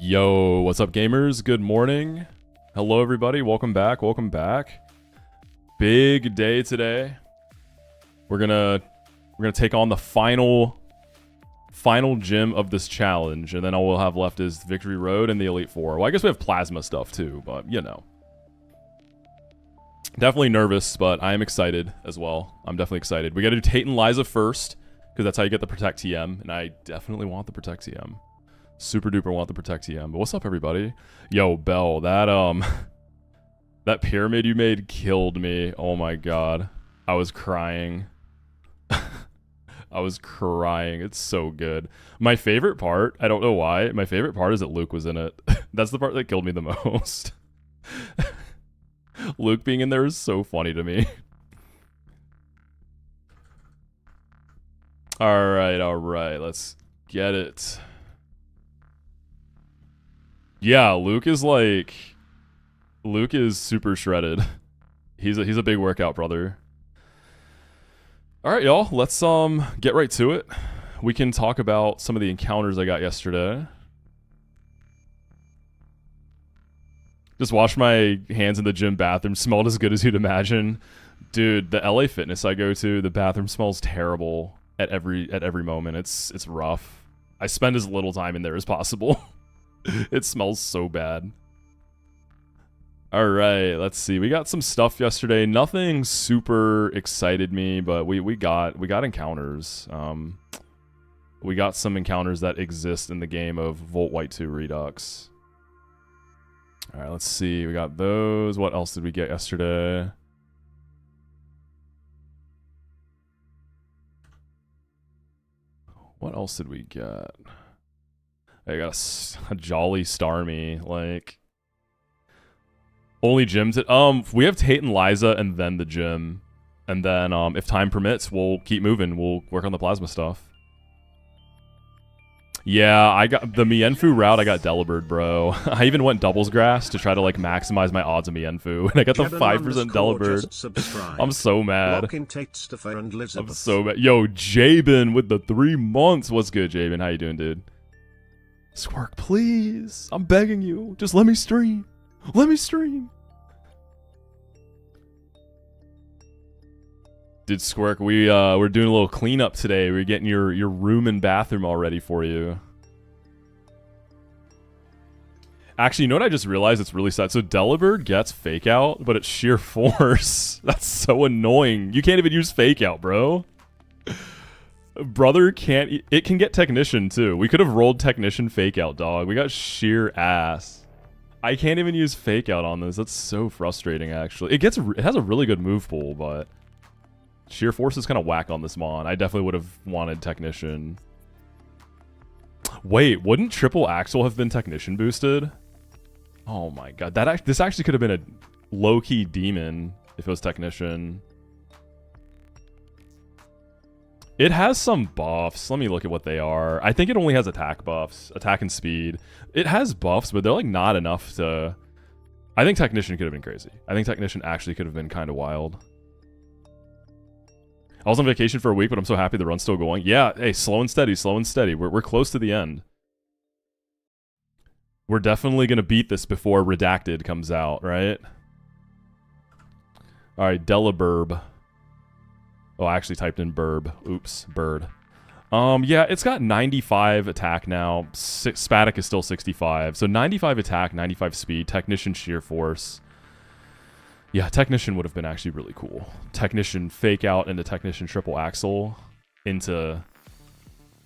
Yo, what's up, gamers? Good morning. Hello, everybody. Welcome back. Welcome back. Big day today. We're gonna take on the final gym of this challenge, and then all we'll have left is Victory Road and the Elite Four. Well, I guess we have plasma stuff too, but you know. Definitely nervous, but I am excited as well. I'm definitely excited. We gotta do Tate and Liza first, because that's how you get the Protect TM, and I definitely want the Protect TM. Super duper want the Protect TM. But what's up, everybody? Yo, Bell, that that pyramid you made killed me. Oh my god. I was crying. I was crying. It's so good. My favorite part, I don't know why, my favorite part is that Luke was in it. That's the part that killed me the most. Luke being in there is so funny to me. Alright, let's get it. Yeah, Luke is super shredded. He's a big workout brother. Alright, y'all, let's get right to it. We can talk about some of the encounters I got yesterday. Just washed my hands in the gym bathroom. Smelled as good as you'd imagine. Dude, the LA Fitness I go to, the bathroom smells terrible at every moment. It's rough. I spend as little time in there as possible. It smells so bad. Alright, let's see. We got some stuff yesterday. Nothing super excited me, but we got encounters. We got some encounters that exist in the game of Volt White 2 Redux. Alright, let's see. We got those. What else did we get yesterday? What else did we get? I got a Jolly Starmie, like... Only gyms at... we have Tate and Liza and then the gym. And then, if time permits, we'll keep moving. We'll work on the plasma stuff. Yeah, I got... The Mienfu route, I got Delibird, bro. I even went Doubles Grass to try to, like, maximize my odds of Mienfu. And I got the 5% Delibird. I'm so mad. I'm so mad. Yo, Jabin with the 3 months. What's good, Jabin? How you doing, dude? Squirk, please. I'm begging you. Just let me stream. Let me stream. Dude, Squirk, we're doing a little cleanup today. We're getting your room and bathroom all ready for you. Actually, you know what I just realized? It's really sad. So Delibird gets Fake Out, but it's sheer force. That's so annoying. You can't even use Fake Out, bro. Brother can't... It can get Technician, too. We could have rolled Technician Fake Out, dog. We got sheer ass. I can't even use Fake Out on this. That's so frustrating, actually. It has a really good move pool, but... Sheer Force is kind of whack on this mon. I definitely would have wanted Technician. Wait, wouldn't Triple Axle have been Technician boosted? Oh my god. This actually could have been a low-key demon if it was Technician. It has some buffs. Let me look at what they are. I think it only has attack buffs. Attack and speed. It has buffs, but they're like not enough to... I think Technician could have been crazy. I think Technician actually could have been kind of wild. I was on vacation for a week, but I'm so happy the run's still going. Yeah, hey, slow and steady, slow and steady. We're close to the end. We're definitely going to beat this before Redacted comes out, right? Alright, Delibird. Oh, I actually typed in burb. Oops, bird. Yeah, it's got 95 attack now. Spatic is still 65. So 95 attack, 95 speed, Technician sheer force. Yeah, Technician would have been actually really cool. Technician Fake Out into Technician Triple Axle into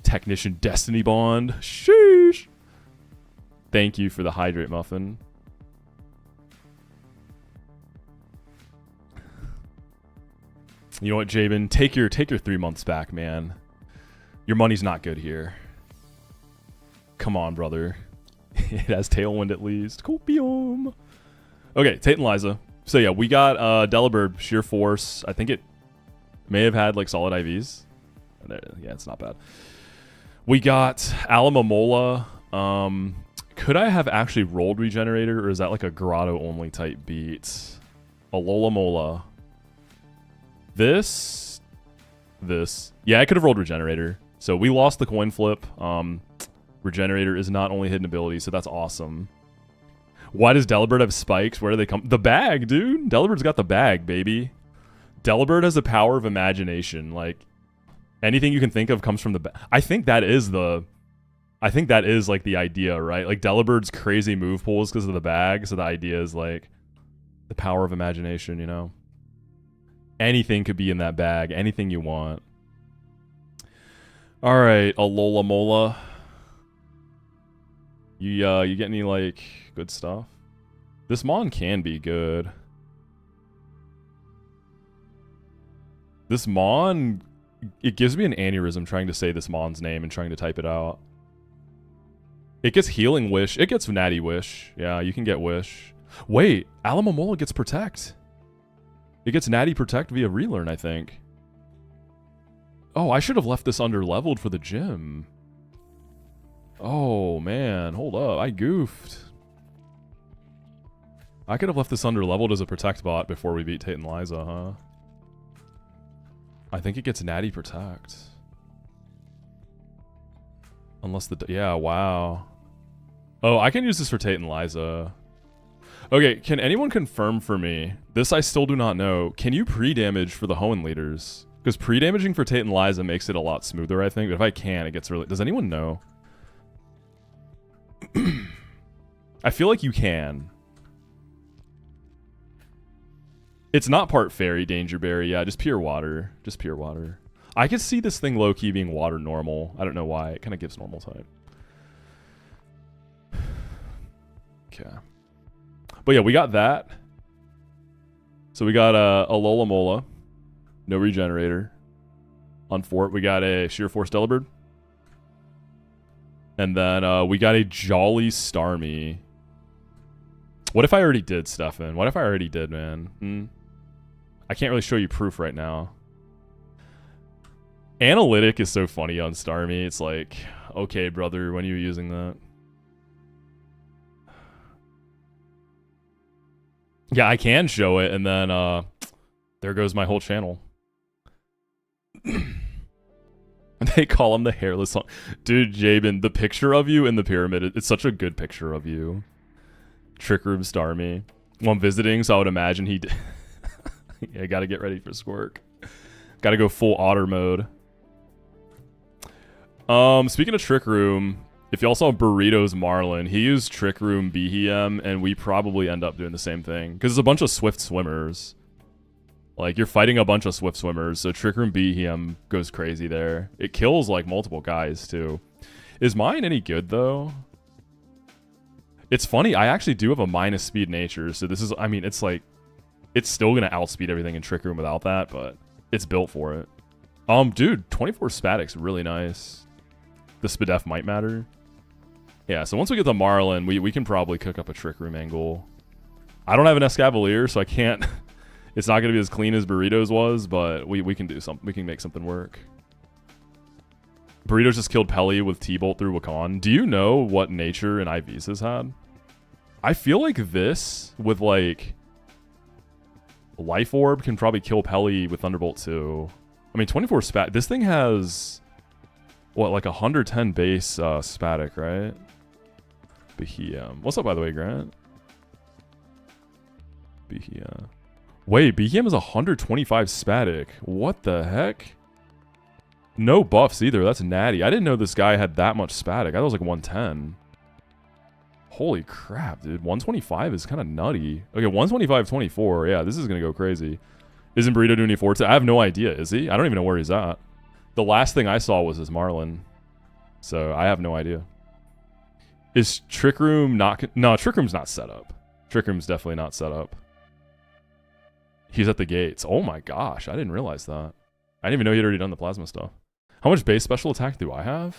Technician Destiny Bond. Sheesh. Thank you for the Hydrate Muffin. You know what, Jabin? Take your 3 months back, man. Your money's not good here. Come on, brother. It has Tailwind at least. Copium. Okay, Tate and Liza. So yeah, we got Delibird, Sheer Force. I think it may have had like solid IVs. Yeah, it's not bad. We got Alamamola. Could I have actually rolled Regenerator, or is that like a Grotto only type beat? Alola Mola. This. Yeah, I could have rolled Regenerator. So we lost the coin flip. Regenerator is not only hidden ability, so that's awesome. Why does Delibird have spikes? Where do they come? The bag, dude. Delibird's got the bag, baby. Delibird has the power of imagination. Like, anything you can think of comes from the bag. I think that is like the idea, right? Like, Delibird's crazy move pool is because of the bag, so the idea is like the power of imagination, you know? Anything could be in that bag. Anything you want. Alright, Alola Mola. You get any, like, good stuff? This Mon can be good. This Mon, it gives me an aneurysm trying to say this Mon's name and trying to type it out. It gets Healing Wish. It gets Natty Wish. Yeah, you can get Wish. Wait, Alomomola gets Protect. It gets Natty Protect via Relearn, I think. Oh, I should have left this under-leveled for the gym. Oh, man. Hold up. I goofed. I could have left this under-leveled as a Protect bot before we beat Tate and Liza, huh? I think it gets Natty Protect. Unless the... Yeah, wow. Oh, I can use this for Tate and Liza. Okay, can anyone confirm for me? This I still do not know. Can you pre-damage for the Hoenn leaders? Because pre-damaging for Tate and Liza makes it a lot smoother, I think. But if I can, it gets really... Does anyone know? I feel like you can. It's not part fairy, Danger Berry. Yeah, just pure water. Just pure water. I could see this thing low-key being water normal. I don't know why. It kind of gives normal type. Okay. But yeah, we got that. So we got a Alola Mola. No Regenerator. On Fort, we got a Sheer Force Delibird. And then we got a Jolly Starmie. What if I already did, Stefan? What if I already did, man? I can't really show you proof right now. Analytic is so funny on Starmie. It's like, okay, brother, when are you using that? Yeah, I can show it, and then there goes my whole channel. They call him the hairless song. Dude, Jabin, the picture of you in the pyramid, it's such a good picture of you. Trick Room Starmie. Well, I'm visiting, so I would imagine he did. Yeah, gotta get ready for Squirk. Gotta go full otter mode. Speaking of Trick Room, if y'all saw Burrito's Marlon, he used Trick Room BHM, and we probably end up doing the same thing. Because it's a bunch of Swift Swimmers. Like, you're fighting a bunch of Swift Swimmers, so Trick Room BHM goes crazy there. It kills, like, multiple guys, too. Is mine any good, though? It's funny, I actually do have a minus speed nature, so this is, I mean, it's like, it's still gonna outspeed everything in Trick Room without that, but it's built for it. Dude, 24 Spatic's really nice. The Spadef might matter. Yeah, so once we get the Marlin, we can probably cook up a Trick Room angle. I don't have an Escavalier, so I can't... It's not going to be as clean as Burritos was, but we can do something. We can make something work. Burritos just killed Pelly with T-Bolt through Wakan. Do you know what nature and IVs has had? I feel like this with, like... Life Orb can probably kill Pelly with Thunderbolt too. I mean, 24 Spat... This thing has... What, like 110 base Spatic, right? BHM. What's up, by the way, Grant? BHM. Wait, BHM is 125 Spatic. What the heck? No buffs either. That's natty. I didn't know this guy had that much Spatic. I thought it was like 110. Holy crap, dude. 125 is kind of nutty. Okay, 125, 24. Yeah, this is going to go crazy. Isn't Burrito doing any Forte? I have no idea. Is he? I don't even know where he's at. The last thing I saw was his Marlin. So, I have no idea. Is Trick Room not... No, Trick Room's not set up. Trick Room's definitely not set up. He's at the gates. Oh my gosh, I didn't realize that. I didn't even know he'd already done the plasma stuff. How much base special attack do I have?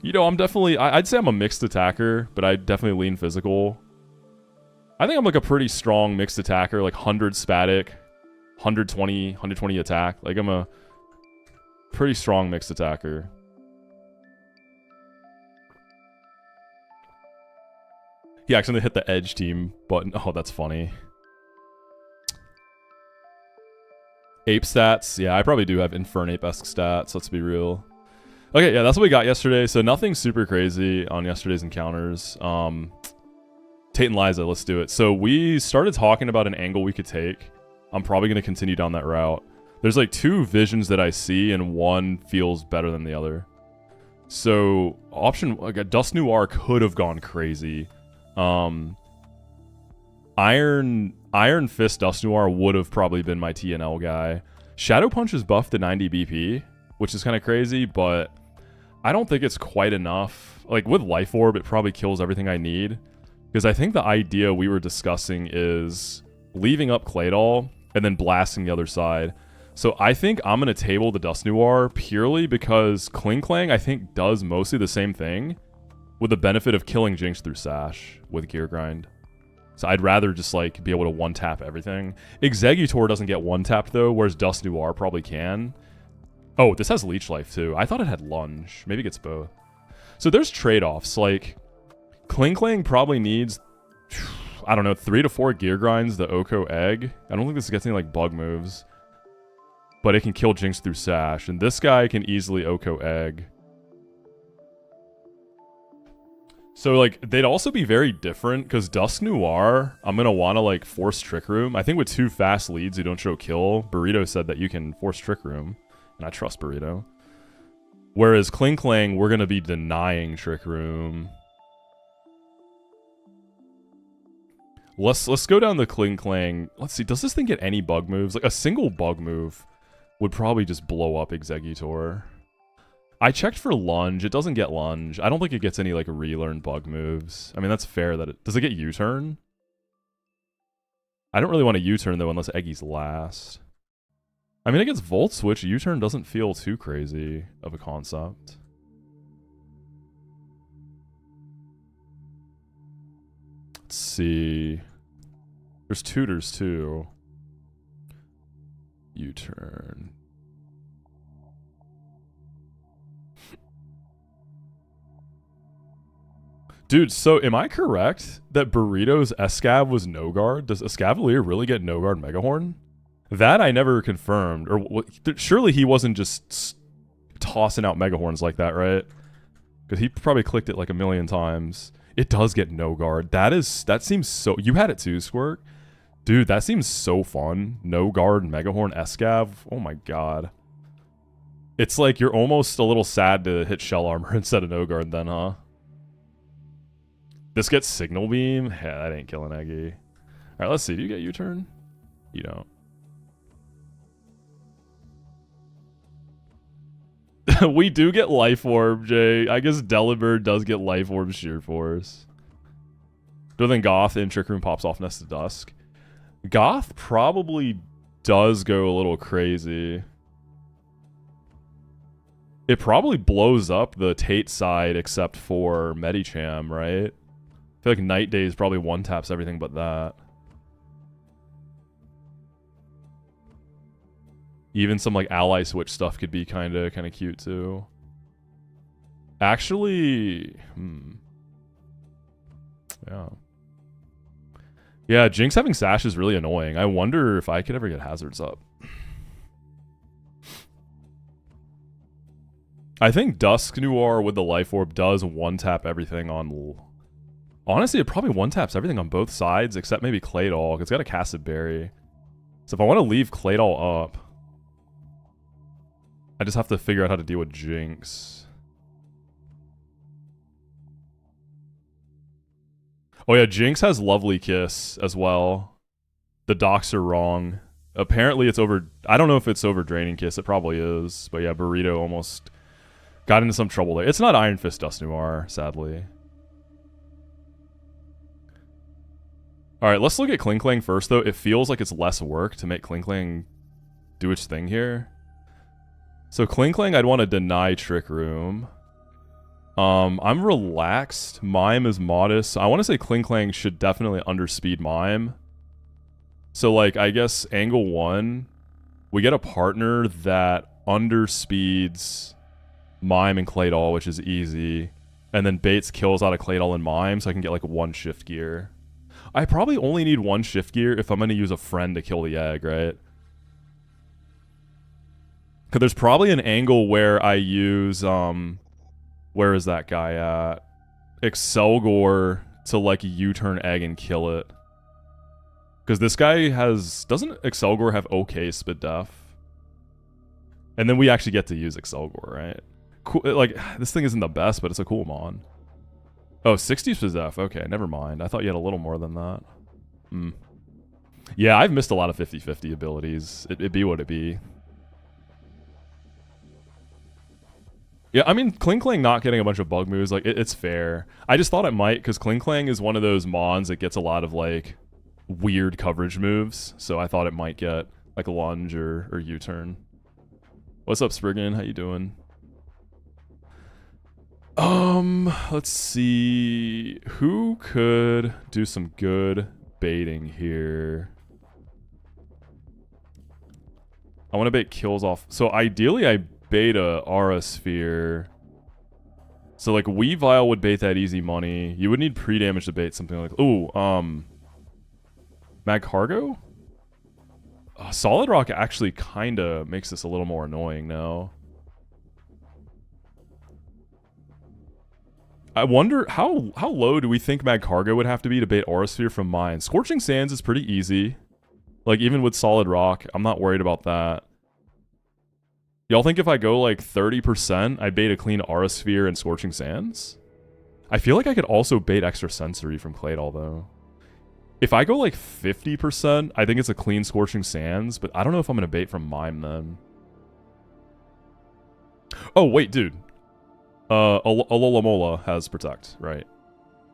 You know, I'm definitely... I'd say I'm a mixed attacker, but I definitely lean physical. I think I'm like a pretty strong mixed attacker, like 100 Spatic, 120 attack. Like, I'm a pretty strong mixed attacker. He actually hit the edge team button. Oh, that's funny. Ape stats. Yeah, I probably do have Infernape-esque stats, let's be real. Okay, yeah, that's what we got yesterday. So nothing super crazy on yesterday's encounters. Tate and Liza, let's do it. So we started talking about an angle we could take. I'm probably going to continue down that route. There's like 2 visions that I see, and one feels better than the other. So option, like a Dust Noir could have gone crazy. Iron Fist Dust Noir would have probably been my TNL guy. Shadow Punch is buffed to 90 BP, which is kind of crazy, but I don't think it's quite enough. Like with Life Orb, it probably kills everything I need. Because I think the idea we were discussing is leaving up Claydol and then blasting the other side. So I think I'm going to table the Dust Noir purely because Kling Klang I think does mostly the same thing with the benefit of killing Jinx through Sash with Gear Grind. So I'd rather just like be able to one-tap everything. Executor doesn't get one-tapped though, whereas Dust Noir probably can. Oh, this has Leech Life too. I thought it had Lunge. Maybe it gets both. So there's trade-offs. Like, Kling Klang probably needs, I don't know, 3 to 4 Gear Grinds, the Oko Egg. I don't think this gets any like bug moves. But it can kill Jinx through Sash. And this guy can easily Oko Egg. So, like, they'd also be very different, because Dusk Noir, I'm going to want to, like, force Trick Room. I think with 2 fast leads, you don't show kill. Burrito said that you can force Trick Room, and I trust Burrito. Whereas Kling Klang, we're going to be denying Trick Room. Let's go down the Kling Klang. Let's see, does this thing get any bug moves? Like, a single bug move would probably just blow up Executor. I checked for Lunge. It doesn't get Lunge. I don't think it gets any, like, relearn bug moves. I mean, that's fair that it... Does it get U-turn? I don't really want a U-turn, though, unless Eggy's last. I mean, it gets Volt Switch. U-turn doesn't feel too crazy of a concept. Let's see. There's tutors, too. U-turn. Dude, so am I correct that Burrito's Escav was no guard? Does Escavalier really get no guard Megahorn? That I never confirmed. Or surely he wasn't just tossing out Megahorns like that, right? Because he probably clicked it like a million times. It does get no guard. That seems so... You had it too, Squirt? Dude, that seems so fun. No guard Megahorn Escav. Oh my god. It's like you're almost a little sad to hit Shell Armor instead of no guard then, huh? This gets Signal Beam? Yeah, that ain't killing Eggy. Alright, let's see. Do you get U-turn? You don't. We do get Life Orb, Jay. I guess Delibird does get Life Orb Sheer Force. But then Goth in Trick Room pops off Nest of Dusk. Goth probably does go a little crazy. It probably blows up the Tate side except for Medicham, right? I feel like Night Days probably one-taps everything but that. Even some like ally switch stuff could be kind of cute too. Actually, yeah, Jinx having Sash is really annoying. I wonder if I could ever get Hazards up. I think Dusk Noir with the Life Orb does one-tap everything on... Honestly, it probably one-taps everything on both sides, except maybe Claydol, because it's got a Cassid Berry. So if I want to leave Claydol up, I just have to figure out how to deal with Jinx. Oh yeah, Jinx has Lovely Kiss as well. The docs are wrong. Apparently it's over... I don't know if it's over Draining Kiss. It probably is. But yeah, Burrito almost got into some trouble there. It's not Iron Fist Dust Noir, sadly. Alright, let's look at Kling Klang first, though. It feels like it's less work to make Kling Klang do its thing here. So Kling Klang, I'd want to deny Trick Room. I'm relaxed. Mime is modest. I want to say Kling Klang should definitely underspeed Mime. So, like, I guess angle 1, we get a partner that underspeeds Mime and Claydol, which is easy. And then baits kills out of Claydol and Mime, so I can get, like, 1 shift gear. I probably only need 1 shift gear if I'm going to use a friend to kill the egg, right? Because there's probably an angle where I use, where is that guy at? Excelgor to like U-turn egg and kill it. Because this guy has, doesn't Excelgor have okay spit def? And then we actually get to use Excelgor, right? Cool, like, this thing isn't the best, but it's a cool mon. Oh, 60 spit def, okay, never mind. I thought you had a little more than that. Yeah, I've missed a lot of 50-50 abilities. It be what it be. Yeah, I mean, Kling Klang not getting a bunch of bug moves, like, it's fair. I just thought it might, because Kling Klang is one of those mons that gets a lot of, like, weird coverage moves, so I thought it might get, like, a lunge or U-turn. What's up, Spriggan? How you doing? Let's see. Who could do some good baiting here? I want to bait kills off. So, ideally, I bait a Aura Sphere. So like Weavile would bait that easy money. You would need pre-damage to bait something like Mag Cargo? Solid Rock actually kinda makes this a little more annoying now. I wonder how low do we think Mag Cargo would have to be to bait Aura Sphere from mine? Scorching Sands is pretty easy. Like even with Solid Rock, I'm not worried about that. Y'all think if I go like 30%, I bait a clean Aura Sphere and Scorching Sands? I feel like I could also bait Extrasensory from Claydol though. If I go like 50%, I think it's a clean Scorching Sands, but I don't know if I'm going to bait from Mime then. Oh, wait, dude. Alola has Protect, right?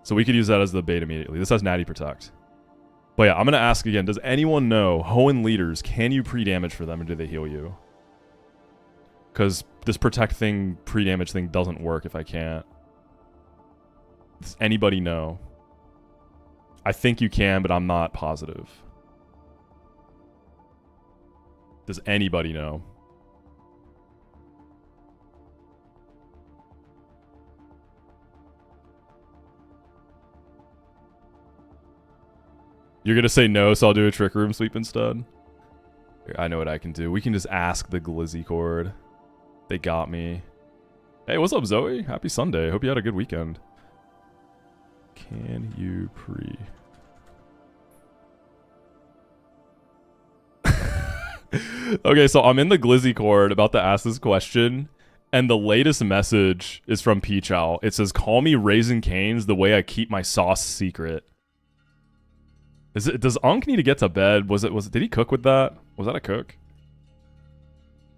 So we could use that as the bait immediately. This has Natty Protect. But yeah, I'm going to ask again, does anyone know, Hoenn leaders, can you pre-damage for them or do they heal you? Because this protect thing, pre-damage thing doesn't work if I can't. Does anybody know? I think you can, but I'm not positive. Does anybody know? You're going to say no, so I'll do a Trick Room Sweep instead? I know what I can do. We can just ask the Glizzy Cord. They got me. Hey, what's up, Zoe? Happy Sunday. Hope you had a good weekend. Can you pre? Okay, so I'm in the Glizzy Cord about to ask this question, and the latest message is from Peachow. It says, "Call me Raisin Cane's the way I keep my sauce secret." Does Ankh need to get to bed? Did he cook with that? Was that a cook?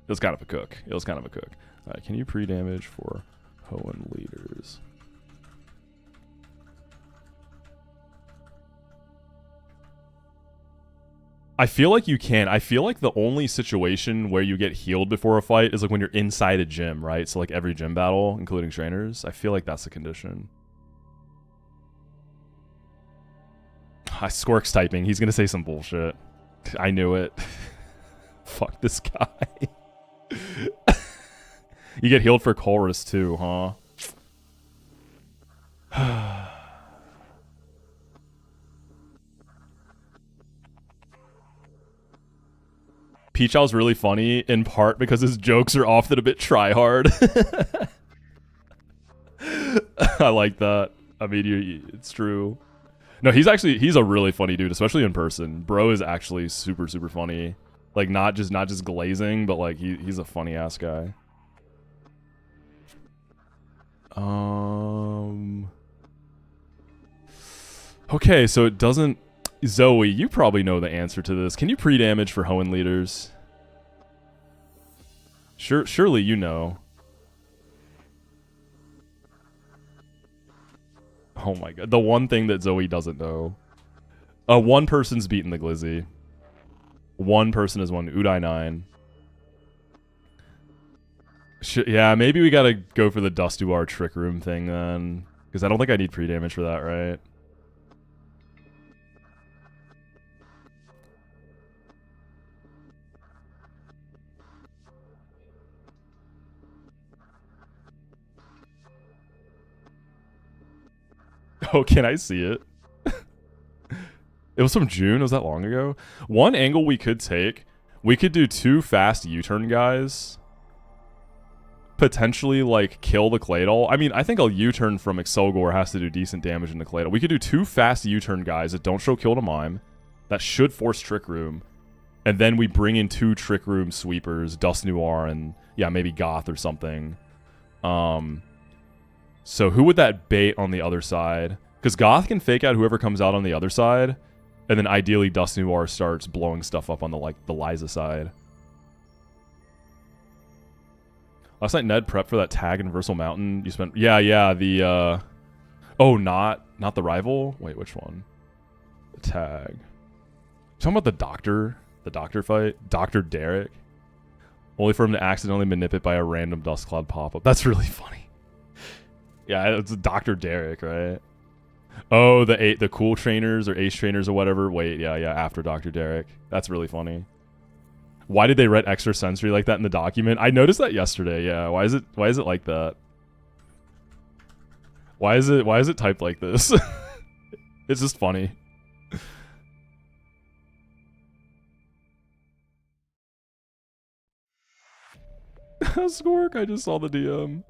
It was kind of a cook. It was kind of a cook. Alright, can you pre-damage for Hoenn leaders? I feel like you can. I feel like the only situation where you get healed before a fight is like when you're inside a gym, right? So like every gym battle, including trainers. I feel like that's the condition. Squirk's typing. He's gonna say some bullshit. I knew it. Fuck this guy. You get healed for Chorus too, huh? Peachow's really funny, in part because his jokes are often a bit try-hard. I like that. I mean, it's true. No, he's a really funny dude, especially in person. Bro is actually super, super funny. Like, not just glazing, but like, he's a funny-ass guy. Okay, so it doesn't... Zoe, you probably know the answer to this. Can you pre-damage for Hoenn leaders? Surely you know. Oh my god. The one thing that Zoe doesn't know. One person's beaten the Glizzy. One person has won Udai 9. Yeah, maybe we gotta go for the Dustuar Trick Room thing then. Because I don't think I need pre-damage for that, right? Oh, can I see it? It was from June. Was that long ago? One angle we could take, we could do 2 fast U-turn guys potentially like kill the Claydol. I mean, I think a U-turn from Excelgor has to do decent damage in the Claydol. We could do 2 fast U-turn guys that don't show kill to mime. That should force Trick Room. And then we bring in 2 Trick Room sweepers, Dust Noir and yeah, maybe Goth or something. So who would that bait on the other side? Because Goth can fake out whoever comes out on the other side. And then ideally Dust Noir starts blowing stuff up on the Liza side. Last night Ned prepped for that tag in Versal Mountain. You spent the oh, not the rival? Wait, which one? The tag. You talking about the doctor fight? Dr. Derek? Only for him to accidentally manipulate by a random dust cloud pop-up. That's really funny. Yeah, it's Dr. Derek, right? Oh, the cool trainers or ace trainers or whatever. Wait, yeah, after Dr. Derek. That's really funny. Why did they write extra sensory like that in the document? I noticed that yesterday. Yeah, why is it like that? Why is it typed like this? It's just funny. Scork, I just saw the DM.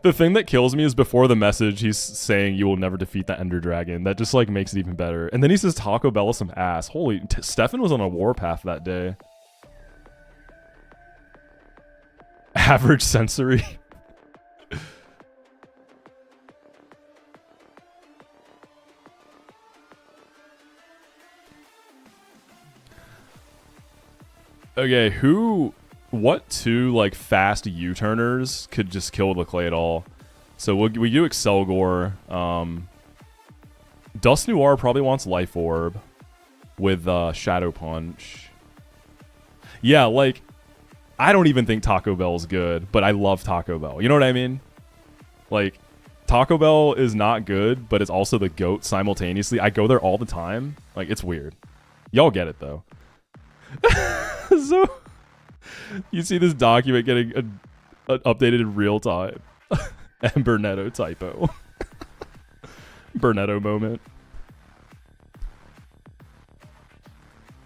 The thing that kills me is before the message, he's saying you will never defeat the Ender Dragon. That just like makes it even better. And then he says Taco Bell is some ass. Holy, Stefan was on a warpath that day. Average sensory. Okay, what 2 like fast U-turners could just kill the Claydol? So we do Excelgor. Dust Noir probably wants Life Orb with Shadow Punch. Yeah, like I don't even think Taco Bell is good, but I love Taco Bell. You know what I mean? Like Taco Bell is not good, but it's also the GOAT simultaneously. I go there all the time. Like it's weird. Y'all get it though. So you see this document getting updated in real time. And Bernetto typo. Bernetto moment.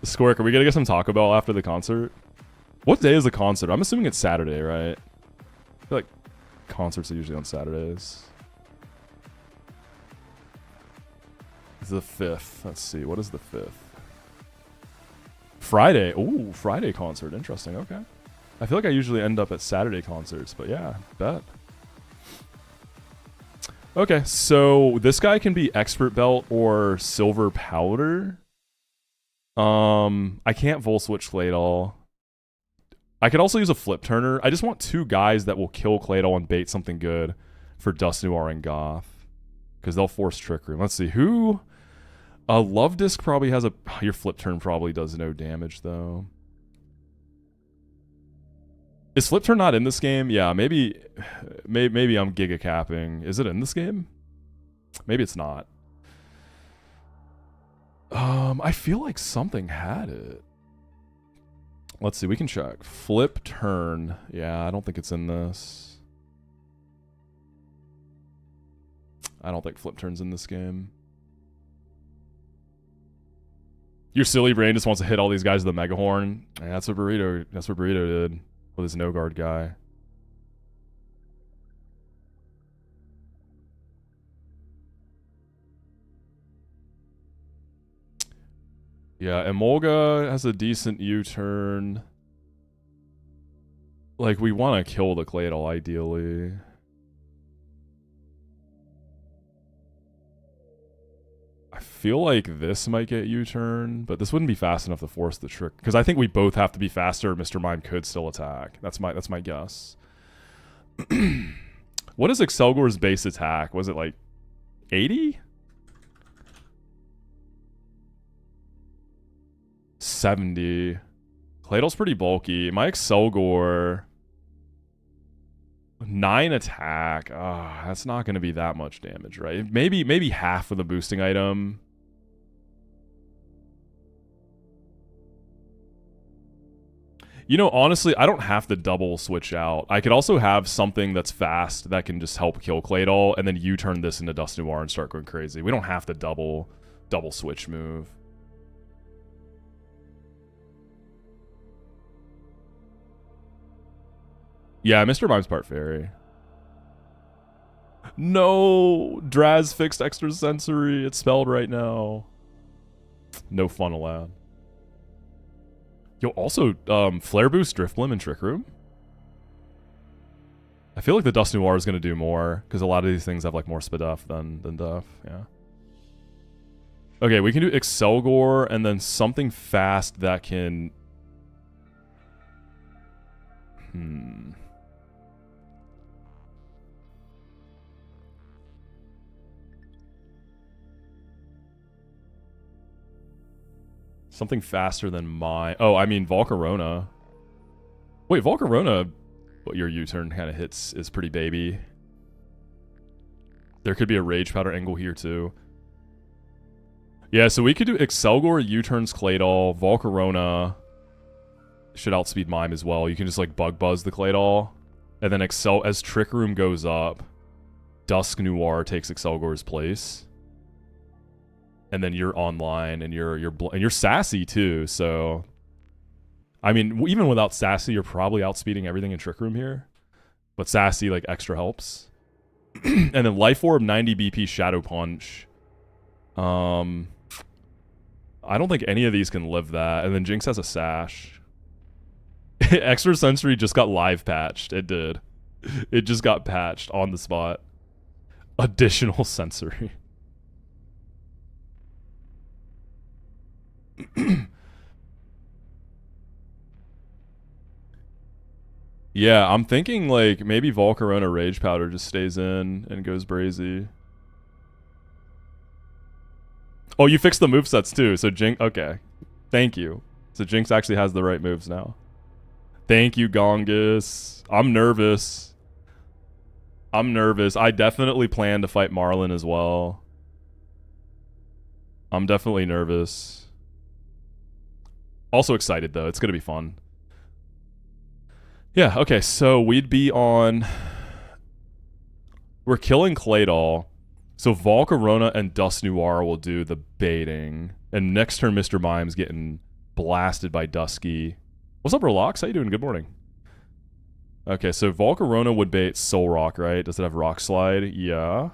Squirk, are we gonna get some Taco Bell after the concert? What day is the concert? I'm assuming it's Saturday, right? I feel like concerts are usually on Saturdays. It's the 5th. Let's see. What is the 5th? Friday. Ooh, Friday concert. Interesting. Okay. I feel like I usually end up at Saturday concerts, but yeah, bet. Okay, so this guy can be Expert Belt or Silver Powder. I can't Vol Switch Claydol. I could also use a Flip Turner. I just want 2 guys that will kill Claydol and bait something good for Dust Noir and Goth. Because they'll force Trick Room. Let's see, who... Love Disc probably has a... Your Flip Turn probably does no damage, though. Is Flip Turn not in this game? Yeah, maybe I'm Giga Capping. Is it in this game? Maybe it's not. I feel like something had it. Let's see, we can check. Flip Turn. Yeah, I don't think it's in this. I don't think Flip Turn's in this game. Your silly brain just wants to hit all these guys with the Megahorn. Yeah, that's what Burrito did with his no guard guy. Yeah, Emolga has a decent U-turn. Like, we want to kill the Claydol, ideally. I feel like this might get U-turn, but this wouldn't be fast enough to force the trick. Because I think we both have to be faster, or Mr. Mime could still attack. That's my guess. What is Excelgor's base attack? Was it like 80? 70. Claydol's pretty bulky. My Excelgor 9 attack. That's not going to be that much damage, right? Maybe half of the boosting item. You know, honestly, I don't have to double switch out. I could also have something that's fast that can just help kill Claydol, and then U-turn this into Dust Noir and start going crazy. We don't have to double switch move. Yeah, Mr. Mime's part fairy. No! Draz fixed extra sensory. It's spelled right now. No fun allowed. Yo, also, Flare Boost, Drifblim, and Trick Room. I feel like the Dust Noir is going to do more, because a lot of these things have, like, more Spadef than Duff, yeah. Okay, we can do Excelgor, and then something fast that can... Something faster than my... Oh, I mean Volcarona. Wait, Volcarona, what your U-turn kind of hits is pretty baby. There could be a Rage Powder angle here too. Yeah, so we could do Excelgor, U-turns Claydol, Volcarona should outspeed Mime as well. You can just like Bug Buzz the Claydol. And then as Trick Room goes up, Dusk Noir takes Excelgor's place. And then you're online, and you're sassy too. So, I mean, even without sassy, you're probably outspeeding everything in Trick Room here. But sassy like extra helps. And then Life Orb, 90 BP, Shadow Punch. I don't think any of these can live that. And then Jinx has a Sash. Extra Sensory just got live patched. It did. It just got patched on the spot. Additional Sensory. Yeah, I'm thinking like maybe Volcarona Rage Powder just stays in and goes Brazy. Oh, you fixed the movesets too, so Jinx... Okay. Thank you. So Jinx actually has the right moves now. Thank you, Gongus. I'm nervous. I definitely plan to fight Marlon as well. I'm definitely nervous. Also excited, though. It's going to be fun. Yeah, okay, so we'd be on... We're killing Claydol. So Volcarona and Dust Noir will do the baiting. And next turn, Mr. Mime's getting blasted by Dusky. What's up, Relax? How you doing? Good morning. Okay, so Volcarona would bait Soul Rock, right? Does it have Rock Slide? Yeah.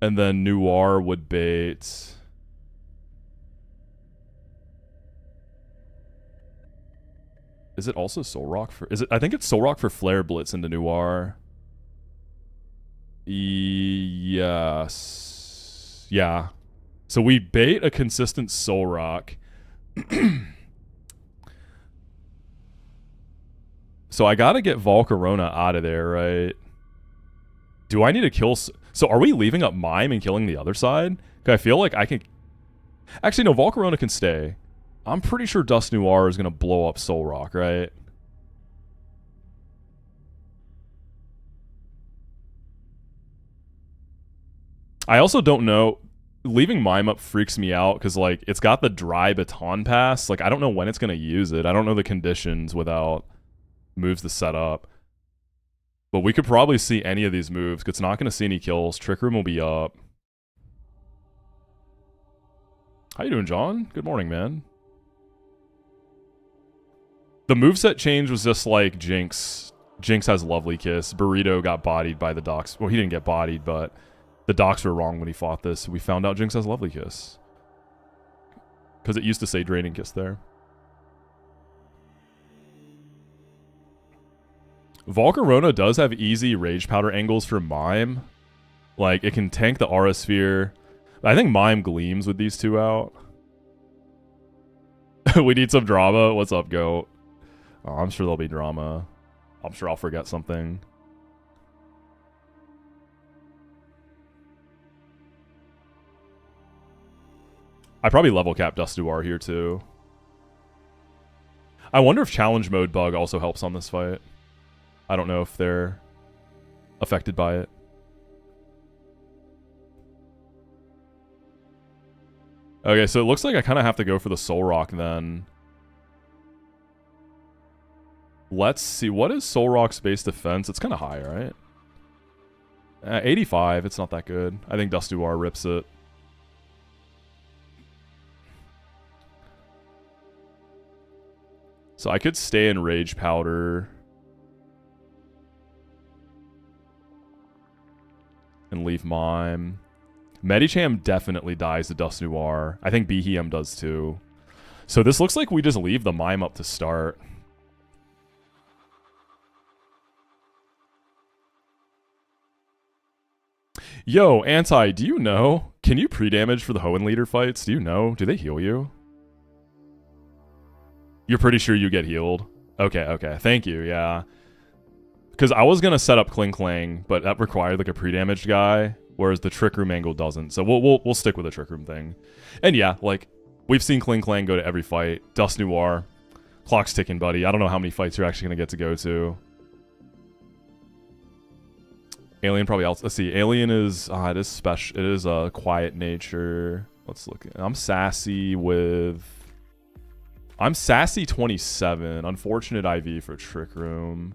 And then Noir would bait... Is it also Soul Rock for... Is it? I think it's Soul Rock for Flare Blitz into Noir. Yes. Yeah. So we bait a consistent Soul Rock. So I gotta get Volcarona out of there, right? Do I need to kill... So are we leaving up Mime and killing the other side? Because I feel like I can... Actually, no, Volcarona can stay. I'm pretty sure Dust Noir is going to blow up Soul Rock, right? I also don't know. Leaving Mime up freaks me out because, like, it's got the dry baton pass. Like, I don't know when it's going to use it. I don't know the conditions without moves to set up. But we could probably see any of these moves because it's not going to see any kills. Trick Room will be up. How you doing, John? Good morning, man. The moveset change was just like Jinx. Jinx has Lovely Kiss. Burrito got bodied by the Docs. Well, he didn't get bodied, but the Docs were wrong when he fought this. We found out Jinx has Lovely Kiss. Because it used to say Draining Kiss there. Volcarona does have easy Rage Powder angles for Mime. Like, it can tank the Aura Sphere. I think Mime gleams with these two out. We need some drama. What's up, Goat? Oh, I'm sure there'll be drama. I'm sure I'll forget something. I probably level cap Dust Noir here too. I wonder if challenge mode bug also helps on this fight. I don't know if they're affected by it. Okay, so it looks like I kind of have to go for the Soul Rock then. Let's see. What is Soul Rock's base defense? It's kind of high, right? 85. It's not that good. I think Dust Noir rips it. So I could stay in Rage Powder. and leave Mime. Medicham definitely dies to Dust Noir. I think Behem does too. So this looks like we just leave the Mime up to start. Yo, Anti, do you know? Can you pre-damage for the Hoenn leader fights? Do you know? Do they heal you? You're pretty sure you get healed? Okay, okay. Thank you, yeah. Because I was going to set up Kling Klang, but that required like a pre-damaged guy, whereas the Trick Room angle doesn't. So we'll stick with the Trick Room thing. And yeah, like, we've seen Kling Klang go to every fight. Dust Noir. Clock's ticking, buddy. I don't know how many fights you're actually going to get to go to. Alien probably else. Let's see. Alien is it is special. It is a quiet nature. Let's look. I'm sassy with. I'm sassy 27. Unfortunate IV for Trick Room.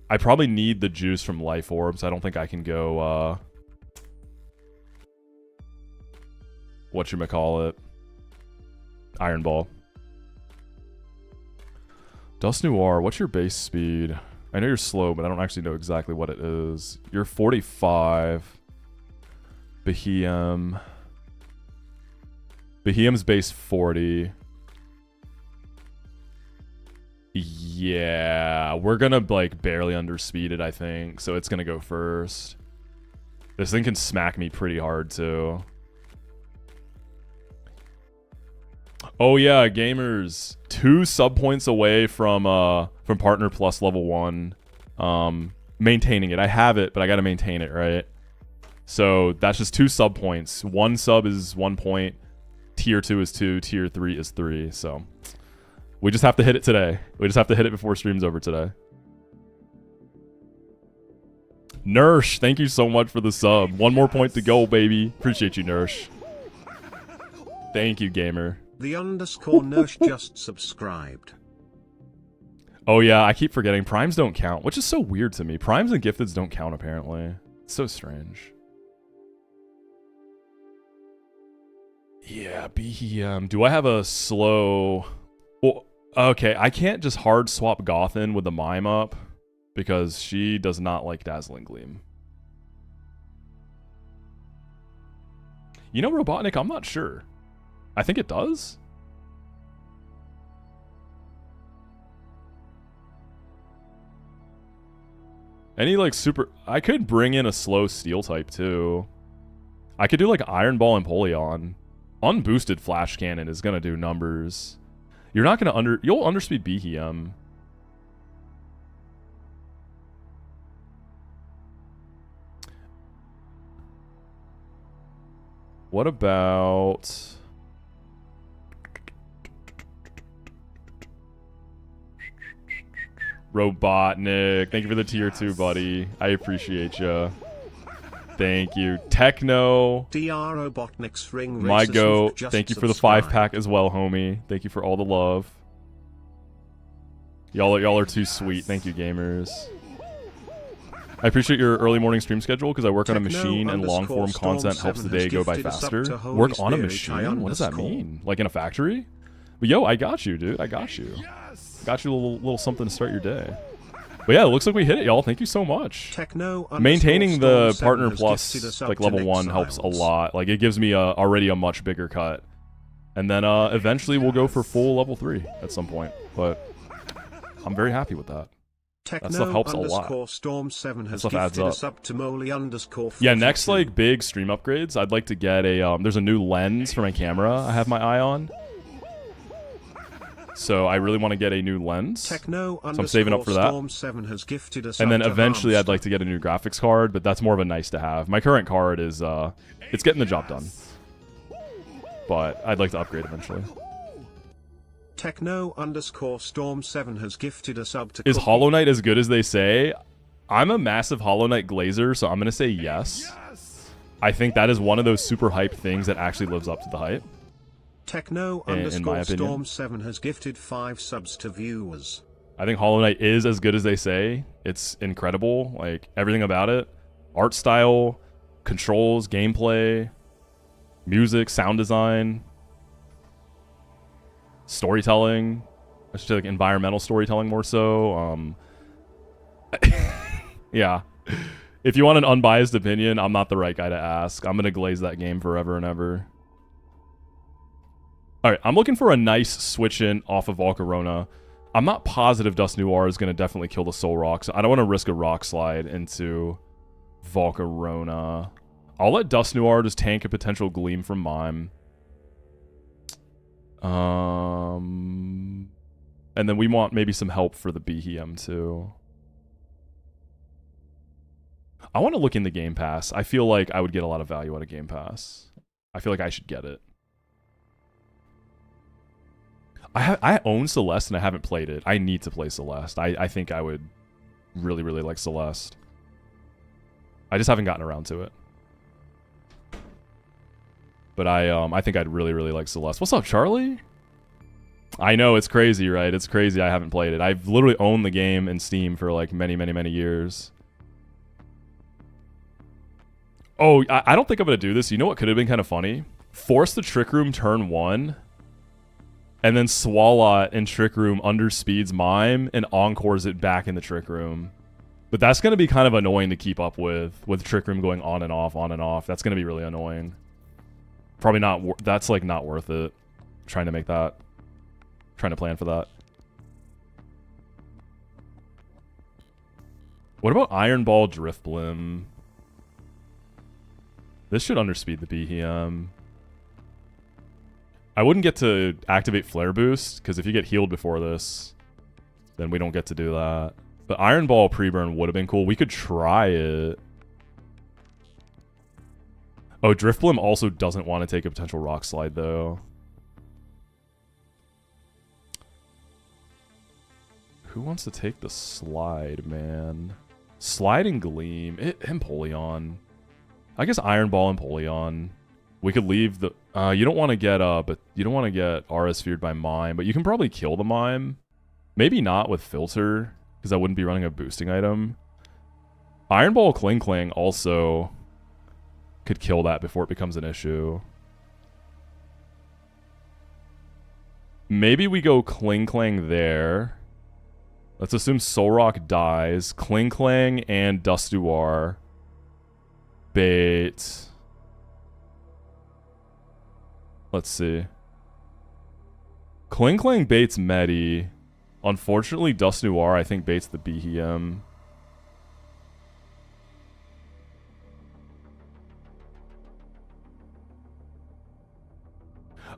I probably need the juice from Life Orbs. I don't think I can go. Whatchamacallit? Iron Ball. Dust Noir. What's your base speed? I know you're slow, but I don't actually know exactly what it is. You're 45. Behem. Behem's base 40. Yeah, we're gonna like barely underspeed it, I think. So it's gonna go first. This thing can smack me pretty hard too. Oh yeah, gamers. 2 sub points away from partner plus level 1. Maintaining it. I have it, but I gotta maintain it, right? So that's just 2 sub points. 1 sub is 1 point. Tier 2 is 2. Tier 3 is 3. So we just have to hit it today. We just have to hit it before stream's over today. Nursh, thank you so much for the sub. 1 more point to go, baby. Appreciate you, Nursh. Thank you, gamer. The underscore Nursh just subscribed. Oh yeah, I keep forgetting. Primes don't count, which is so weird to me. Primes and gifteds don't count, apparently. It's so strange. Yeah, BEM. Do I have a slow... Well, okay, I can't just hard swap Gothin with the Mime up, because she does not like Dazzling Gleam. You know, Robotnik, I'm not sure. I think it does. Any like super... I could bring in a slow steel type too. I could do like Iron Ball and Polion. Unboosted Flash Cannon is gonna do numbers. You're not gonna you'll underspeed Behem. What about... Robotnik, thank you for the tier 2, buddy. I appreciate you. Thank you. Techno. Robotnik's ring My goat. Thank you for the 5-pack as well, homie. Thank you for all the love. Y'all are too sweet. Thank you, gamers. I appreciate your early morning stream schedule because I work on a machine and long-form content helps the day go by faster. Work on a machine? What does that mean? Like in a factory? But yo, I got you, dude. I got you. Got you a little something to start your day. But yeah, it looks like we hit it, y'all. Thank you so much. Maintaining the partner plus like level 1 helps a lot. Like it gives me already a much bigger cut. And then eventually we'll go for full level 3 at some point. But I'm very happy with that. That stuff helps a lot. That stuff adds up. Yeah, next like big stream upgrades, I'd like to get a there's a new lens for my camera I have my eye on. So I really want to get a new lens. So I'm saving up for that. And then eventually I'd like to get a new graphics card, but that's more of a nice to have. My current card is it's getting the job done. But I'd like to upgrade eventually. Techno_Storm7 has gifted a sub to... Is Hollow Knight as good as they say? I'm a massive Hollow Knight glazer, so I'm going to say yes. I think that is one of those super hype things that actually lives up to the hype. Techno_Storm7 has gifted 5 subs to viewers. I think Hollow Knight is as good as they say. It's incredible. Like, everything about it. Art style, controls, gameplay, music, sound design, storytelling. I should say like environmental storytelling more so. Yeah. If you want an unbiased opinion, I'm not the right guy to ask. I'm going to glaze that game forever and ever. Alright, I'm looking for a nice switch in off of Volcarona. I'm not positive Dust Noir is going to definitely kill the Soul Rock, so I don't want to risk a Rock Slide into Volcarona. I'll let Dust Noir just tank a potential Gleam from Mime. And then we want maybe some help for the Behem too. I want to look in the Game Pass. I feel like I would get a lot of value out of Game Pass. I feel like I should get it. I own Celeste and I haven't played it. I need to play Celeste. I think I would really, really like Celeste. I just haven't gotten around to it. But I think I'd really, really like Celeste. What's up, Charlie? I know, it's crazy, right? It's crazy I haven't played it. I've literally owned the game in Steam for like many, many, many years. Oh, I don't think I'm going to do this. You know what could have been kind of funny? Force the Trick Room turn 1, and then Swalot in Trick Room underspeeds Mime and encores it back in the Trick Room. But that's going to be kind of annoying to keep up with Trick Room going on and off, on and off. That's going to be really annoying. Probably not, that's like not worth it. Trying to make that, trying to plan for that. What about Iron Ball Drift Blim? This should underspeed the Behem. I wouldn't get to activate Flare Boost, because if you get healed before this, then we don't get to do that. But Iron Ball pre-burn would have been cool. We could try it. Oh, Driftblim also doesn't want to take a potential Rock Slide, though. Who wants to take the slide, man? Slide and Gleam. Empoleon. I guess Iron Ball and Empoleon. We could leave the... you don't want to get, but you don't want to get RS feared by Mime, but you can probably kill the Mime. Maybe not with Filter, because I wouldn't be running a boosting item. Iron Ball Kling Kling also could kill that before it becomes an issue. Maybe we go Kling Klang there. Let's assume Solrock dies. Kling Klang and Dustuar bait. Let's see. Kling Klang baits Medi. Unfortunately, Dustuar I think baits the Behem.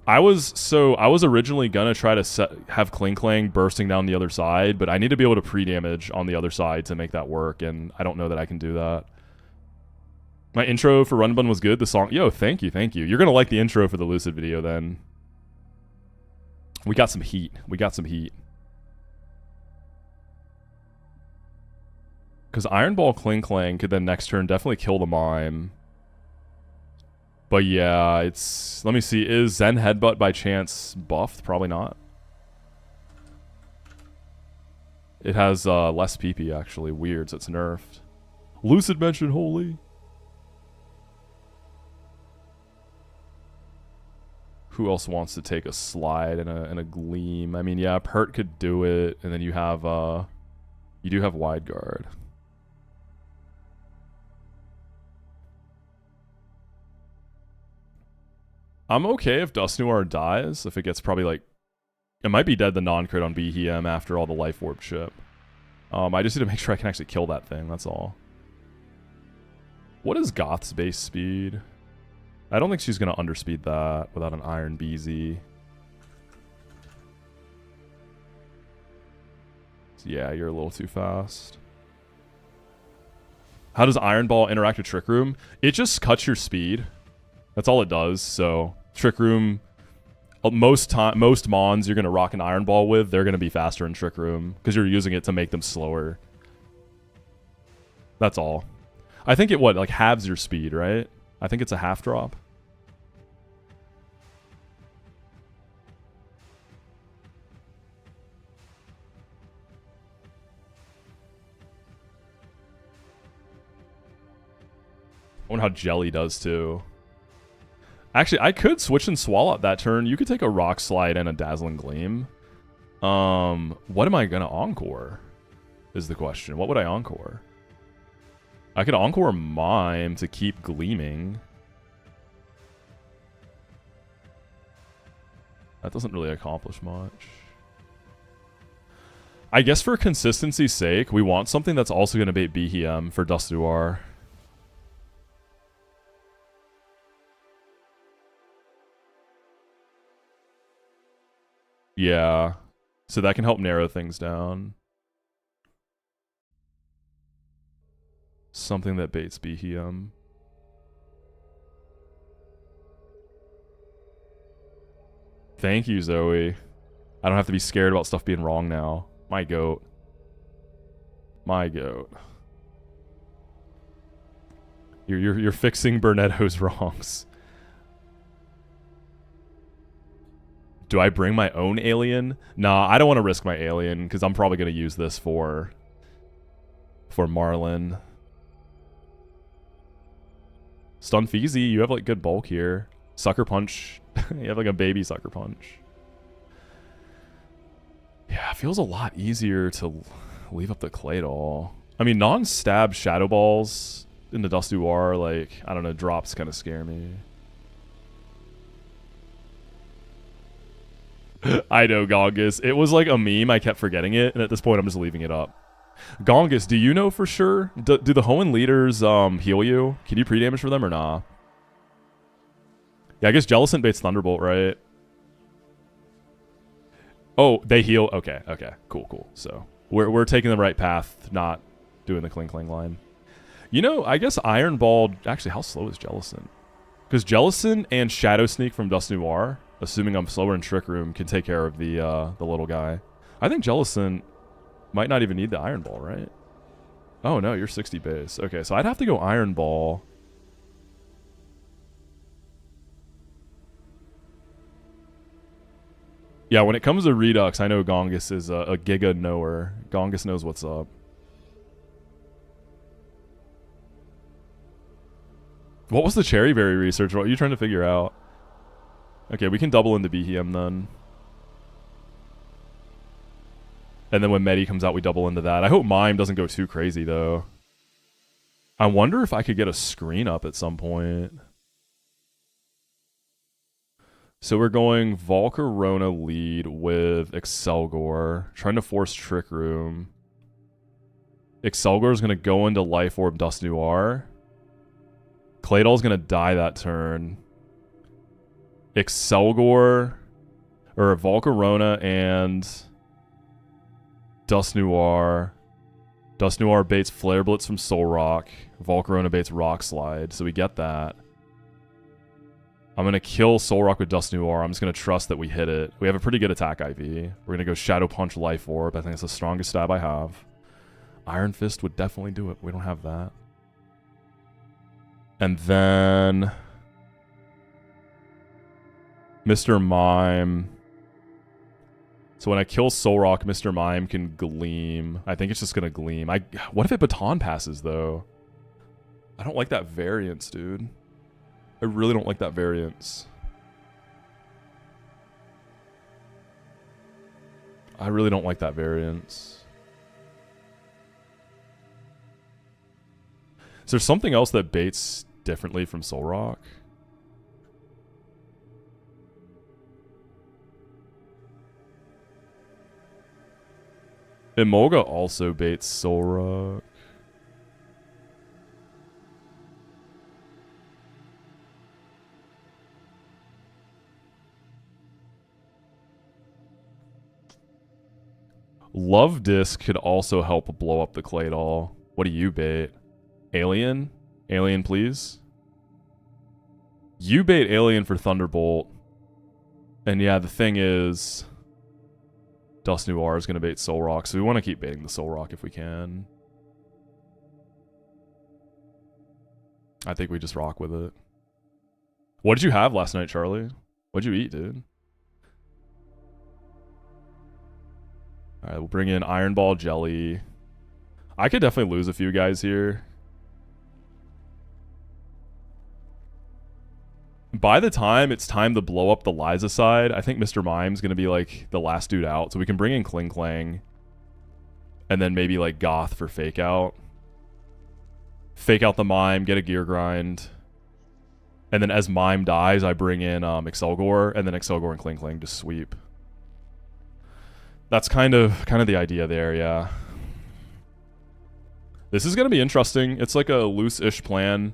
I was originally gonna try to have Kling Klang bursting down the other side, but I need to be able to pre-damage on the other side to make that work, and I don't know that I can do that. My intro for Run Bun was good. The song, yo, thank you, thank you. You're gonna like the intro for the Lucid video then. We got some heat. We got some heat. Because Iron Ball Kling Klang could then next turn definitely kill the Mime. But yeah, it's... Let me see. Is Zen Headbutt by chance buffed? Probably not. It has less PP, actually. Weird, so it's nerfed. Lucid mentioned holy. Who else wants to take a slide and a gleam? I mean, yeah, Pert could do it, and then you have... you do have Wide Guard. I'm okay if Dust Noir dies, if it gets probably like... It might be dead the non-crit on Behem after all the Life Orb chip. I just need to make sure I can actually kill that thing, that's all. What is Goth's base speed? I don't think she's going to underspeed that without an Iron BZ. Yeah, you're a little too fast. How does Iron Ball interact with Trick Room? It just cuts your speed. That's all it does, so... Trick Room, most Mons you're going to rock an Iron Ball with, they're going to be faster in Trick Room, because you're using it to make them slower. That's all. I think it, like halves your speed, right? I think it's a half drop. I wonder how Jelly does, too. Actually, I could switch and Swallow that turn. You could take a Rock Slide and a Dazzling Gleam. What am I going to Encore? Is the question. What would I Encore? I could Encore Mime to keep gleaming. That doesn't really accomplish much. I guess for consistency's sake, we want something that's also going to bait Behem for Dust Noir. Yeah. So that can help narrow things down. Something that baits Behem. Thank you, Zoe. I don't have to be scared about stuff being wrong now. My goat. My goat. You're fixing Bernetto's wrongs. Do I bring my own alien? Nah, I don't want to risk my alien because I'm probably going to use this for Marlon. Stun Feezy, you have like good bulk here. Sucker Punch. You have like a baby Sucker Punch. Yeah, it feels a lot easier to leave up the Claydol. I mean, non-stab Shadow Balls into Dust Noir, like, I don't know, drops kind of scare me. I know, Gongus. It was like a meme, I kept forgetting it, and at this point I'm just leaving it up. Gongus, do you know for sure? Do the Hoenn leaders heal you? Can you pre-damage for them or nah? Yeah, I guess Jellicent baits Thunderbolt, right? Oh, they heal. Okay, okay. Cool, cool. So we're taking the right path, not doing the Kling Kling line. You know, I guess Iron Ball... Actually, how slow is Jellicent? Because Jellicent and Shadow Sneak from Dust Noir, assuming I'm slower in Trick Room, can take care of the little guy. I think Jellicent might not even need the Iron Ball, right? Oh, no, you're 60 base. Okay, so I'd have to go Iron Ball. Yeah, when it comes to Redux, I know Gongus is a giga knower. Gongus knows what's up. What was the Cherry Berry research? What are you trying to figure out? Okay, we can double into Behem then. And then when Medi comes out, we double into that. I hope Mime doesn't go too crazy, though. I wonder if I could get a screen up at some point. So we're going Volcarona lead with Excelgor, trying to force Trick Room. Excelgor is going to go into Life Orb Dust Noir. Claydol's going to die that turn. Excelgor, or Volcarona and Dust Noir. Dust Noir baits Flare Blitz from Soul Rock. Volcarona baits Rock Slide, so we get that. I'm going to kill Soul Rock with Dust Noir. I'm just going to trust that we hit it. We have a pretty good attack IV. We're going to go Shadow Punch Life Orb. I think it's the strongest stab I have. Iron Fist would definitely do it. We don't have that. And then Mr. Mime. So when I kill Soul Rock, Mr. Mime can gleam. I think it's just going to gleam. What if it baton passes, though? I don't like that variance, dude. I really don't like that variance. I really don't like that variance. Is there something else that baits differently from Soul Rock? Emolga also baits Soul Rock. Love Disc could also help blow up the Claydol. What do you bait? Alien? Alien, please? You bait Alien for Thunderbolt. And yeah, the thing is... Dust Noir is going to bait Soul Rock, so we want to keep baiting the Soul Rock if we can. I think we just rock with it. What did you have last night, Charlie? What'd you eat, dude? Alright, we'll bring in Iron Ball Jelly. I could definitely lose a few guys here. By the time it's time to blow up the Liza side, I think Mr. Mime's going to be like the last dude out. So we can bring in Kling Klang. And then maybe like Goth for Fake Out. fake out the Mime, get a Gear Grind. And then as Mime dies, I bring in Excelgor, and then Excelgor and Kling Kling just sweep. That's kind of the idea there, yeah. This is going to be interesting. It's like a loose-ish plan.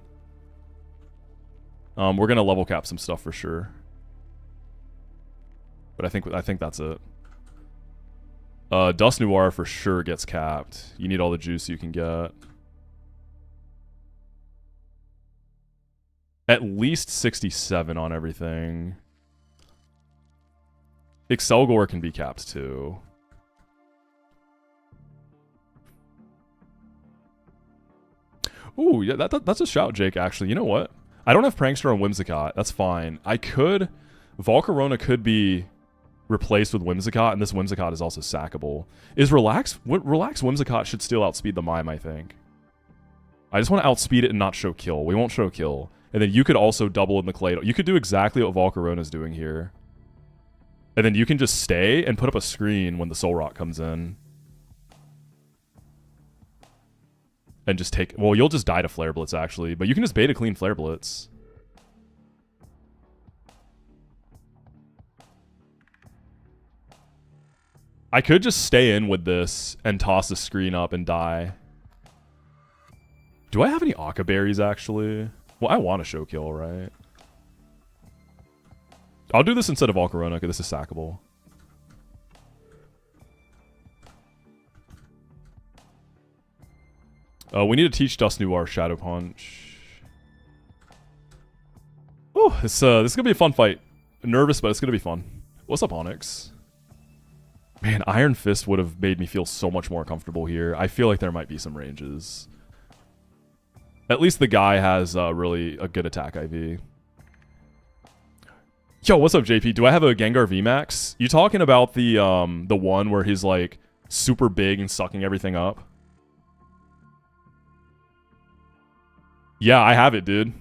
We're going to level cap some stuff for sure. But I think that's it. Dust Noir for sure gets capped. You need all the juice you can get. At least 67 on everything. Excelgor can be capped too. Ooh, yeah, that's a shout, Jake, actually. You know what? I don't have Prankster on Whimsicott. That's fine. I could... Volcarona could be replaced with Whimsicott, and this Whimsicott is also sackable. Is Relax Whimsicott should still outspeed the Mime, I think. I just want to outspeed it and not show kill. We won't show kill. And then you could also double in the Claydol. You could do exactly what Volcarona's doing here. And then you can just stay and put up a screen when the Soul Rock comes in. And just take... Well, you'll just die to Flare Blitz, actually. But you can just beta clean Flare Blitz. I could just stay in with this and toss the screen up and die. Do I have any Akka Berries, actually? Well, I want to show kill, right? I'll do this instead of Volcarona, because this is sackable. We need to teach Dust Noir Shadow Punch. Oh, this is gonna be a fun fight. Nervous, but it's gonna be fun. What's up, Onyx? Man, Iron Fist would have made me feel so much more comfortable here. I feel like there might be some ranges. At least the guy has really a good attack IV. Yo, what's up, JP? Do I have a Gengar VMAX? You talking about the one where he's like super big and sucking everything up? Yeah, I have it, dude.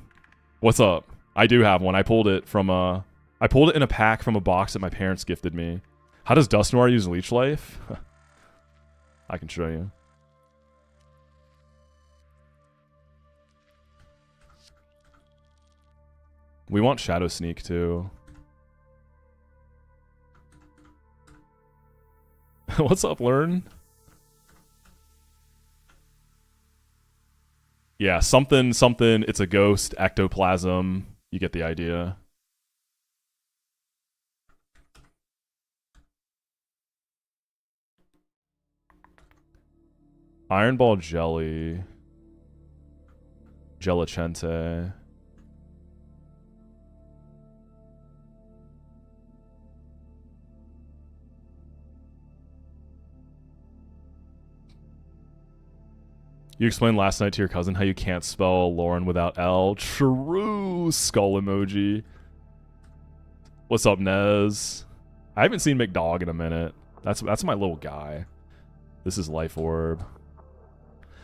What's up? I do have one. I pulled it from I pulled it in a pack from a box that my parents gifted me. How does Dust Noir use Leech Life? I can show you. We want Shadow Sneak too. What's up, Learn? Yeah, something, it's a ghost, ectoplasm. You get the idea. Iron Ball Jelly. Gelicente. You explained last night to your cousin how you can't spell Lauren without L. True skull emoji. What's up, Nez? I haven't seen McDog in a minute. That's my little guy. This is Life Orb.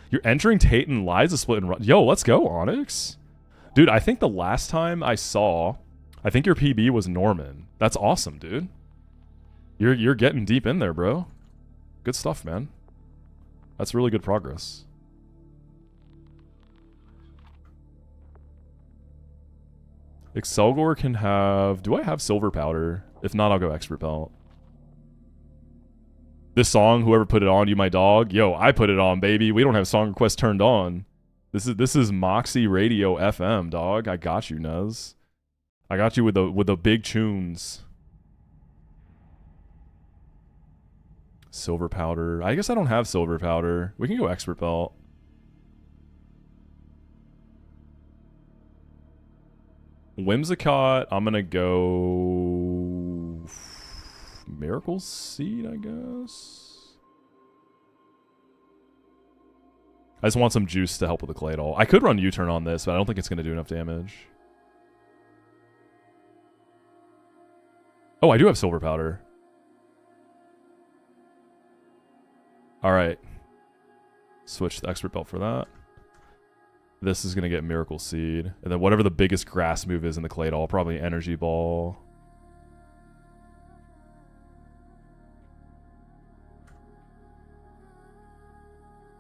You're entering Tate and Liza split and run. Yo, let's go, Onyx. Dude, I think the last time I saw, I think your PB was Norman. That's awesome, dude. You're getting deep in there, bro. Good stuff, man. That's really good progress. Excelgor can have... Do I have Silver Powder? If not, I'll go Expert Belt. This song, whoever put it on, You My Dog. Yo, I put it on, baby. We don't have song request turned on. This is Moxi Radio FM, dog. I got you, Nuz. I got you with the big tunes. Silver Powder. I guess I don't have Silver Powder. We can go Expert Belt. Whimsicott, I'm gonna go Miracle Seed, I guess. I just want some juice to help with the Claydol. I could run U-turn on this, but I don't think it's gonna do enough damage. Oh, I do have Silver Powder. Alright. Switch the Expert Belt for that. This is going to get Miracle Seed. And then whatever the biggest grass move is in the Claydol, probably Energy Ball.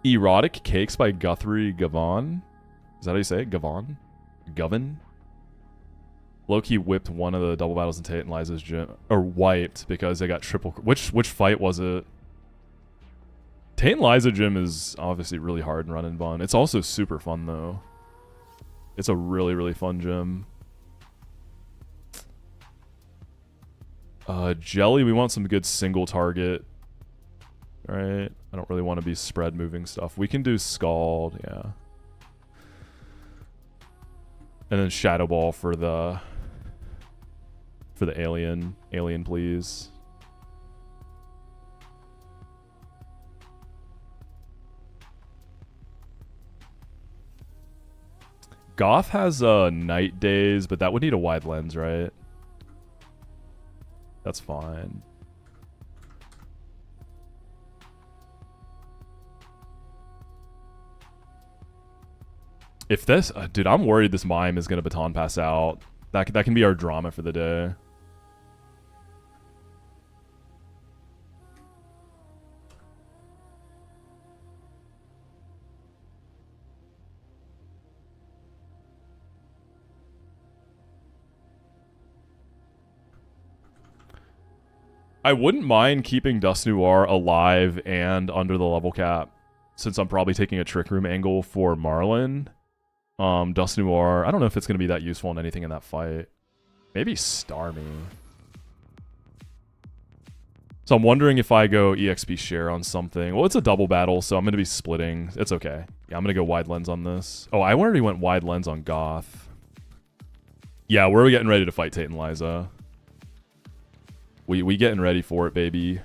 Erotic Cakes by Guthrie Gavon. Is that how you say it? Gavon? Govin? Low-key whipped one of the double battles in Tate and Liza's gym. Or wiped because they got triple... Which fight was it? Tate and Liza gym is obviously really hard and run and fun. It's also super fun, though. It's a really, really fun gym. Jelly, we want some good single target. Right? I don't really want to be spread moving stuff. We can do Scald, yeah. And then Shadow Ball for the alien. Alien, please. Goth has night days, but that would need a wide lens, right? That's fine. If this... dude, I'm worried this mime is going to baton pass out. That can be our drama for the day. I wouldn't mind keeping Dust Noir alive and under the level cap, since I'm probably taking a Trick Room angle for Marlon. Dust Noir, I don't know if it's going to be that useful in anything in that fight. Maybe Starmie. So I'm wondering if I go EXP share on something. Well, it's a double battle, so I'm going to be splitting. It's okay. Yeah, I'm going to go wide lens on this. Oh, I already went wide lens on Goth. Yeah, we're getting ready to fight Tate and Liza. We getting ready for it, baby.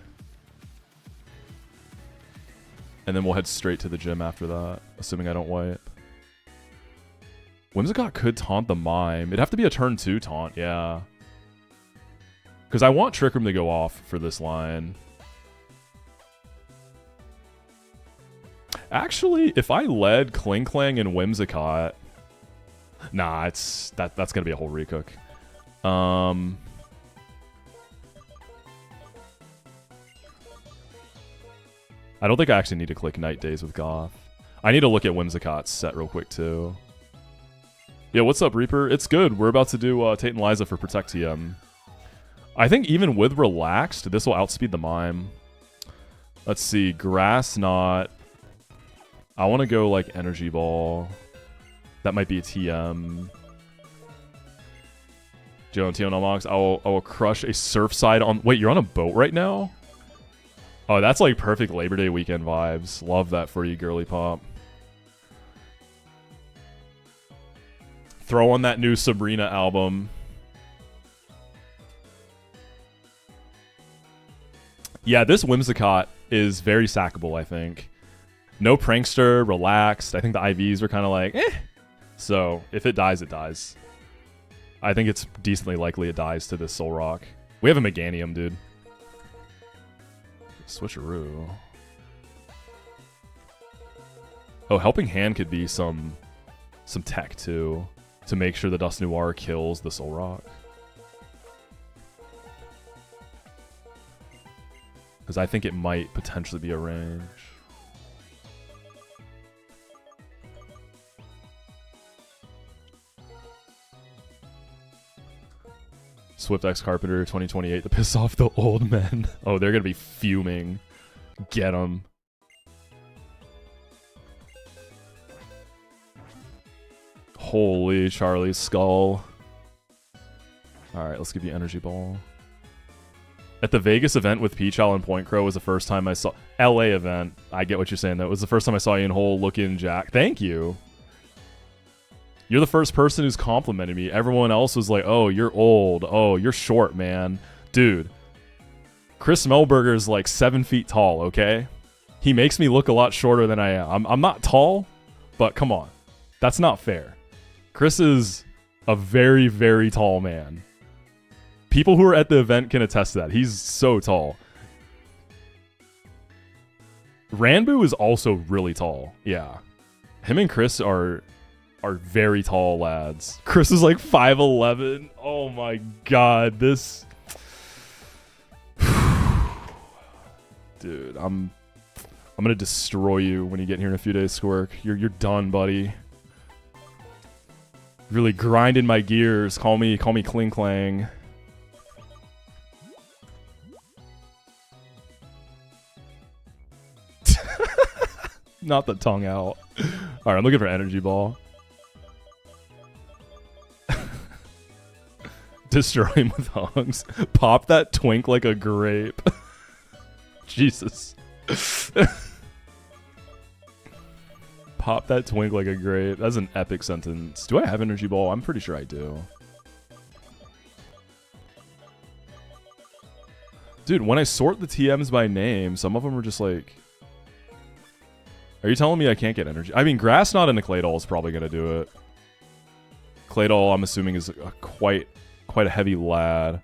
And then we'll head straight to the gym after that, assuming I don't wipe. Whimsicott could taunt the mime. It'd have to be a turn 2 taunt, yeah. Because I want Trick Room to go off for this line. Actually, if I led Kling Klang and Whimsicott... Nah, that's gonna be a whole recook. I don't think I actually need to click Night Days with Goth. I need to look at Whimsicott's set real quick, too. Yeah, what's up, Reaper? It's good. We're about to do Tate and Liza for Protect TM. I think even with Relaxed, this will outspeed the Mime. Let's see. Grass Knot. I want to go, like, Energy Ball. That might be a TM. Joe and Tio no Mox. I will crush a Surfside on... Wait, you're on a boat right now? Oh, that's like perfect Labor Day weekend vibes. Love that for you, girly pop. Throw on that new Sabrina album. Yeah, this Whimsicott is very sackable, I think. No Prankster, relaxed. I think the IVs are kind of like, eh. So, if it dies, it dies. I think it's decently likely it dies to this Soul Rock. We have a Meganium, dude. Switcheroo. Oh, Helping Hand could be some tech too, to make sure the Dust Noir kills the Soul Rock. Because I think it might potentially be a range. Swift X Carpenter 2028 to piss off the old men. Oh, they're going to be fuming. Get them. Holy Charlie's Skull. Alright, let's give you Energy Ball. At the Vegas event with Peach Owl and Point Crow was the first time I saw... LA event. I get what you're saying. That was the first time I saw you in whole looking Jack. Thank you. You're the first person who's complimented me. Everyone else was like, oh, you're old. Oh, you're short, man. Dude. Chris Melberger's like 7 feet tall, okay? He makes me look a lot shorter than I am. I'm not tall, but come on. That's not fair. Chris is a very, very tall man. People who are at the event can attest to that. He's so tall. Ranboo is also really tall. Yeah. Him and Chris are very tall lads. Chris is like 5'11". Oh my god, this... Dude, I'm gonna destroy you when you get here in a few days, Squirk. You're done, buddy. Really grinding my gears. Call me Kling Clang. Not the tongue out. Alright, I'm looking for energy ball. Destroy him with hunks. Pop that twink like a grape. Jesus. Pop that twink like a grape. That's an epic sentence. Do I have energy ball? I'm pretty sure I do. Dude, when I sort the TMs by name, some of them are just like... Are you telling me I can't get energy? I mean, Grass Knot into Claydol is probably going to do it. Claydol, I'm assuming, is quite a heavy lad.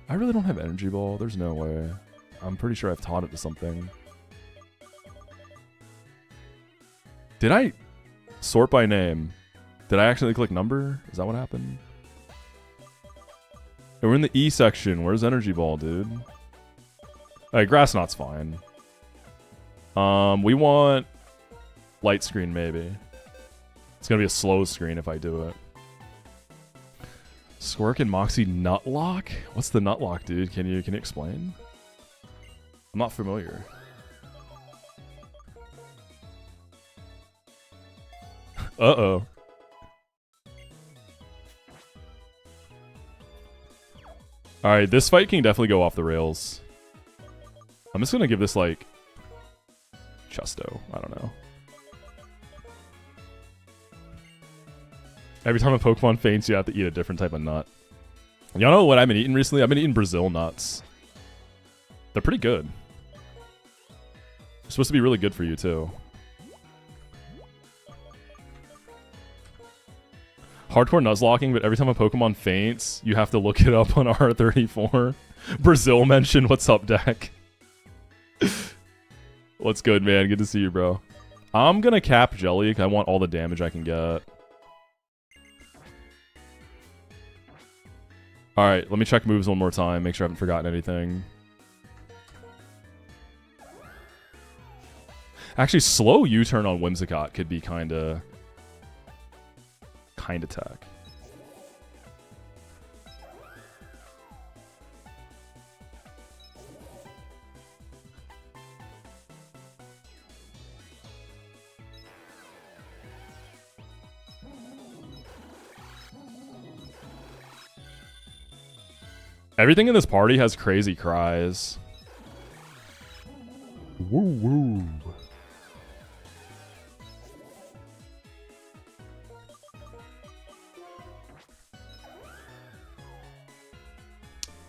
I really don't have energy ball. There's no way. I'm pretty sure I've taught it to something. Did I sort by name? Did I actually click number? Is that what happened? We're in the E section. Where's energy ball, dude? Alright, Grass Knot's fine. We want light screen, maybe. It's gonna be a slow screen if I do it. Squirk and Moxi Nuzlocke? What's the Nuzlocke, dude? Can you explain? I'm not familiar. Uh-oh. Alright, this fight can definitely go off the rails. I'm just gonna give this, like... Chesto. I don't know. Every time a Pokemon faints, you have to eat a different type of nut. Y'all know what I've been eating recently? I've been eating Brazil nuts. They're pretty good. They're supposed to be really good for you, too. Hardcore Nuzlocking, but every time a Pokemon faints, you have to look it up on R34. Brazil mention, what's up, deck? What's good, man? Good to see you, bro. I'm gonna cap Jelly, because I want all the damage I can get. Alright, let me check moves one more time, make sure I haven't forgotten anything. Actually, slow U-turn on Whimsicott could be kinda tech. Everything in this party has crazy cries. Woo woo.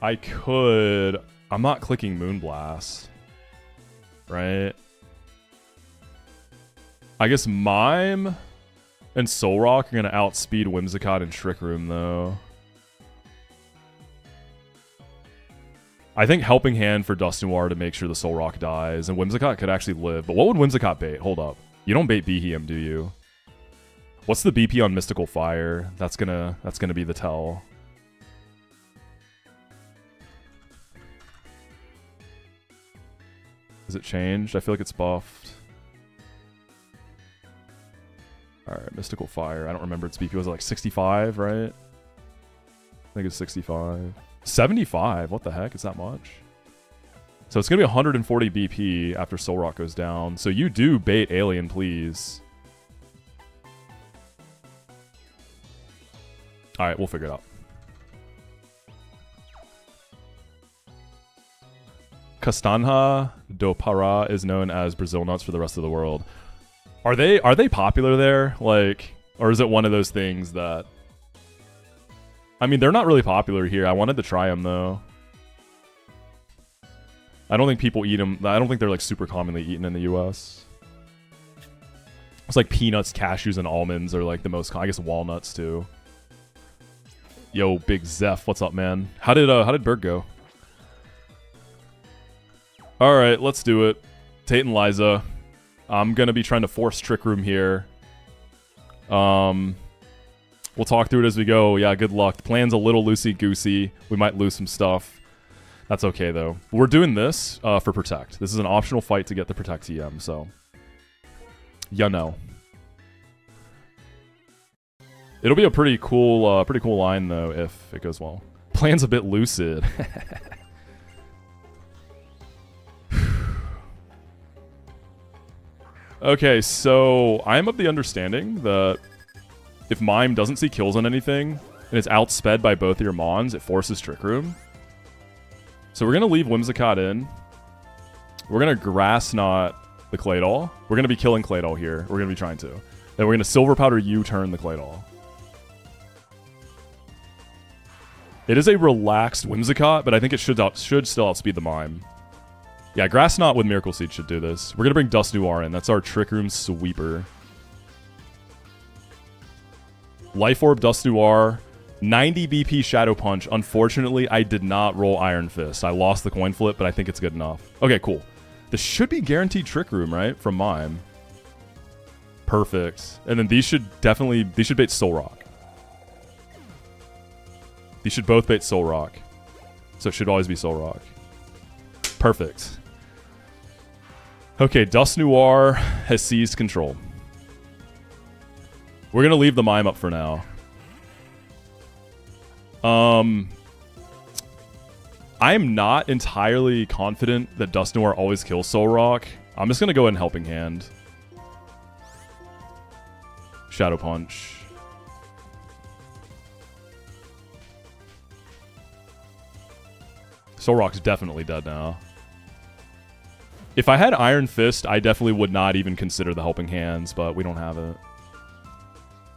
I could... I'm not clicking Moonblast. Right? I guess Mime and Solrock are going to outspeed Whimsicott and Trick Room, though. I think Helping Hand for Dusknoir to make sure the Solrock dies, and Whimsicott could actually live. But what would Whimsicott bait? Hold up. You don't bait Behem, do you? What's the BP on Mystical Fire? That's gonna be the tell. Is it changed? I feel like it's buffed. Alright, Mystical Fire. I don't remember its BP. Was it like 65, right? I think it's 65. 75? What the heck? Is that much? So it's going to be 140 BP after Solrock goes down. So you do bait Alien, please. Alright, we'll figure it out. Castanha do Pará is known as Brazil nuts for the rest of the world. Are they popular there? Like, or is it one of those things that... I mean, they're not really popular here. I wanted to try them, though. I don't think people eat them. I don't think they're, like, super commonly eaten in the US. It's like peanuts, cashews, and almonds are, like, the most... I guess walnuts, too. Yo, Big Zeph, what's up, man? How did Berg go? Alright, let's do it. Tate and Liza. I'm gonna be trying to force Trick Room here. We'll talk through it as we go. Yeah, good luck. The plan's a little loosey-goosey. We might lose some stuff. That's okay, though. We're doing this for Protect. This is an optional fight to get the Protect TM, so... You know. It'll be a pretty cool line though if it goes well. Plan's a bit lucid. Okay, so I'm of the understanding that if Mime doesn't see kills on anything and it's outsped by both of your Mons, it forces Trick Room. So we're gonna leave Whimsicott in. We're gonna Grass Knot the Claydol. We're gonna be killing Claydol here. We're gonna be trying to. Then we're gonna Silver Powder U-turn the Claydol. It is a relaxed Whimsicott, but I think it should still outspeed the Mime. Yeah, Grass Knot with Miracle Seed should do this. We're gonna bring Dust Noir in. That's our Trick Room sweeper. Life Orb, Dust Noir, 90 BP Shadow Punch. Unfortunately, I did not roll Iron Fist. I lost the coin flip, but I think it's good enough. Okay, cool. This should be guaranteed Trick Room, right? From Mime. Perfect. And then these should bait Soul Rock. These should both bait Soul Rock. So it should always be Soul Rock. Perfect. Okay, Dust Noir has seized control. We're going to leave the Mime up for now. I'm not entirely confident that Dust Noir always kills Soul Rock. I'm just going to go ahead and Helping Hand. Shadow Punch. Soul Rock's definitely dead now. If I had Iron Fist, I definitely would not even consider the Helping Hands, but we don't have it.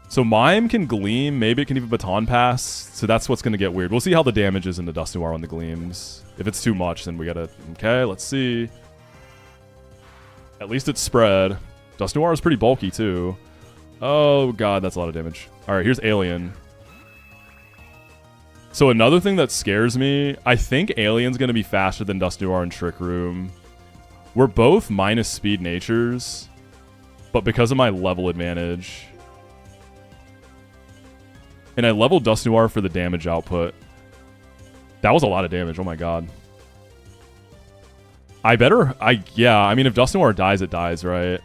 So Mime can Gleam, maybe it can even Baton Pass, so that's what's going to get weird. We'll see how the damage is in the Dust Noir on the Gleams. If it's too much, then we gotta... Okay, let's see. At least it's spread. Dust Noir is pretty bulky, too. Oh, God, that's a lot of damage. Alright, here's Alien. So another thing that scares me, I think Alien's going to be faster than Dust Noir and Trick Room. We're both minus speed natures, but because of my level advantage... And I leveled Dust Noir for the damage output. That was a lot of damage, oh my god. Yeah, I mean, if Dust Noir dies, it dies, right?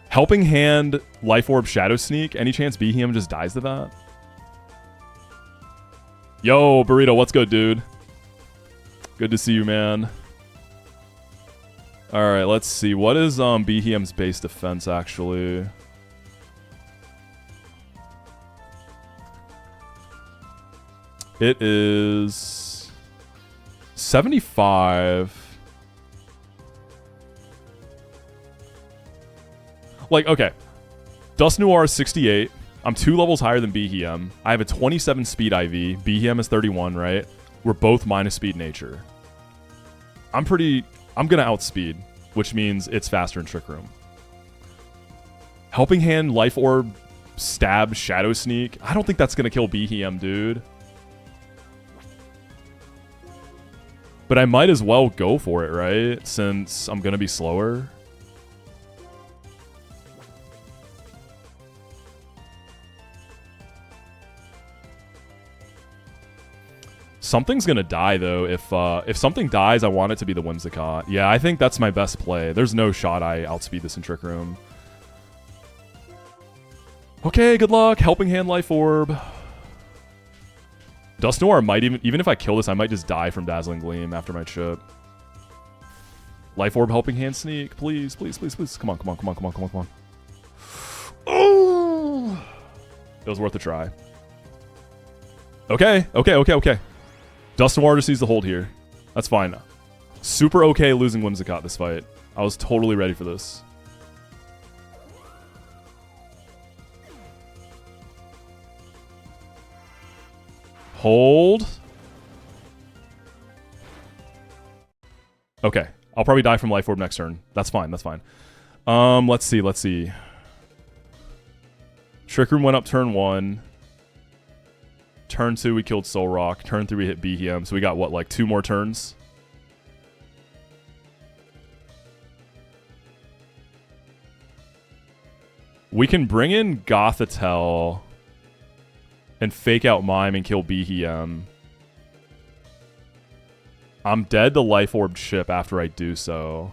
Helping Hand, Life Orb, Shadow Sneak, any chance Behem just dies to that? Yo, Burrito, what's good, dude? Good to see you, man. Alright, let's see. What is Behem's base defense, actually? It is 75. Like, okay. Dust Noir is 68. I'm 2 levels higher than Behem. I have a 27 speed IV. Behem is 31, right? We're both minus speed nature. I'm gonna outspeed, which means it's faster in Trick Room. Helping Hand, Life Orb, Stab, Shadow Sneak. I don't think that's gonna kill Behem, dude. But I might as well go for it, right? Since I'm gonna be slower. Something's gonna die though. If something dies, I want it to be the Whimsicott. Yeah, I think that's my best play. There's no shot I outspeed this in Trick Room. Okay, good luck. Helping Hand, Life Orb. Dust Noir might even if I kill this, I might just die from Dazzling Gleam after my chip. Life Orb, Helping Hand, Sneak, please, please, please, please. Come on, come on, come on, come on, come on, come on. Oh! It was worth a try. Okay, okay, okay, okay. Dust Noir just needs to hold here. That's fine. Super okay losing Whimsicott this fight. I was totally ready for this. Hold. Okay. I'll probably die from Life Orb next turn. That's fine, that's fine. Let's see, let's see. Trick Room went up turn 1. Turn 2, we killed Soul Rock. Turn 3, we hit Behem. So we got, what, like 2 more turns? We can bring in Gothitelle and fake out Mime and kill Behem. I'm dead to Life Orb chip after I do so.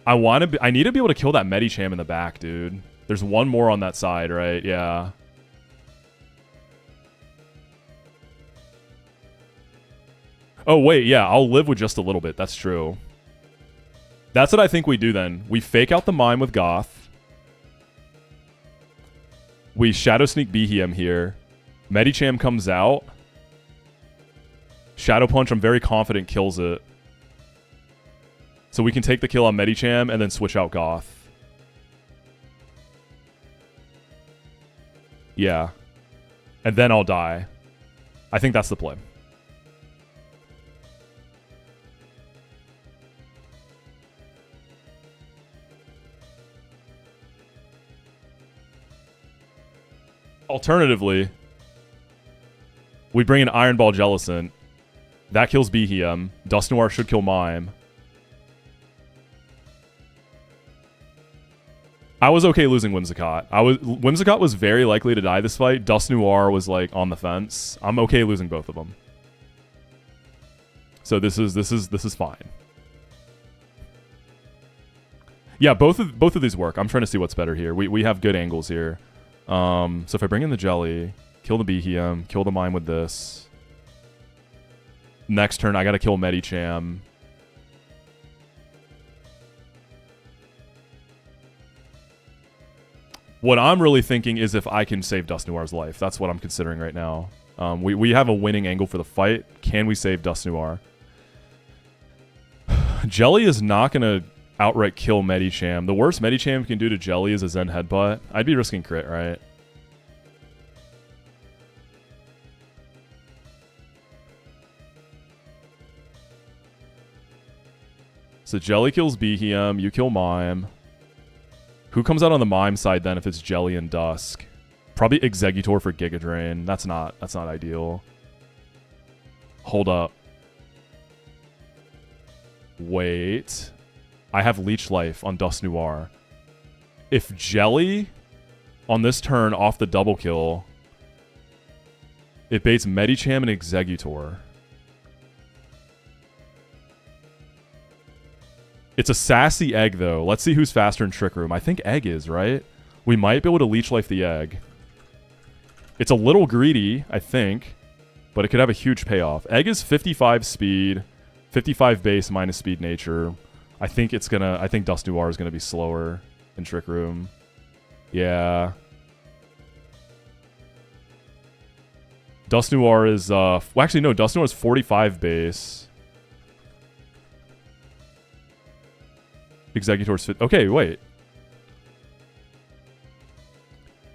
I need to be able to kill that Medicham in the back, dude. There's one more on that side, right? Yeah. Oh, wait, yeah, I'll live with just a little bit. That's true. That's what I think we do then. We fake out the Mime with Goth. We Shadow Sneak Behem here. Medicham comes out. Shadow Punch, I'm very confident, kills it. So we can take the kill on Medicham and then switch out Goth. Yeah. And then I'll die. I think that's the play. Alternatively, we bring in Iron Ball Jellicent. That kills Behem. Dust Noir should kill Mime. I was okay losing Whimsicott. Whimsicott was very likely to die this fight. Dust Noir was like on the fence. I'm okay losing both of them. So this is fine. Yeah, both of these work. I'm trying to see what's better here. We have good angles here. So if I bring in the Jelly, kill the Behem, kill the Mime with this. Next turn, I gotta kill Medicham. What I'm really thinking is if I can save Dust Noir's life. That's what I'm considering right now. We have a winning angle for the fight. Can we save Dust Noir? Jelly is not going to outright kill Medicham. The worst Medicham can do to Jelly is a Zen Headbutt. I'd be risking crit, right? So Jelly kills Behem. You kill Mime. Who comes out on the Mime side then if it's Jelly and Dusk? Probably Exeggutor for Giga Drain. That's not ideal. Hold up. Wait. I have Leech Life on Dust Noir. If Jelly on this turn off the double kill, it baits Medicham and Exeggutor. It's a sassy egg, though. Let's see who's faster in Trick Room. I think Egg is, right? We might be able to Leech Life the Egg. It's a little greedy, I think, but it could have a huge payoff. Egg is 55 speed, 55 base minus speed nature. I think Dust Noir is gonna be slower in Trick Room. Yeah. Dust Noir is well, actually no, Dust Noir is 45 base. Exeggutor's fit. Okay, wait.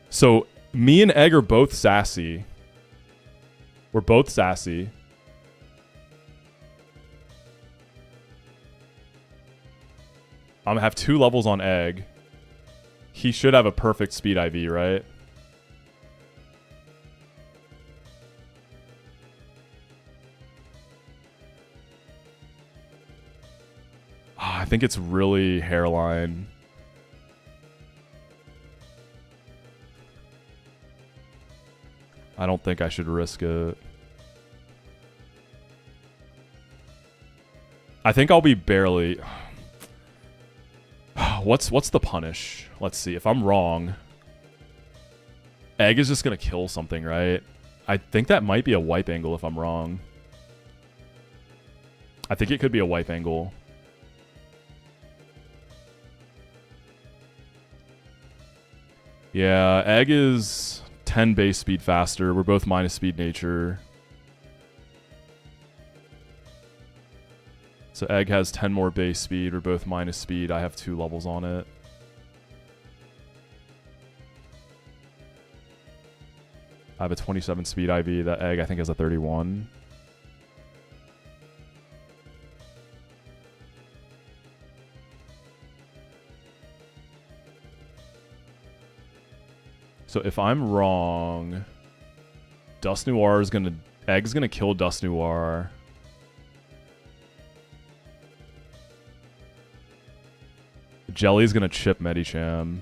So me and Egg are both sassy. We're both sassy. I'm gonna have 2 levels on Egg. He should have a perfect speed IV, right? I think it's really Hairline. I don't think I should risk it. I think I'll be barely... What's the punish? Let's see. If I'm wrong, Egg is just going to kill something, right? I think that might be a wipe angle if I'm wrong. I think it could be a wipe angle. Yeah, Egg is 10 base speed faster. We're both minus speed nature. So Egg has 10 more base speed. We're both minus speed. I have 2 levels on it. I have a 27 speed IV. That Egg, I think, has a 31. So if I'm wrong, Dust Noir is gonna... Egg's gonna kill Dust Noir. Jelly's gonna chip Medicham.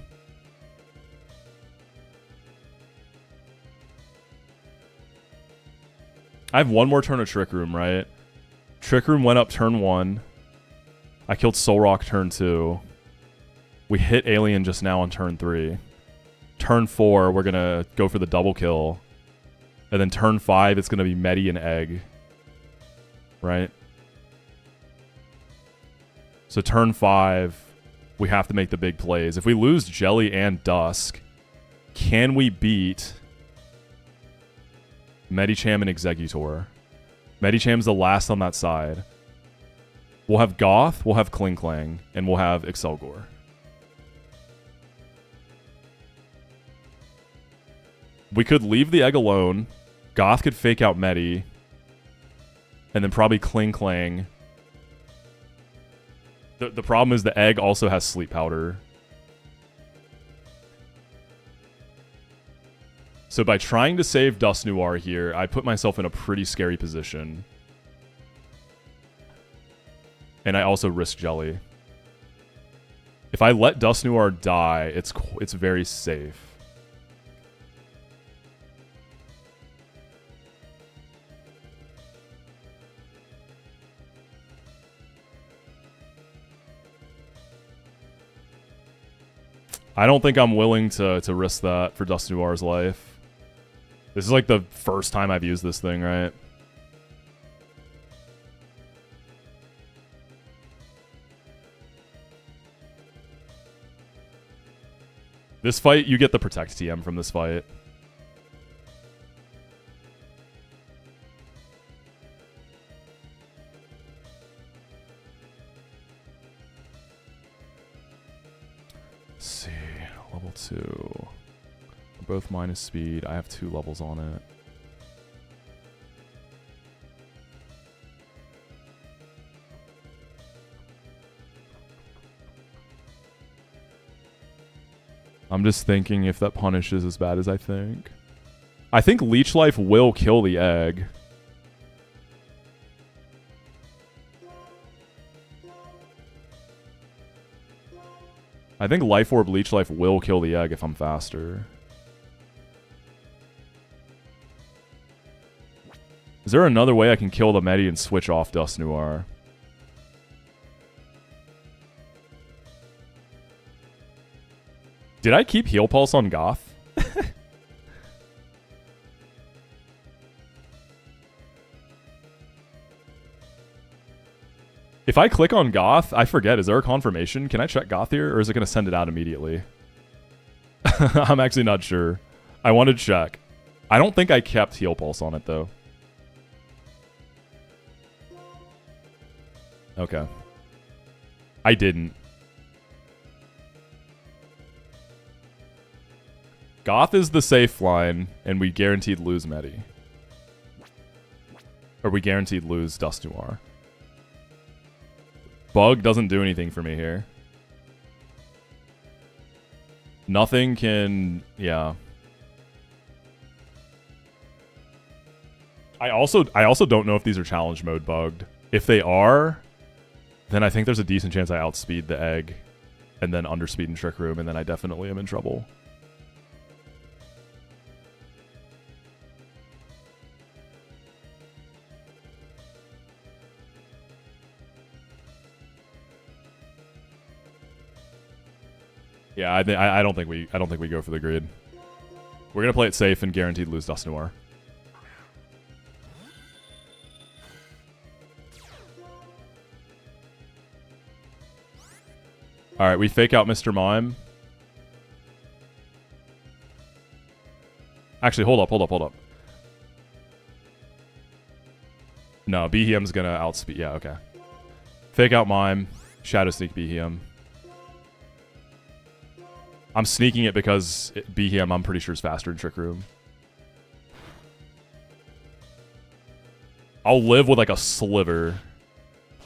I have 1 more turn of Trick Room, right? Trick Room went up turn 1. I killed Soul Rock turn 2. We hit Alien just now on turn 3. Turn 4, we're going to go for the double kill. And then turn 5, it's going to be Medi and Egg. Right? So turn 5, we have to make the big plays. If we lose Jelly and Dusk, can we beat Medicham and Executor? Medicham's the last on that side. We'll have Goth, we'll have Kling Klang, and we'll have Excelgor. We could leave the Egg alone. Goth could fake out Medi. And then probably Kling Klang. The problem is the Egg also has Sleep Powder. So by trying to save Dust Noir here, I put myself in a pretty scary position. And I also risk Jelly. If I let Dust Noir die, it's very safe. I don't think I'm willing to risk that for Dust Noir's life. This is like the first time I've used this thing, right? This fight, you get the Protect TM from this fight. Let's see, level 2. Both minus speed. I have 2 levels on it. I'm just thinking if that punish is as bad as I think. I think Leech Life will kill the Egg. I think Life Orb Leech Life will kill the Egg if I'm faster. Is there another way I can kill the Medi and switch off Dust Noir? Did I keep Heal Pulse on Goth? If I click on Goth, I forget, is there a confirmation? Can I check Goth here, or is it going to send it out immediately? I'm actually not sure. I want to check. I don't think I kept Heal Pulse on it, though. Okay. I didn't. Goth is the safe line, and we guaranteed lose Medi. Or we guaranteed lose Dust Noir. Bug doesn't do anything for me here. Nothing can... yeah. I also don't know if these are challenge mode bugged. If they are, then I think there's a decent chance I outspeed the Egg and then underspeed in Trick Room, and then I definitely am in trouble. Yeah, I don't think we go for the grid. We're gonna play it safe and guaranteed lose Dust Noir. All right, we fake out Mr. Mime. Actually, hold up. No, Behemoth's gonna outspeed. Yeah, okay. Fake out Mime. Shadow Sneak Behem. I'm sneaking it because Behem, I'm pretty sure, is faster in Trick Room. I'll live with like a sliver.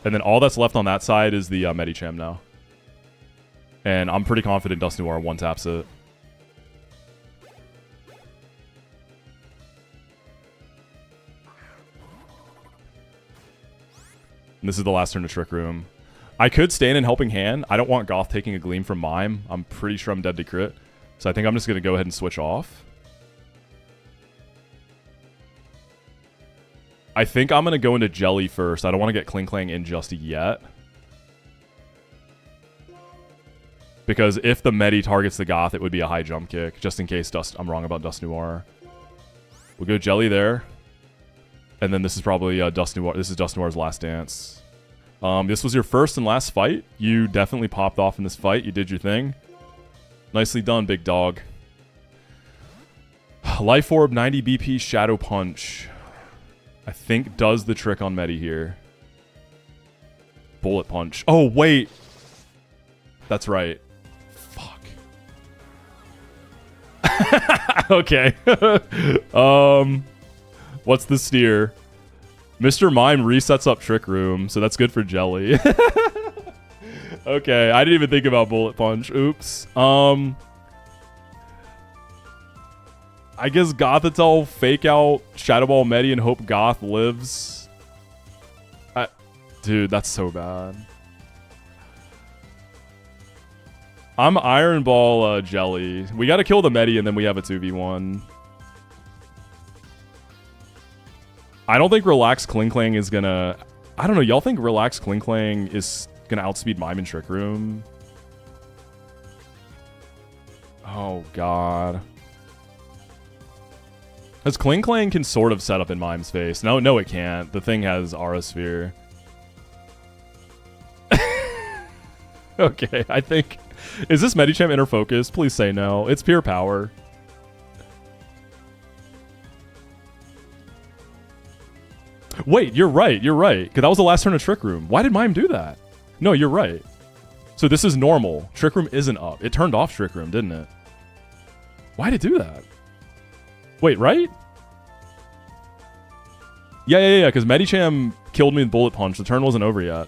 And then all that's left on that side is the Medicham now. And I'm pretty confident Dust Noir one-taps it. And this is the last turn to Trick Room. I could stand in Helping Hand. I don't want Goth taking a Gleam from Mime. I'm pretty sure I'm dead to crit. So I think I'm just going to go ahead and switch off. I think I'm going to go into Jelly first. I don't want to get Kling Klang in just yet. Because if the Medi targets the Goth, it would be a high jump kick, just in case I'm wrong about Dust Noir. We'll go Jelly there. And then this is probably Dust Noir. This is Dust Noir's last dance. This was your first and last fight. You definitely popped off in this fight. You did your thing. Nicely done, big dog. Life Orb, 90 BP, Shadow Punch. I think does the trick on Medi here. Bullet Punch. Oh, wait. That's right. Fuck. Okay. What's the steer? Mr. Mime resets up Trick Room, so that's good for Jelly. Okay, I didn't even think about Bullet Punch. Oops. I guess Gothitell fake out Shadow Ball Medi and hope Goth lives. Dude, that's so bad. I'm Iron Ball Jelly. We gotta kill the Medi and then we have a 2v1. I don't think Relax Kling Klang is gonna... I don't know, y'all think Relax Kling Klang is gonna outspeed Mime and Trick Room? Oh, God. Because Kling Klang can sort of set up in Mime's face. No, it can't. The thing has Aura Sphere. Okay, I think... Is this Medicham inner focus? Please say no. It's pure power. Wait, you're right. Because that was the last turn of Trick Room. Why did Mime do that? No, you're right. So this is normal. Trick Room isn't up. It turned off Trick Room, didn't it? Why did it do that? Wait, right? Yeah, because Medicham killed me with Bullet Punch. The turn wasn't over yet.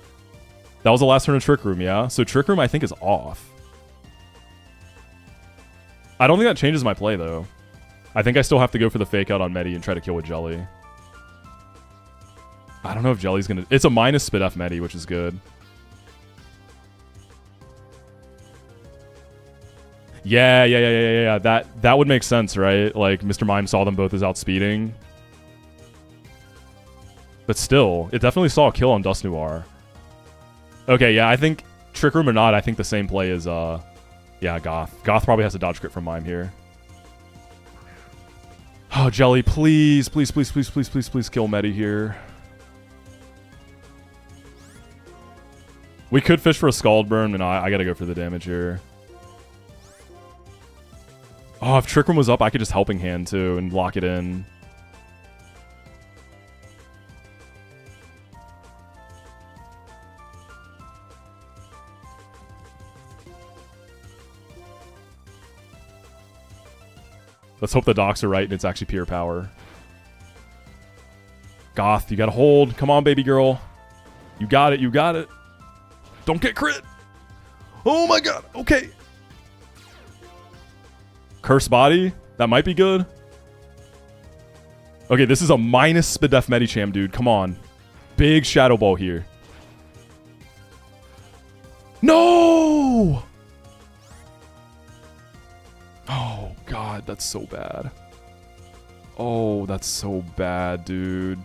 That was the last turn of Trick Room, yeah? So Trick Room, I think, is off. I don't think that changes my play, though. I think I still have to go for the fake out on Medi and try to kill with Jelly. I don't know if Jelly's gonna... It's a minus Spit F Medi, which is good. Yeah. That would make sense, right? Like, Mr. Mime saw them both as outspeeding. But still, it definitely saw a kill on Dust Noir. Okay, yeah, I think Trick Room or not, I think the same play is, yeah, Goth. Goth probably has a dodge crit from Mime here. Oh, Jelly, please kill Medi here. We could fish for a Scald Burn, and I gotta go for the damage here. Oh, if Trick Room was up, I could just Helping Hand, too, and lock it in. Let's hope the docs are right and it's actually pure power. Goth, you gotta hold. Come on, baby girl. You got it. Don't get crit. Oh my god. Okay. Curse Body. That might be good. Okay, this is a minus Spit Def Medicham, dude. Come on. Big Shadow Ball here. No! Oh, God, that's so bad. Oh, that's so bad, dude.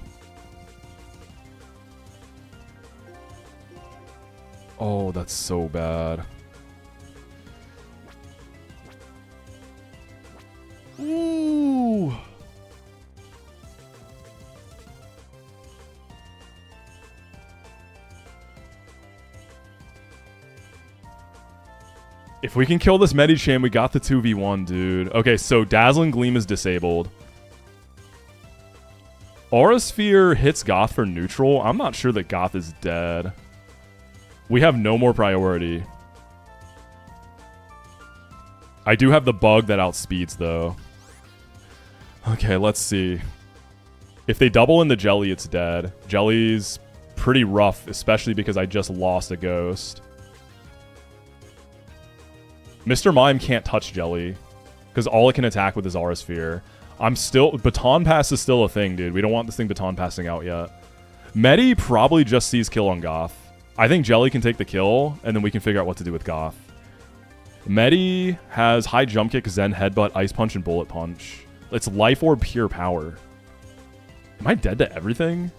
Oh, that's so bad. Ooh. If we can kill this Medicham, we got the 2v1, dude. Okay, so Dazzling Gleam is disabled. Aura Sphere hits Goth for neutral. I'm not sure that Goth is dead. We have no more priority. I do have the bug that outspeeds, though. Okay, let's see. If they double in the Jelly, it's dead. Jelly's pretty rough, especially because I just lost a ghost. Mr. Mime can't touch Jelly, because all it can attack with is Aura Sphere. Baton Pass is still a thing, dude. We don't want this thing Baton Passing out yet. Medi probably just sees kill on Goth. I think Jelly can take the kill, and then we can figure out what to do with Goth. Medi has High Jump Kick, Zen Headbutt, Ice Punch, and Bullet Punch. It's Life Orb Pure Power. Am I dead to everything?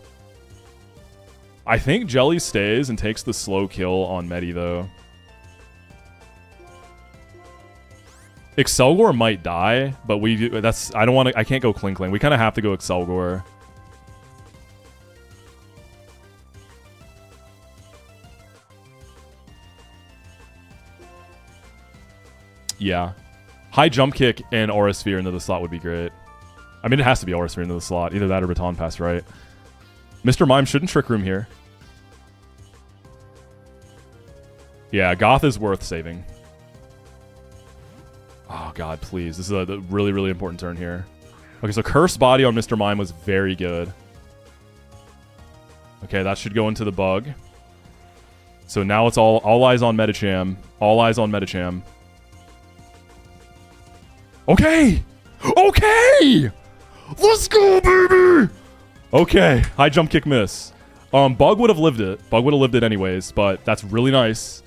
I think Jelly stays and takes the slow kill on Medi, though. Excelgor might die, but I don't want to. I can't go Klinkling. We kind of have to go Excelgor. Yeah. High jump kick and Aura Sphere into the slot would be great. I mean, it has to be Aura Sphere into the slot. Either that or Baton Pass, right? Mr. Mime shouldn't Trick Room here. Yeah, Goth is worth saving. Oh, God, please. This is a really, really important turn here. Okay, so Cursed Body on Mr. Mime was very good. Okay, that should go into the bug. So now it's all eyes on Medicham. All eyes on Medicham. Okay! Okay! Let's go, baby! Okay, high jump kick miss. Bug would have lived it. Bug would have lived it anyways, but that's really nice.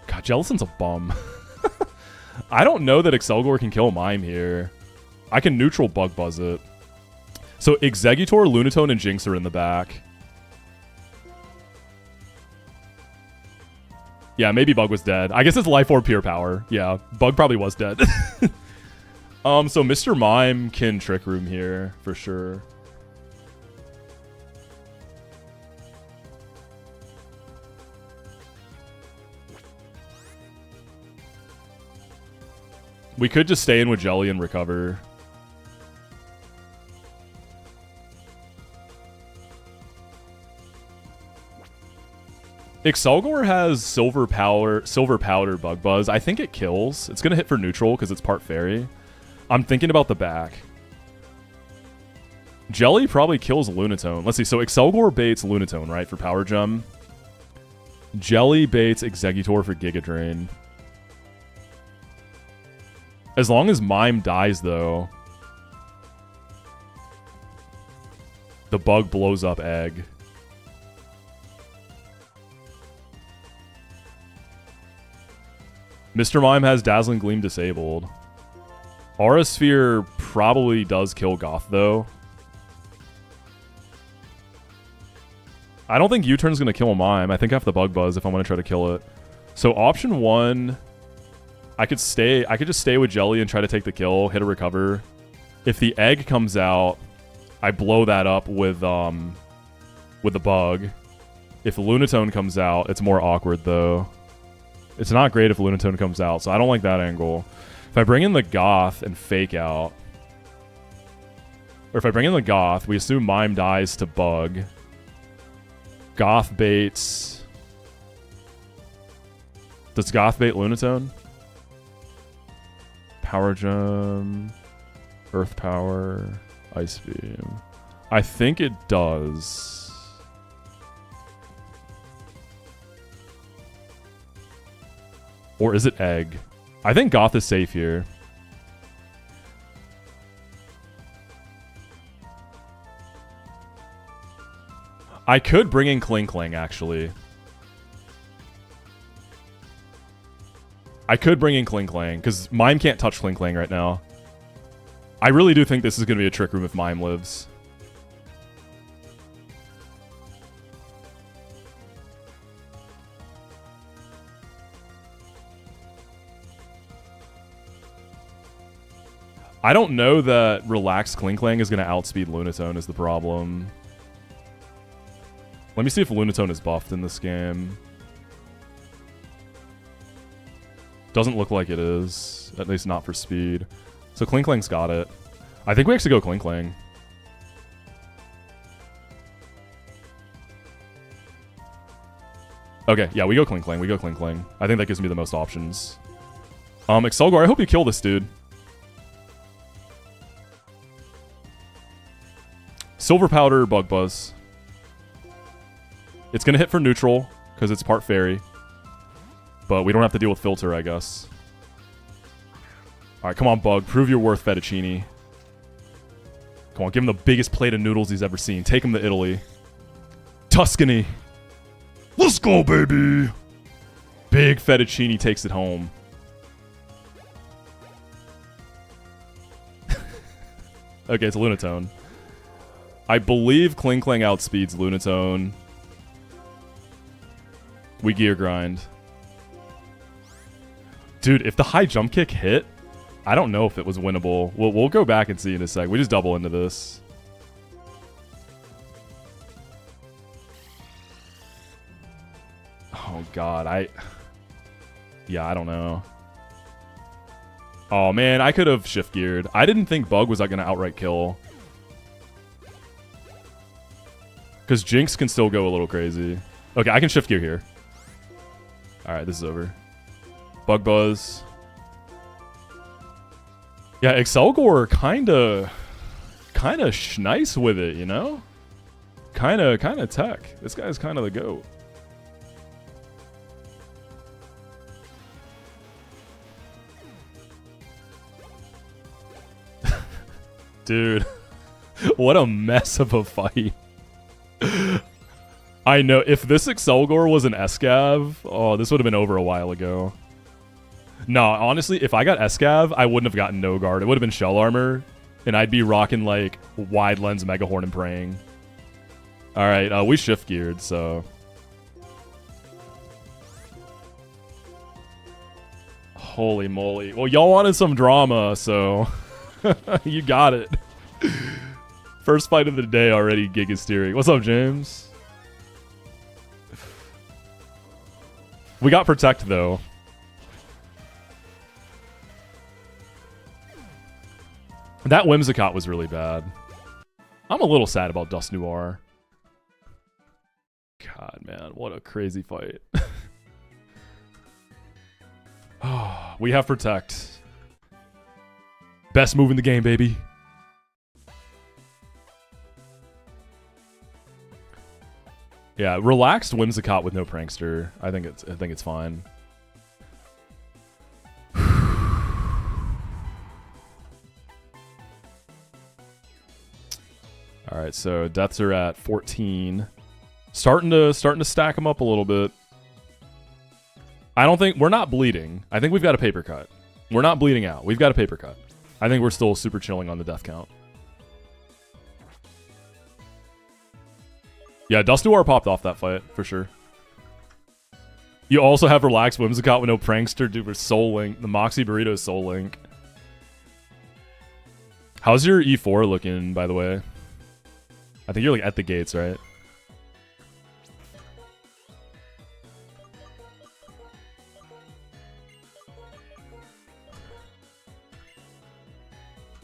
God, Jellicent's a bum. I don't know that Excelgor can kill Mime here. I can neutral Bug Buzz it. So Exeggutor, Lunatone, and Jinx are in the back. Yeah, maybe Bug was dead. I guess it's Life Orb Pure Power. Yeah, Bug probably was dead. So Mr. Mime can Trick Room here, for sure. We could just stay in with Jelly and recover. Excelgor has Silver Powder Bug Buzz. I think it kills. It's going to hit for neutral because it's part fairy. I'm thinking about the back. Jelly probably kills Lunatone. Let's see. So Excelgor baits Lunatone, right, for Power Gem. Jelly baits Exeggutor for Giga Drain. As long as Mime dies, though, the bug blows up Egg. Mr. Mime has Dazzling Gleam disabled. Aura Sphere probably does kill Goth, though. I don't think U-Turn's going to kill Mime. I think I have the Bug Buzz if I want to try to kill it. So option one, I could just stay with Jelly and try to take the kill, hit a recover. If the Egg comes out, I blow that up with the Bug. If Lunatone comes out, it's more awkward, though. It's not great if Lunatone comes out, so I don't like that angle. If I bring in the Goth and fake out, or if I bring in the Goth, we assume Mime dies to Bug. Goth baits. Does Goth bait Lunatone? Power Gem, Earth Power, Ice Beam. I think it does. Or is it Egg? I think Goth is safe here. I could bring in Klinkling, actually. I could bring in Klinkling, because Mime can't touch Klinkling right now. I really do think this is going to be a Trick Room if Mime lives. I don't know that Relaxed Klinkling is going to outspeed Lunatone is the problem. Let me see if Lunatone is buffed in this game. Doesn't look like it is. At least not for speed. So Klinkling's got it. I think we actually go Klinkling. Okay, yeah, we go Klinkling. We go Klinkling. I think that gives me the most options. Excelgor, I hope you kill this dude. Silver Powder, Bug Buzz. It's going to hit for neutral, because it's part fairy. But we don't have to deal with filter, I guess. Alright, come on, Bug. Prove your worth, Fettuccine. Come on, give him the biggest plate of noodles he's ever seen. Take him to Italy. Tuscany. Let's go, baby! Big Fettuccine takes it home. Okay, it's Lunatone. I believe Kling Klang outspeeds Lunatone. We gear grind. Dude, if the high jump kick hit, I don't know if it was winnable. We'll go back and see in a sec. We just double into this. Oh god, yeah, I don't know. Oh man, I could have shift geared. I didn't think Bug was gonna outright kill. Because Jinx can still go a little crazy. Okay, I can shift gear here. Alright, this is over. Bug Buzz. Yeah, Excelgor kinda nice with it, you know? Kinda tech. This guy's kinda the GOAT. Dude, what a mess of a fight. I know, if this Excelgor was an Escav, oh, this would have been over a while ago. No, honestly, if I got Escav, I wouldn't have gotten no guard. It would have been Shell Armor, and I'd be rocking, like, Wide Lens Mega Horn and praying. Alright, we shift geared, so... Holy moly. Well, y'all wanted some drama, so... You got it. First fight of the day already, Giga steering. What's up, James? We got Protect, though. That Whimsicott was really bad. I'm a little sad about Dust Noir. God, man, what a crazy fight. Oh, we have Protect. Best move in the game, baby. Yeah, relaxed Whimsicott with no Prankster. I think it's fine. All right, so deaths are at 14. Starting to stack them up a little bit. I don't think we're not bleeding. I think we've got a paper cut. We're not bleeding out. We've got a paper cut. I think we're still super chilling on the death count. Yeah, Dust Noir popped off that fight, for sure. You also have Relaxed Whimsicott with no Prankster, dude, with Soul Link. The Moxi Burrito Soul Link. How's your E4 looking, by the way? I think you're, like, at the gates, right?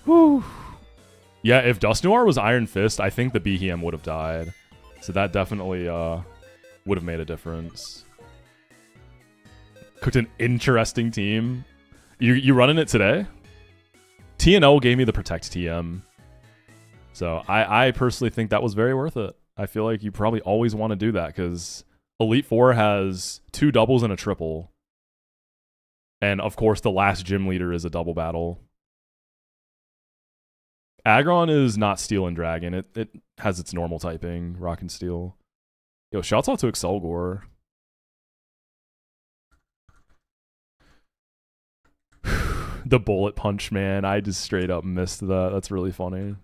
Whew. Yeah, if Dust Noir was Iron Fist, I think the Behem would have died. So that definitely would have made a difference. Cooked an interesting team. You running it today? TNL gave me the Protect TM. So I personally think that was very worth it. I feel like you probably always want to do that because Elite Four has 2 doubles and a triple. And of course the last gym leader is a double battle. Aggron is not Steel and Dragon. It has its normal typing, Rock and Steel. Yo, shouts out to Excelgor. The bullet punch, man. I just straight up missed that. That's really funny.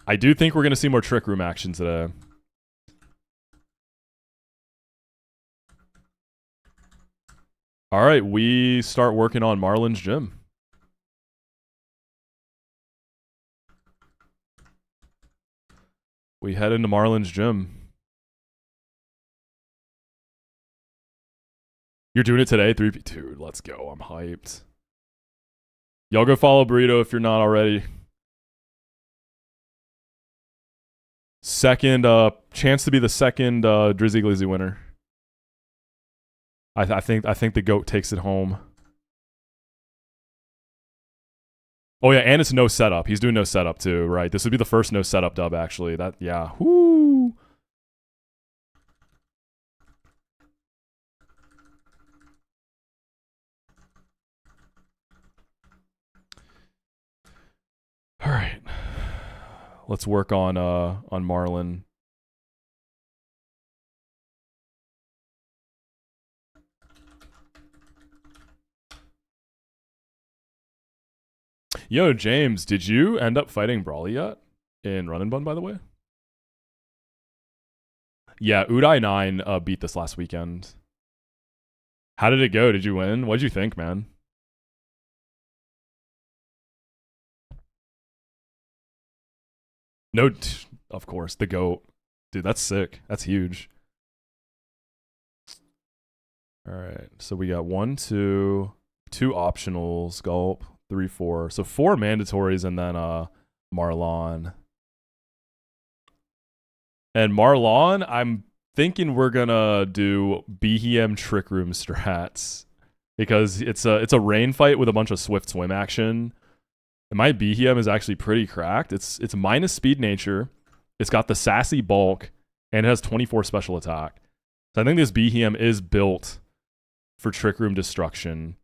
I do think we're going to see more Trick Room action today. All right, we start working on Marlon's gym. We head into Marlon's gym. You're doing it today? 3P? Dude, let's go. I'm hyped. Y'all go follow Burrito if you're not already. Second, chance to be the second Drizzy Glizzy winner. I think the GOAT takes it home. Oh yeah, and it's no setup. He's doing no setup too, right? This would be the first no setup dub, actually. That, yeah. Whoo! All right. Let's work on Marlon. Yo, James, did you end up fighting Brawly yet in Run and Bun, by the way? Yeah, Udai 9 beat this last weekend. How did it go? Did you win? What'd you think, man? No, of course, the GOAT. Dude, that's sick. That's huge. All right, so we got 1, 2, 2 optionals, Gulp, 3, 4. So 4 mandatories and then Marlon. And Marlon, I'm thinking we're gonna do BHM Trick Room strats because it's a rain fight with a bunch of swift swim action. And my BHM is actually pretty cracked. It's minus speed nature. It's got the sassy bulk and it has 24 special attack. So I think this BHM is built for Trick Room destruction.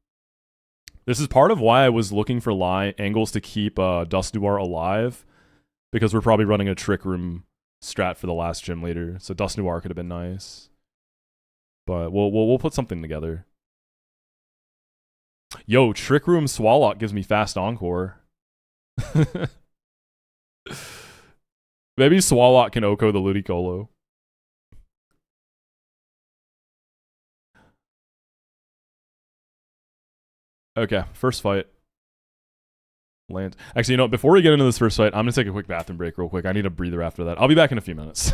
This is part of why I was looking for angles to keep Dust Noir alive, because we're probably running a Trick Room strat for the last gym leader. So Dust Noir could have been nice, but we'll put something together. Yo, Trick Room Swallock gives me fast encore. Maybe Swallock can Oko the Ludicolo. Okay, first fight. Land. Actually, you know, before we get into this first fight, I'm gonna take a quick bathroom break real quick. I need a breather after that. I'll be back in a few minutes.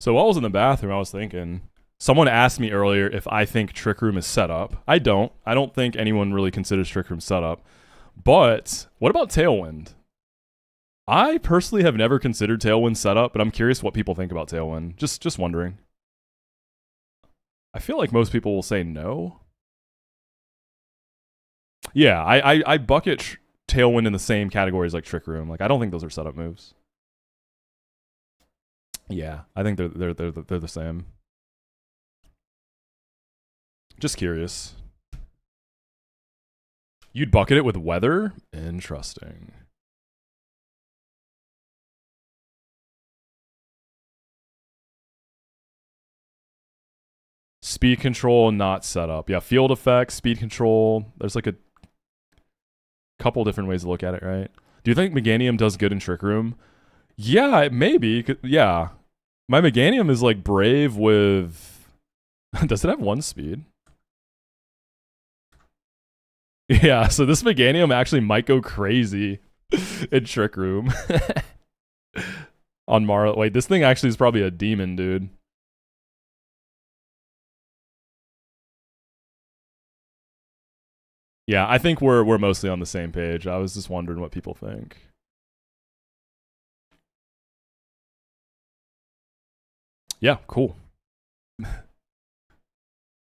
So while I was in the bathroom, I was thinking, someone asked me earlier if I think Trick Room is set up. I don't. I don't think anyone really considers Trick Room set up. But what about Tailwind? I personally have never considered Tailwind setup, but I'm curious what people think about Tailwind. Just wondering. I feel like most people will say no. Yeah, I bucket Tailwind in the same categories like Trick Room. Like, I don't think those are setup moves. Yeah, I think they're the same. Just curious. You'd bucket it with weather? Interesting. Speed control, not setup. Yeah, field effects, speed control. There's like a couple different ways to look at it, right? Do you think Meganium does good in Trick Room? Yeah, maybe. Yeah. My Meganium is like brave with... Does it have 1 speed? Yeah, so this Meganium actually might go crazy in Trick Room. On Marlon. Wait, this thing actually is probably a demon, dude. Yeah, I think we're mostly on the same page. I was just wondering what people think. Yeah, cool.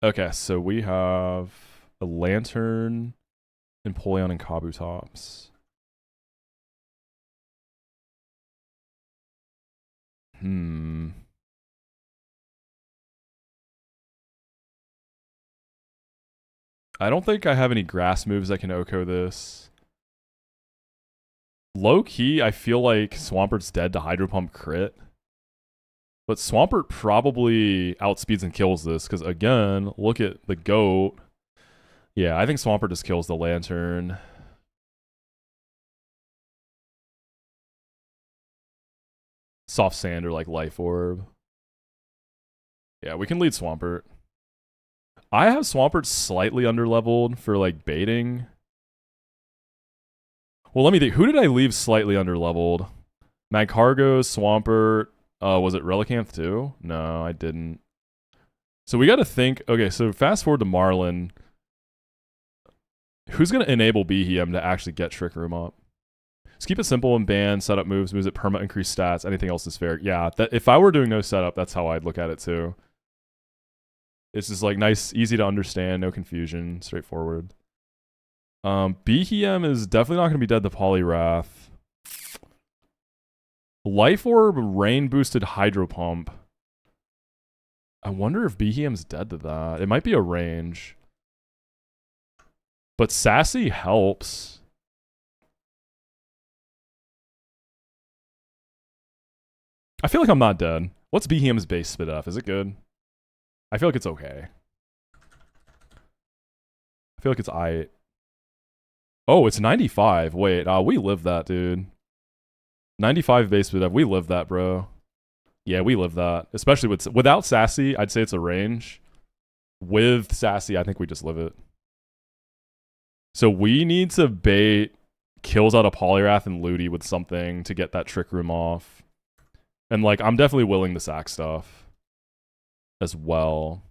Okay, so we have a Lantern, Empoleon, and Kabutops. I don't think I have any grass moves that can Oko this. Low key, I feel like Swampert's dead to Hydro Pump crit. But Swampert probably outspeeds and kills this, because again, look at the goat. Yeah, I think Swampert just kills the Lantern. Soft Sand or like Life Orb. Yeah, we can lead Swampert. I have Swampert slightly underleveled for like baiting. Well, let me think. Who did I leave slightly underleveled? Magcargo, Swampert. Was it Relicanth too? No, I didn't. So we got to think. Okay, so fast forward to Marlon. Who's going to enable Behem to actually get Trick Room up? Just keep it simple and ban, setup moves it perma, increase stats. Anything else is fair. Yeah, if I were doing no setup, that's how I'd look at it too. It's just like nice, easy to understand, no confusion, straightforward. Behem is definitely not going to be dead to Poliwrath. Life Orb, Rain boosted Hydro Pump. I wonder if Behem's dead to that. It might be a range. But Sassy helps. I feel like I'm not dead. What's Behem's base spit F? Is it good? I feel like it's okay. I feel like it's aight. Oh, it's 95. Wait, we live that, dude. 95 base spit F. We live that, bro. Yeah, we live that. Especially without Sassy, I'd say it's a range. With Sassy, I think we just live it. So we need to bait kills out of Poliwrath and Ludi with something to get that Trick Room off. And like, I'm definitely willing to sack stuff as well.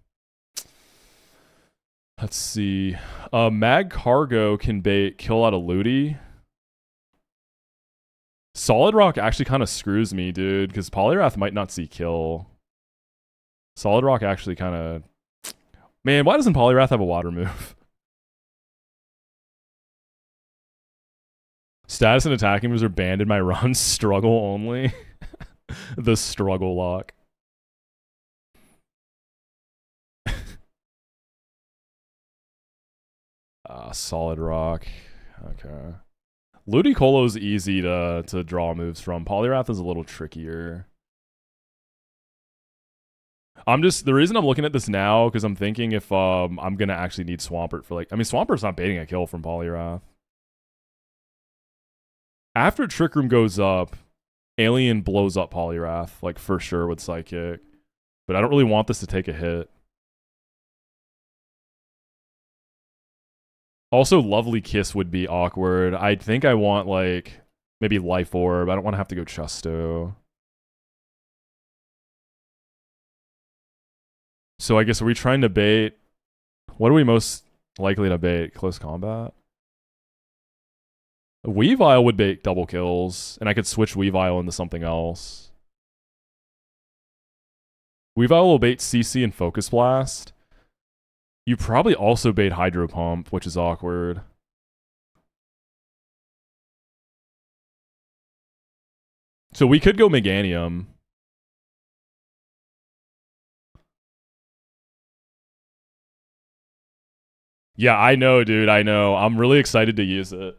Let's see. Magcargo can bait kill out of Ludi. Solid Rock actually kind of screws me, dude, because Poliwrath might not see kill. Solid Rock actually kind of... Man, why doesn't Poliwrath have a water move? Status and attacking moves are banned in my run. Struggle only. The struggle lock. Solid Rock. Okay. Ludicolo's easy to draw moves from. Poliwrath is a little trickier. The reason I'm looking at this now, because I'm thinking if I'm gonna actually need Swampert for like... I mean, Swampert's not baiting a kill from Poliwrath. After Trick Room goes up, Alien blows up Poliwrath, like for sure with Psychic. But I don't really want this to take a hit. Also, Lovely Kiss would be awkward. I think I want like maybe Life Orb. I don't want to have to go Chusto. So I guess are we trying to bait? What are we most likely to bait? Close combat? Weavile would bait double kills, and I could switch Weavile into something else. Weavile will bait CC and Focus Blast. You probably also bait Hydro Pump, which is awkward. So we could go Meganium. Yeah, I know, dude. I know. I'm really excited to use it.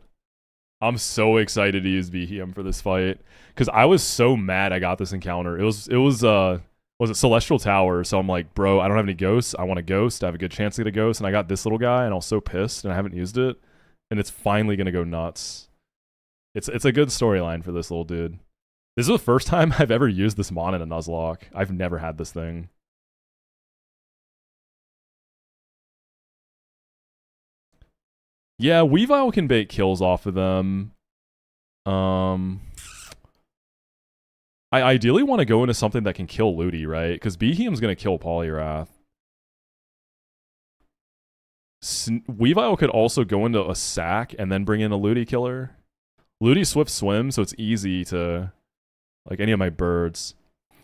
I'm so excited to use Behem for this fight. Because I was so mad I got this encounter. It was it Celestial Tower? So I'm like, bro, I don't have any ghosts. I want a ghost. I have a good chance to get a ghost. And I got this little guy, and I was so pissed, and I haven't used it. And it's finally going to go nuts. It's a good storyline for this little dude. This is the first time I've ever used this mon in a Nuzlocke. I've never had this thing. Yeah, Weavile can bait kills off of them. I ideally want to go into something that can kill Ludi, right? Because Behem's going to kill Poliwrath. Weavile could also go into a sack and then bring in a Ludi killer. Ludi Swift Swim, so it's easy to... Like any of my birds.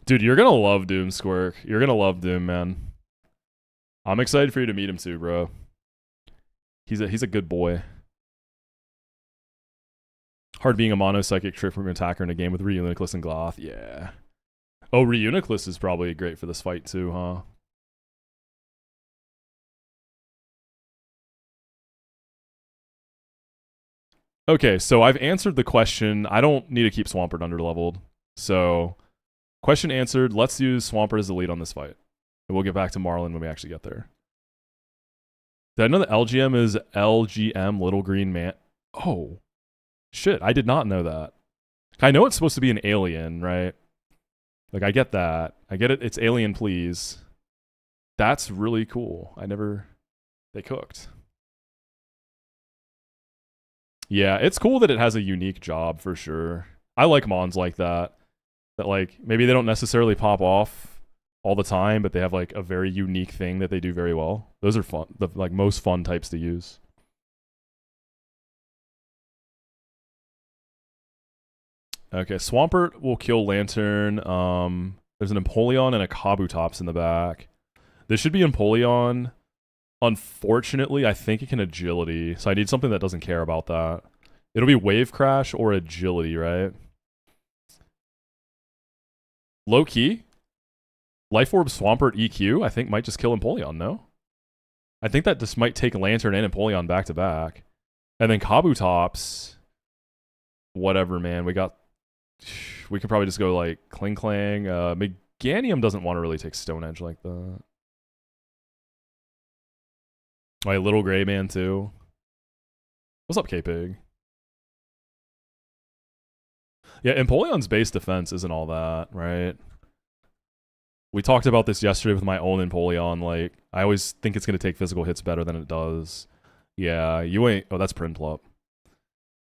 Dude, you're going to love Doom, Squirk. You're going to love Doom, man. I'm excited for you to meet him too, bro. He's a good boy. Hard being a mono psychic trick from an attacker in a game with Reuniclus and Gloth. Yeah. Oh, Reuniclus is probably great for this fight too, huh? Okay, so I've answered the question. I don't need to keep Swampert underleveled. So, question answered. Let's use Swampert as the lead on this fight. And we'll get back to Marlon when we actually get there. Did I know that LGM is LGM, Little Green Man? Oh, shit, I did not know that. I know it's supposed to be an alien, right? Like, I get that. I get it. It's alien, please. That's really cool. They cooked. Yeah, it's cool that it has a unique job for sure. I like mons like that. That like maybe they don't necessarily pop off all the time, but they have like a very unique thing that they do very well. Those are fun. The like most fun types to use. Okay, Swampert will kill Lantern. There's an Empoleon and a Kabutops in the back. This should be Empoleon. Unfortunately, I think it can agility, so I need something that doesn't care about that. It'll be Wave Crash or agility, right? Low key, Life Orb Swampert EQ, I think might just kill Empoleon, no? I think that just might take Lantern and Empoleon back to back. And then Kabutops, whatever, man. We could probably just go like Kling Klang. Meganium doesn't want to really take Stone Edge like that. My Little Gray Man too. What's up, K-Pig? Yeah, Empoleon's base defense isn't all that, right? We talked about this yesterday with my own Empoleon. Like, I always think it's going to take physical hits better than it does. Yeah, you ain't... Oh, that's Prinplup.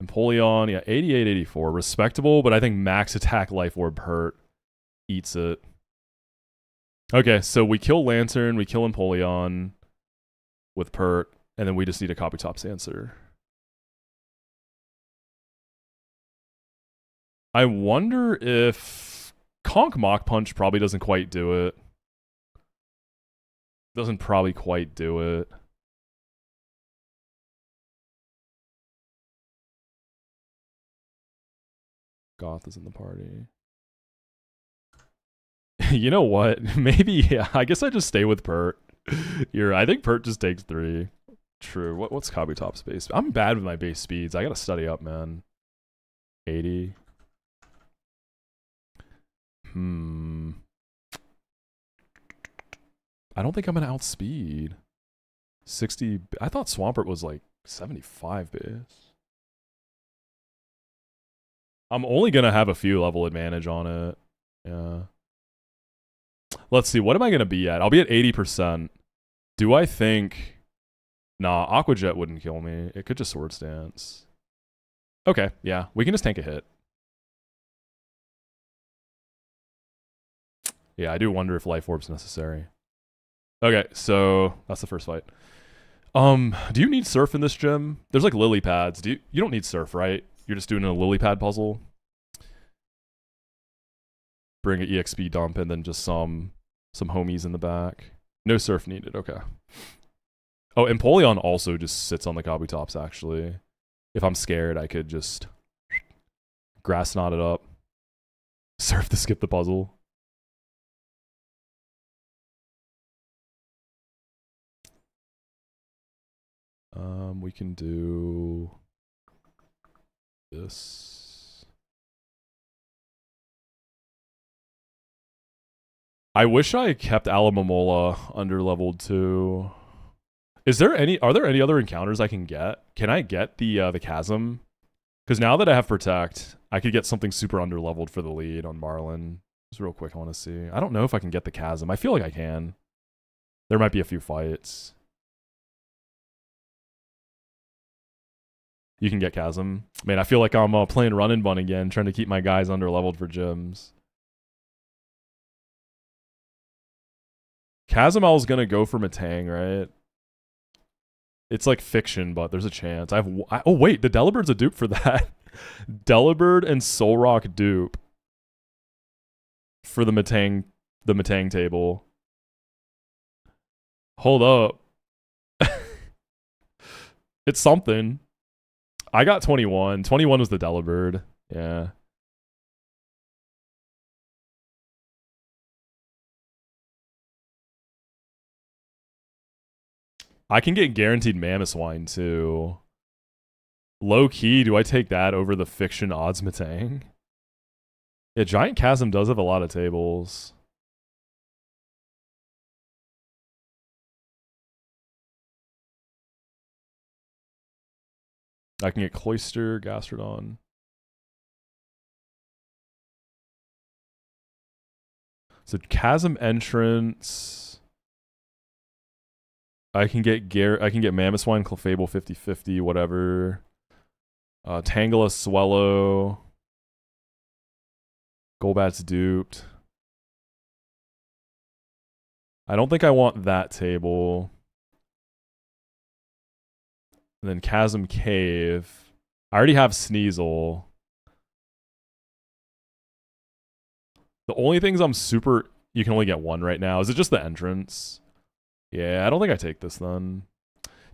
Empoleon, yeah, 88, 84. Respectable, but I think max attack Life Orb hurt eats it. Okay, so we kill Lantern, we kill Empoleon with Pert, and then we just need a Kabutops answer. I wonder if Conk Mach Punch probably doesn't quite do it. Doesn't probably quite do it. Goth is in the party. You know what? Maybe, yeah. I guess I just stay with Pert. I think Pert just takes 3. True. What's Kabutops base? I'm bad with my base speeds. I gotta study up, man. 80. I don't think I'm gonna outspeed. 60. I thought Swampert was like 75 base. I'm only gonna have a few level advantage on it. Yeah. Let's see. What am I gonna be at? I'll be at 80%. Do I think... Nah, Aqua Jet wouldn't kill me. It could just Swords Dance. Okay, yeah. We can just tank a hit. Yeah, I do wonder if Life Orb's necessary. Okay, so that's the first fight. Do you need Surf in this gym? There's like lily pads. You don't need Surf, right? You're just doing a lily pad puzzle. Bring an EXP dump and then just some homies in the back. No Surf needed, okay. Oh, Empoleon also just sits on the Kabutops, actually. If I'm scared, I could just Grass Knot it up. Surf to skip the puzzle. We can do this. I wish I kept Alamomola underleveled too. Are there any other encounters I can get? Can I get the chasm? Because now that I have Protect, I could get something super underleveled for the lead on Marlon. Just real quick, I want to see. I don't know if I can get the chasm. I feel like I can. There might be a few fights. You can get chasm. Man, I feel like I'm playing Run and Bun again, trying to keep my guys underleveled for gyms. Chasm I was gonna go for Matang, right? It's like fiction, but there's a chance. Oh wait, the Delabird's a dupe for that. Delibird and Solrock dupe for the Matang table. Hold up. It's something. I got 21. 21 was the Delibird. Yeah. I can get guaranteed Mammoth Swine too. Low key, do I take that over the Fiction Odds Matang? Yeah, Giant Chasm does have a lot of tables. I can get Cloister, Gastrodon. So Chasm Entrance. I can get Mammoth Swine, Clefable 50/50, whatever. Tangela, Swallow. Golbat's duped. I don't think I want that table. And then Chasm Cave. I already have Sneasel. The only things I'm super... You can only get one right now. Is it just the entrance? Yeah, I don't think I take this then.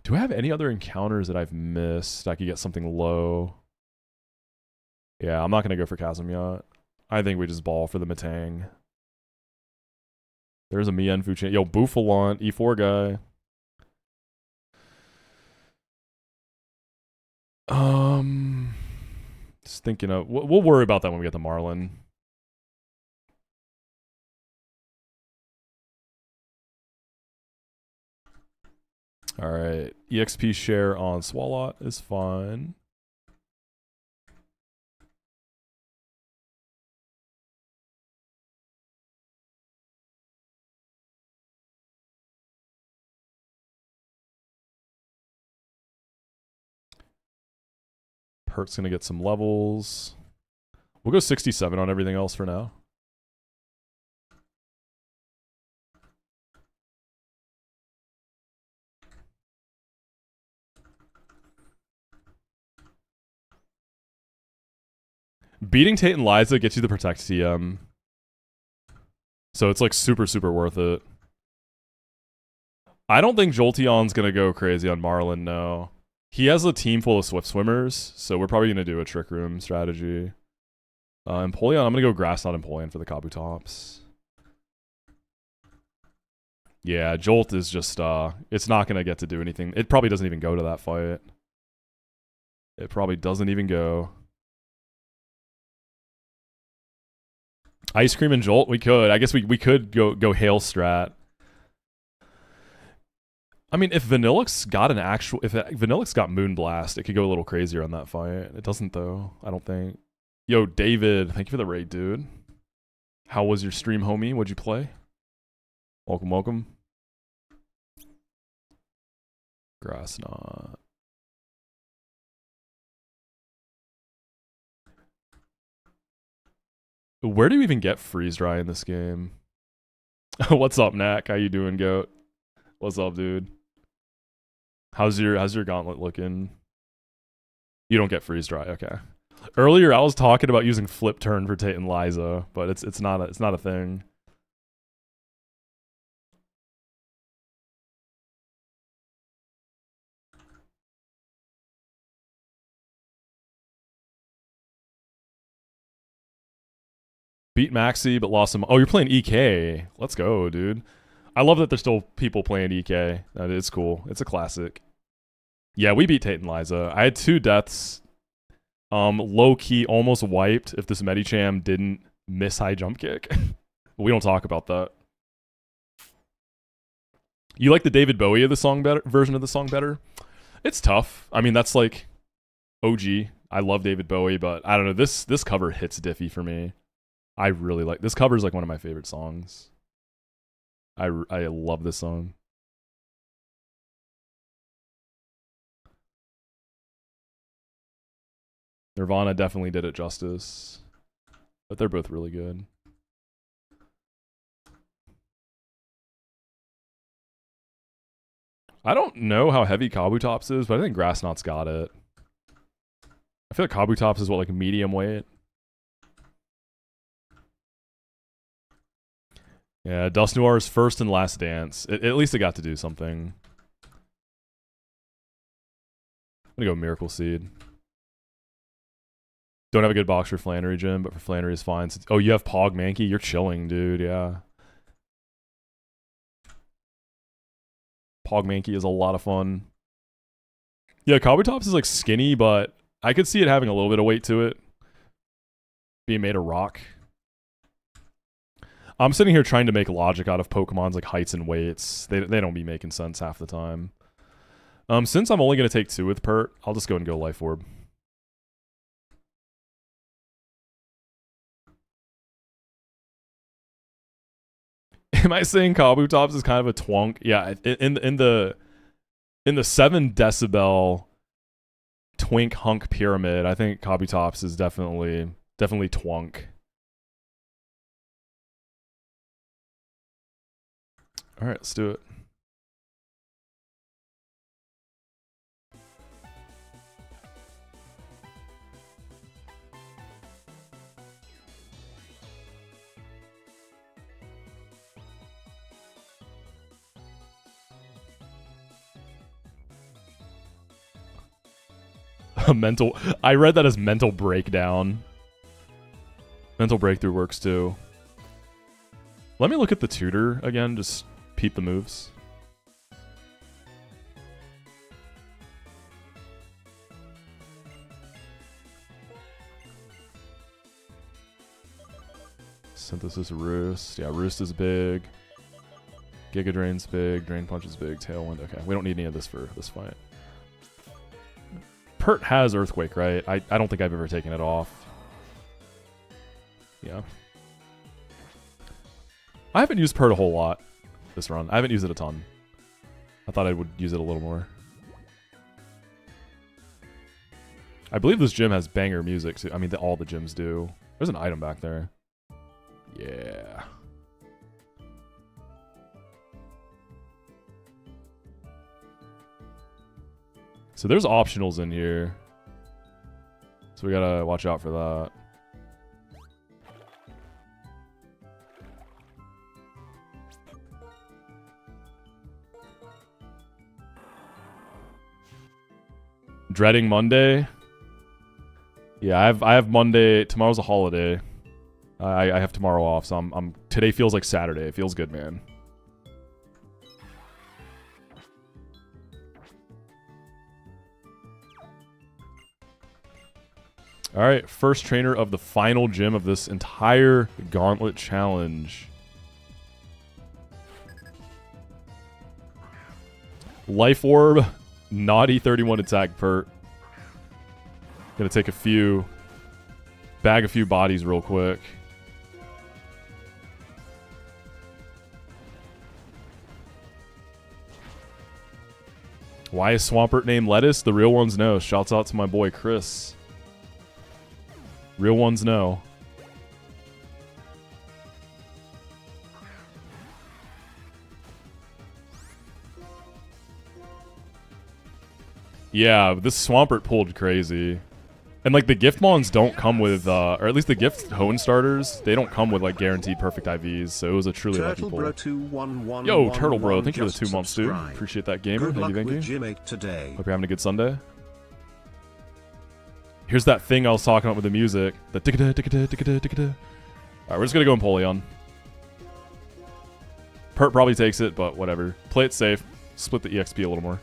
Do I have any other encounters that I've missed? I could get something low. Yeah, I'm not going to go for Chasm yet. I think we just ball for the Matang. There's a Mien Fu Chain. Yo, Bouffalant, E4 guy. Just thinking of... We'll worry about that when we get the Marlon. Alright. EXP share on Swalot is fine. Pert's gonna get some levels. We'll go 67 on everything else for now. Beating Tate and Liza gets you the Protect TM. So it's like super, super worth it. I don't think Jolteon's gonna go crazy on Marlon, no. He has a team full of Swift Swimmers, so we're probably gonna do a Trick Room strategy. Empoleon, I'm gonna go Grass Knot Empoleon for the Kabutops. Yeah, Jolt is just, it's not gonna get to do anything. It probably doesn't even go to that fight. It probably doesn't even go. Ice Cream and Jolt, we could. I guess we could go Hail Strat. I mean, if Vanillix got an actual... If Vanillix got Moonblast, it could go a little crazier on that fight. It doesn't, though. I don't think. Yo, David, thank you for the raid, dude. How was your stream, homie? What'd you play? Welcome, welcome. Grass Knot. Where do you even get Freeze Dry in this game? What's up, Knack? How you doing, Goat? What's up, dude? How's your gauntlet looking? You don't get Freeze Dry, okay. Earlier I was talking about using Flip Turn for Tate and Liza, but it's not a thing. Beat Maxi, but lost some. Oh, you're playing EK. Let's go, dude. I love that there's still people playing EK. That is cool. It's a classic. Yeah, we beat Tate and Liza. I had 2 deaths. Low key almost wiped if this Medicham didn't miss high jump kick. We don't talk about that. You like the David Bowie of the song better version of the song better? It's tough. I mean, that's like OG. I love David Bowie, but I don't know. This cover hits diffy for me. I really like this cover is like one of my favorite songs. I love this song. Nirvana definitely did it justice, but they're both really good. I don't know how heavy Kabutops is, but I think Grass Knot's got it. I feel like Kabutops is what, like medium weight? Yeah, Dusknoir's first and last dance. At least it got to do something. I'm gonna go Miracle Seed. Don't have a good box for Flannery, Jim, but for Flannery is fine. Oh, you have Pog Mankey? You're chilling, dude, yeah. Pog Mankey is a lot of fun. Yeah, Kabutops is like skinny, but I could see it having a little bit of weight to it. Being made of rock. I'm sitting here trying to make logic out of Pokemon's like heights and weights. They don't be making sense half the time. Since I'm only going to take 2 with Pert, I'll just go and go Life Orb. Am I saying Kabutops is kind of a twonk? Yeah, in the 7 decibel twink hunk pyramid, I think Kabutops is definitely twonk. All right, let's do it. I read that as mental breakdown. Mental breakthrough works too. Let me look at the tutor again, just peep the moves. Synthesis Roost. Yeah, Roost is big. Giga Drain's big. Drain Punch is big. Tailwind. Okay, we don't need any of this for this fight. Pert has Earthquake, right? I don't think I've ever taken it off. Yeah. I haven't used Pert a whole lot this run. I haven't used it a ton. I thought I would use it a little more. I believe this gym has banger music. So, I mean, all the gyms do. There's an item back there. Yeah. So there's optionals in here. So we gotta watch out for that. Dreading Monday. Yeah, I have Monday. Tomorrow's a holiday. I have tomorrow off, so I'm today feels like Saturday. It feels good, man. All right, first trainer of the final gym of this entire Gauntlet challenge. Life Orb, naughty 31 attack Pert. Gonna take bag a few bodies real quick. Why is Swampert named Lettuce? The real ones know. Shouts out to my boy Chris. Real ones know. Yeah, this Swampert pulled crazy. And like the gift mons don't come with, or at least the gift hone starters, they don't come with like guaranteed perfect IVs, so it was a truly lucky pull. Yo, Turtle Bro, thank you for the 2 months, dude. Appreciate that, gamer. Thank you. Hope you're having a good Sunday. Here's that thing I was talking about with the music. The ticka ticka ticka ticka. Alright, we're just gonna go Empoleon. Pert probably takes it, but whatever. Play it safe. Split the EXP a little more.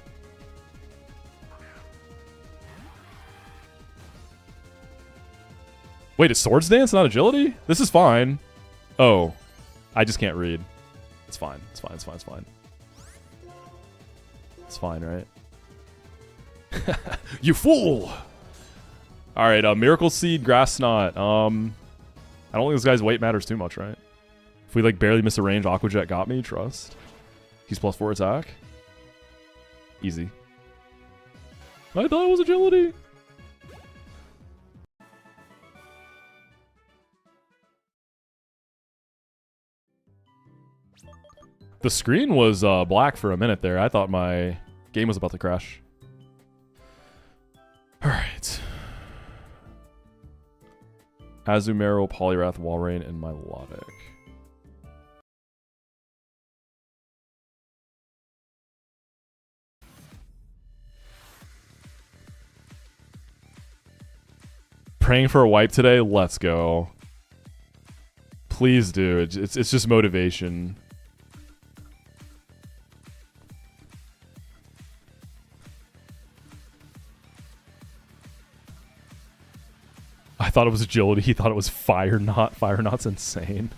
Wait, is Swords Dance not agility? This is fine. Oh. I just can't read. It's fine. It's fine. It's fine. It's fine. It's fine, right? You fool! Alright, Miracle Seed, Grass Snot. I don't think this guy's weight matters too much, right? If we like barely miss a range, Aqua Jet got me, trust. He's +4 attack. Easy. I thought it was agility. The screen was black for a minute there. I thought my game was about to crash. Alright. Azumarill, Poliwrath, Walrein, and Milotic. Praying for a wipe today? Let's go. Please do. It's just motivation. thought it was agility. He thought it was fire knot. Fire knot's insane.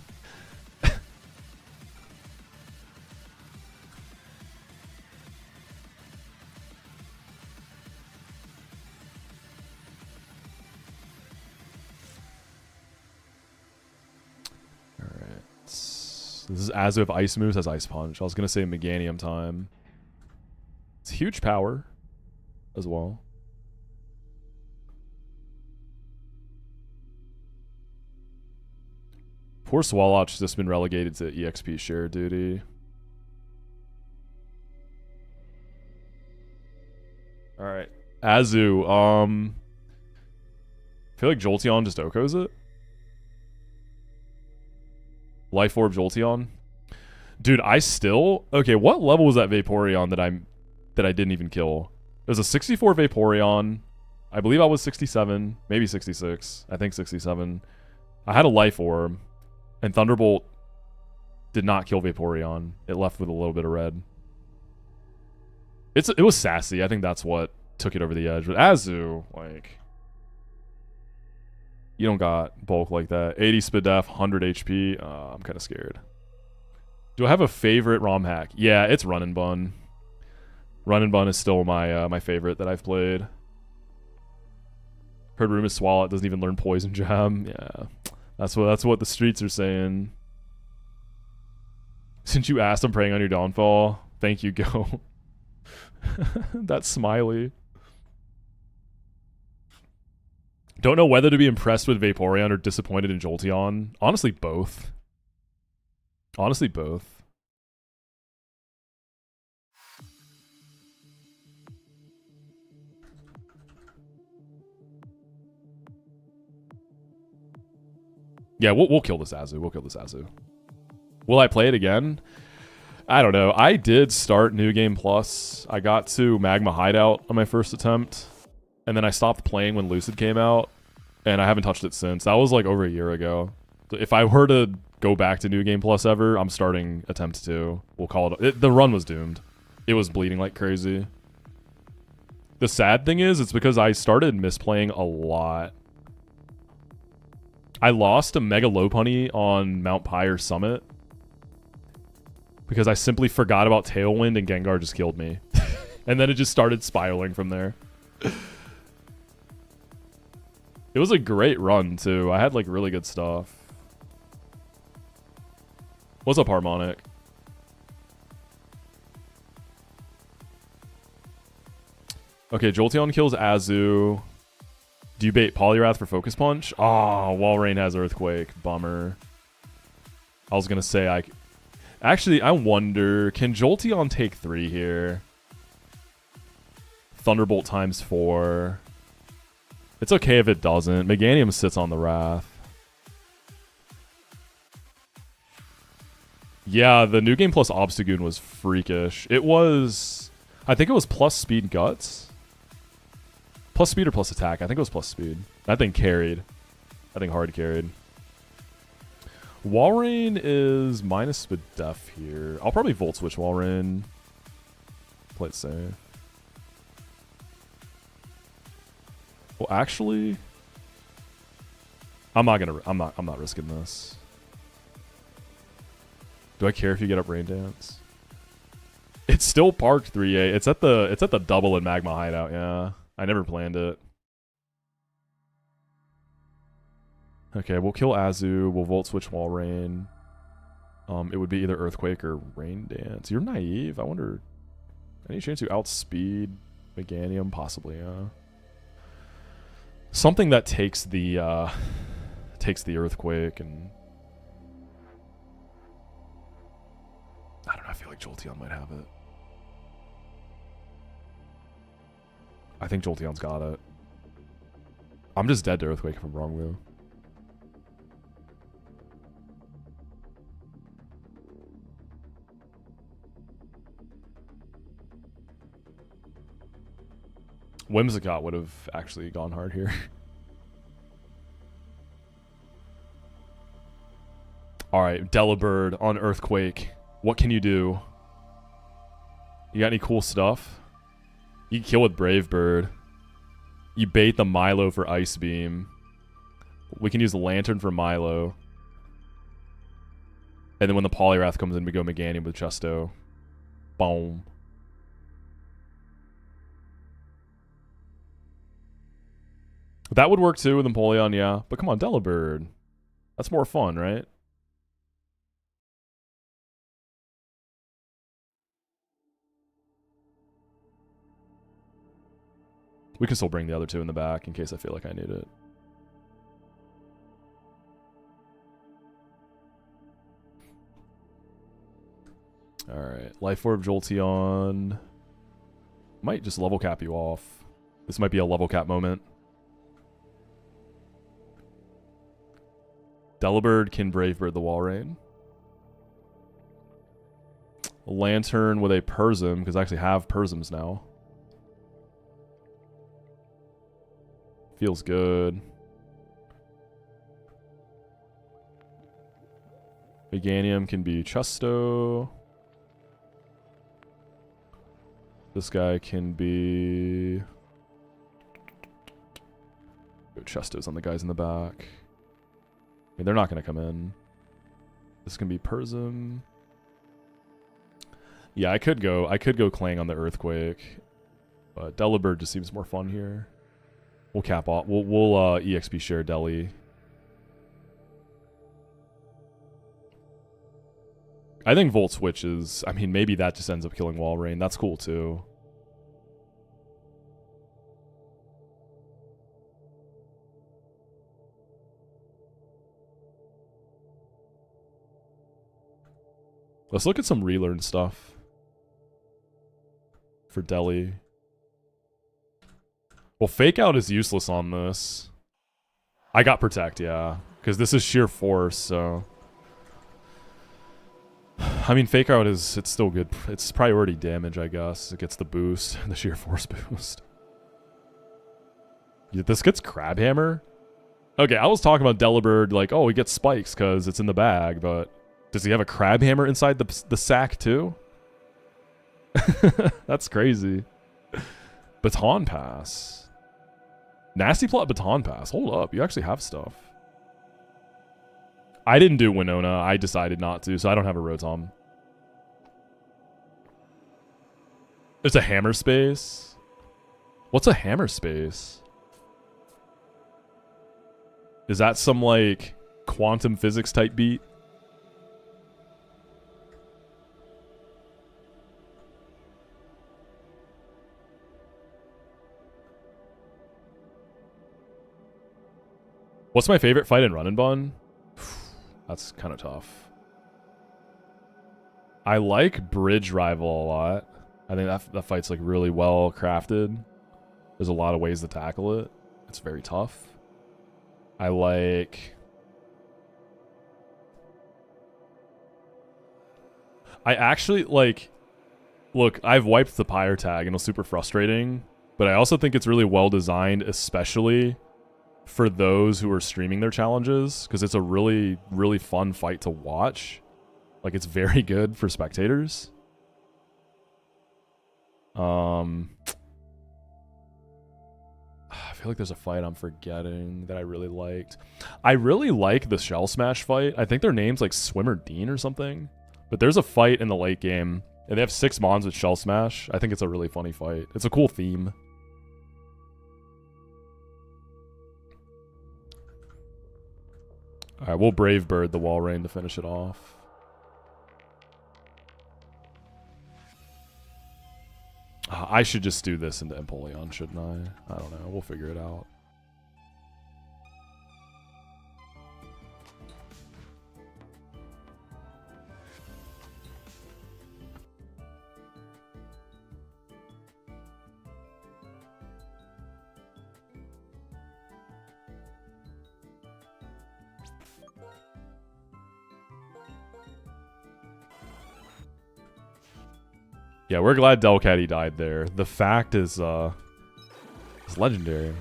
This is Azu if Ice moves has Ice Punch. I was going to say Meganium time. It's huge power as well. Poor Swalot's just been relegated to EXP share duty. Alright. Azu, I feel like Jolteon just Okos it. Life Orb Jolteon. Dude, I still... Okay, what level was that Vaporeon that I didn't even kill? It was a 64 Vaporeon. I believe I was 67, maybe 66. I think 67. I had a Life Orb, and Thunderbolt did not kill Vaporeon. It left with a little bit of red. It was sassy. I think that's what took it over the edge. But Azu, like... You don't got bulk like that. 80 speed def, 100 HP. I'm kind of scared. Do I have a favorite ROM hack? Yeah, it's Run and Bun. Run and Bun is still my my favorite that I've played. Heard rumors Swalot doesn't even learn Poison Jab. Yeah, that's what the streets are saying. Since you asked, I'm praying on your downfall. Thank you, Go. That's Smiley. Don't know whether to be impressed with Vaporeon or disappointed in Jolteon. Honestly, both. Honestly, both. Yeah, we'll kill this Azu. We'll kill this Azu. Will I play it again? I don't know. I did start New Game Plus. I got to Magma Hideout on my first attempt. And then I stopped playing when Lucid came out, and I haven't touched it since. That was like over a year ago. If I were to go back to New Game Plus ever, I'm starting Attempt 2. We'll call it... The run was doomed. It was bleeding like crazy. The sad thing is, it's because I started misplaying a lot. I lost a Mega Lopunny on Mount Pyre Summit because I simply forgot about Tailwind and Gengar just killed me. And then it just started spiraling from there. It was a great run, too. I had, like, really good stuff. What's up, Harmonic? Okay, Jolteon kills Azu. Do you bait Poliwrath for Focus Punch? Oh, Walrein has Earthquake. Bummer. I was going to say Actually, I wonder, can Jolteon take 3 here? Thunderbolt times 4. It's okay if it doesn't. Meganium sits on the Wrath. Yeah, the New Game Plus Obstagoon was freakish. It was... I think it was plus speed guts. Plus speed or plus attack? I think it was plus speed. That thing carried. That thing hard carried. Walrein is minus speed def here. I'll probably Volt Switch Walrein. Play it safe. Well, actually, I'm not risking this. Do I care if you get up Rain Dance? It's still parked 3A. It's at the double in Magma Hideout, yeah. I never planned it. Okay, we'll kill Azu, we'll Volt Switch Walrein. It would be either Earthquake or Rain Dance. You're naive. I wonder, any chance you outspeed Meganium? Possibly, yeah. Something that takes the Earthquake and... I don't know, I feel like Jolteon might have it. I think Jolteon's got it. I'm just dead to Earthquake if I'm wrong, though. Whimsicott would have actually gone hard here. Alright, Delibird on Earthquake. What can you do? You got any cool stuff? You can kill with Brave Bird. You bait the Milo for Ice Beam. We can use the Lantern for Milo. And then when the Poliwrath comes in, we go Meganium with Chesto. Boom. That would work too with Empoleon, yeah. But come on, Delibird. That's more fun, right? We can still bring the other two in the back in case I feel like I need it. Alright, Life Orb Jolteon. Might just level cap you off. This might be a level cap moment. Delibird can Brave Bird the Walrein. Lantern with a Persim, because I actually have Persims now. Feels good. Meganium can be Chesto. This guy can be... Chesto's on the guys in the back. I mean, they're not going to come in. This can be Persim. Yeah, I could go Clang on the Earthquake. But Delibird just seems more fun here. We'll cap off. We'll EXP share Deli. I think Volt switches. I mean, maybe that just ends up killing Walrein. That's cool too. Let's look at some relearn stuff for Deli. Well, Fake Out is useless on this. I got Protect, yeah. Because this is sheer force, so... I mean, Fake Out is... It's still good. It's priority damage, I guess. It gets the boost. The sheer force boost. Yeah, this gets Crabhammer? Okay, I was talking about Delibird, like, oh, he gets spikes because it's in the bag, but... Does he have a Crabhammer inside the sack, too? That's crazy. Baton Pass. Nasty Plot Baton Pass. Hold up, you actually have stuff. I didn't do Winona. I decided not to, so I don't have a Rotom. There's a Hammer Space. What's a Hammer Space? Is that some, like, quantum physics type beat? What's my favorite fight in Run and Bun? That's kind of tough. I like Bridge Rival a lot. I think that fight's like really well crafted. There's a lot of ways to tackle it. It's very tough. I like... I actually like... Look, I've wiped the Pyre tag and it was super frustrating. But I also think it's really well designed, especially... for those who are streaming their challenges, because it's a really, really fun fight to watch. Like, it's very good for spectators. I feel like there's a fight I'm forgetting that I really liked. I really like the Shell Smash fight. I think their name's like Swimmer Dean or something. But there's a fight in the late game, and they have 6 Mons with Shell Smash. I think it's a really funny fight. It's a cool theme. Alright, we'll Brave Bird the Walrein to finish it off. I should just do this into Empoleon, shouldn't I? I don't know. We'll figure it out. Yeah, we're glad Delcatty died there. The fact is legendary.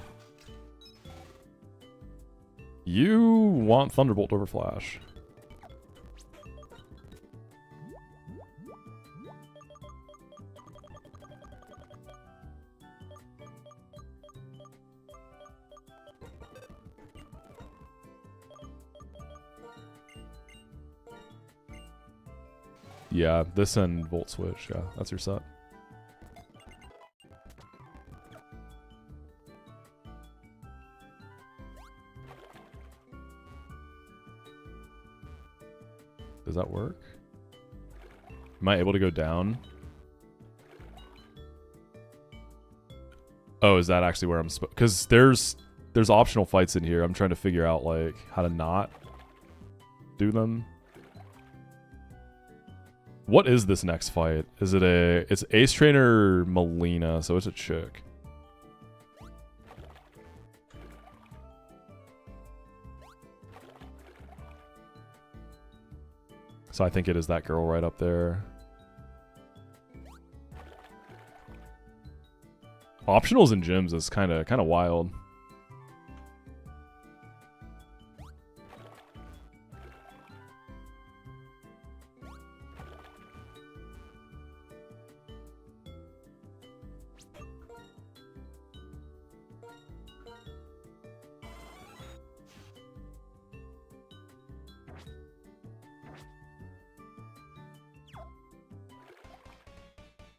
You want Thunderbolt over Flash. Yeah, this and Volt Switch. Yeah, that's your set. Does that work? Am I able to go down? Oh, is that actually where I'm supposed? Because there's optional fights in here. I'm trying to figure out like how to not do them. What is this next fight? Is it a... It's Ace Trainer Melina, so it's a chick. So I think it is that girl right up there. Optionals and gyms is kind of wild.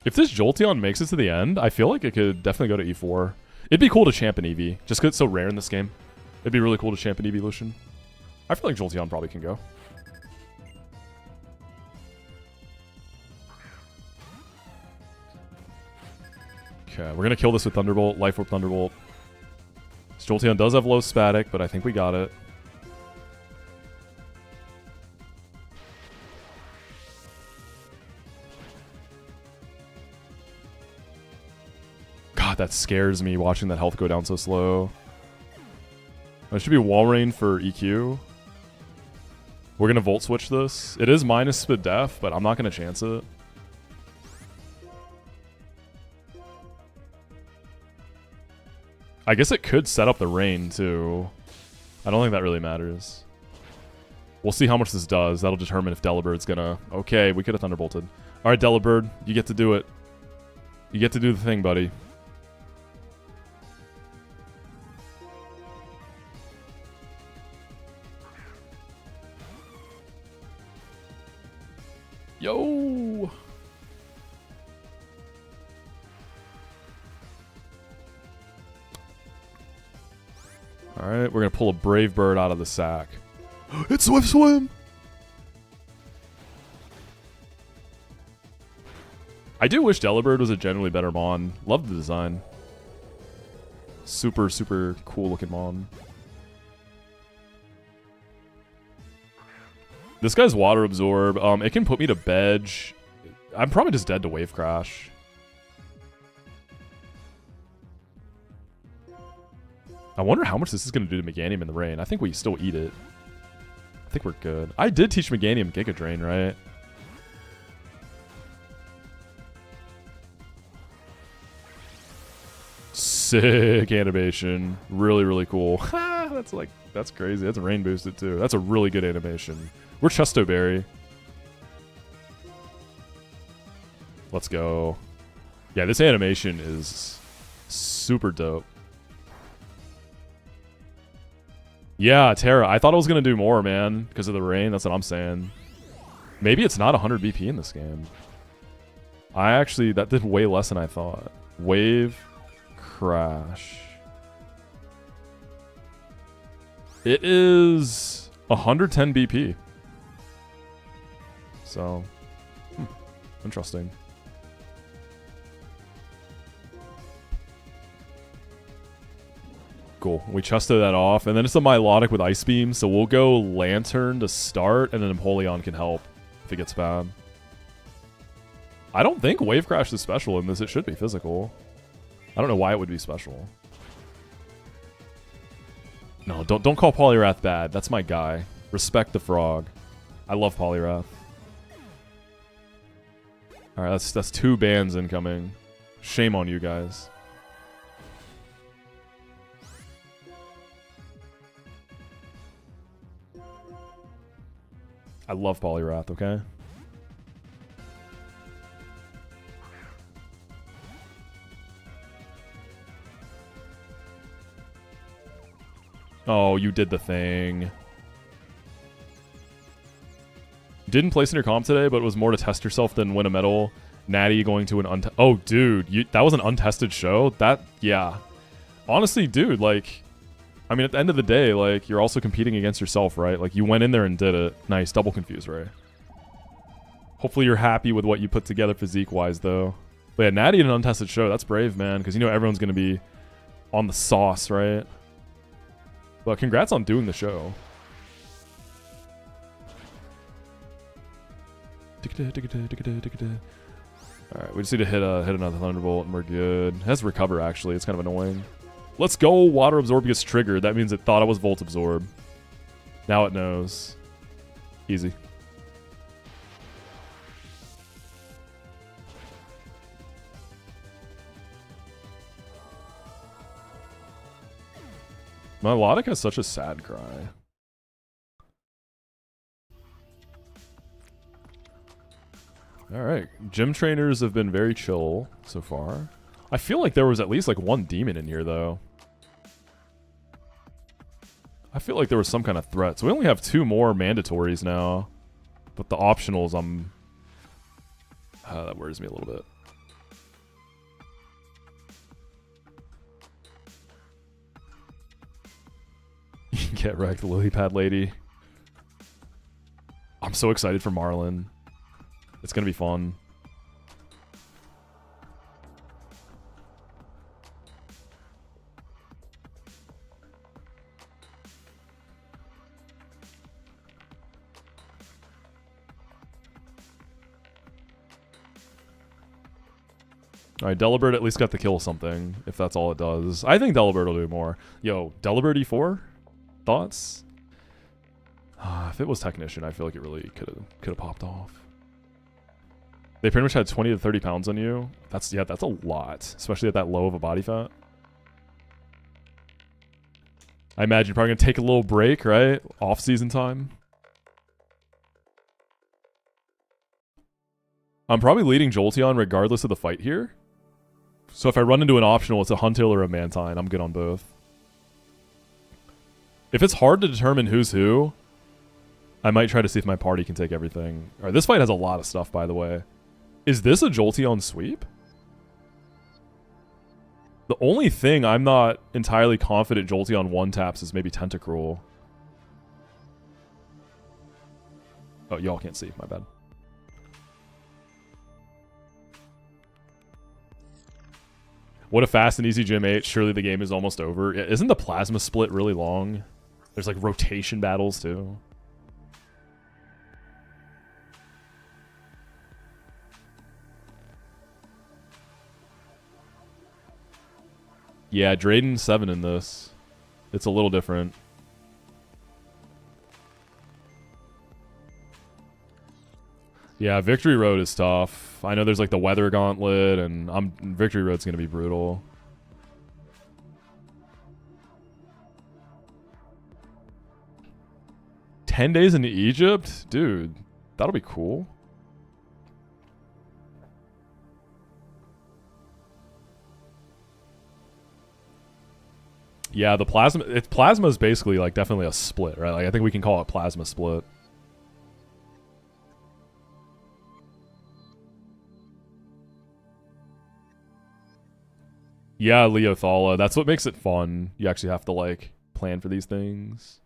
If this Jolteon makes it to the end, I feel like it could definitely go to E4. It'd be cool to champ an Eevee, just because it's so rare in this game. It'd be really cool to champ an Eeveelution. I feel like Jolteon probably can go. Okay, we're gonna kill this with Thunderbolt, Life Orb Thunderbolt. This Jolteon does have low static, but I think we got it. God, that scares me watching that health go down so slow. It should be Walrein for EQ. We're gonna Volt Switch this. It is minus Spit Def, but I'm not gonna chance it. I guess it could set up the rain too. I don't think that really matters. We'll see how much this does. That'll determine if Delabird's gonna... Okay, we could have Thunderbolted. Alright, Delibird, you get to do it. You get to do the thing, buddy. Yo! Alright, we're gonna pull a Brave Bird out of the sack. It's Swift Swim! I do wish Delibird was a generally better Mon. Love the design. Super, super cool looking Mon. This guy's Water Absorb. It can put me to bed. I'm probably just dead to Wave Crash. I wonder how much this is going to do to Meganium in the rain. I think we still eat it. I think we're good. I did teach Meganium Giga Drain, right? Sick animation. Really, really cool. That's crazy. That's rain boosted too. That's a really good animation. We're Chesto Berry. Let's go. Yeah, this animation is super dope. Yeah, Terra. I thought I was going to do more, man, because of the rain. That's what I'm saying. Maybe it's not 100 BP in this game. That did way less than I thought. Wave Crash. It is 110 BP. So, interesting. Cool. We chested that off, and then it's a Milotic with Ice Beam, so we'll go Lantern to start, and then Empoleon can help if it gets bad. I don't think Wave Crash is special in this. It should be physical. I don't know why it would be special. No, don't call Poliwrath bad. That's my guy. Respect the frog. I love Poliwrath. Alright, that's 2 bans incoming. Shame on you guys. I love Poliwrath, okay? Oh, you did the thing. didn't place in your comp today, but it was more to test yourself than win a medal. Natty going to an oh, dude, that was an untested show? Yeah. Honestly, dude, like, I mean, at the end of the day, like, you're also competing against yourself, right? Like, you went in there and did it. Nice, double confused, right? Hopefully you're happy with what you put together physique-wise, though. But yeah, Natty in an untested show, that's brave, man, because you know everyone's going to be on the sauce, right? But congrats on doing the show. Alright, we just need to hit another Thunderbolt and we're good. It has recover, actually. It's kind of annoying. Let's go! Water Absorb gets triggered. That means it thought I was Volt Absorb. Now it knows. Easy. Melodic has such a sad cry. Alright, gym trainers have been very chill so far. I feel like there was at least like one demon in here though. I feel like there was some kind of threat. So we only have 2 more mandatories now. But the optionals, that worries me a little bit. Get wrecked, lily pad lady. I'm so excited for Marlon. It's gonna be fun. Alright, Delibird at least got to kill something, if that's all it does. I think Delibird will do more. Yo, Delibird E4? Thoughts? If it was Technician, I feel like it really could have popped off. They pretty much had 20 to 30 pounds on you. That's a lot, especially at that low of a body fat. I imagine you're probably gonna take a little break, right? Off-season time. I'm probably leading Jolteon regardless of the fight here. So if I run into an optional, it's a Huntail or a Mantine. I'm good on both. If it's hard to determine who's who, I might try to see if my party can take everything. Alright, this fight has a lot of stuff, by the way. Is this a Jolteon sweep? The only thing I'm not entirely confident Jolteon one-taps is maybe Tentacruel. Oh, y'all can't see. My bad. What a fast and easy Gym 8. Surely the game is almost over. Isn't the Plasma Split really long? There's like rotation battles too. Yeah, Drayden 7 in this. It's a little different. Yeah, Victory Road is tough. I know there's like the Weather Gauntlet, and Victory Road's gonna be brutal. "10 days in Egypt? Dude, that'll be cool. Yeah, the Plasma is basically like definitely a split, right? Like I think we can call it Plasma Split. Yeah, Leothala. That's what makes it fun. You actually have to like plan for these things.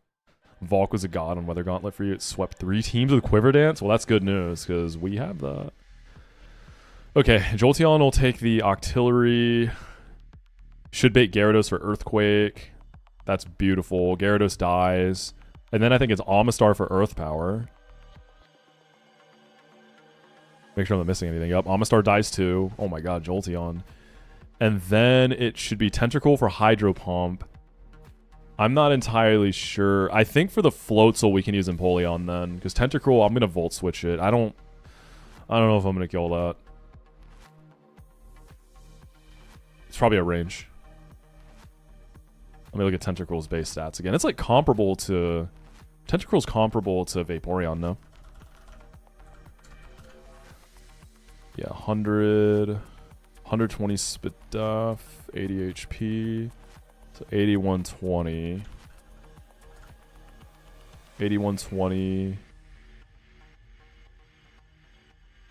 Valk was a god on Weather Gauntlet for you. It swept 3 teams with Quiver Dance. Well, that's good news because we have that. Okay, Jolteon will take the Octillery. Should bait Gyarados for Earthquake. That's beautiful. Gyarados dies. And then I think it's Amistar for Earth Power. Make sure I'm not missing anything. Yep, Amistar dies too. Oh my god, Jolteon. And then it should be Tentacruel for Hydro Pump. I'm not entirely sure. I think for the Floatzel we can use Empoleon then. Because Tentacruel, I'm going to Volt Switch it. I don't know if I'm going to kill that. It's probably a range. Let me look at Tentacruel's base stats again. It's like comparable to... Tentacruel's comparable to Vaporeon, no? Yeah, 100... 120 spit duff, 80 HP, so 8120. 8120.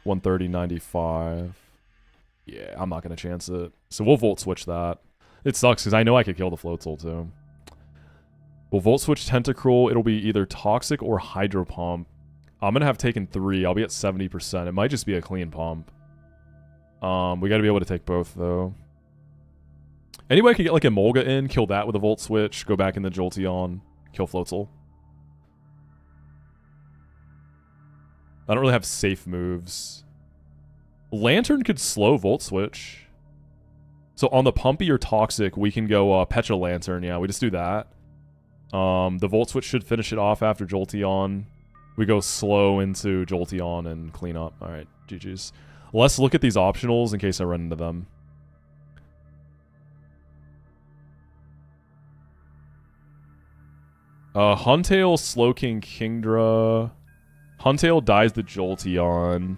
130.95. Yeah, I'm not going to chance it. So we'll Volt Switch that. It sucks because I know I could kill the Float Soul too. We'll Volt Switch Tentacruel. It'll be either Toxic or Hydro Pump. I'm going to have taken 3. I'll be at 70%. It might just be a clean pump. We got to be able to take both though. Anybody could get like a Molga in, kill that with a Volt Switch, go back in the Jolteon, kill Floatzel. I don't really have safe moves. Lantern could slow Volt Switch. So on the Pumpy or Toxic, we can go Petra Lantern. Yeah, we just do that. The Volt Switch should finish it off after Jolteon. We go slow into Jolteon and clean up. Alright, GG's. Let's look at these optionals in case I run into them. Huntail, Slowking, Kingdra. Huntail dies the Jolteon.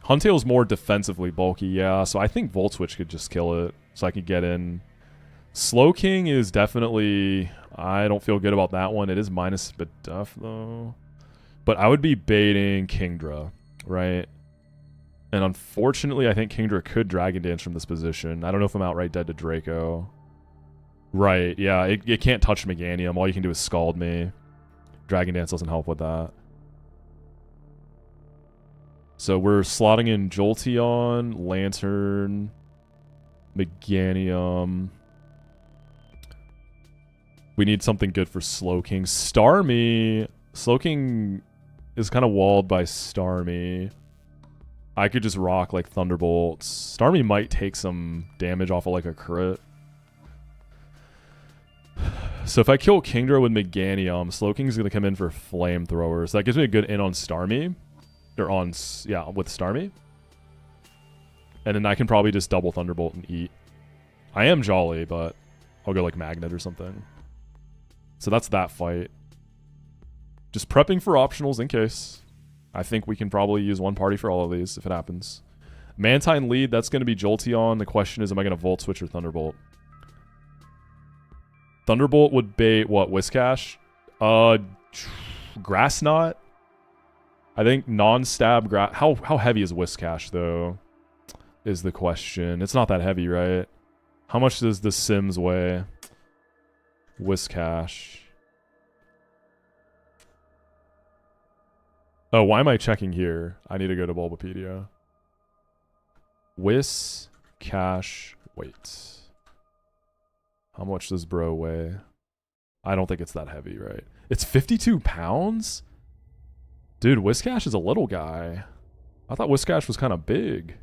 Huntail's more defensively bulky, yeah, so I think Volt Switch could just kill it, so I could get in. Slowking is definitely... I don't feel good about that one. It is minus Spadef, though. But I would be baiting Kingdra, right? And unfortunately, I think Kingdra could Dragon Dance from this position. I don't know if I'm outright dead to Draco. Right, yeah, it can't touch Meganium. All you can do is Scald me. Dragon Dance doesn't help with that. So we're slotting in Jolteon, Lantern, Meganium. We need something good for Slowking. Starmie. Slowking is kind of walled by Starmie. I could just rock like Thunderbolts. Starmie might take some damage off of like a crit. So if I kill Kingdra with Meganium, Slowking's going to come in for Flamethrower. So that gives me a good in on Starmie. Or on, yeah, with Starmie. And then I can probably just double Thunderbolt and eat. I am Jolly, but I'll go like Magnet or something. So that's that fight. Just prepping for optionals in case. I think we can probably use one party for all of these if it happens. Mantine lead, that's going to be Jolteon. The question is, am I going to Volt Switch or Thunderbolt? Thunderbolt would bait, what, Whiscash? Grass Knot? I think non-stab grass... How heavy is Whiscash, though? Is the question. It's not that heavy, right? How much does the Sims weigh? Whiscash. Oh, why am I checking here? I need to go to Bulbapedia. Whiscash weight. How much does bro weigh? I don't think it's that heavy, right? It's 52 pounds? Dude, Whiscash is a little guy. I thought Whiscash was kind of big.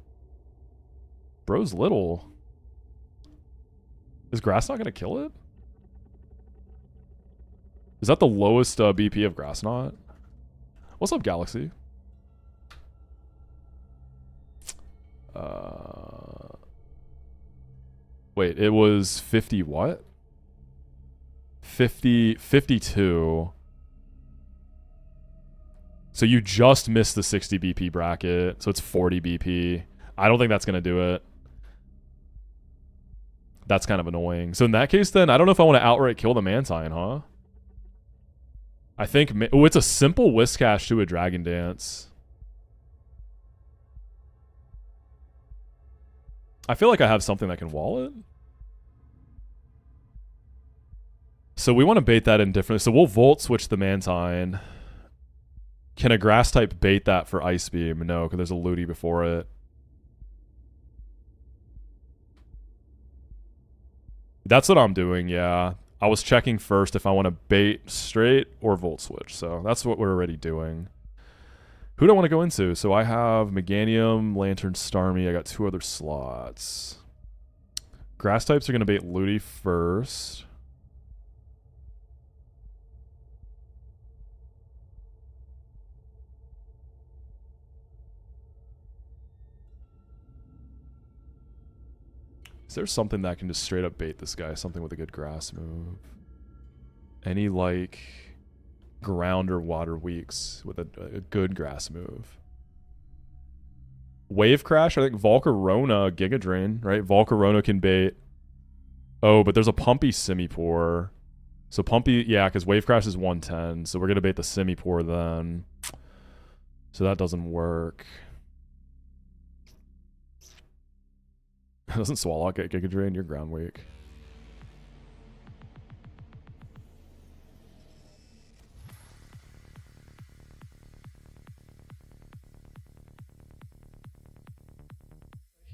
Bro's little. Is Grass not going to kill it? Is that the lowest BP of Grass Knot? What's up, Galaxy? Wait, it was 50 what? 52. So you just missed the 60 BP bracket, so it's 40 BP. I don't think that's going to do it. That's kind of annoying. So in that case, then, I don't know if I want to outright kill the Mantine, huh? I think... Oh, it's a simple Whiscash to a Dragon Dance. I feel like I have something that can wall it. So we want to bait that in differently. So we'll Volt Switch the Mantine. Can a Grass type bait that for Ice Beam? No, because there's a Ludi before it. That's what I'm doing, yeah. I was checking first if I want to bait straight or Volt Switch. So that's what we're already doing. Who do I want to go into? So I have Meganium, Lantern, Starmie. I got 2 other slots. Grass types are going to bait Ludi first. Is there something that can just straight up bait this guy? Something with a good grass move? Any, like, ground or water weaks with a good grass move? Wave Crash? I think Volcarona, Giga Drain, right? Volcarona can bait. Oh, but there's a Pumpy Simipour. So Pumpy, yeah, because Wave Crash is 110. So we're going to bait the Simipour then. So that doesn't work. Doesn't Swallow get Giga Drain? You're ground weak.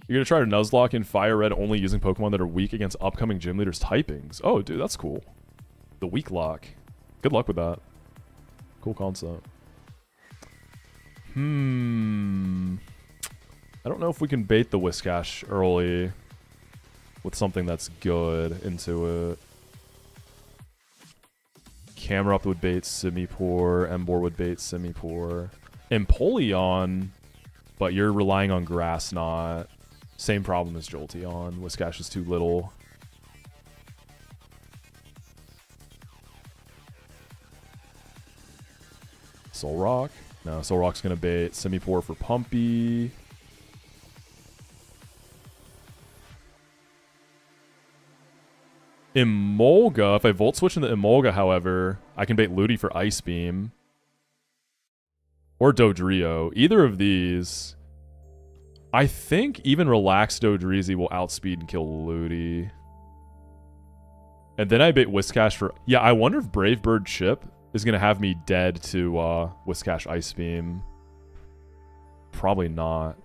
You're gonna try to Nuzlocke in Fire Red only using Pokemon that are weak against upcoming gym leaders' typings. Oh, dude, that's cool. The weak lock. Good luck with that. Cool concept. I don't know if we can bait the Whiscash early with something that's good into it. Camerupt would bait Simipour. Emboar would bait Simipour. Empoleon, but you're relying on Grass Knot. Same problem as Jolteon. Whiscash is too little. Solrock? No, Solrock's gonna bait Simipour for Pumpy. Emolga. If I Volt Switch into Emolga, however, I can bait Ludi for Ice Beam. Or Dodrio. Either of these. I think even Relaxed Dodreezy will outspeed and kill Ludi. And then I bait Whiscash for... Yeah, I wonder if Brave Bird Chip is going to have me dead to Whiscash Ice Beam. Probably not.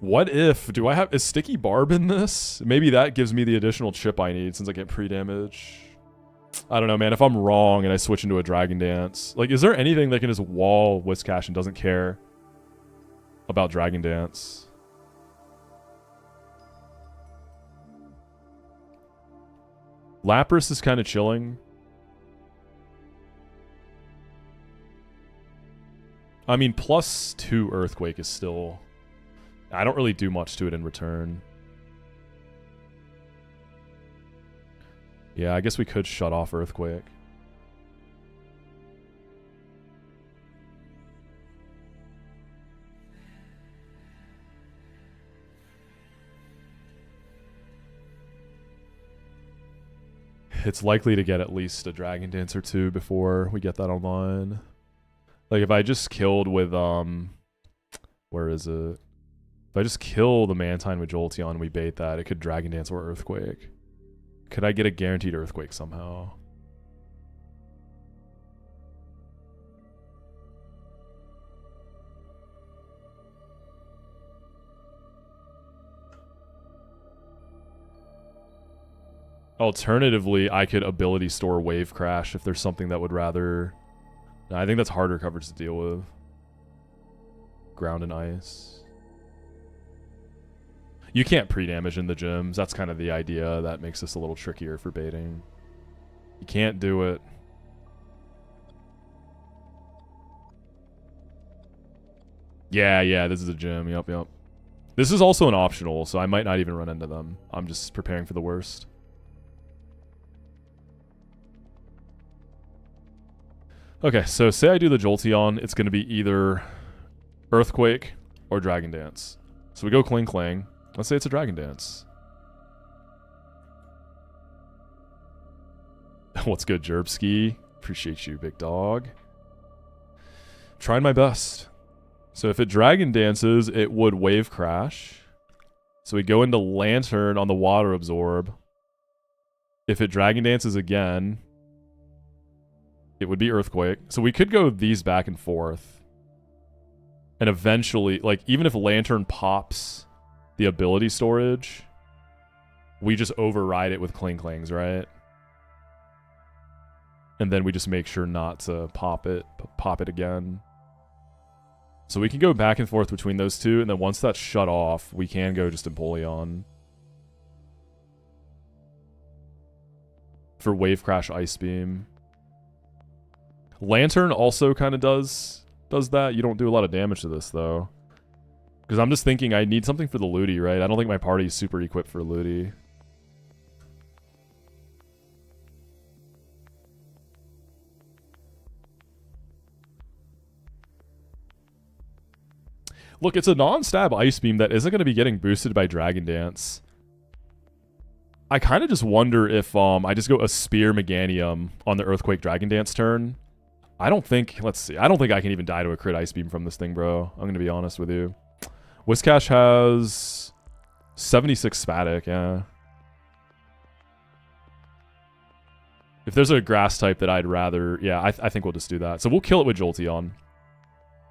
What if... Do I have... Is Sticky Barb in this? Maybe that gives me the additional chip I need since I get pre-damage. I don't know, man. If I'm wrong and I switch into a Dragon Dance... Like, is there anything that can just wall Whiscash and doesn't care about Dragon Dance? Lapras is kind of chilling. I mean, +2 Earthquake is still... I don't really do much to it in return. Yeah, I guess we could shut off Earthquake. It's likely to get at least a Dragon Dance or two before we get that online. Like, if I just killed with, where is it? If I just kill the Mantine with Jolteon and we bait that, it could Dragon Dance or Earthquake. Could I get a guaranteed Earthquake somehow? Alternatively, I could Ability Store Wave Crash if there's something that would rather... No, I think that's harder coverage to deal with. Ground and Ice. You can't pre-damage in the gyms. That's kind of the idea that makes this a little trickier for baiting. You can't do it. Yeah, this is a gym. Yep. This is also an optional, so I might not even run into them. I'm just preparing for the worst. Okay, so say I do the Jolteon, it's going to be either Earthquake or Dragon Dance. So we go Kling Klang. Let's say it's a Dragon Dance. What's good, Jerbski? Appreciate you, big dog. Trying my best. So if it Dragon Dances, it would Wave Crash. So we go into Lantern on the Water Absorb. If it Dragon Dances again... it would be Earthquake. So we could go these back and forth. And eventually, like, even if Lantern pops the ability storage, we just override it with Kling Klangs, right? And then we just make sure not to pop it again. So we can go back and forth between those two, and then once that's shut off, we can go just Empoleon. For Wave Crash Ice Beam. Lantern also kind of does that. You don't do a lot of damage to this, though. Because I'm just thinking I need something for the Ludi, right? I don't think my party is super equipped for Ludi. Look, it's a non-stab Ice Beam that isn't going to be getting boosted by Dragon Dance. I kind of just wonder if I just go a Spear Meganium on the Earthquake Dragon Dance turn. I don't think, let's see. I don't think I can even die to a crit Ice Beam from this thing, bro. I'm going to be honest with you. Whiscash has 76 Spatic, yeah. If there's a grass type that I'd rather, yeah, I think we'll just do that. So we'll kill it with Jolteon.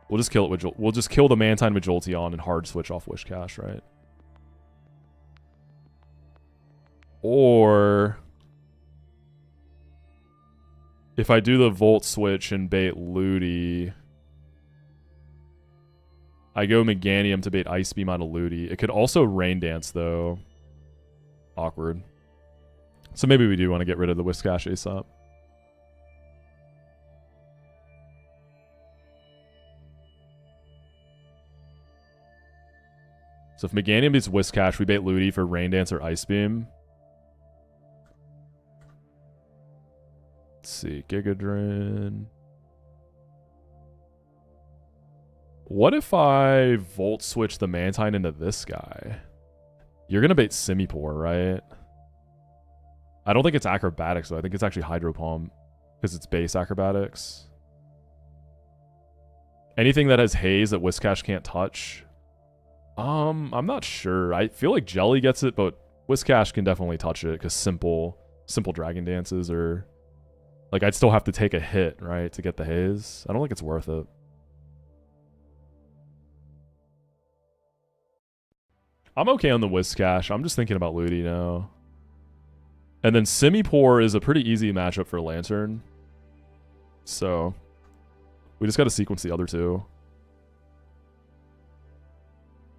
We'll just kill it with we'll just kill the Mantine with Jolteon and hard switch off Whiscash, right? Or if I do the Volt switch and bait Ludi, I go Meganium to bait Ice Beam out of Ludi. It could also Rain Dance though. Awkward. So maybe we do want to get rid of the Whiscash ASAP. So if Meganium beats Whiscash, we bait Ludi for Rain Dance or Ice Beam. Let's see, Giga Drain. What if I Volt Switch the Mantine into this guy? You're going to bait Simipour, right? I don't think it's Acrobatics, though. I think it's actually Hydro Palm because it's base Acrobatics. Anything that has Haze that Whiscash can't touch. I'm not sure. I feel like Jelly gets it, but Whiscash can definitely touch it because simple Dragon Dances are... Like, I'd still have to take a hit, right, to get the Haze. I don't think it's worth it. I'm okay on the Whiscash. I'm just thinking about Ludi now. And then Simipour is a pretty easy matchup for Lantern. So, we just got to sequence the other two.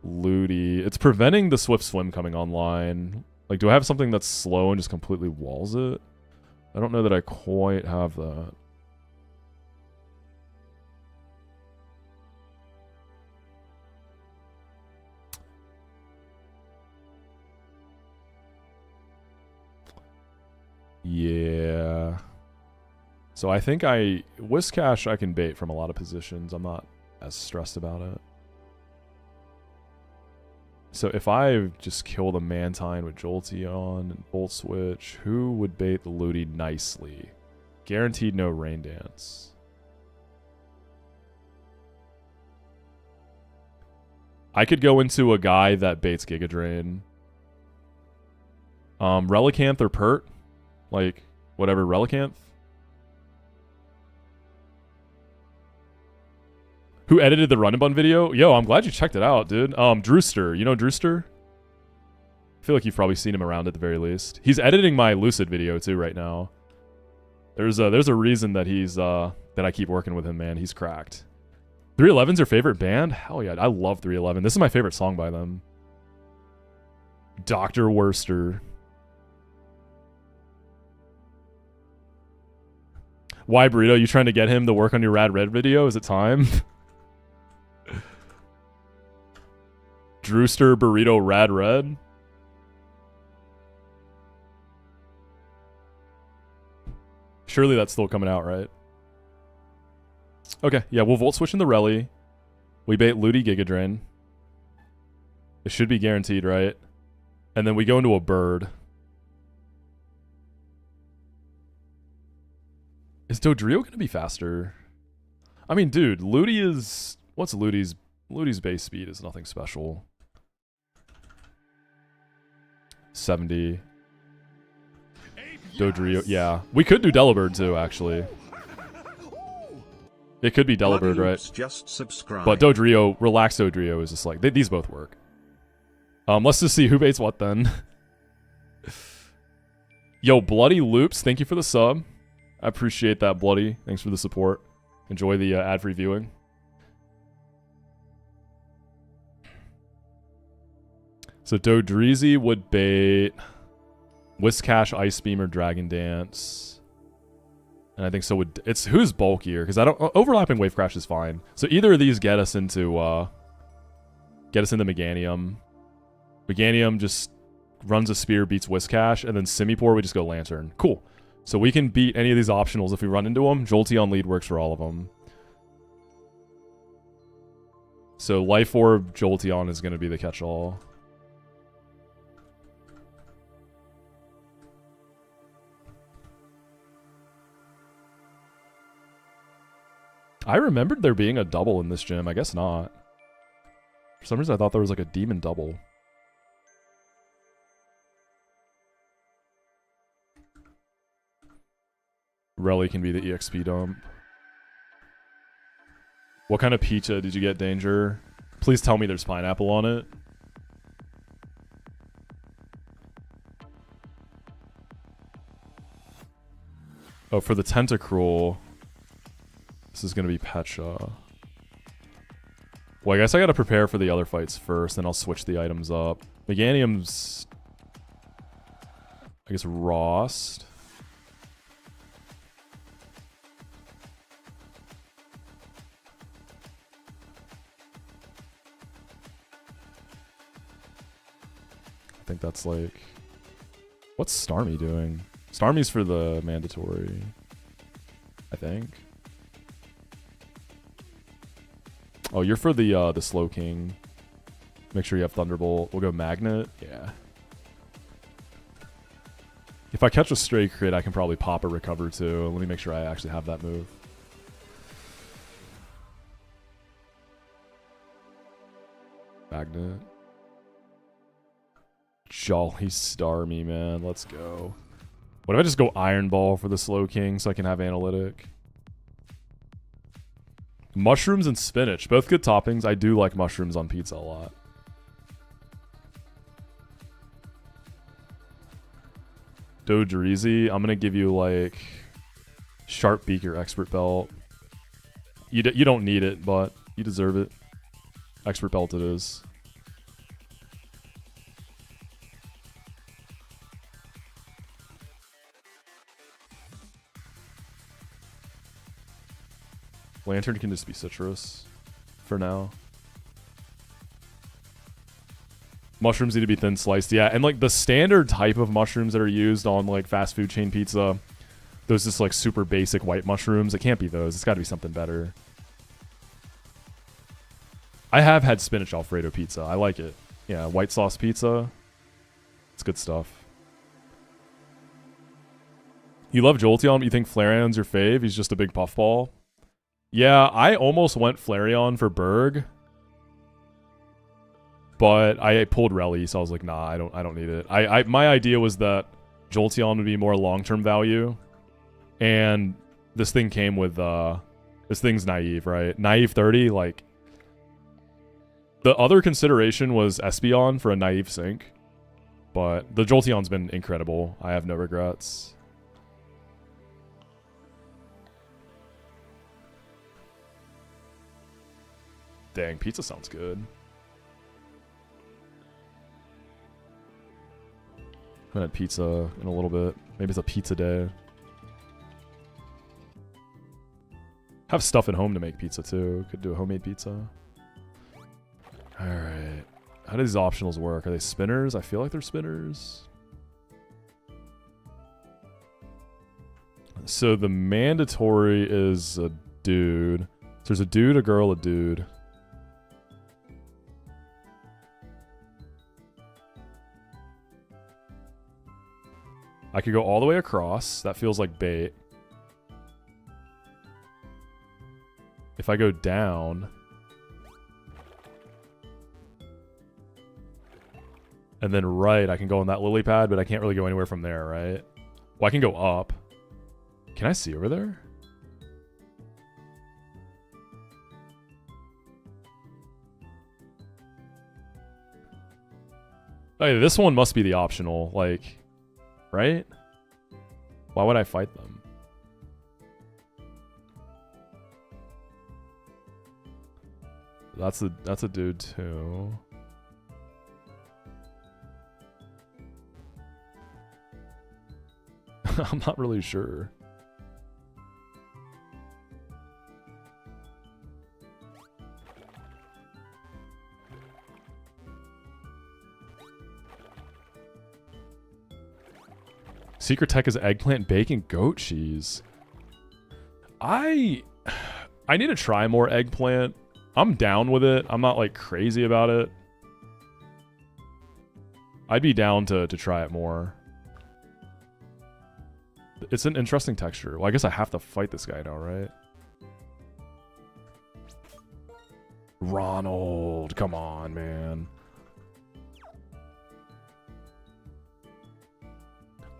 Ludi. It's preventing the Swift Swim coming online. Like, do I have something that's slow and just completely walls it? I don't know that I quite have that. Yeah. So I think Whiscash I can bait from a lot of positions. I'm not as stressed about it. So if I just kill the Mantine with Jolteon and Volt Switch, who would bait the Ludi nicely? Guaranteed no Rain Dance. I could go into a guy that baits Giga Drain. Relicanth or Pert? Like, whatever, Relicanth? Who edited the Run and Bun video? Yo, I'm glad you checked it out, dude. Drewster. You know Drewster? I feel like you've probably seen him around at the very least. He's editing my Lucid video too right now. There's a reason that he's that I keep working with him, man. He's cracked. 311's your favorite band? Hell yeah, I love 311. This is my favorite song by them. Dr. Worster. Why, Burrito? You trying to get him to work on your Rad Red video? Is it time? Drewster Burrito Rad Red? Surely that's still coming out, right? Okay, yeah, we'll Volt Switch in the Rally. We bait Ludi Giga Drain. It should be guaranteed, right? And then we go into a Bird. Is Dodrio going to be faster? I mean, dude, Ludi is... What's Ludi's... Ludi's base speed is nothing special. 70. Dodrio, yeah. We could do Delibird too, actually. It could be Delibird, right? Just subscribe. But Dodrio, Relax Dodrio is just like... these both work. Let's just see who baits what then. Yo, Bloody Loops, thank you for the sub. I appreciate that, Bloody. Thanks for the support. Enjoy the ad-free viewing. So Dodreezy would bait Whiscash, Ice Beam, or Dragon Dance. And I think so would... It's... Who's bulkier? Because I don't... Overlapping Wave Crash is fine. So either of these get us into Meganium. Meganium just runs a Spear, beats Whiscash, and then Simipour, we just go Lantern. Cool. So we can beat any of these optionals if we run into them. Jolteon lead works for all of them. So Life Orb, Jolteon is going to be the catch-all. I remembered there being a double in this gym. I guess not. For some reason, I thought there was like a demon double. Rally can be the EXP dump. What kind of pizza did you get, Danger? Please tell me there's pineapple on it. Oh, for the Tentacruel, this is going to be Pecha. Well, I guess I got to prepare for the other fights first, then I'll switch the items up. Meganium's, I guess, Rost. I think that's like... What's Starmie doing? Starmie's for the mandatory, I think. Oh, you're for the Slow King. Make sure you have Thunderbolt. We'll go Magnet. Yeah. If I catch a stray crit, I can probably pop a Recover too. Let me make sure I actually have that move. Magnet. Jolly Starmie, man. Let's go. What if I just go Iron Ball for the Slow King so I can have Analytic? Mushrooms and spinach. Both good toppings. I do like mushrooms on pizza a lot. Dodrizi. I'm going to give you like Sharp Beak or Expert Belt. You don't need it, but you deserve it. Expert Belt it is. Lantern can just be citrus for now. Mushrooms need to be thin sliced. Yeah, and like the standard type of mushrooms that are used on like fast food chain pizza, those just like super basic white mushrooms, it can't be those. It's got to be something better. I have had spinach Alfredo pizza. I like it. Yeah, white sauce pizza. It's good stuff. You love Jolteon, but you think Flareon's your fave? He's just a big puffball. Yeah, I almost went Flareon for Berg, but I pulled Rally, so I was like, nah, I don't need it. My idea was that Jolteon would be more long-term value, and this thing came with this thing's naive, right? Naive 30, like the other consideration was Espeon for a naive sync, but the Jolteon's been incredible. I have no regrets. Dang, pizza sounds good. I'm gonna have pizza in a little bit. Maybe it's a pizza day. Have stuff at home to make pizza too. Could do a homemade pizza. Alright. How do these optionals work? Are they spinners? I feel like they're spinners. So the mandatory is a dude. So there's a dude, a girl, a dude. I could go all the way across. That feels like bait. If I go down... and then right, I can go on that lily pad, but I can't really go anywhere from there, right? Well, I can go up. Can I see over there? Okay, this one must be the optional, like... right? Why would I fight them? That's a dude too. I'm not really sure. Secret tech is eggplant, bacon, goat cheese. I need to try more eggplant. I'm down with it. I'm not like crazy about it. I'd be down to try it more. It's an interesting texture. Well, I guess I have to fight this guy now, right? Ronald, come on, man.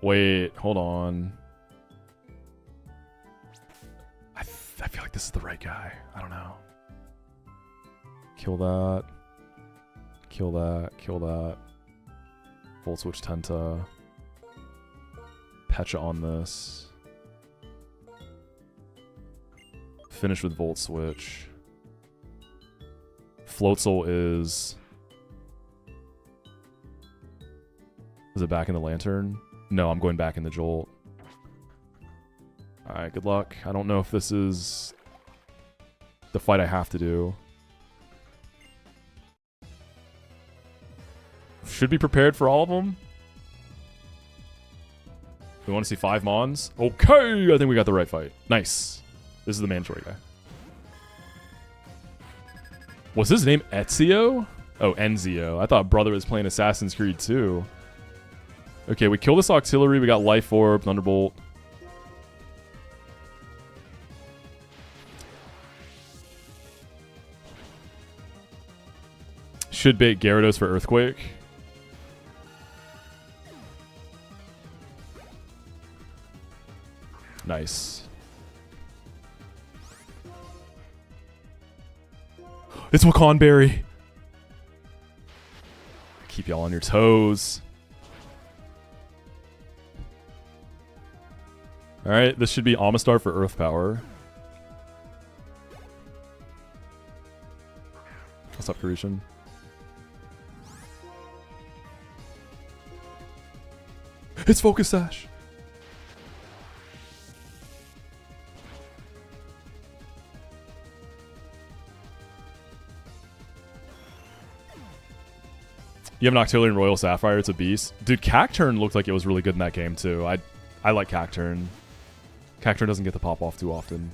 Wait, hold on. I feel like this is the right guy. I don't know. Kill that. Kill that. Kill that. Volt Switch Tenta. Pecha on this. Finish with Volt Switch. Floatzel is... Is it back in the Lantern? No, I'm going back in the Jolt. Alright, good luck. I don't know if this is the fight I have to do. Should be prepared for all of them. We want to see 5 Mons. Okay, I think we got the right fight. Nice. This is the mandatory guy. Was his name Ezio? Oh, Enzio. I thought brother was playing Assassin's Creed 2. Okay, we kill this auxiliary. We got Life Orb, Thunderbolt. Should bait Gyarados for Earthquake. Nice. It's Wakanberry. Keep y'all on your toes. Alright, this should be Amistar for Earth Power. What's up, Carishan? It's Focus Sash. You have an Octillery and Royal Sapphire, it's a beast. Dude, Cacturn looked like it was really good in that game too. I like Cacturn. Cacturn doesn't get the pop off too often.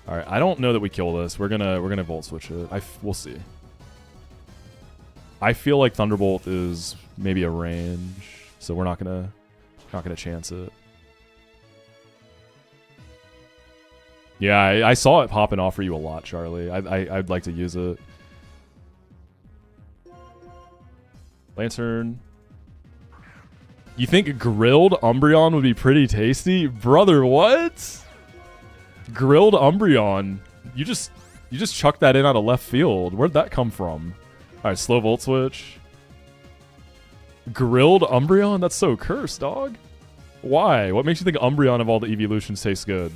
Alright, I don't know that we kill this. We're gonna Volt Switch it. We'll see. I feel like Thunderbolt is maybe a range, so we're not gonna chance it. Yeah, I saw it popping off for you a lot, Charlie. I'd like to use it. Lantern. You think grilled Umbreon would be pretty tasty? Brother, what? Grilled Umbreon. You just chucked that in out of left field. Where'd that come from? Alright, slow Volt Switch. Grilled Umbreon? That's so cursed, dog. Why? What makes you think Umbreon of all the evolutions tastes good?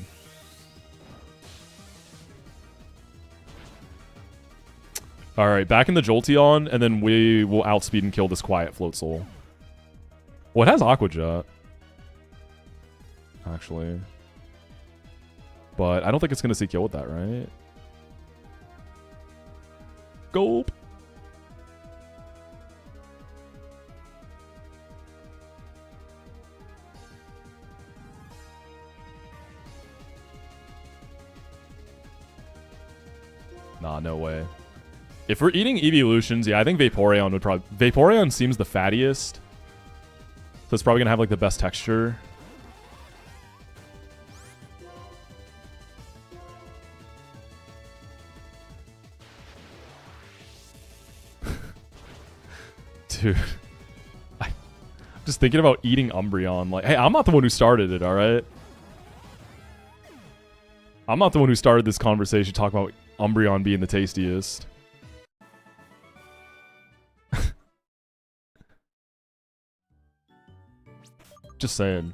Alright, back in the Jolteon, and then we will outspeed and kill this Quiet Floatzel. Well, it has Aqua Jet. Actually. But I don't think it's going to see kill with that, right? Gulp. Nah, no way. If we're eating evolutions, yeah, I think Vaporeon would probably... Vaporeon seems the fattiest. So it's probably going to have, like, the best texture. Dude. I'm just thinking about eating Umbreon. Like, hey, I'm not the one who started it, alright? I'm not the one who started this conversation talking about Umbreon being the tastiest. Just saying.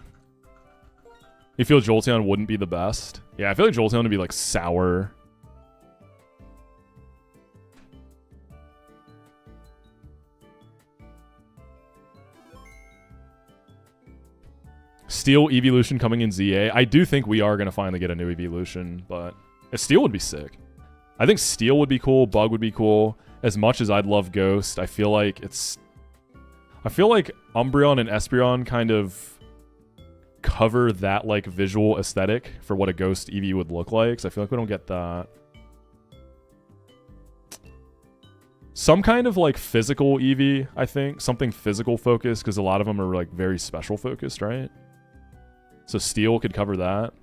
You feel Jolteon wouldn't be the best? Yeah, I feel like Jolteon would be like sour. Steel evolution coming in ZA. I do think we are going to finally get a new evolution, but Steel would be sick. I think Steel would be cool, Bug would be cool. As much as I'd love Ghost, I feel like Umbreon and Espeon kind of cover that like visual aesthetic for what a Ghost Eevee would look like. So I feel like we don't get that. Some kind of like physical Eevee, I think. Something physical focused, because a lot of them are like very special focused, right? So Steel could cover that.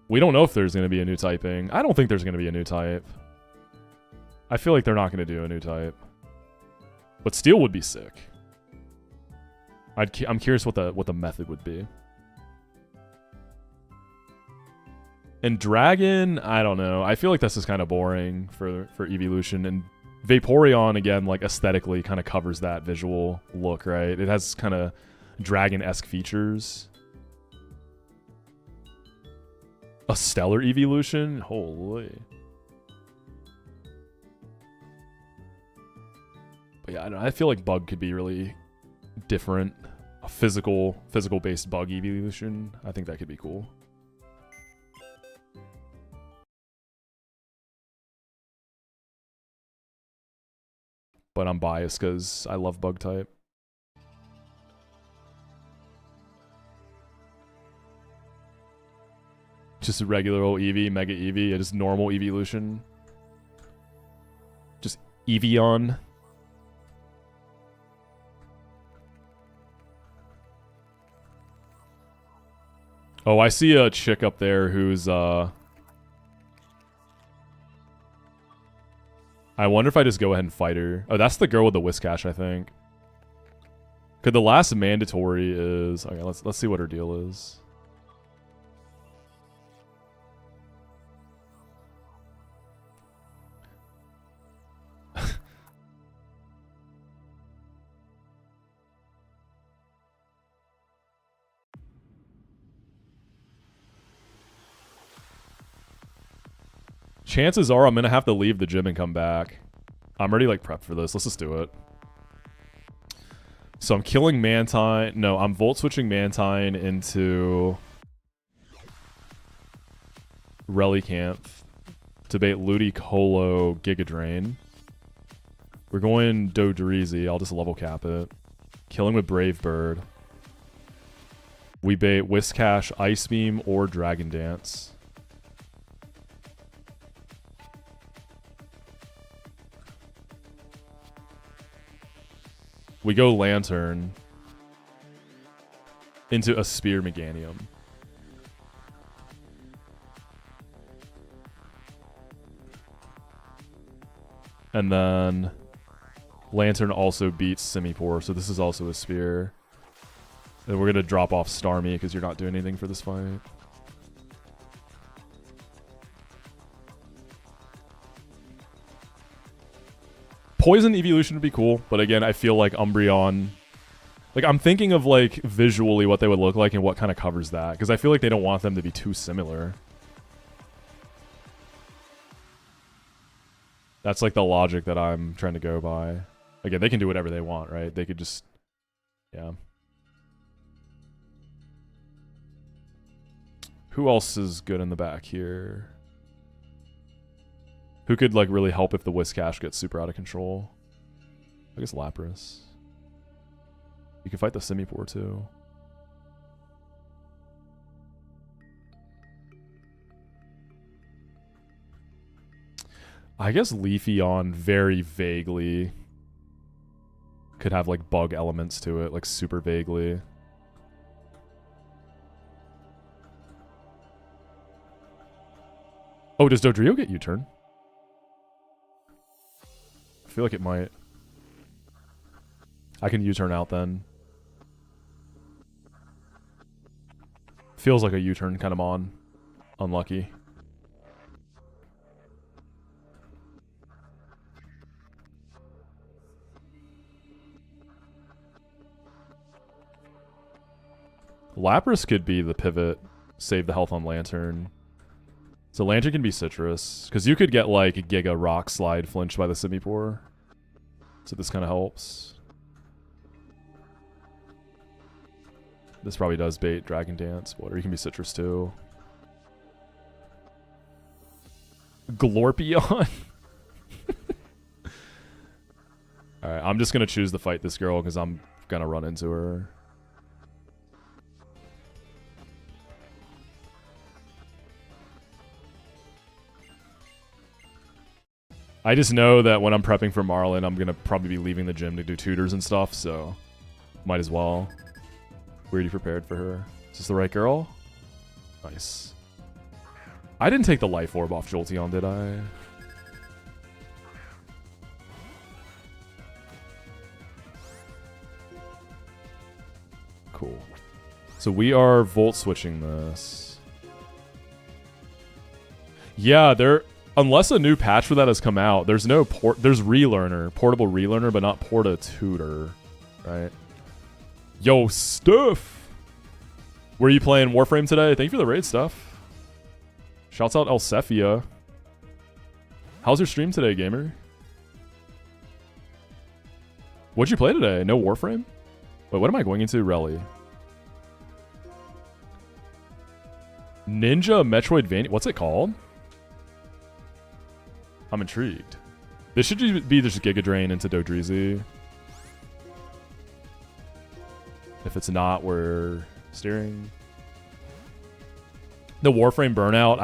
We don't know if there's going to be a new typing. I don't think there's going to be a new type. I feel like they're not going to do a new type. But steel would be sick. I'm curious what the method would be. And dragon, I don't know. I feel like this is kind of boring for evolution. And Vaporeon, again, like aesthetically kind of covers that visual look, right? It has kind of dragon-esque features. A stellar evolution? Holy. But yeah, I feel like bug could be really different. A physical-based bug evolution. I think that could be cool. But I'm biased because I love bug type. Just a regular old Eevee, Mega Eevee, just normal evolution. Just Evian. Oh, I see a chick up there who's, I wonder if I just go ahead and fight her. Oh, that's the girl with the Whiscash, I think. Cause the last mandatory is... Okay, let's see what her deal is. Chances are I'm going to have to leave the gym and come back. I'm already like prepped for this. Let's just do it. So I'm killing Mantine. No, I'm Volt switching Mantine into Relicanth to bait Ludicolo Giga Drain. We're going Dodreezy. I'll just level cap it. Killing with Brave Bird. We bait Whiscash, Ice Beam, or Dragon Dance. We go Lantern into a Spear Meganium. And then Lantern also beats Simipour, so this is also a Spear. And we're going to drop off Starmie because you're not doing anything for this fight. Poison evolution would be cool, but again, I feel like Umbreon... Like, I'm thinking of, like, visually what they would look like and what kind of covers that. Because I feel like they don't want them to be too similar. That's, like, the logic that I'm trying to go by. Again, they can do whatever they want, right? They could just... Yeah. Who else is good in the back here? Who could, like, really help if the Whiscash gets super out of control? I guess Lapras. You can fight the Simipour, too. I guess Leafeon very vaguely could have, like, bug elements to it, like, super vaguely. Oh, does Dodrio get U-turn? I feel like it might. I can U-turn out then. Feels like a U-turn kind of on. Unlucky. Lapras could be the pivot. Save the health on Lantern. So Lantern can be Citrus. Because you could get like Giga Rock Slide flinched by the Simipour. So this kind of helps. This probably does bait Dragon Dance. Or you can be Citrus too. Glorpion. Alright, I'm just going to choose to fight this girl because I'm going to run into her. I just know that when I'm prepping for Marlon, I'm going to probably be leaving the gym to do tutors and stuff, so might as well. We're already prepared for her. Is this the right girl? Nice. I didn't take the life orb off Jolteon, did I? Cool. So we are volt switching this. Yeah, unless a new patch for that has come out, there's no there's relearner, portable relearner, but not porta tutor, right? Yo, Stuff! Were you playing Warframe today? Thank you for the raid, Stuff. Shouts out Elsephia. How's your stream today, gamer? What'd you play today? No Warframe? Wait, what am I going into? Rally. Ninja Metroidvania. What's it called? I'm intrigued. This should be just Giga Drain into Dodreezy. If it's not, we're steering. The Warframe Burnout.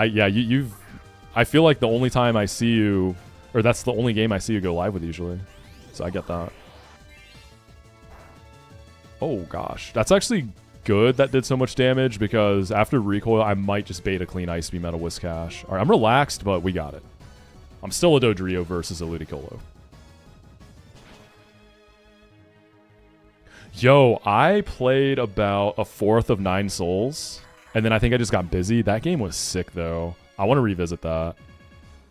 I feel like the only time I see you, or that's the only game I see you go live with usually. So I get that. Oh gosh, that's actually good that did so much damage, because after recoil, I might just bait a clean Ice Beam out of Whiscash. All right, I'm relaxed, but we got it. I'm still a Dodrio versus a Ludicolo. Yo, I played about 1/4 of 9 Souls, and then I think I just got busy. That game was sick, though. I want to revisit that. All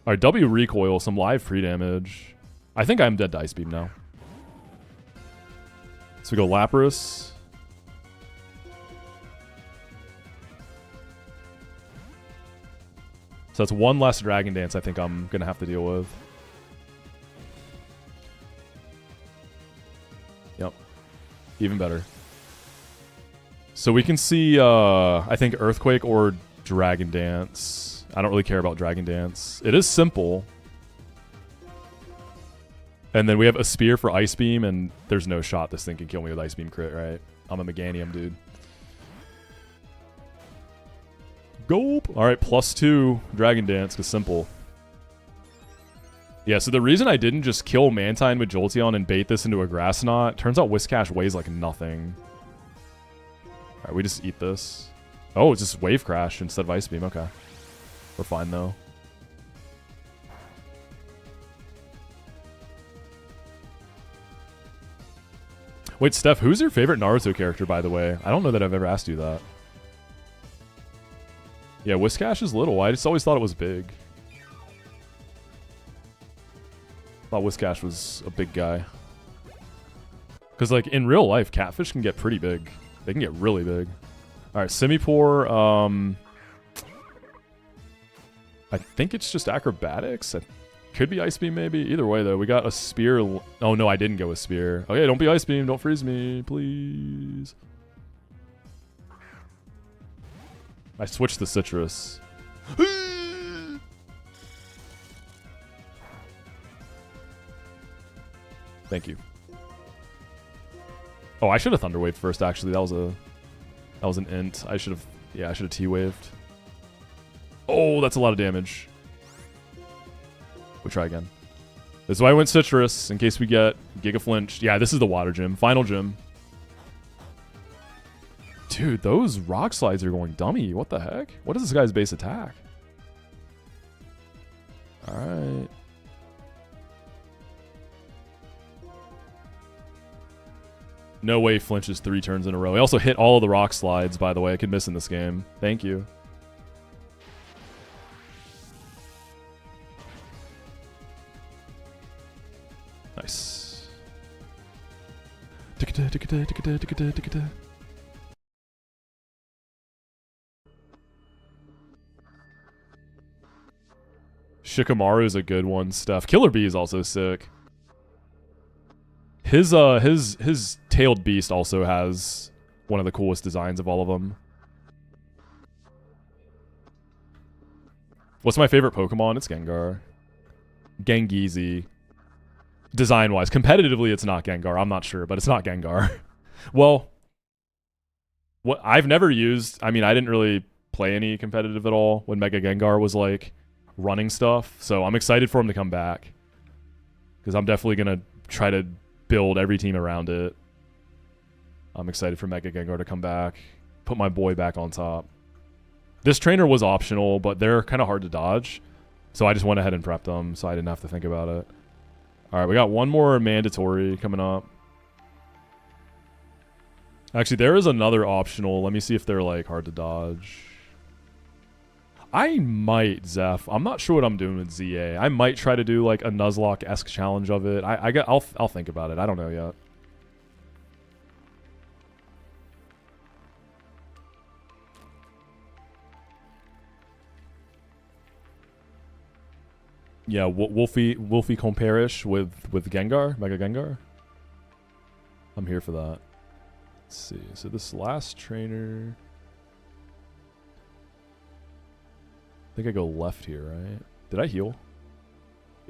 right, W recoil, some live pre-damage. I think I'm dead to Ice Beam now. So we go Lapras. So that's one less Dragon Dance I think I'm going to have to deal with. Yep. Even better. So we can see, I think, Earthquake or Dragon Dance. I don't really care about Dragon Dance. It is simple. And then we have a Spear for Ice Beam, and there's no shot this thing can kill me with Ice Beam crit, right? I'm a Meganium, dude. Gulp. All right, +2 Dragon Dance, because simple. Yeah, so the reason I didn't just kill Mantine with Jolteon and bait this into a Grass Knot, turns out Whiscash weighs like nothing. All right, we just eat this. Oh, it's just Wave Crash instead of Ice Beam. Okay. We're fine, though. Wait, Steph, who's your favorite Naruto character, by the way? I don't know that I've ever asked you that. Yeah, Whiscash is little. I just always thought it was big. Thought Whiscash was a big guy. Because, like, in real life, catfish can get pretty big. They can get really big. Alright, Simipour. I think it's just acrobatics. Could be Ice Beam, maybe. Either way, though, we got a Spear. Oh, no, I didn't go with Spear. Okay, don't be Ice Beam. Don't freeze me, please. I switched the Citrus. Thank you. Oh, I should have Thunder Waved first, actually. That was an int. I should have T-Waved. Oh, that's a lot of damage. We'll try again. This is why I went Citrus, in case we get Giga Flinched. Yeah, this is the Water Gym. Final gym. Dude, those Rock Slides are going dummy. What the heck? What is this guy's base attack? Alright. No way flinches 3 turns in a row. I also hit all of the Rock Slides, by the way. I could miss in this game. Thank you. Nice. Shikamaru is a good one, Steph. Killer Bee is also sick. His tailed beast also has one of the coolest designs of all of them. What's my favorite Pokemon? It's Gengar. Gengizi. Design-wise. Competitively, it's not Gengar. I'm not sure, but it's not Gengar. Well, what I've never used... I mean, I didn't really play any competitive at all when Mega Gengar was, like, running stuff. So I'm excited for him to come back. Because I'm definitely going to try to build every team around it. I'm excited for Mega Gengar to come back. Put my boy back on top. This trainer was optional, but they're kind of hard to dodge. So I just went ahead and prepped them, so I didn't have to think about it. All right, we got one more mandatory coming up. Actually, there is another optional. Let me see if they're like hard to dodge. I might, Zeph. I'm not sure what I'm doing with ZA. I might try to do like a Nuzlocke-esque challenge of it. I'll think about it. I don't know yet. Yeah, Wolfie comparish with Gengar, Mega Gengar. I'm here for that. Let's see. So this last trainer, I think I go left here, right? Did I heal?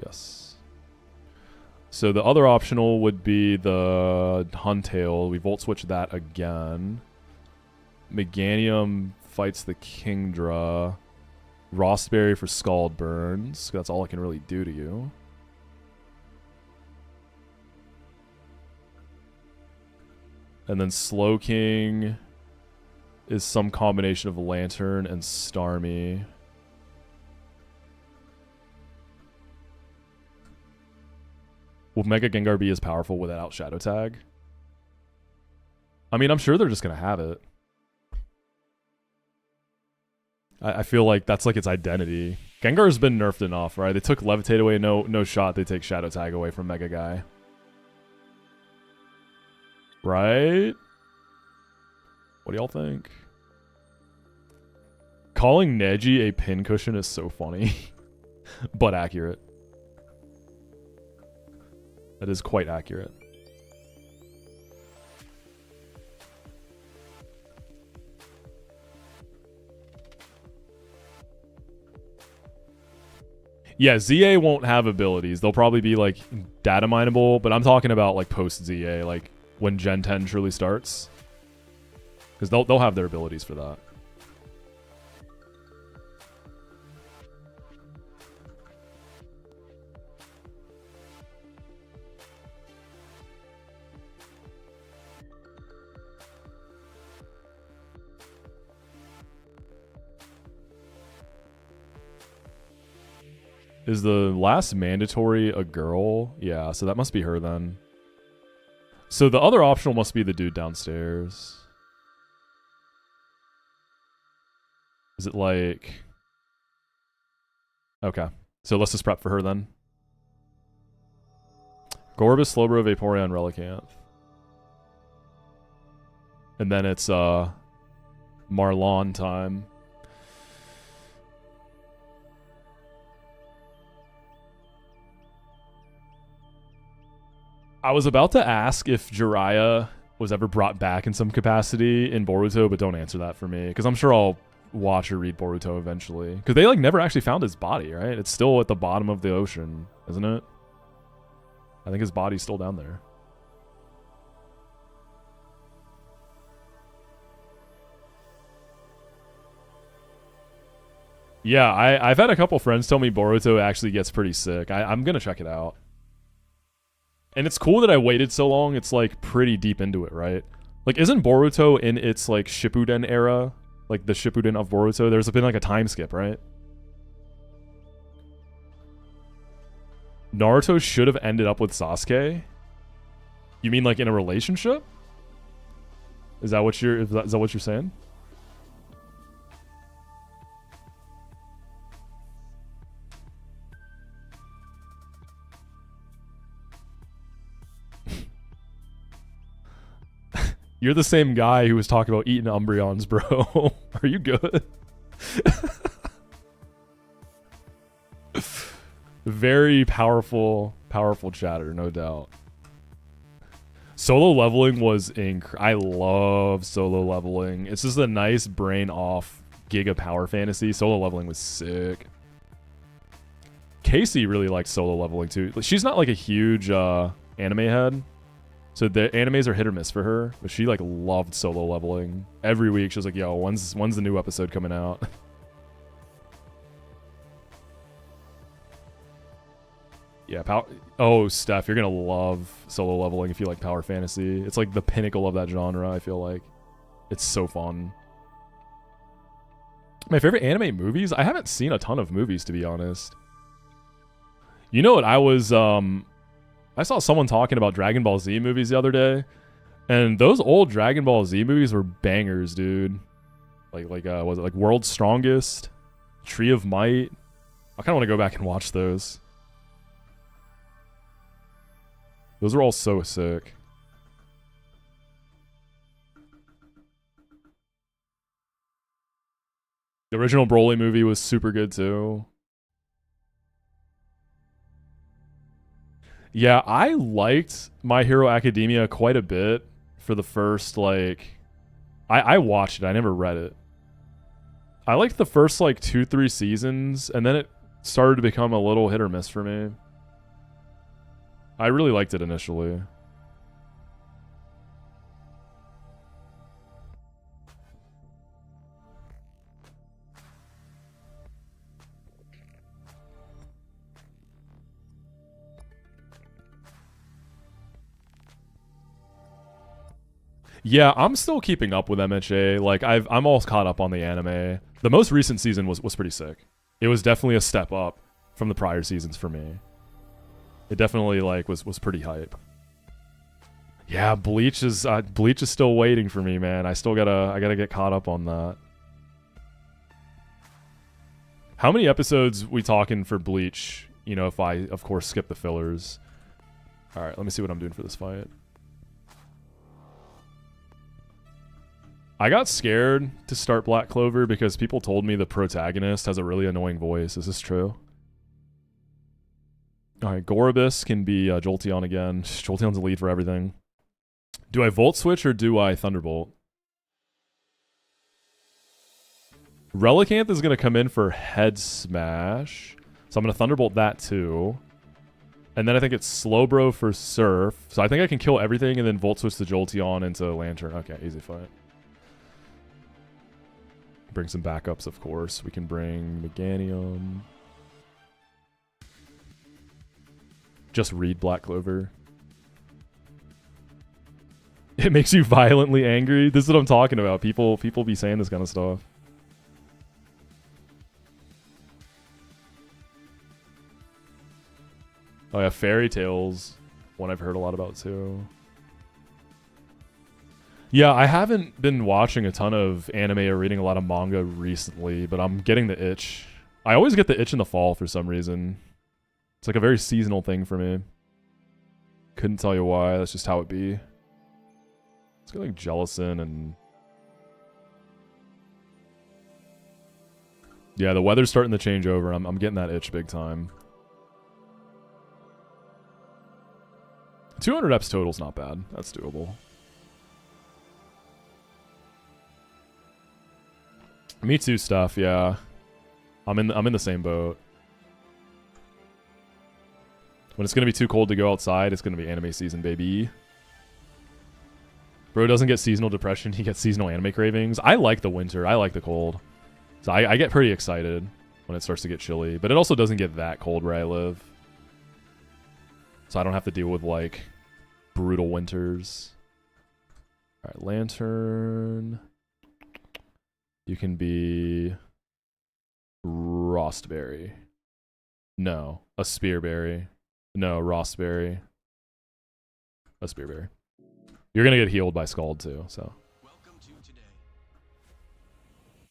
Yes. So the other optional would be the Huntail. We Volt Switch that again. Meganium fights the Kingdra. Rostberry for Scald Burns. That's all I can really do to you. And then Slowking is some combination of Lantern and Starmie. Will Mega Gengar be as powerful without Shadow Tag? I mean, I'm sure they're just going to have it. I feel like that's like its identity. Gengar's been nerfed enough, right? They took Levitate away, no shot. They take Shadow Tag away from Mega Guy. Right? What do y'all think? Calling Neji a pincushion is so funny. But accurate. That is quite accurate. Yeah, ZA won't have abilities. They'll probably be like data mineable, but I'm talking about like post ZA, like when Gen 10 truly starts. Because they'll have their abilities for that. Is the last mandatory a girl? Yeah, so that must be her then. So the other optional must be the dude downstairs. Is it like... Okay, so let's just prep for her then. Gorbis, Slowbro, Vaporeon, Relicanth. And then it's Marlon time. I was about to ask if Jiraiya was ever brought back in some capacity in Boruto, but don't answer that for me, because I'm sure I'll watch or read Boruto eventually. Because they like never actually found his body, right? It's still at the bottom of the ocean, isn't it? I think his body's still down there. Yeah, I've had a couple friends tell me Boruto actually gets pretty sick. I'm going to check it out. And it's cool that I waited so long. It's like pretty deep into it, right? Like, isn't Boruto in its like Shippuden era? Like the Shippuden of Boruto? There's been like a time skip, right? Naruto should have ended up with Sasuke? You mean like in a relationship? Is that what you're saying? You're the same guy who was talking about eating Umbreons, bro. Are you good? Very powerful chatter, no doubt. Solo leveling was I love solo leveling. It's just a nice brain off giga power fantasy. Solo leveling was sick. Casey really likes solo leveling too. She's not like a huge anime head. So the animes are hit or miss for her, but she like loved solo leveling. Every week she was like, yo, when's the new episode coming out? Yeah, oh, Steph, you're gonna love solo leveling if you like power fantasy. It's like the pinnacle of that genre, I feel like. It's so fun. My favorite anime movies? I haven't seen a ton of movies, to be honest. You know what? I saw someone talking about Dragon Ball Z movies the other day, and those old Dragon Ball Z movies were bangers, dude. Was it like World's Strongest, Tree of Might? I kind of want to go back and watch those. Those are all so sick. The original Broly movie was super good too. Yeah, I liked My Hero Academia quite a bit for the first, like... I watched it, I never read it. I liked the first, like, 2-3 seasons, and then it started to become a little hit or miss for me. I really liked it initially. Yeah, I'm still keeping up with MHA. Like I'm all caught up on the anime. The most recent season was pretty sick. It was definitely a step up from the prior seasons for me. It definitely like was pretty hype. Yeah, Bleach is still waiting for me, man. I gotta get caught up on that. How many episodes we talking for Bleach? You know, if I of course skip the fillers. All right, let me see what I'm doing for this fight. I got scared to start Black Clover because people told me the protagonist has a really annoying voice. Is this true? Alright, Gorobus can be Jolteon again. Jolteon's the lead for everything. Do I Volt Switch or do I Thunderbolt? Relicanth is going to come in for Head Smash. So I'm going to Thunderbolt that too. And then I think it's Slowbro for Surf. So I think I can kill everything and then Volt Switch the Jolteon into Lantern. Okay, easy fight. Bring some backups, of course. We can bring Meganium. Just read Black Clover. It makes you violently angry. This is what I'm talking about. People be saying this kind of stuff. Oh yeah, Fairy Tales. One I've heard a lot about too. Yeah, I haven't been watching a ton of anime or reading a lot of manga recently, but I'm getting the itch. I always get the itch in the fall for some reason. It's like a very seasonal thing for me. Couldn't tell you why. That's just how it be. Let's go like Jellison and... Yeah, the weather's starting to change over. I'm getting that itch big time. 200 EPS total's not bad. That's doable. Me too stuff, yeah. I'm in the same boat. When it's gonna be too cold to go outside, it's gonna be anime season, baby. Bro doesn't get seasonal depression, he gets seasonal anime cravings. I like the winter, I like the cold. So I get pretty excited when it starts to get chilly. But it also doesn't get that cold where I live. So I don't have to deal with like brutal winters. Alright, Lantern. You can be Rostberry. No, a Spearberry. No, Rostberry. A Spearberry. You're gonna get healed by Scald too, so. Welcome to today.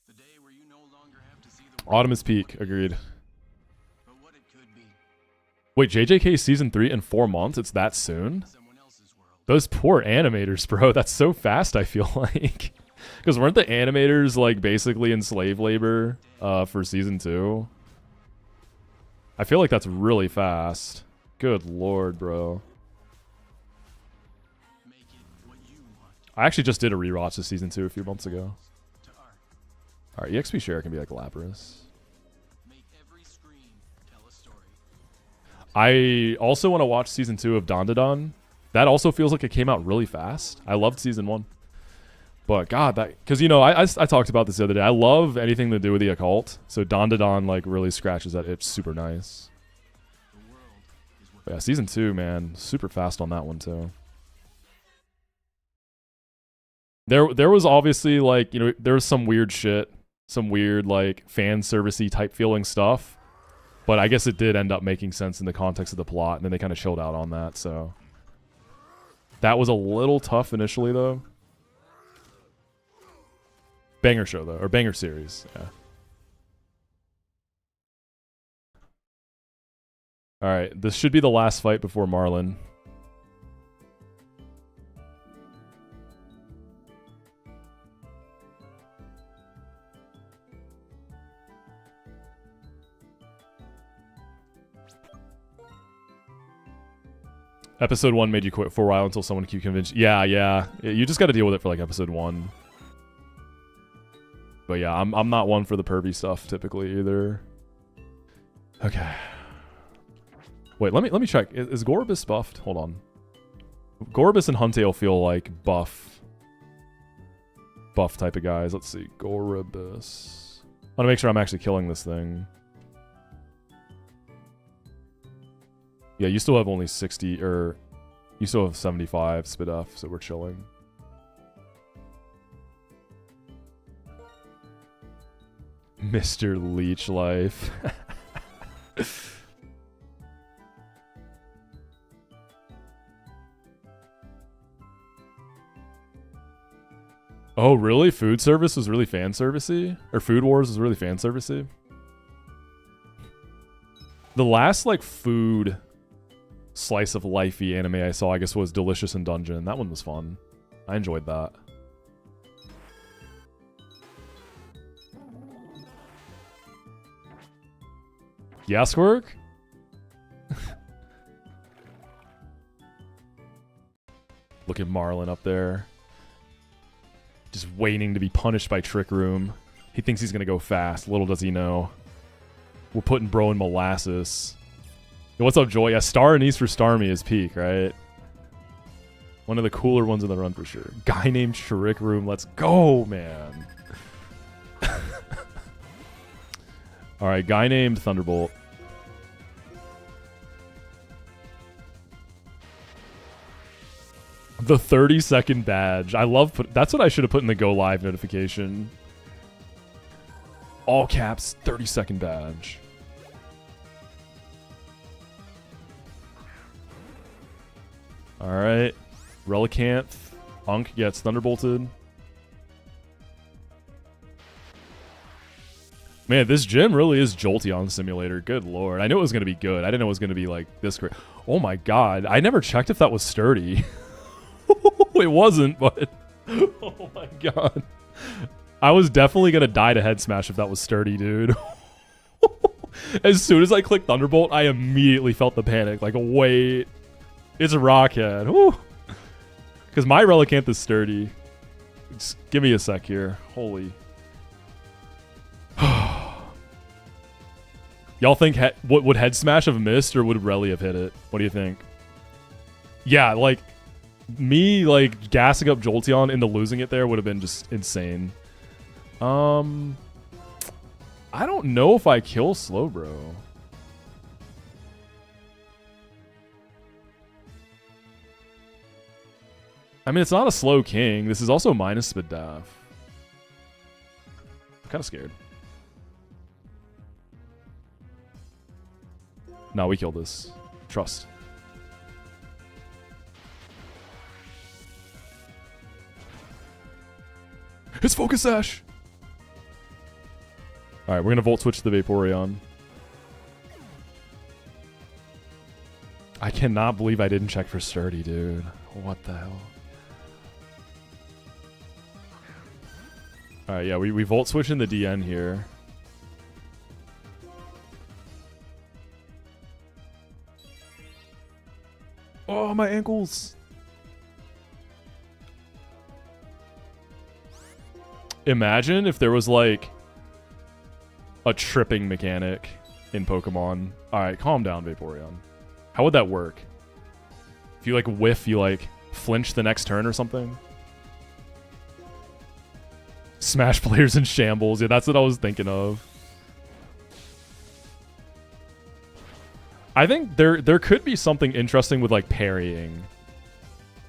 The day where you no longer have to see the Autumn is peak, agreed. but what it could be. Wait, JJK season 3 in 4 months? It's that soon? Someone else's world. Those poor animators, bro. That's so fast, I feel like. Because weren't the animators like basically in slave labor for season 2? I feel like that's really fast. Good lord, bro. Make it what you want I actually just did a rewatch of season 2 a few months ago. to art. Alright, EXP share can be like Lapras. Make every screen tell a story. I also want to watch season 2 of Dandadan. That also feels like it came out really fast. I loved season 1. But god, that... Because, you know, I talked about this the other day. I love anything to do with the occult. So Dandadan, like, really scratches that itch super nice. The world is what But yeah, season 2, man. Super fast on that one, too. There was obviously, like, you know, there was some weird shit some weird like fan servicey type feeling stuff. But I guess it did end up making sense in the context of the plot, and then they kind of chilled out on that, so. That was a little tough initially, though. Banger show, though, or banger series, yeah. Alright, this should be the last fight before Marlon. Episode 1 made you quit for a while until someone can convince you. Yeah. You just got to deal with it for like episode 1. But yeah, I'm not one for the pervy stuff typically either. Okay. Wait, let me check. Is Gorobus buffed? Hold on. Gorobus and Huntale feel like buff type of guys. Let's see. Gorobus. I want to make sure I'm actually killing this thing. Yeah, you still have only 60, or you still have 75 spit off, so we're chilling. Mr. Leech Life. Oh, really? Food Service was really fan servicey? Or Food Wars was really fan servicey? The last, like, food slice of lifey anime I saw, I guess, was Delicious in Dungeon. That one was fun. I enjoyed that. Yasquirk? Look at Marlon up there. Just waiting to be punished by Trick Room. He thinks he's gonna go fast. Little does he know. We're putting bro in molasses. Yo, what's up, Joy? Yeah, Star Anise for Starmie is peak, right? One of the cooler ones in the run for sure. Guy named Trick Room. Let's go, man. Alright, guy named Thunderbolt. The 30-second badge. I love... That's what I should have put in the go live notification. All caps, 30-second badge. Alright. Relicanth. Unk gets Thunderbolted. Man, this gym really is Jolteon Simulator. Good lord. I knew it was going to be good. I didn't know it was going to be like this great. Oh my god. I never checked if that was sturdy. It wasn't, but... Oh my god. I was definitely going to die to head smash if that was sturdy, dude. As soon as I clicked Thunderbolt, I immediately felt the panic. Like, wait. It's a Rockhead. Because my Relicanth is sturdy. Just give me a sec here. Holy. Y'all think would Head Smash have missed, or would Reli have hit it? What do you think? Yeah, like, me, like, gassing up Jolteon into losing it there would have been just insane. I don't know if I kill Slowbro. I mean, it's not a slow king. This is also minus Spadaf. I'm kind of scared. No, we killed this. Trust. It's Focus Sash! Alright, we're gonna Volt Switch the Vaporeon. I cannot believe I didn't check for sturdy, dude. What the hell? Alright, yeah, we Volt Switch in the DN here. Oh, my ankles! Imagine if there was, like, a tripping mechanic in Pokemon. Alright, calm down, Vaporeon. How would that work? If you, like, whiff, you, like, flinch the next turn or something? Smash players in shambles. Yeah, that's what I was thinking of. I think there could be something interesting with, like, parrying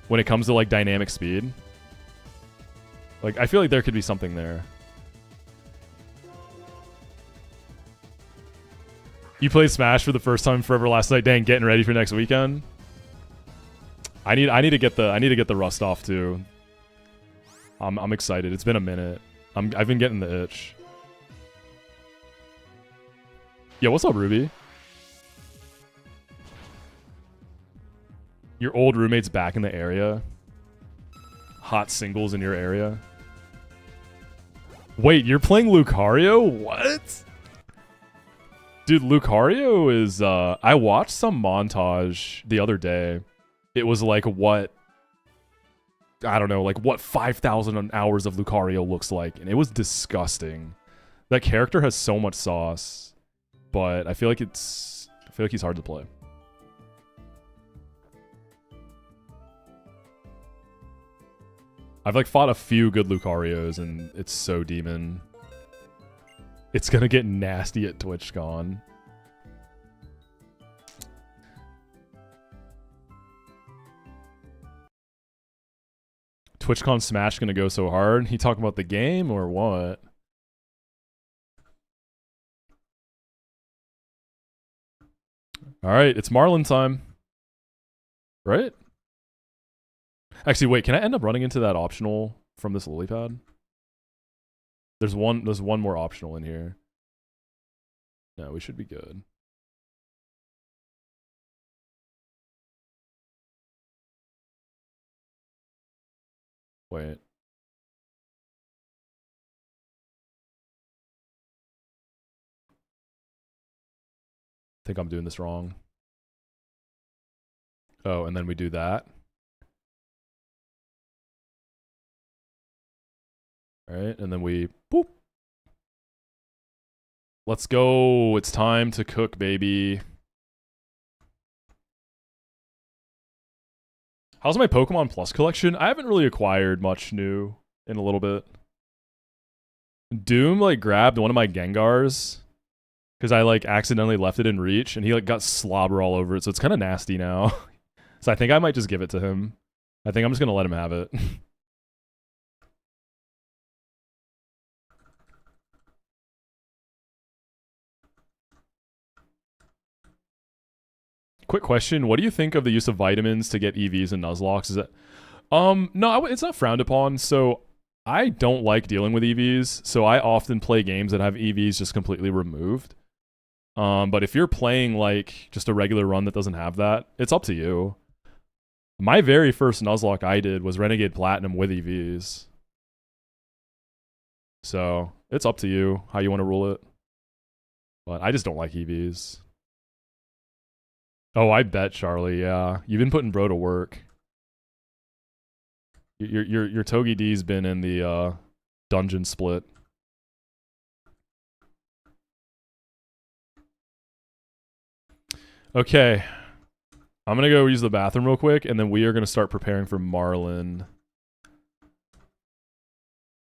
when it comes to, like, dynamic speed. Like, I feel like there could be something there. You played Smash for the first time forever last night. Dang, getting ready for next weekend. I need to get the rust off too. I'm excited. It's been a minute. I've been getting the itch. Yeah, what's up, Ruby? Your old roommate's back in the area. Hot singles in your area. Wait, you're playing Lucario? What? Dude, Lucario is, I watched some montage the other day. It was like what, I don't know, like what 5,000 hours of Lucario looks like. And it was disgusting. That character has so much sauce. But I feel like he's hard to play. I've like fought a few good Lucarios and it's so demon. It's gonna get nasty at TwitchCon. TwitchCon Smash gonna go so hard. He talking about the game or what? All right, it's Marlon time. Right? Actually, wait, can I end up running into that optional from this lily pad? There's one more optional in here. No, we should be good. Wait. I think I'm doing this wrong. Oh, and then we do that. All right, and then we boop. Let's go. It's time to cook, baby. How's my Pokemon Plus collection? I haven't really acquired much new in a little bit. Doom like grabbed one of my Gengars because I like accidentally left it in reach and he like got slobber all over it, so it's kind of nasty now. So I think I might just give it to him. I think I'm just gonna let him have it. Quick question: what do you think of the use of vitamins to get EVs and Nuzlocks? Is that no, it's not frowned upon. So I don't like dealing with EVs, so I often play games that have EVs just completely removed. But if you're playing like just a regular run that doesn't have that, it's up to you. My very first Nuzlocke I did was Renegade Platinum with EVs. So it's up to you how you want to rule it. But I just don't like EVs. Oh, I bet, Charlie. Yeah, you've been putting bro to work. Your Togi D's been in the dungeon split. Okay, I'm gonna go use the bathroom real quick, and then we are gonna start preparing for Marlon.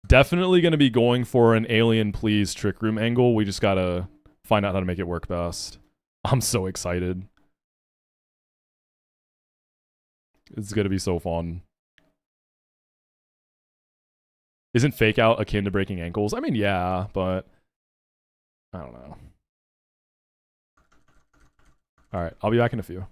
Definitely gonna be going for an Alien Please Trick Room angle. We just gotta find out how to make it work best. I'm so excited. It's gonna be so fun. Isn't fake out akin to breaking ankles? I mean, yeah, but I don't know. All right, I'll be back in a few.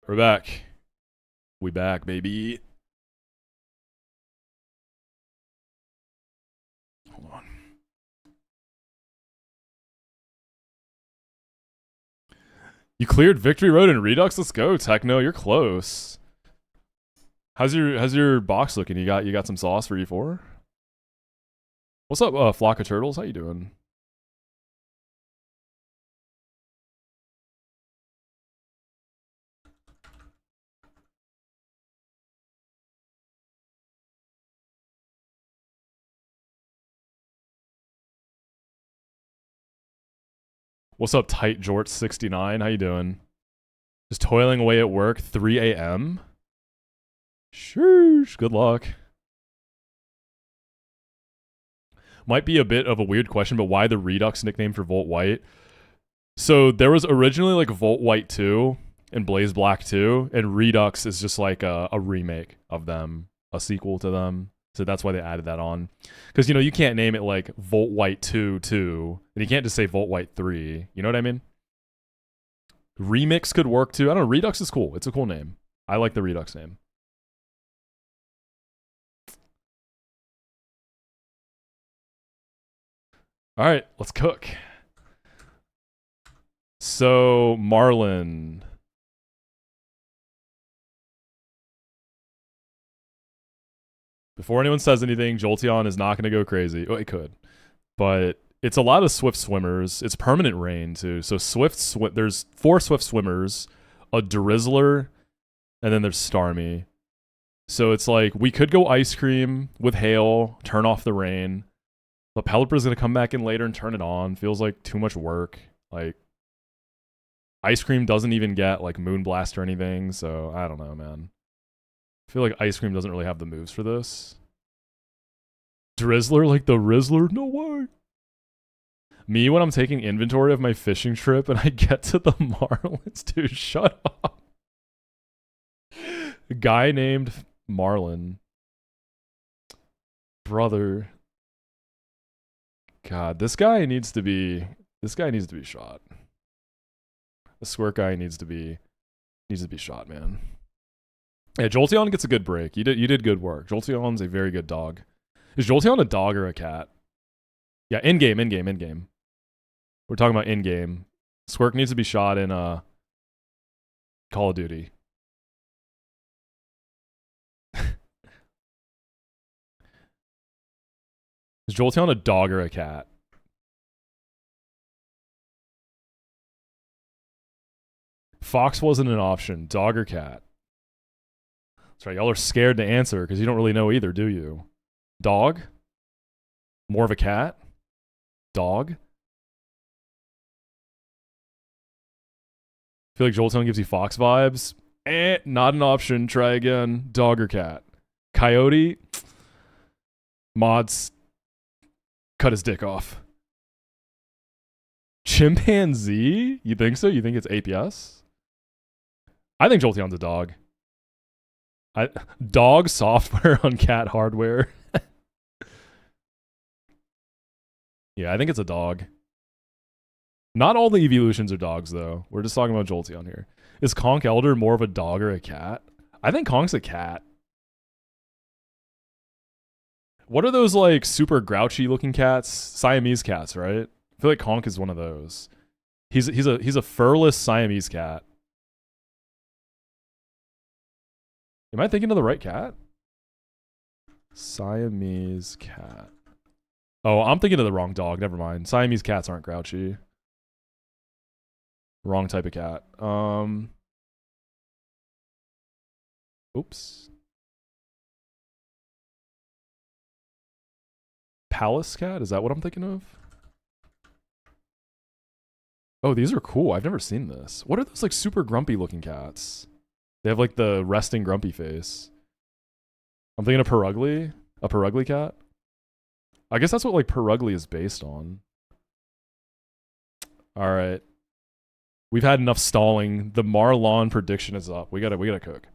We're back. We back, baby. Hold on. You cleared Victory Road in Redux. Let's go, Techno. You're close. How's your box looking? You got some sauce for E4? What's up, Flock of Turtles? How you doing? What's up, Tight Jort 69? How you doing? Just toiling away at work, 3 a.m. Sheesh, good luck. Might be a bit of a weird question, but why the Redux nickname for Volt White? So there was originally like Volt White 2 and Blaze Black 2, and Redux is just like a remake of them, a sequel to them. So that's why they added that on. Because, you know, you can't name it like Volt White 2 2, and you can't just say Volt White 3. You know what I mean? Remix could work too. I don't know. Redux is cool. It's a cool name. I like the Redux name. All right, let's cook. So, Marlon. Before anyone says anything, Jolteon is not going to go crazy. Oh, it could. But it's a lot of Swift swimmers. It's permanent rain, too. So, there's 4 Swift swimmers, a Drizzler, and then there's Starmie. So, it's like, we could go Ice Cream with Hail, turn off the rain. But Pelipper's going to come back in later and turn it on. Feels like too much work. Like, Ice Cream doesn't even get, like, Moonblast or anything. So, I don't know, man. I feel like Ice Cream doesn't really have the moves for this. Drizzler, like the Rizzler? No way. Me, when I'm taking inventory of my fishing trip and I get to the Marlins, dude, shut up. A guy named Marlon. Brother. God, this guy needs to be shot. The squirt guy needs to be shot, man. Yeah, Jolteon gets a good break. You did good work. Jolteon's a very good dog. Is Jolteon a dog or a cat? Yeah, in-game. We're talking about in-game. Squirk needs to be shot in Call of Duty. Is Jolteon a dog or a cat? Fox wasn't an option. Dog or cat? That's right. Y'all are scared to answer because you don't really know either, do you? Dog? More of a cat? Dog? Feel like Jolteon gives you Fox vibes? Not an option. Try again. Dog or cat? Coyote? Mods. Cut his dick off. Chimpanzee? You think so? You think it's APS? I think Jolteon's a dog. Dog software on cat hardware. Yeah, I think it's a dog. Not all the evolutions are dogs, though. We're just talking about Jolteon here. Is Conk Elder more of a dog or a cat? I think Conk's a cat. What are those, like, super grouchy looking cats? Siamese cats, right? I feel like Conk is one of those. He's a furless Siamese cat. Am I thinking of the right cat? Siamese cat. Oh, I'm thinking of the wrong dog. Never mind. Siamese cats aren't grouchy. Wrong type of cat. Oops. Palace cat? Is that what I'm thinking of? Oh, these are cool. I've never seen this. What are those, like, super grumpy looking cats? They have, like, the resting grumpy face. I'm thinking of Perugly. A Perugly cat? I guess that's what, like, Perugly is based on. Alright. We've had enough stalling. The Marlon prediction is up. We gotta cook.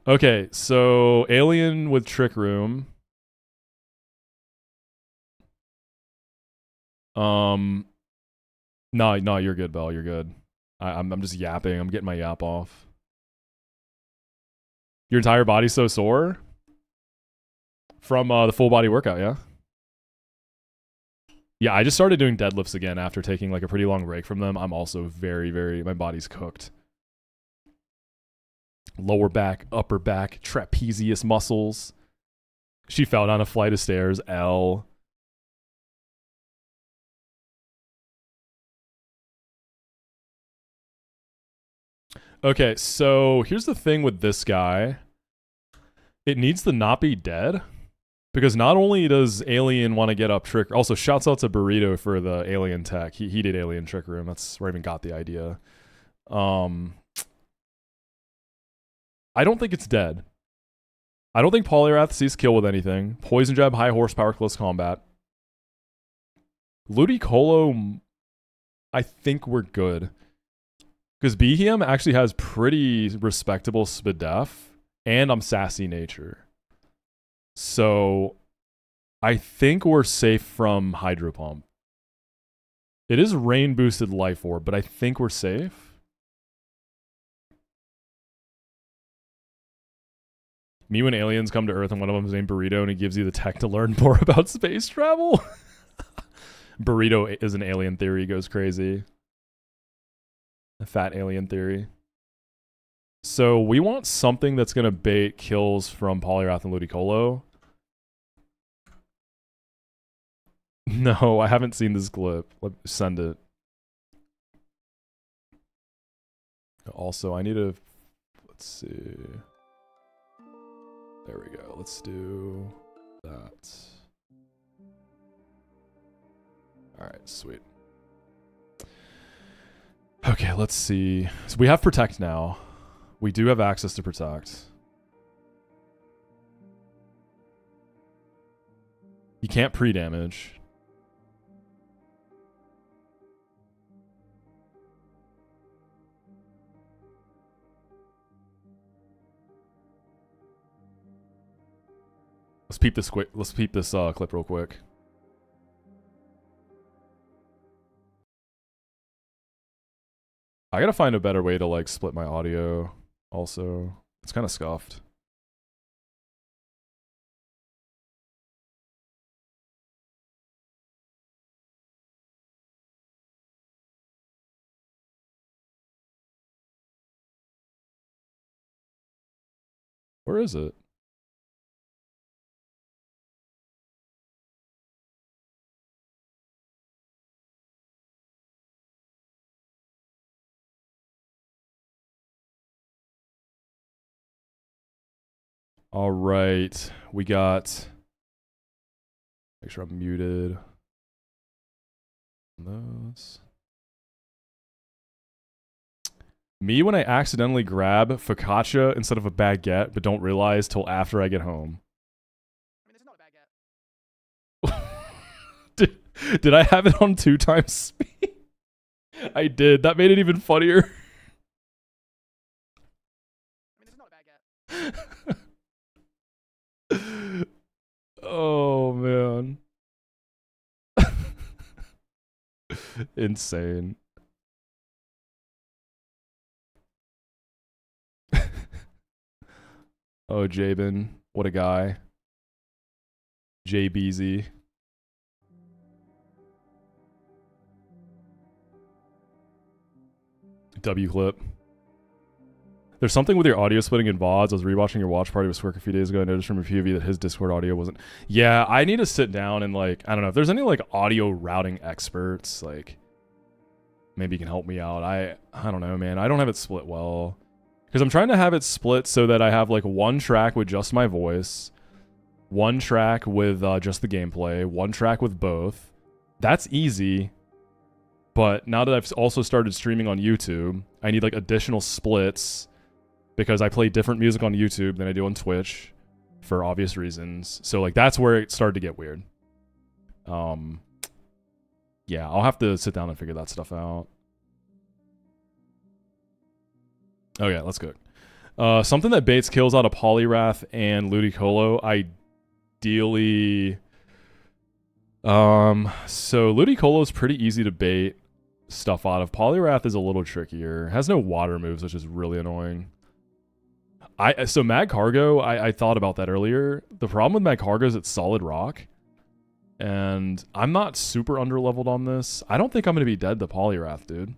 Okay, so Alien with Trick Room. No, you're good, Bell. You're good. I'm just yapping. I'm getting my yap off. Your entire body's so sore? From the full body workout, yeah? Yeah, I just started doing deadlifts again after taking like a pretty long break from them. I'm also my body's cooked. Lower back, upper back, trapezius muscles. She fell down a flight of stairs, L. Okay, so here's the thing with this guy. It needs to not be dead. Because not only does Alien want to get up Trick... Also, shouts out to Burrito for the Alien tech. He did Alien Trick Room. That's where I even got the idea. I don't think it's dead. I don't think Polyrath sees kill with anything. Poison Jab, high horsepower, close combat. Ludicolo, I think we're good. Because Behem actually has pretty respectable SPDEF. And I'm sassy nature. So, I think we're safe from Hydro Pump. It is rain boosted life orb, but I think we're safe. Me when aliens come to Earth and one of them is named Burrito and he gives you the tech to learn more about space travel. Burrito is an alien theory, goes crazy. A fat alien theory. So we want something that's going to bait kills from Polyrath and Ludicolo. No, I haven't seen this clip. Send it. Also, I need to... Let's see. There we go. Let's do that. Alright, sweet. Okay, let's see. So we have Protect now. We do have access to Protect. You can't pre-damage. Let's peep this quick. Let's peep this clip real quick. I gotta find a better way to like split my audio. Also, it's kind of scuffed. Where is it? All right, we got... Make sure I'm muted. Those. Me when I accidentally grab focaccia instead of a baguette, but don't realize till after I get home. I mean, this is not a baguette. Did I have it on 2 times speed? I did. That made it even funnier. I mean, this is not a baguette. Oh, man. Insane. Oh, Jabin. What a guy. JBZ. W clip. There's something with your audio splitting in VODs. I was rewatching your watch party with Swerk a few days ago. I noticed from a few of you that his Discord audio wasn't... Yeah, I need to sit down and like... I don't know. If there's any like audio routing experts, like... Maybe you can help me out. I don't know, man. I don't have it split well. Because I'm trying to have it split so that I have like one track with just my voice. One track with just the gameplay. One track with both. That's easy. But now that I've also started streaming on YouTube, I need like additional splits. Because I play different music on YouTube than I do on Twitch. For obvious reasons. So like that's where it started to get weird. Yeah, I'll have to sit down and figure that stuff out. Okay, let's go. Something that baits kills out of Polyrath and Ludicolo, ideally... So Ludicolo is pretty easy to bait stuff out of. Polyrath is a little trickier. Has no water moves, which is really annoying. So Mag Cargo, I thought about that earlier. The problem with Mag Cargo is it's solid rock. And I'm not super underleveled on this. I don't think I'm going to be dead to Polyrath, dude.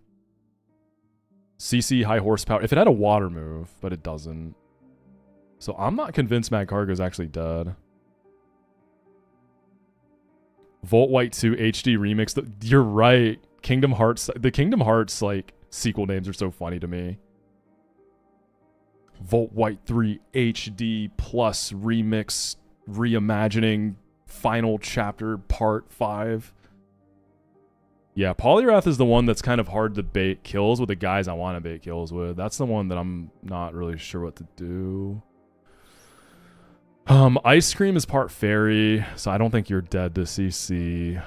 CC, high horsepower. If it had a water move, but it doesn't. So I'm not convinced Mag Cargo is actually dead. Volt White 2 HD Remix. You're right. Kingdom Hearts. The Kingdom Hearts, like, sequel names are so funny to me. Volt White 3 HD plus Remix Reimagining Final Chapter Part 5. Yeah, Polyrath is the one that's kind of hard to bait kills with the guys I want to bait kills with. That's the one that I'm not really sure what to do. Ice Cream is part fairy, so I don't think you're dead to CC.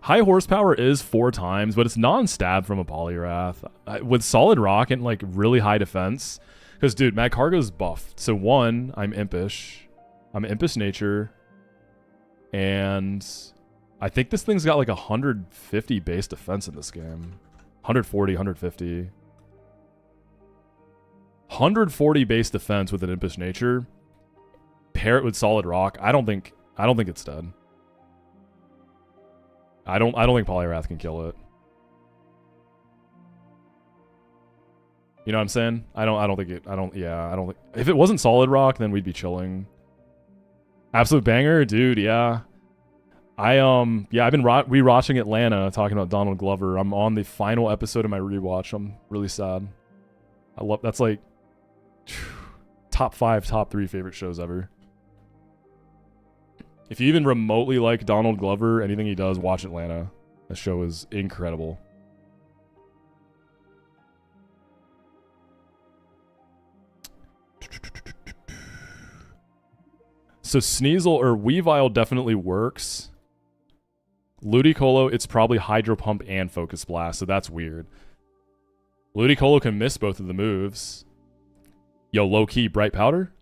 High horsepower is 4 times, but it's non-stab from a Polyrath. With solid rock and like really high defense. Because dude, Mag Cargo's buffed. So 1, I'm impish. I'm impish nature. And I think this thing's got like 150 base defense in this game. 140, 150. 140 base defense with an impish nature. Pair it with solid rock. I don't think it's dead. I don't think Polyrath can kill it. You know what I'm saying? I don't think if it wasn't solid rock, then we'd be chilling. Absolute banger, dude, yeah. I've been rewatching Atlanta, talking about Donald Glover. I'm on the final episode of my rewatch. I'm really sad. That's like top 5, top 3 favorite shows ever. If you even remotely like Donald Glover, anything he does, watch Atlanta. The show is incredible. So Sneasel or Weavile definitely works. Ludicolo, it's probably Hydro Pump and Focus Blast, so that's weird. Ludicolo can miss both of the moves. Yo, low-key, Bright Powder?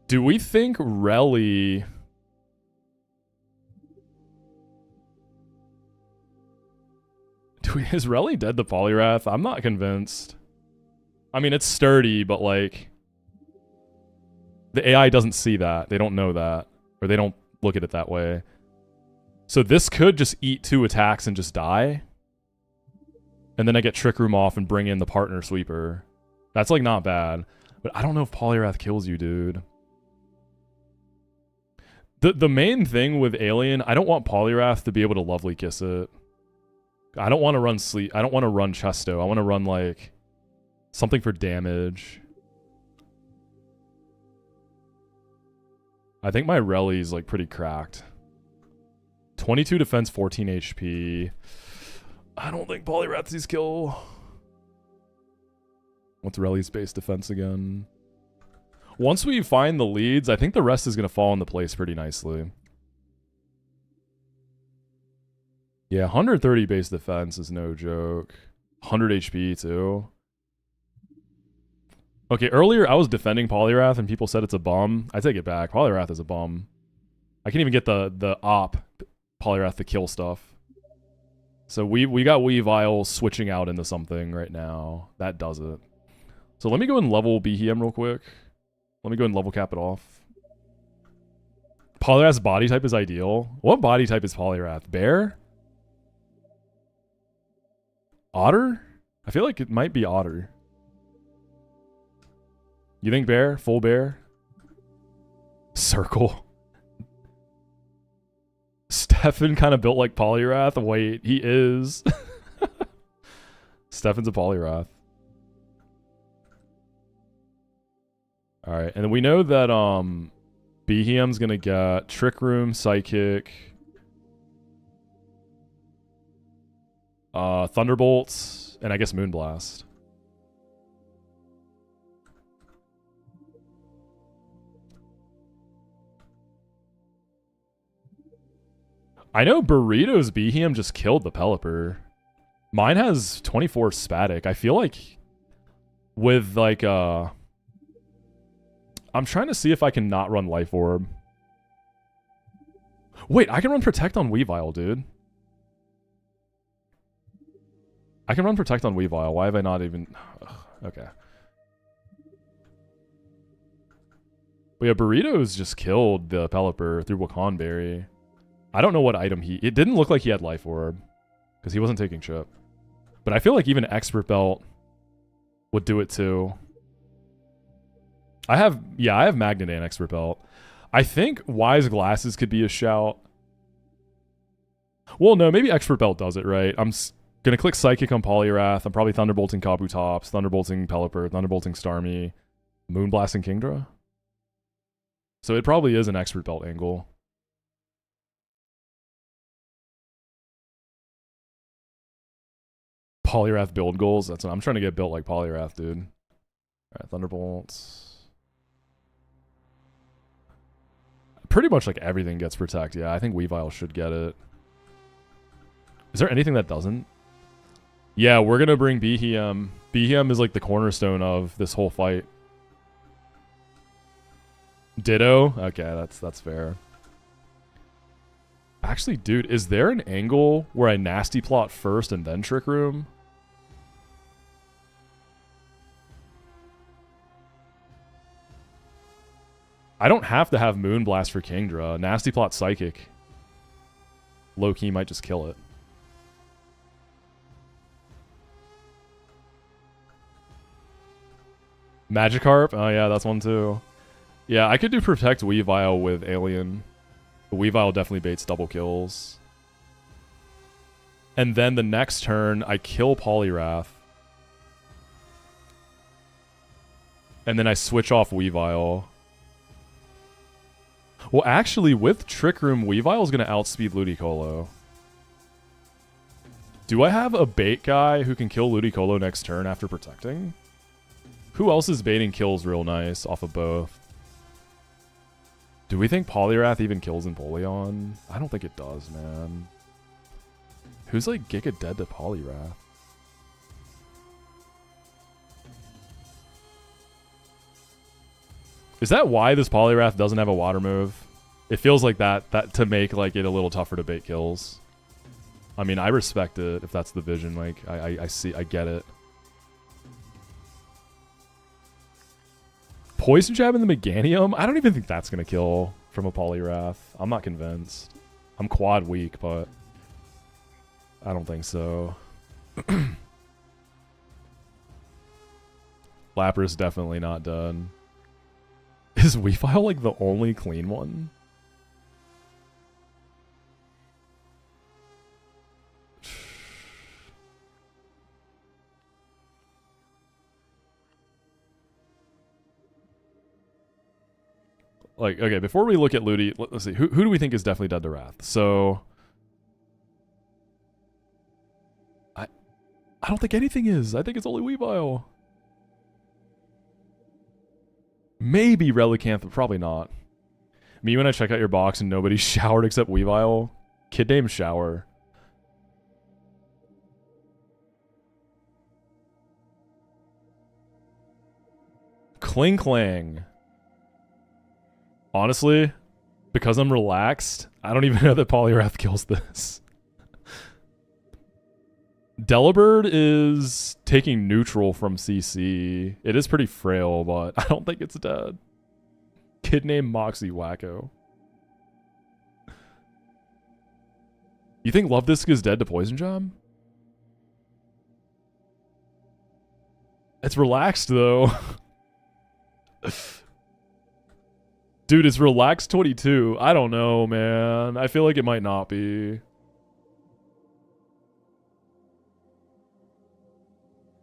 Do we think Relly... Is Relly dead to Polyrath? I'm not convinced. I mean, it's sturdy, but like... The AI doesn't see that. They don't know that. Or they don't look at it that way. So this could just eat 2 attacks and just die. And then I get Trick Room off and bring in the partner sweeper. That's like not bad. But I don't know if Polyrath kills you, dude. The main thing with Alien, I don't want Polyrath to be able to lovely kiss it. I don't want to run sleep. I don't want to run Chesto. I want to run like something for damage. I think my Relly's like pretty cracked. 22 defense, 14 HP. I don't think Polyrath sees kill. What's Relly's base defense again? Once we find the leads, I think the rest is going to fall into place pretty nicely. Yeah, 130 base defense is no joke. 100 HP too. Okay, earlier I was defending Polyrath and people said it's a bum. I take it back. Polyrath is a bum. I can't even get the op Polyrath to kill stuff. So we got Weavile switching out into something right now. That does it. So let me go and level Behem real quick. Let me go and level cap it off. Polyrath's body type is ideal. What body type is Polyrath? Bear? Otter? I feel like it might be otter. You think bear? Full bear? Circle. Stefan kind of built like Polyrath. Wait, he is. Stefan's a Polyrath. Alright, and then we know that Behem's gonna get Trick Room, Psychic, Thunderbolts, and I guess Moonblast. I know Burrito's Behem just killed the Pelipper. Mine has 24 Spatic. I feel like with like I'm trying to see if I can not run Life Orb. Wait, I can run Protect on Weavile, dude. I can run Protect on Weavile. Why have I not even... Ugh, okay. But yeah, Burritos just killed the Pelipper through Wakan Berry. I don't know what item he... It didn't look like he had Life Orb. Because he wasn't taking chip. But I feel like even Expert Belt would do it too. I have Magnet and Expert Belt. I think Wise Glasses could be a shout. Well, no, maybe Expert Belt does it, right? I'm going to click Psychic on Polyrath. I'm probably Thunderbolting Kabutops, Thunderbolting Pelipper, Thunderbolting Starmie, Moonblasting Kingdra. So it probably is an Expert Belt angle. Polyrath build goals. That's what I'm trying to get built like Polyrath, dude. All right, Thunderbolts. Pretty much like everything gets Protect. Yeah, I think Weavile should get it. Is there anything that doesn't? Yeah, we're gonna bring Behem. Behem is like the cornerstone of this whole fight. Ditto? Okay, that's fair. Actually, dude, is there an angle where I nasty plot first and then Trick Room? I don't have to have Moonblast for Kingdra. Nasty plot Psychic. Low-key might just kill it. Magikarp? Oh yeah, that's one too. Yeah, I could do Protect Weavile with Alien. The Weavile definitely baits double kills. And then the next turn, I kill Polyrath. And then I switch off Weavile. Well, actually, with Trick Room, Weavile is going to outspeed Ludicolo. Do I have a bait guy who can kill Ludicolo next turn after protecting? Who else is baiting kills real nice off of both? Do we think Polyrath even kills Empoleon? I don't think it does, man. Who's like Giga dead to Polyrath? Is that why this Polyrath doesn't have a water move? It feels like that to make like it a little tougher to bait kills. I mean, I respect it if that's the vision. Like I see, I get it. Poison Jab in the Meganium? I don't even think that's going to kill from a Polyrath. I'm not convinced. I'm quad weak, but I don't think so. Lapras definitely not done. Is Weavile like the only clean one? Like, okay, before we look at Ludi, let's see. Who do we think is definitely dead to Wrath? So I don't think anything is. I think it's only Weavile. Maybe Relicanth, but probably not. Me when I check out your box and nobody's showered except Weavile. Kid named Shower. Kling Clang. Honestly, because I'm relaxed, I don't even know that Polyrath kills this. Delibird is taking neutral from CC. It is pretty frail, but I don't think it's dead. Kid named Moxi Wacko. You think Love Disc is dead to Poison Jab? It's relaxed, though. Dude, it's relaxed 22. I don't know, man. I feel like it might not be.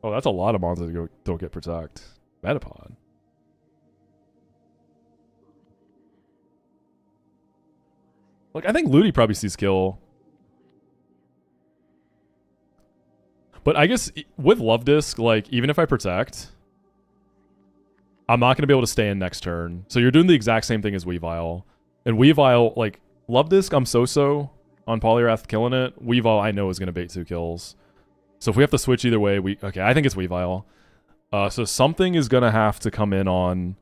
Oh, that's a lot of monsters that don't get Protect. Metapod. Look, I think Ludi probably sees kill. But I guess with Love Disc, like, even if I Protect, I'm not going to be able to stay in next turn. So you're doing the exact same thing as Weavile. And Weavile, like, Love Disc, I'm so-so on Polyrath killing it. Weavile, I know, is going to bait 2 kills. So if we have to switch either way, okay, I think it's Weavile. So something is going to have to come in on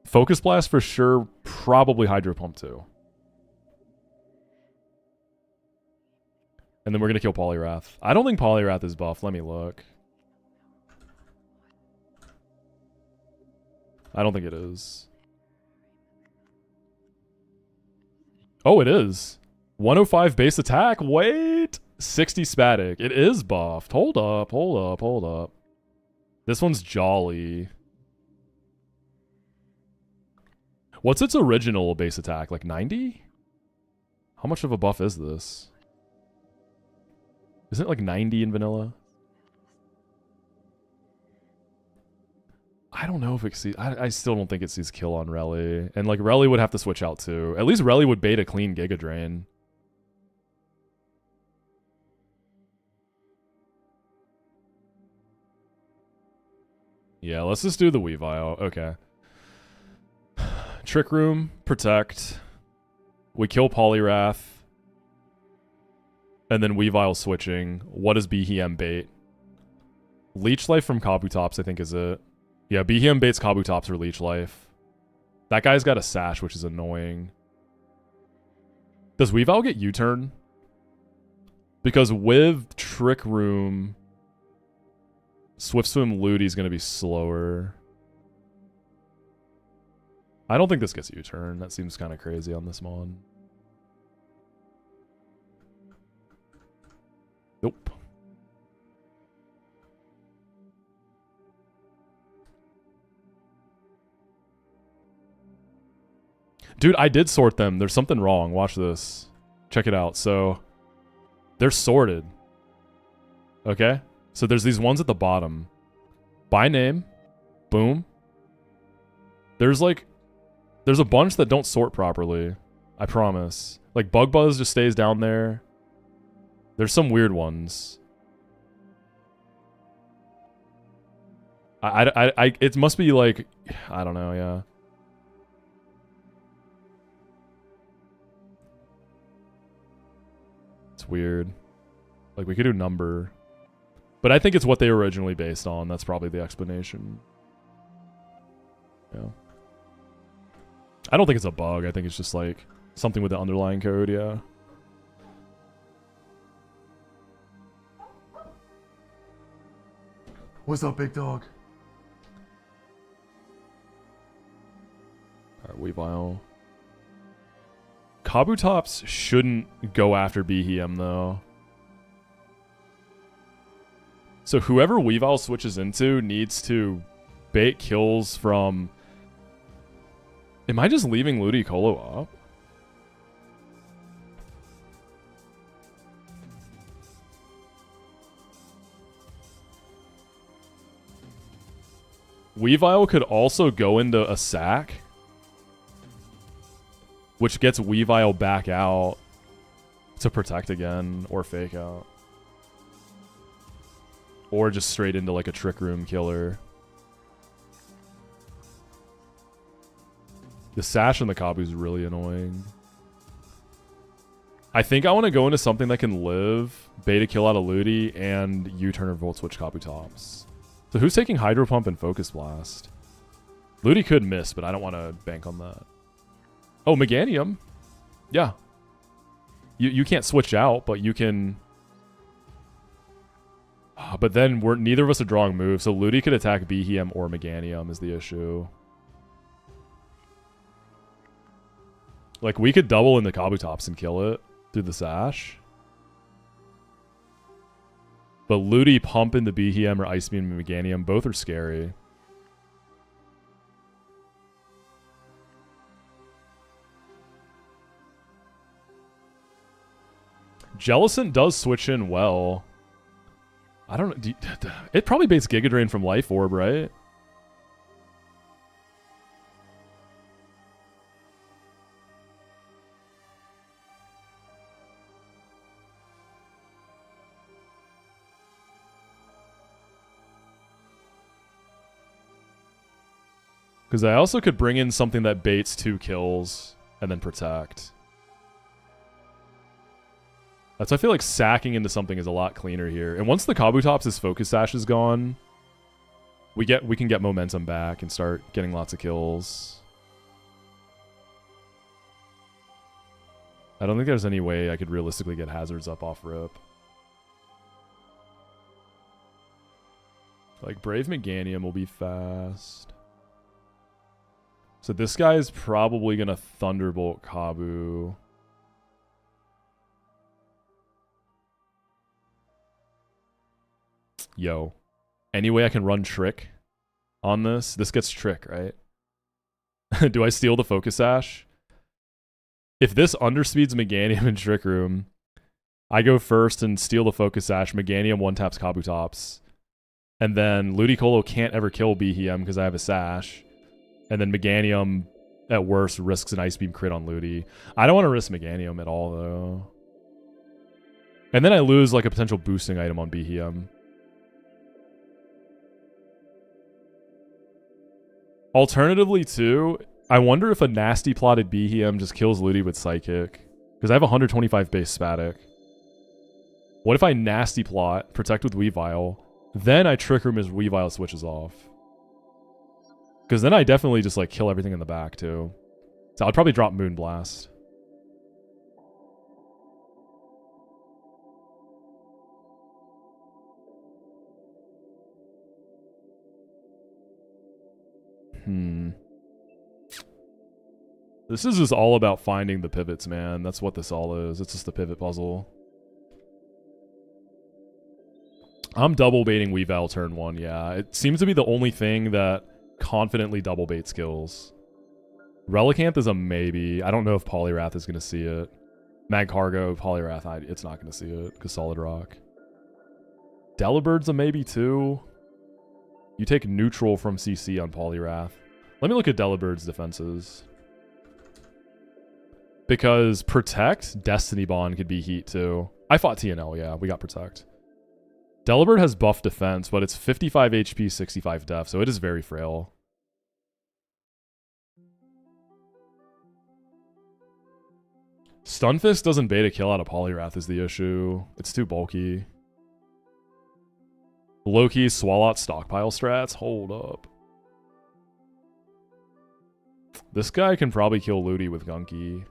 Focus Blast for sure, probably Hydro Pump too. And then we're going to kill Poliwrath. I don't think Poliwrath is buffed. Let me look. I don't think it is. Oh, it is. 105 base attack. Wait. 60 spatic. It is buffed. Hold up, hold up, hold up. This one's jolly. What's its original base attack? Like 90? How much of a buff is this? Isn't it like 90 in vanilla? I don't know if it sees... I still don't think it sees kill on Relly. And like Relly would have to switch out too. At least Relly would bait a clean Giga Drain. Yeah, let's just do the Weavile. Okay. Trick Room, Protect. We kill Poliwrath. And then Weavile switching. What is Behem bait? Leech Life from Kabutops, I think, is it. Yeah, Behem baits Kabutops or Leech Life. That guy's got a Sash, which is annoying. Does Weavile get U-turn? Because with Trick Room, Swift Swim Ludi's going to be slower. I don't think this gets U-turn. That seems kind of crazy on this mod. Nope. Dude, I did sort them. There's something wrong. Watch this. Check it out. So, they're sorted. Okay? So there's these ones at the bottom. By name. Boom. There's a bunch that don't sort properly. I promise. Like Bug Buzz just stays down there. There's some weird ones. It must be like, I don't know, yeah. It's weird. Like we could do number. But I think it's what they were originally based on. That's probably the explanation. Yeah. I don't think it's a bug. I think it's just like something with the underlying code, yeah. What's up, big dog? Alright, Weavile. Kabutops shouldn't go after Behem, though. So whoever Weavile switches into needs to bait kills from... Am I just leaving Ludicolo up? Weavile could also go into a sack, which gets Weavile back out to protect again or fake out. Or just straight into like a Trick Room killer. The Sash and the Kabu is really annoying. I think I want to go into something that can live, bait a kill out of Ludi, and U-turn or Volt Switch Kabutops. So who's taking Hydro Pump and Focus Blast? Ludi could miss, but I don't want to bank on that. Oh, Meganium. Yeah. You can't switch out, but you can... But then neither of us are drawing moves, so Ludi could attack Behem or Meganium is the issue. Like, we could double into Kabutops and kill it through the Sash. But Ludi pump into Behem or Ice Beam and Meganium, both are scary. Jellicent does switch in well. I don't know. It probably baits Giga Drain from Life Orb, right? Because I also could bring in something that baits 2 kills and then protect. That's why I feel like sacking into something is a lot cleaner here. And once the Kabutops' Focus Sash is gone, we can get momentum back and start getting lots of kills. I don't think there's any way I could realistically get hazards up off rip. Like, Brave Meganium will be fast. So this guy is probably going to Thunderbolt Kabu. Yo. Any way I can run Trick on this? This gets Trick, right? Do I steal the Focus Sash? If this underspeeds Meganium in Trick Room, I go first and steal the Focus Sash. Meganium one-taps Kabutops. And then Ludicolo can't ever kill Behem because I have a Sash. And then Meganium, at worst, risks an Ice Beam crit on Ludi. I don't want to risk Meganium at all, though. And then I lose like a potential boosting item on Behem. Alternatively, too, I wonder if a nasty plotted Behem just kills Ludi with Psychic. Because I have 125 base Spatic. What if I nasty plot, protect with Weavile, then I Trick Room as Weavile switches off? Because then I definitely just like kill everything in the back, too. So I'd probably drop Moonblast. This is just all about finding the pivots, man. That's what this all is. It's just the pivot puzzle. I'm double baiting Weavile turn 1, yeah. It seems to be the only thing that confidently double bait skills. Relicanth is a maybe. I don't know if Poliwrath is going to see it. Magcargo, Poliwrath, it's not going to see it because Solid Rock. Delabird's a maybe too. You take neutral from CC on Poliwrath. Let me look at Delabird's defenses. Because Protect, Destiny Bond could be Heat too. I fought TNL, yeah, we got Protect. Delibird has buff defense, but it's 55 HP, 65 def, so it is very frail. Stunfisk doesn't beta kill out of Poliwrath is the issue. It's too bulky. Low-key Swalot stockpile strats? Hold up. This guy can probably kill Ludi with Gunky.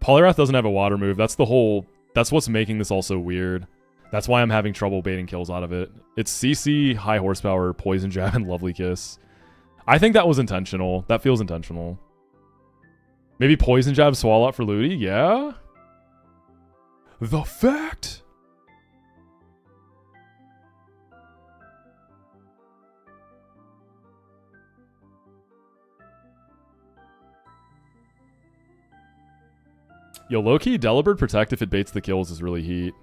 Poliwrath doesn't have a water move. That's what's making this also weird. That's why I'm having trouble baiting kills out of it. It's CC, high horsepower, Poison Jab, and Lovely Kiss. I think that was intentional. That feels intentional. Maybe Poison Jab Swalot for Ludi? Yeah? The fact? Yo, low-key, Delibird Protect if it baits the kills is really heat.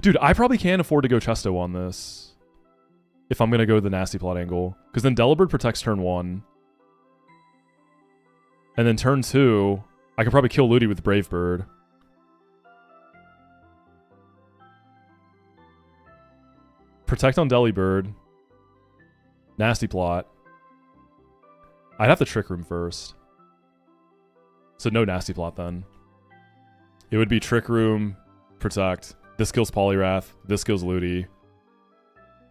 Dude, I probably can't afford to go Chesto on this. If I'm going to go the nasty plot angle. Because then Delibird protects turn 1. And then turn 2, I could probably kill Ludi with Brave Bird. Protect on Delibird. Nasty plot. I'd have to Trick Room first. So no nasty plot then. It would be Trick Room, Protect. This kills Poliwrath. This kills Ludi.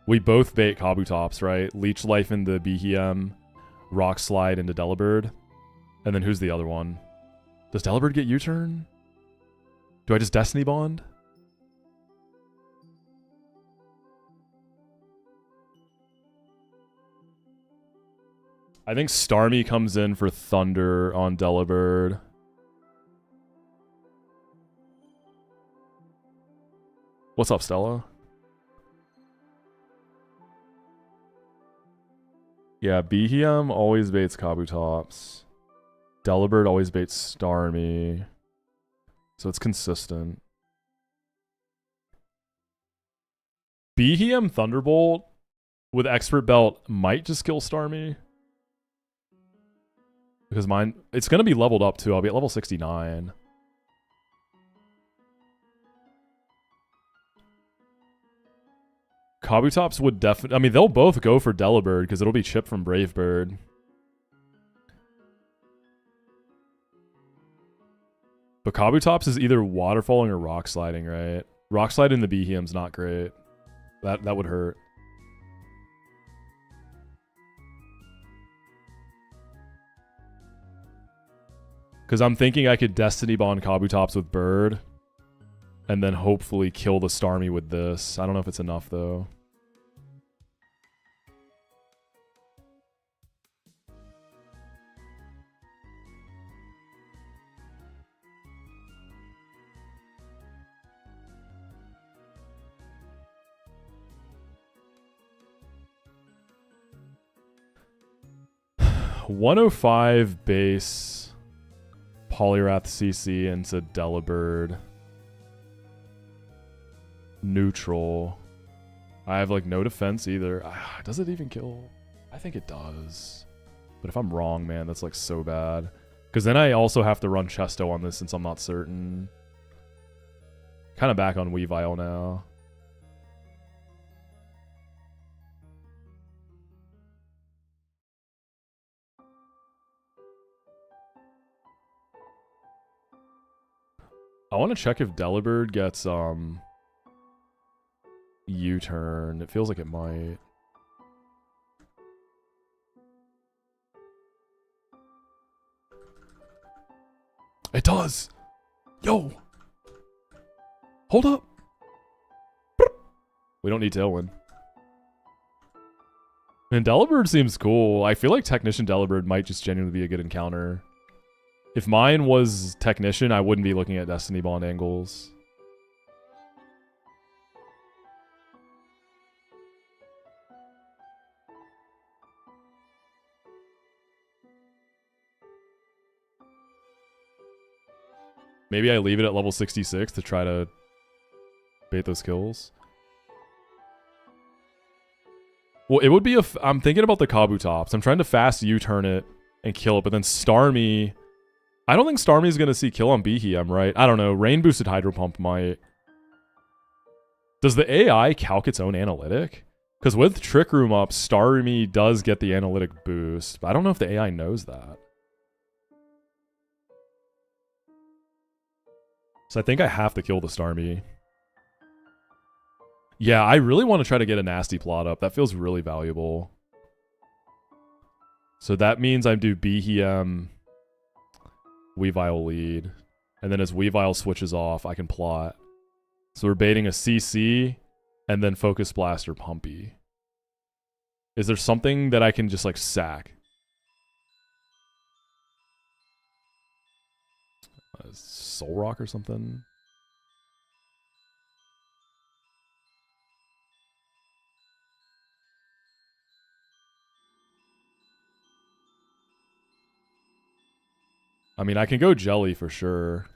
We both bait Kabutops, right? Leech Life into Behem. Rock Slide into Delibird. And then who's the other one? Does Delibird get U-turn? Do I just Destiny Bond? I think Starmie comes in for Thunder on Delibird. What's up, Stella? Yeah, Behem always baits Kabutops. Delibird always baits Starmie. So it's consistent. Behem Thunderbolt with Expert Belt might just kill Starmie. Because mine, it's going to be leveled up too. I'll be at level 69. Kabutops would definitely... I mean, they'll both go for Delibird because it'll be Chip from Brave Bird. But Kabutops is either waterfalling or rock sliding, right? Rock sliding the Behem's not great. That would hurt. Because I'm thinking I could Destiny Bond Kabutops with Bird. And then hopefully kill the Starmie with this. I don't know if it's enough, though. $105 base Polyrath CC into Delibird. Neutral. I have like no defense either. Does it even kill? I think it does. But if I'm wrong, man, that's like so bad. Because then I also have to run Chesto on this since I'm not certain. Kind of back on Weavile now. I want to check if Delibird gets U-turn. It feels like it might. It does. Yo. Hold up. We don't need Tailwind. And Delibird seems cool. I feel like Technician Delibird might just genuinely be a good encounter. If mine was Technician, I wouldn't be looking at Destiny Bond angles. Maybe I leave it at level 66 to try to bait those kills. Well, it would be I'm thinking about the Kabutops. I'm trying to fast U-turn it and kill it, but then Starmie... I don't think Starmie's going to see kill on Behem, right? I don't know. Rain boosted Hydro Pump might. Does the AI calc its own analytic? Because with Trick Room up, Starmie does get the analytic boost. But I don't know if the AI knows that. So I think I have to kill the Starmie. Yeah, I really want to try to get a nasty plot up. That feels really valuable. So that means I do Behem... Weavile lead. And then as Weavile switches off, I can plot. So we're baiting a CC and then Focus Blast or Pumpy. Is there something that I can just like sack? Soul Rock or something? I mean, I can go Jelly for sure.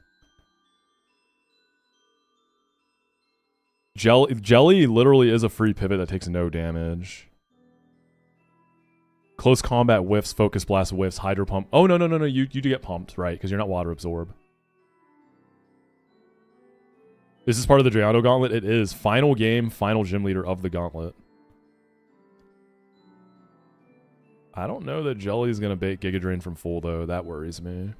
Jelly literally is a free pivot that takes no damage. Close combat whiffs, Focus Blast whiffs, Hydro Pump. Oh, no. You do get pumped, right? Because you're not Water Absorb. This is part of the Drayano Gauntlet. It is. Final game, final gym leader of the Gauntlet. I don't know that Jelly's going to bait Giga Drain from full, though. That worries me.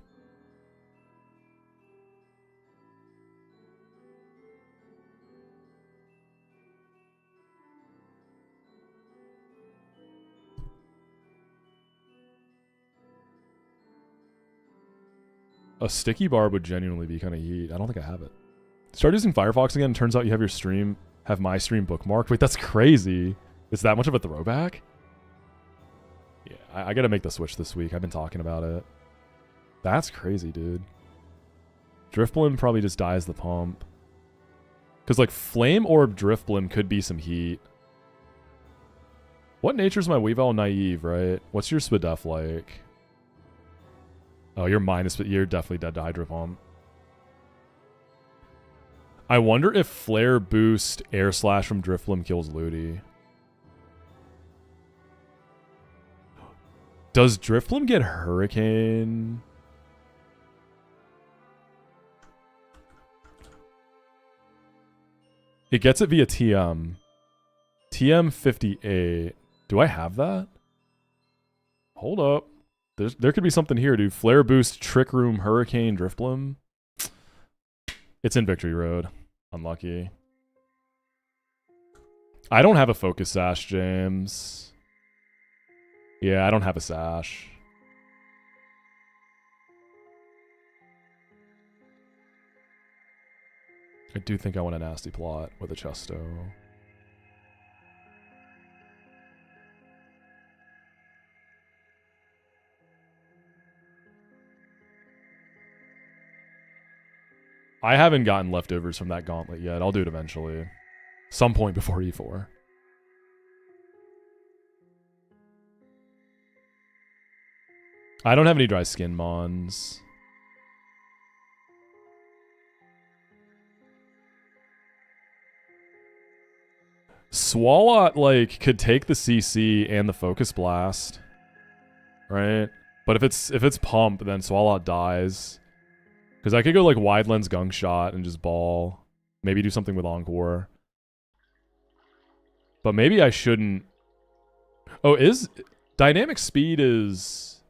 A sticky barb would genuinely be kind of heat. I don't think I have it. Start using Firefox again. Turns out you have my stream bookmarked. Wait, that's crazy. It's that much of a throwback? Yeah, I gotta make the switch this week. I've been talking about it. That's crazy, dude. Driftblim probably just dies the pump. Because, like, Flame Orb Driftblim could be some heat. What nature's my Weavile? Naive, right? What's your Spadef like? Oh, you're definitely dead to Hydro Pump. I wonder if Flare Boost Air Slash from Drifblim kills Ludi. Does Drifblim get Hurricane? It gets it via TM. TM 58. Do I have that? Hold up. There could be something here, dude. Flare Boost, Trick Room, Hurricane, Driftblim. It's in Victory Road. Unlucky. I don't have a Focus Sash, James. Yeah, I don't have a Sash. I do think I want a nasty plot with a Chesto. I haven't gotten leftovers from that gauntlet yet. I'll do it eventually. Some point before E4. I don't have any dry skin mons. Swalot, like, could take the CC and the Focus Blast. Right? But if it's Pump, then Swalot dies. Because I could go, like, Wide Lens Gunk Shot and just ball. Maybe do something with Encore. But maybe I shouldn't... Oh, is... Dynamic Speed is...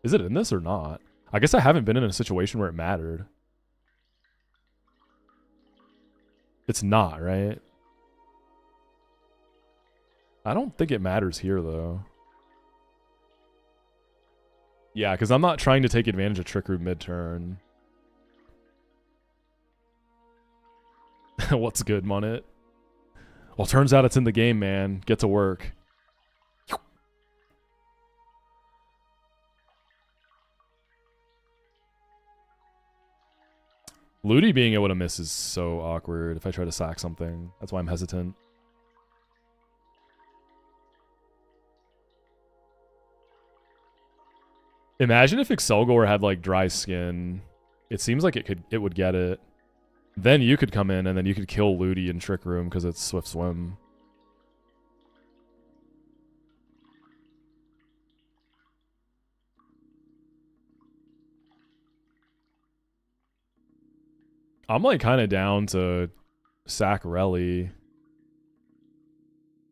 Is it in this or not? I guess I haven't been in a situation where it mattered. It's not, right? I don't think it matters here, though. Yeah, because I'm not trying to take advantage of Trick Room mid-turn. What's good, Munnet? Well, turns out it's in the game, man. Get to work. Ludi being able to miss is so awkward if I try to sack something. That's why I'm hesitant. Imagine if Excelgor had like dry skin. It seems like it would get it. Then you could come in and then you could kill Ludi in Trick Room because it's Swift Swim. I'm like kind of down to sack Relly. Yeah,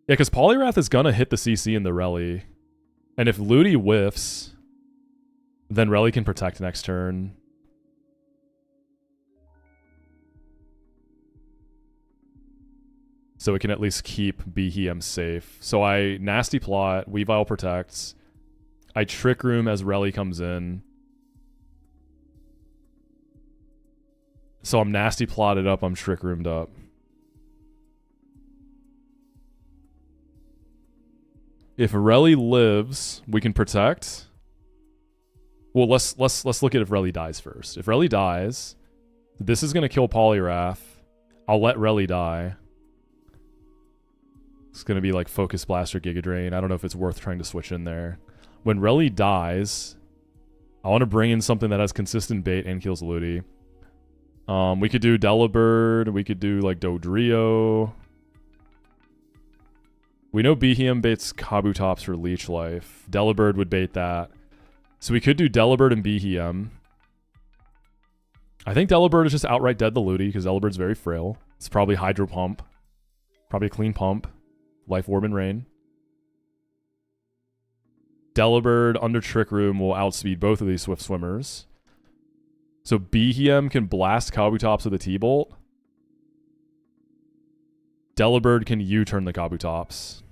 because Polyrath is gonna hit the CC in the Relly. And if Ludi whiffs, then Relly can protect next turn. So it can at least keep Behem safe. So I Nasty Plot, Weavile protects. I Trick Room as Relly comes in. So I'm Nasty Plotted up, I'm Trick Roomed up. If Relly lives, we can protect. Well, let's look at if Relly dies first. If Relly dies, this is gonna kill Polyrath. I'll let Relly die. It's gonna be like Focus Blast or Giga Drain. I don't know if it's worth trying to switch in there. When Relly dies, I want to bring in something that has consistent bait and kills Ludi. We could do Delibird. We could do like Dodrio. We know Behem baits Kabutops for Leech Life. Delibird would bait that. So we could do Delibird and Behem. I think Delibird is just outright dead to Ludi because Delibird's very frail. It's probably Hydro Pump. Probably a clean pump. Life Orb and Rain. Delibird under Trick Room will outspeed both of these Swift Swimmers. So Behem can blast Kabutops with a T-Bolt. Delibird can U-turn the Kabutops.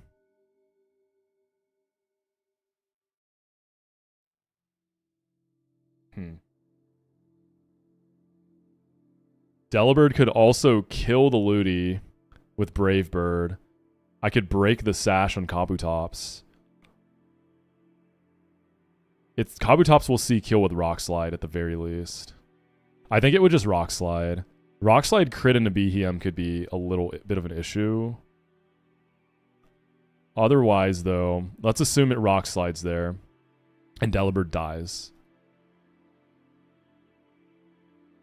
Delibird could also kill the Ludi with Brave Bird. I could break the Sash on Kabutops. Kabutops will see kill with Rock Slide at the very least. I think it would just Rock Slide. Rock Slide crit into Behem could be a little bit of an issue. Otherwise, though, let's assume it Rock Slides there. And Delibird dies.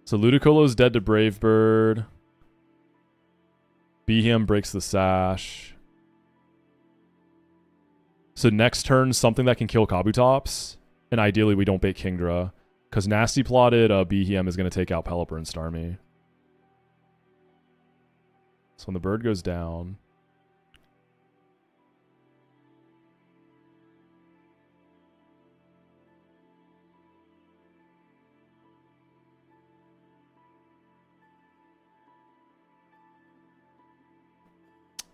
So Ludicolo's dead to Brave Bird. Behem breaks the Sash. So next turn, something that can kill Kabutops. And ideally, we don't bait Kingdra. Because Nasty Plotted Behem is going to take out Pelipper and Starmie. So when the bird goes down...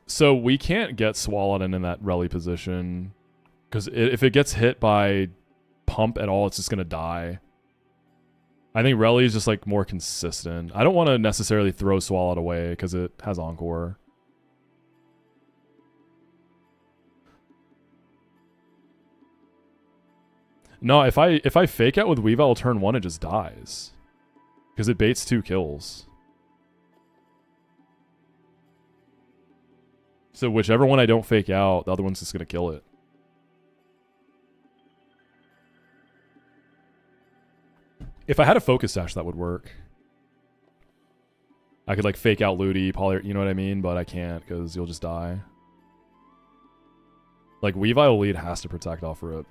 So we can't get Swallow in that Relly position. Because if it gets hit by Pump at all, it's just going to die. I think Rally is just like more consistent. I don't want to necessarily throw Swallowed away because it has Encore. No, if I fake out with Weavile turn 1, it just dies. Because it baits 2 kills. So whichever one I don't fake out, the other one's just going to kill it. If I had a Focus Sash, that would work. I could like fake out Ludi, poly, you know what I mean? But I can't because you'll just die. Like Weavile lead has to protect off rip.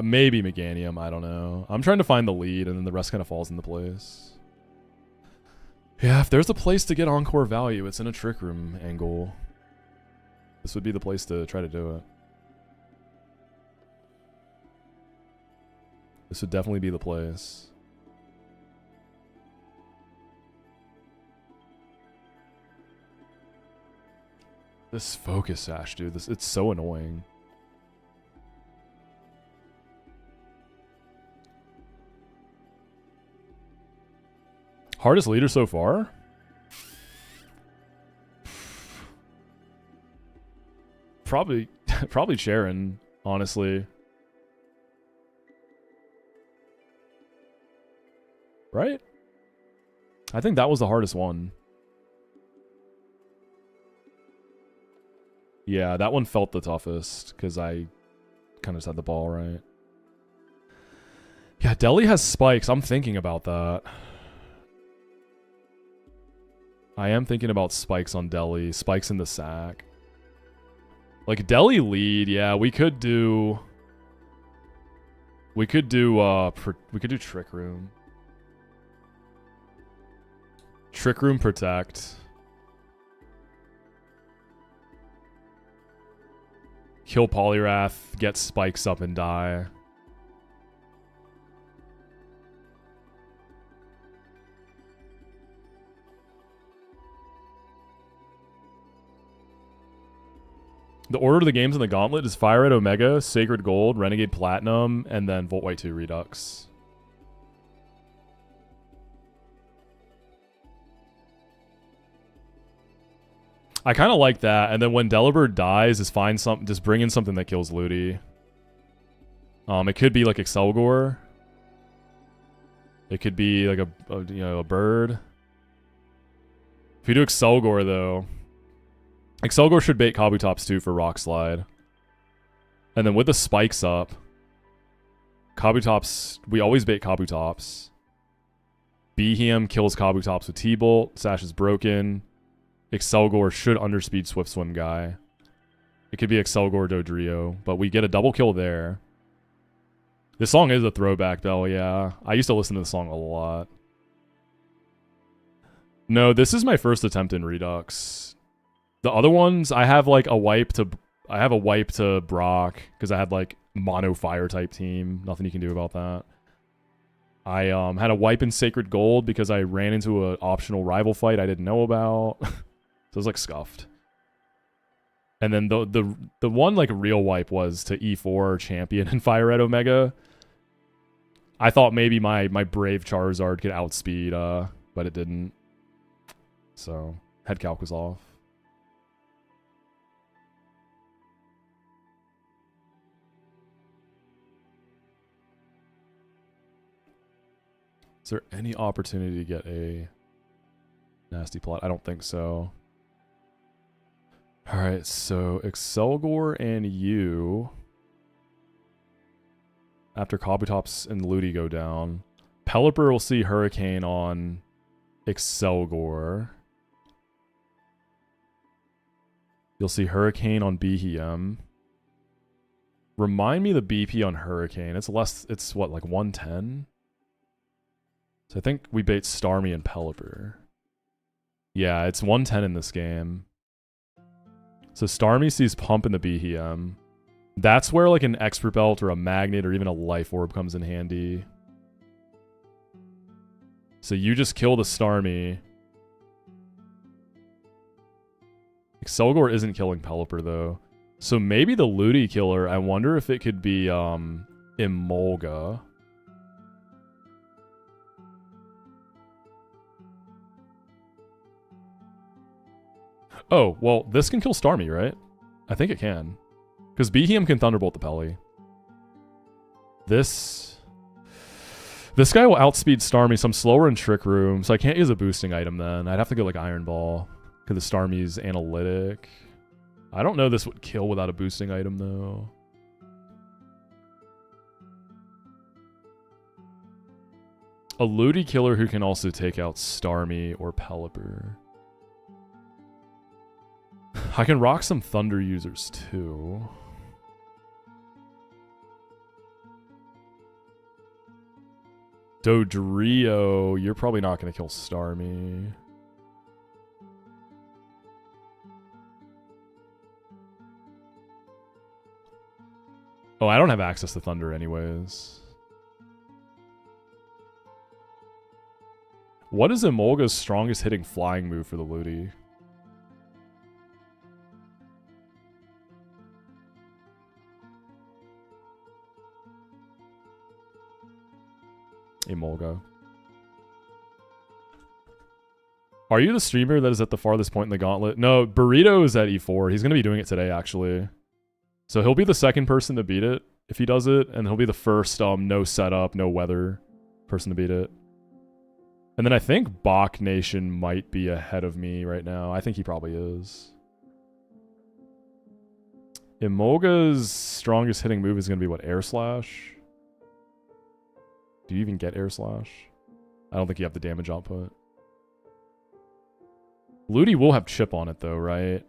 Maybe Meganium, I don't know. I'm trying to find the lead and then the rest kind of falls into place. Yeah, if there's a place to get Encore value, it's in a Trick Room angle. This would be the place to try to do it. This would definitely be the place. This Focus Sash, dude, it's so annoying. Hardest leader so far? Probably Sharon, honestly. Right? I think that was the hardest one. Yeah, that one felt the toughest because I kind of just had the ball right. Yeah, Delhi has spikes. I'm thinking about that. I am thinking about spikes on Delhi. Spikes in the sack. Like Delhi lead, yeah, we could do Trick Room. Trick Room protect. Kill Poliwrath, get spikes up and die. The order of the games in the Gauntlet is Fire Red Omega, Sacred Gold, Renegade Platinum, and then Volt White 2 Redux. I kind of like that, and then when Delibird dies, just bring in something that kills Ludi. It could be like Excelgor. It could be like a bird. If you do Excelgor though, Excelgor should bait Kabutops too for Rock Slide. And then with the spikes up, Kabutops, we always bait Kabutops. Behem kills Kabutops with T-Bolt. Sash is broken. Excelgor should underspeed Swift Swim guy. It could be Excelgor Dodrio, but we get a double kill there. This song is a throwback though, yeah. I used to listen to the song a lot. No, this is my first attempt in Redux. The other ones, I have like a wipe to Brock because I had like mono fire type team. Nothing you can do about that. I had a wipe in Sacred Gold because I ran into an optional rival fight I didn't know about. So it was like scuffed. And then the one like real wipe was to E4 champion and Fire Red Omega. I thought maybe my brave Charizard could outspeed, but it didn't. So head calc was off. Is there any opportunity to get a nasty plot? I don't think so. Alright, so Excelgor and you. After Kabutops and Ludi go down. Pelipper will see Hurricane on Excelgor. You'll see Hurricane on Behem. Remind me the BP on Hurricane. It's what, like 110? So I think we bait Starmie and Pelipper. Yeah, it's 110 in this game. So Starmie sees Pump in the Behem. That's where like an Expert Belt or a Magnet or even a Life Orb comes in handy. So you just kill the Starmie. Excelgor isn't killing Pelipper though. So maybe the Ludi killer, I wonder if it could be Emolga. Oh, well, this can kill Starmie, right? I think it can. Because Behem can Thunderbolt the Pelly. This guy will outspeed Starmie, so I'm slower in Trick Room, so I can't use a boosting item then. I'd have to go like Iron Ball, because the Starmie's analytic. I don't know this would kill without a boosting item, though. A Ludi killer who can also take out Starmie or Pelipper. I can rock some Thunder users, too. Dodrio, you're probably not going to kill Starmie. Oh, I don't have access to Thunder anyways. What is Emolga's strongest hitting flying move for the Ludi? Emolga. Are you the streamer that is at the farthest point in the gauntlet? No, Burrito is at E4. He's going to be doing it today, actually. So he'll be the second person to beat it if he does it, and he'll be the first no setup, no weather person to beat it. And then I think Bach Nation might be ahead of me right now. I think he probably is. Emolga's strongest hitting move is going to be what, Air Slash? Do you even get Air Slash? I don't think you have the damage output. Ludi will have chip on it though, right?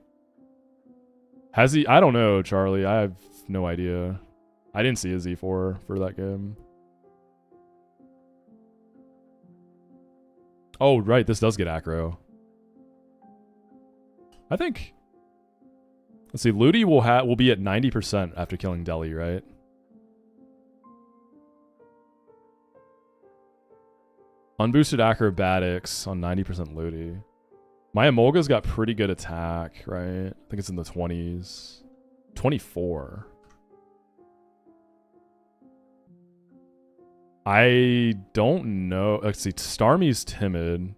Has he? I don't know, Charlie. I have no idea. I didn't see a Z4 for that game. Oh, right. This does get aggro. I think... Let's see. Ludi will be at 90% after killing Deli, right? Unboosted acrobatics on 90% Ludi. My Emolga's got pretty good attack, right? I think it's in the 20s. 24. I don't know. Let's see. Starmie's timid.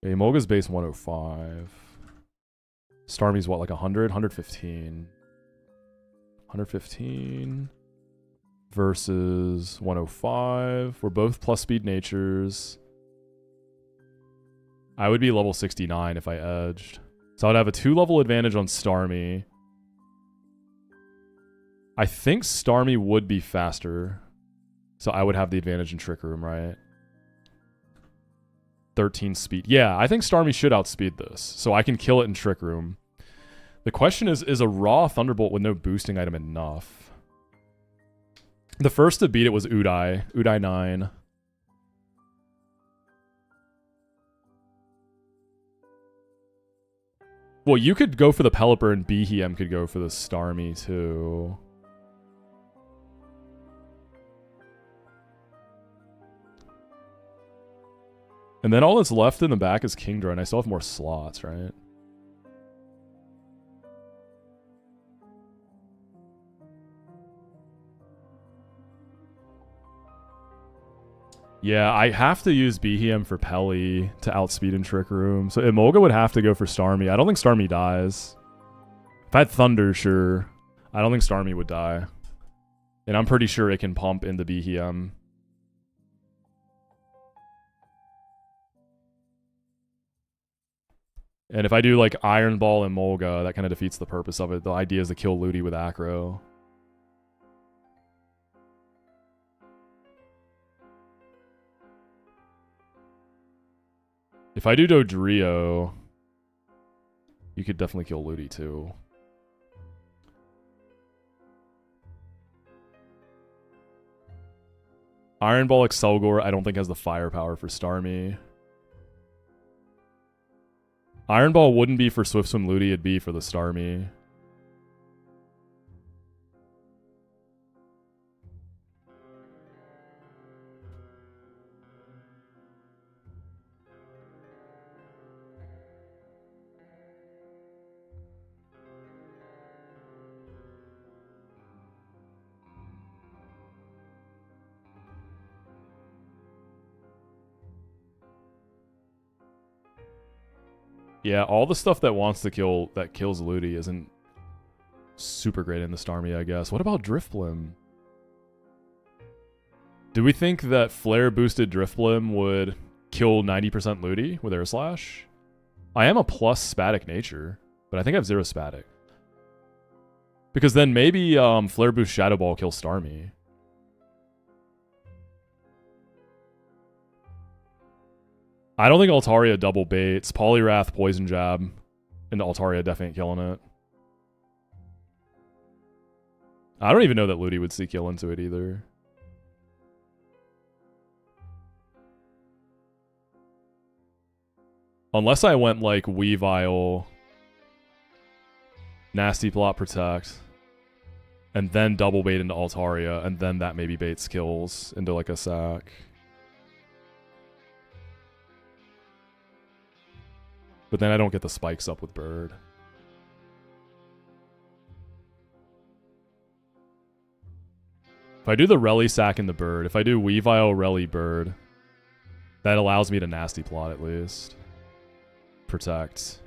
Yeah, Emolga's base 105. Starmie's what, like 100? 115. 115 versus 105. We're both plus speed natures. I would be level 69 if I edged. So I'd have a 2-level advantage on Starmie. I think Starmie would be faster. So I would have the advantage in Trick Room, right? 13 speed. Yeah, I think Starmie should outspeed this. So I can kill it in Trick Room. The question is a raw Thunderbolt with no boosting item enough? The first to beat it was Udai. Udai 9. Well, you could go for the Pelipper and Behem could go for the Starmie too. And then all that's left in the back is Kingdra, and I still have more slots, right? Yeah, I have to use Behem for Pelly to outspeed in Trick Room. So Emolga would have to go for Starmie. I don't think Starmie dies. If I had Thunder, sure. I don't think Starmie would die. And I'm pretty sure it can pump into Behem. And if I do like Iron Ball and Emolga, that kind of defeats the purpose of it. The idea is to kill Ludi with Acro. If I do Dodrio, you could definitely kill Ludi too. Iron Ball Excelgor, I don't think has the firepower for Starmie. Iron Ball wouldn't be for Swift Swim Ludi, it'd be for the Starmie. Yeah, all the stuff that wants to kill, that kills Ludi isn't super great in the Starmie, I guess. What about Driftblim? Do we think that Flare boosted Driftblim would kill 90% Ludi with Air Slash? I am a plus Spatic nature, but I think I have 0 Spatic. Because then maybe Flare boost Shadow Ball kills Starmie. I don't think Altaria double baits. Poliwrath, Poison Jab, and Altaria definitely ain't killing it. I don't even know that Ludi would see kill into it either. Unless I went like Weavile, Nasty Plot Protect, and then double bait into Altaria, and then that maybe baits kills into like a sack. But then I don't get the spikes up with Bird. If I do the Rally sack in the Bird, if I do Weavile, Rally, Bird, that allows me to Nasty Plot at least. Protect.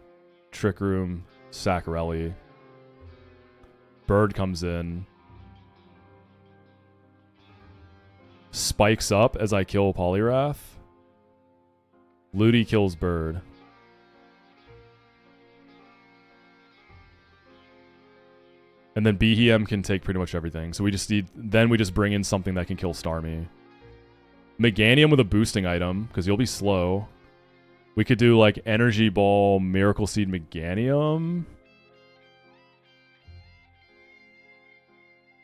Trick Room, sack Rally. Bird comes in. Spikes up as I kill Poliwrath. Ludi kills Bird. And then Behem can take pretty much everything. So we just need... Then we just bring in something that can kill Starmie. Meganium with a boosting item, because you'll be slow. We could do, like, Energy Ball, Miracle Seed, Meganium.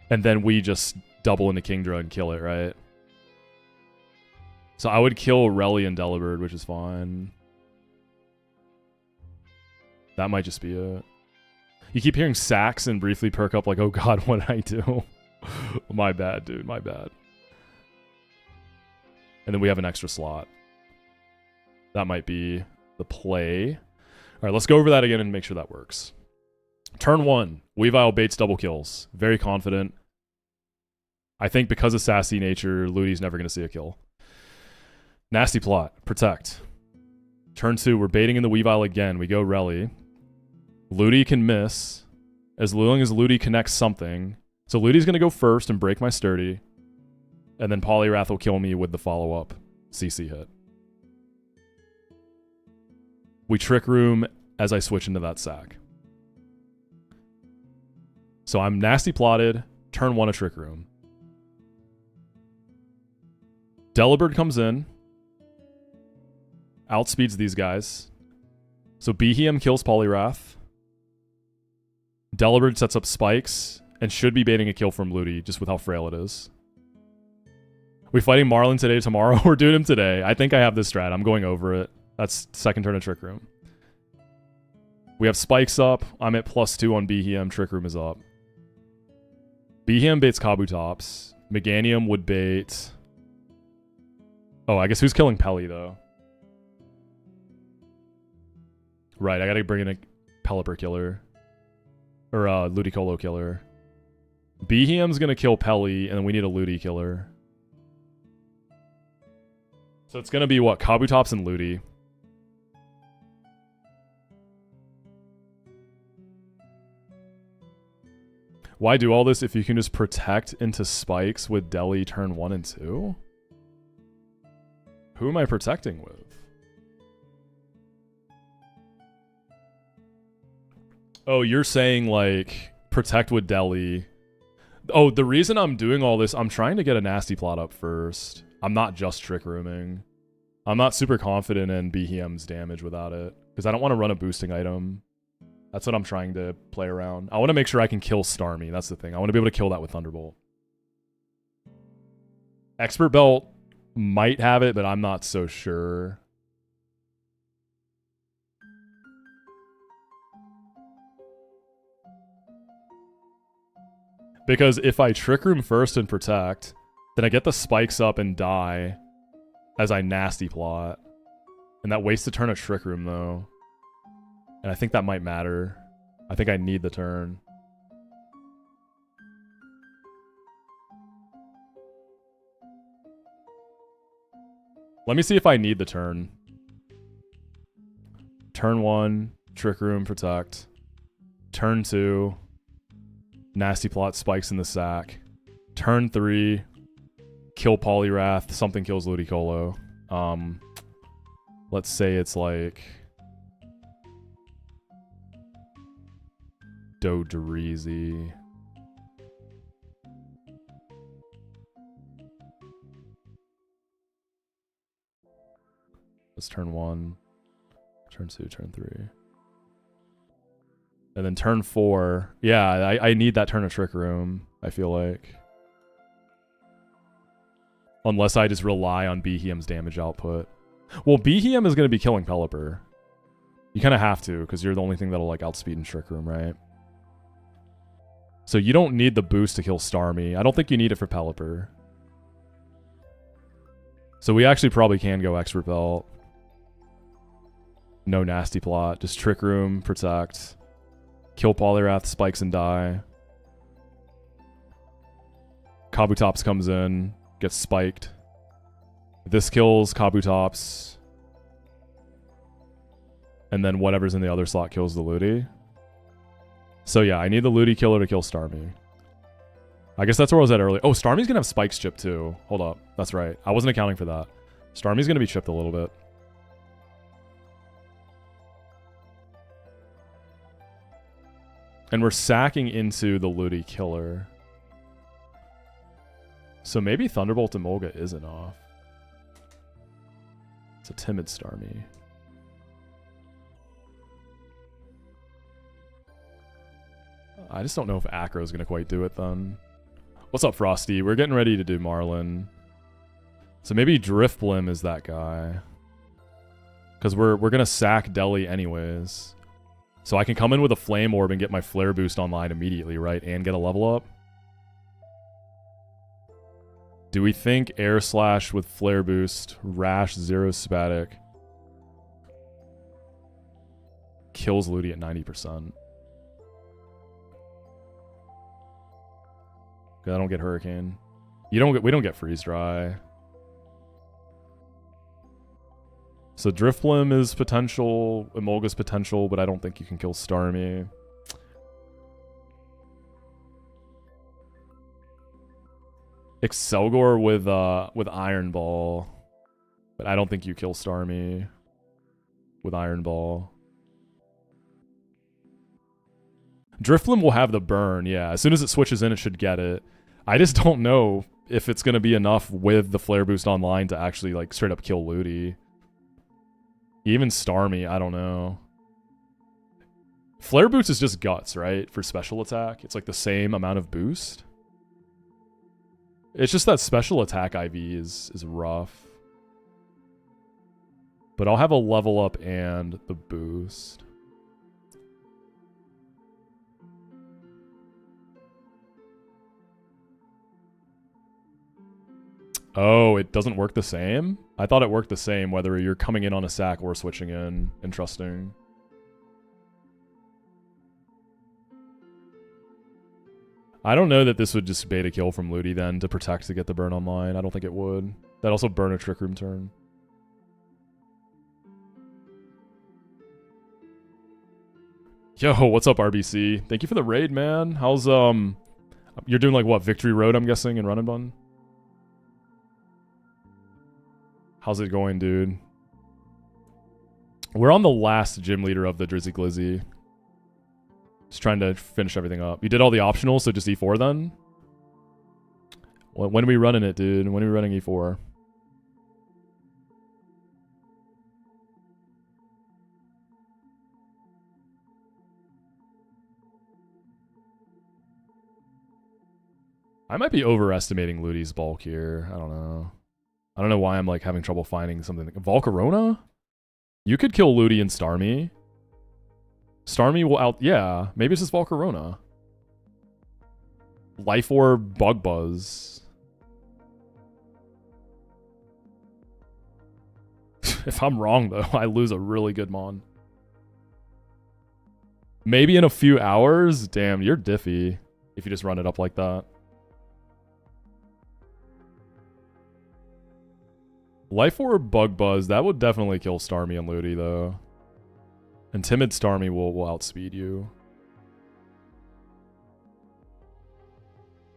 And then we just double into Kingdra and kill it, right? So I would kill Rally and Delibird, which is fine. That might just be it. You keep hearing sacks and briefly perk up like, oh god, what did I do? My bad, dude, my bad. And then we have an extra slot. That might be the play. Alright, let's go over that again and make sure that works. Turn 1, Weavile baits double kills. Very confident. I think because of Sassy nature, Ludi's never going to see a kill. Nasty Plot, Protect. Turn 2, we're baiting in the Weavile again. We go Rally. Ludi can miss as long as Ludi connects something. So Ludi's going to go first and break my Sturdy. And then Poliwrath will kill me with the follow-up CC hit. We Trick Room as I switch into that sack. So I'm Nasty Plotted, turn 1 a Trick Room. Delibird comes in. Outspeeds these guys. So Behem kills Poliwrath. Delibird sets up spikes and should be baiting a kill from Ludi just with how frail it is. We fighting Marlon today, tomorrow? We're doing him today. I think I have this strat. I'm going over it. That's second turn of Trick Room. We have spikes up. I'm at +2 on Behem. Trick Room is up. Behem baits Kabutops. Meganium would bait... Oh, I guess who's killing Pelly, though? Right, I gotta bring in a Pelipper killer. Or a Ludicolo killer. Behem's gonna kill Pelly, and then we need a Ludi killer. So it's gonna be, what, Kabutops and Ludi. Why do all this if you can just protect into spikes with Deli turn 1 and 2? Who am I protecting with? Oh, you're saying, like, protect with Deli. Oh, the reason I'm doing all this, I'm trying to get a Nasty Plot up first. I'm not just Trick Rooming. I'm not super confident in Behem's damage without it, because I don't want to run a boosting item. That's what I'm trying to play around. I want to make sure I can kill Starmie. That's the thing. I want to be able to kill that with Thunderbolt. Expert Belt might have it, but I'm not so sure. Because if I Trick Room first and Protect, then I get the spikes up and die as I Nasty Plot. And that wastes a turn of Trick Room, though. And I think that might matter. I think I need the turn. Let me see if I need the turn. turn 1, Trick Room, Protect. Turn 2, Nasty Plot, Spikes in the Sack. Turn 3, kill Polyrath, something kills Ludicolo. Let's say it's like Dodreezy. Let's turn 1, turn 2, turn 3. And then turn 4. Yeah, I need that turn of Trick Room, I feel like. Unless I just rely on Behemoth's damage output. Well, Behemoth is going to be killing Pelipper. You kind of have to, because you're the only thing that'll like outspeed in Trick Room, right? So you don't need the boost to kill Starmie. I don't think you need it for Pelipper. So we actually probably can go Expert Belt. No Nasty Plot. Just Trick Room, Protect. Kill Polyrath, Spikes and die. Kabutops comes in, gets spiked. This kills Kabutops. And then whatever's in the other slot kills the Ludi. So yeah, I need the Ludi killer to kill Starmie. I guess that's where I was at earlier. Oh, Starmie's gonna have Spikes chip too. Hold up. That's right. I wasn't accounting for that. Starmie's gonna be chipped a little bit. And we're sacking into the Ludi killer. So maybe Thunderbolt Emolga isn't off. It's a timid Starmie. I just don't know if Acro's going to quite do it then. What's up, Frosty? We're getting ready to do Marlon. So maybe Driftblim is that guy. Because we're going to sack Deli anyways. So I can come in with a Flame Orb and get my Flare Boost online immediately, right? And get a level up. Do we think Air Slash with Flare Boost, Rash, Zero Spatic kills Ludi at 90%? I don't get Hurricane. We don't get Freeze Dry. So Driftblim is potential, Emolga's potential, but I don't think you can kill Starmie. Excelgor with Iron Ball, but I don't think you kill Starmie with Iron Ball. Driftblim will have the burn, yeah. As soon as it switches in, it should get it. I just don't know if it's going to be enough with the Flare Boost online to actually like straight up kill Ludi. Even Starmie, I don't know. Flare Boost is just guts, right? For special attack. It's like the same amount of boost. It's just that special attack IV is rough. But I'll have a level up and the boost. Oh, it doesn't work the same? I thought it worked the same whether you're coming in on a sack or switching in and trusting. I don't know that this would just bait a kill from Ludi then to protect to get the burn online. I don't think it would. That'd also burn a Trick Room turn. Yo, what's up, RBC? Thank you for the raid, man. How's, you're doing like what, Victory Road, I'm guessing, in Run and Bun? How's it going, dude? We're on the last gym leader of the Drizzy Glizzy. Just trying to finish everything up. You did all the optionals, so just E4 then? When are we running it, dude? When are we running E4? I might be overestimating Ludi's bulk here. I don't know. I don't know why I'm like having trouble finding something. Volcarona? You could kill Ludi and Starmie. Starmie will out... Yeah, maybe it's just Volcarona. Life Orb, Bug Buzz. If I'm wrong, though, I lose a really good Mon. Maybe in a few hours? Damn, you're diffy if you just run it up like that. Life Orb, Bug Buzz, that would definitely kill Starmie and Ludi, though. And Timid Starmie will outspeed you.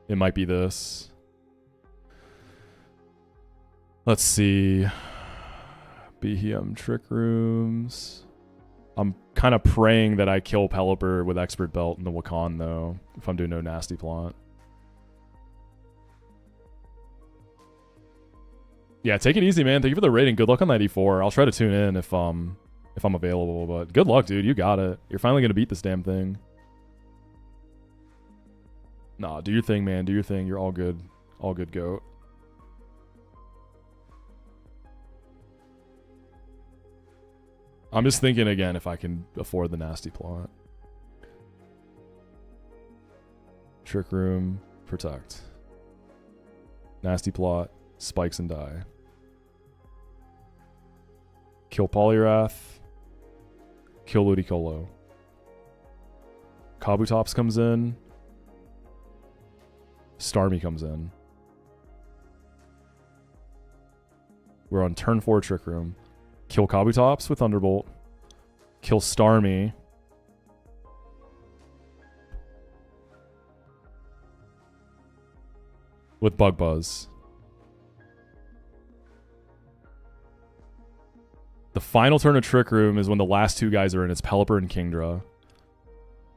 It might be this. Let's see. BHM Trick Rooms. I'm kind of praying that I kill Pelipper with Expert Belt in the Wakan, though, if I'm doing no nasty plot. Yeah, take it easy, man. Thank you for the rating. Good luck on that E4. I'll try to tune in if I'm available, but good luck, dude. You got it. You're finally gonna beat this damn thing. Nah, do your thing, man. Do your thing. You're all good. All good, goat. I'm just thinking again if I can afford the nasty plot. Trick Room, protect. Nasty plot, spikes and die. Kill Polyrath. Kill Ludicolo. Kabutops comes in. Starmie comes in. We're on turn 4 Trick Room. Kill Kabutops with Thunderbolt. Kill Starmie. With Bug Buzz. The final turn of Trick Room is when the last two guys are in. It's Pelipper and Kingdra.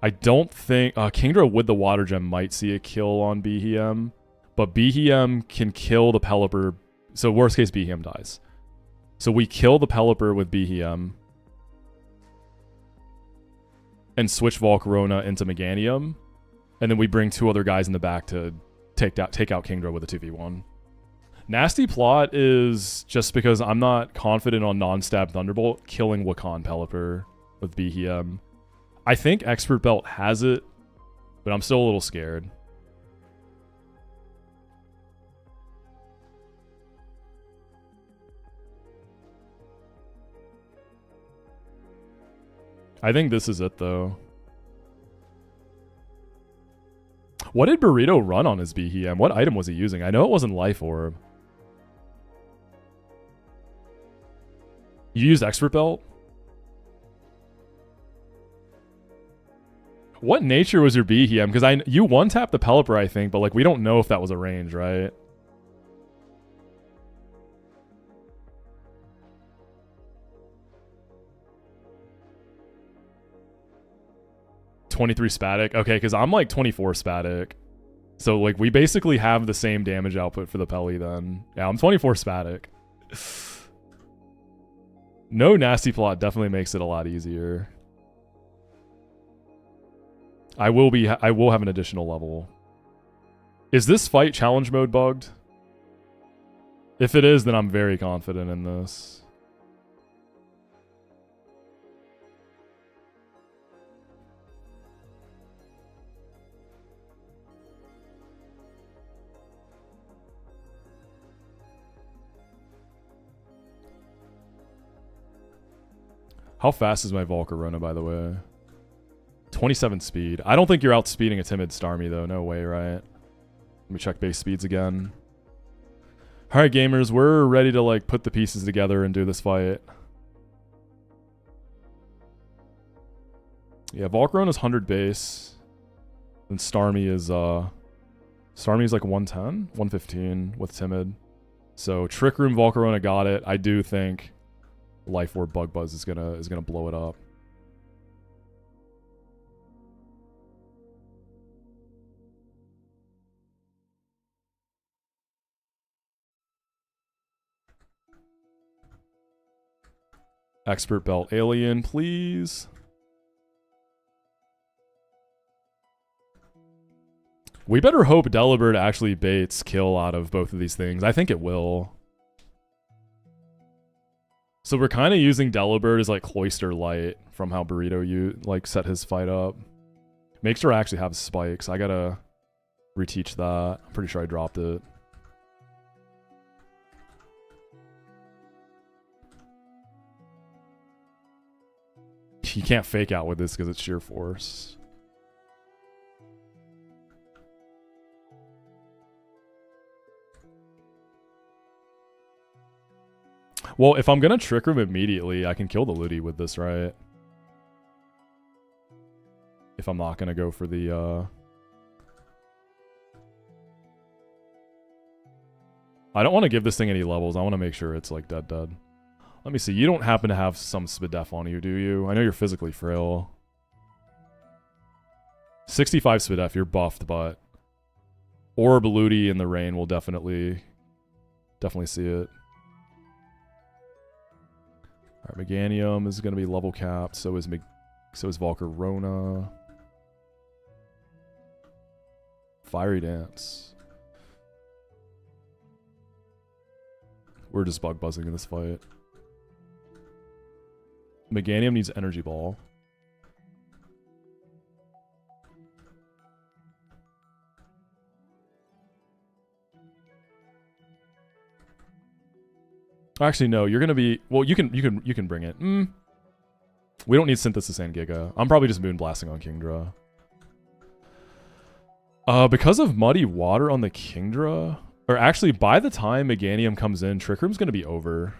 I don't think... Kingdra with the Water Gem might see a kill on BHM. But BHM can kill the Pelipper. So worst case, BHM dies. So we kill the Pelipper with BHM. And switch Volcarona into Meganium. And then we bring two other guys in the back to take out Kingdra with a 2v1. Nasty plot is just because I'm not confident on non-stab Thunderbolt killing Wakan Pelipper with BHM. I think Expert Belt has it, but I'm still a little scared. I think this is it, though. What did Burrito run on his BHM? What item was he using? I know it wasn't Life Orb. You used Expert Belt? What nature was your BHM? Because you one-tapped the Pelipper, I think, but like we don't know if that was a range, right? $23 Spatic. Okay, because I'm like 24 Spatic. So like we basically have the same damage output for the Peli then. Yeah, I'm 24 Spatic. No nasty plot definitely makes it a lot easier. I will have an additional level. Is this fight challenge mode bugged? If it is, then I'm very confident in this. How fast is my Volcarona, by the way? 27 speed. I don't think you're outspeeding a Timid Starmie, though. No way, right? Let me check base speeds again. Alright, gamers. We're ready to, like, put the pieces together and do this fight. Yeah, Volcarona's 100 base. And Starmie is, Starmie's like 110? 115 with Timid. So, Trick Room Volcarona got it. I do think Life Orb Bug Buzz is gonna blow it up. Expert Belt Alien, please. We better hope Delibird actually baits kill out of both of these things. I think it will. So we're kind of using Delibird as like Cloister Light from how Burrito set his fight up. Make sure I actually have spikes. I gotta reteach that. I'm pretty sure I dropped it. You can't fake out with this because it's sheer force. Well, if I'm gonna Trick Room immediately, I can kill the Ludi with this, right? if I'm not gonna go for the I don't want to give this thing any levels. I want to make sure it's like dead. Let me see. You don't happen to have some SPDEF on you, do you? I know you're physically frail. 65 SPDEF, you're buffed, but Orb, Ludi, and the Rain will definitely see it. Alright, Meganium is going to be level capped. So is Volcarona. Fiery Dance. We're just bug buzzing in this fight. Meganium needs Energy Ball. Actually, no. You're gonna be well. You can bring it. We don't need Synthesis and Giga. I'm probably just Moonblasting on Kingdra. Because of Muddy Water on the Kingdra. Or actually, by the time Meganium comes in, Trick Room's going to be over.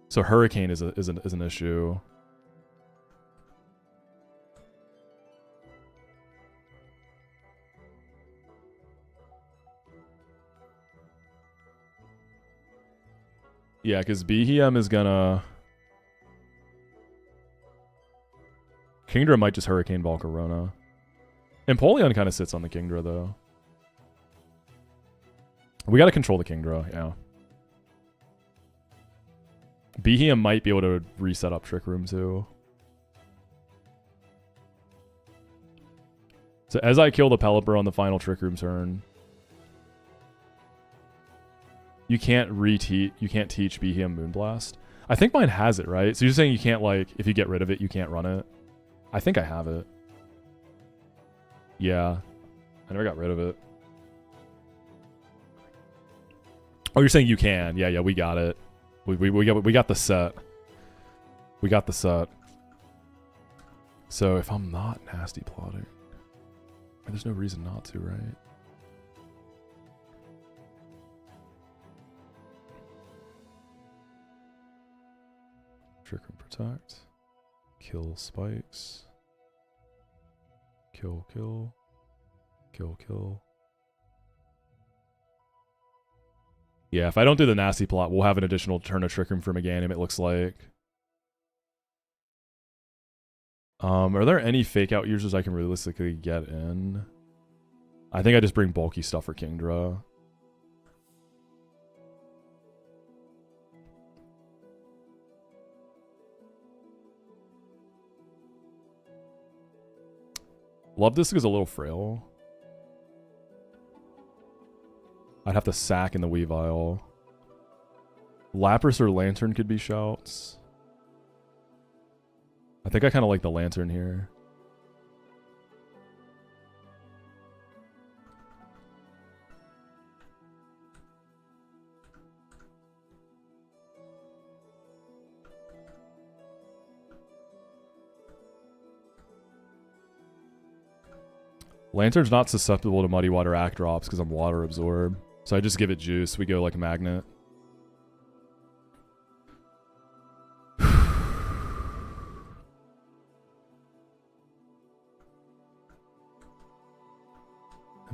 So Hurricane is an issue. Yeah, because Behem is gonna... Kingdra might just Hurricane Volcarona. Empoleon kind of sits on the Kingdra, though. We gotta control the Kingdra, yeah. Behem might be able to reset up Trick Room, too. So as I kill the Pelipper on the final Trick Room turn, you can't teach Behem Moonblast. I think mine has it, right? So you're saying you can't, like, if you get rid of it, you can't run it? I think I have it. Yeah. I never got rid of it. Oh, you're saying you can. Yeah, we got it. We got the set. We got the set. So if I'm not nasty plotting, there's no reason not to, right? Trick Room Protect. Kill spikes. Kill. Yeah, if I don't do the nasty plot, we'll have an additional turn of Trick Room for Meganium, it looks like. Are there any fake out users I can realistically get in? I think I just bring bulky stuff for Kingdra. Love this is a little frail. I'd have to sack in the Weavile. Lapras or Lantern could be shouts. I think I kind of like the Lantern here. Lantern's not susceptible to Muddy Water Act drops because I'm Water Absorb. So I just give it juice. We go like a magnet.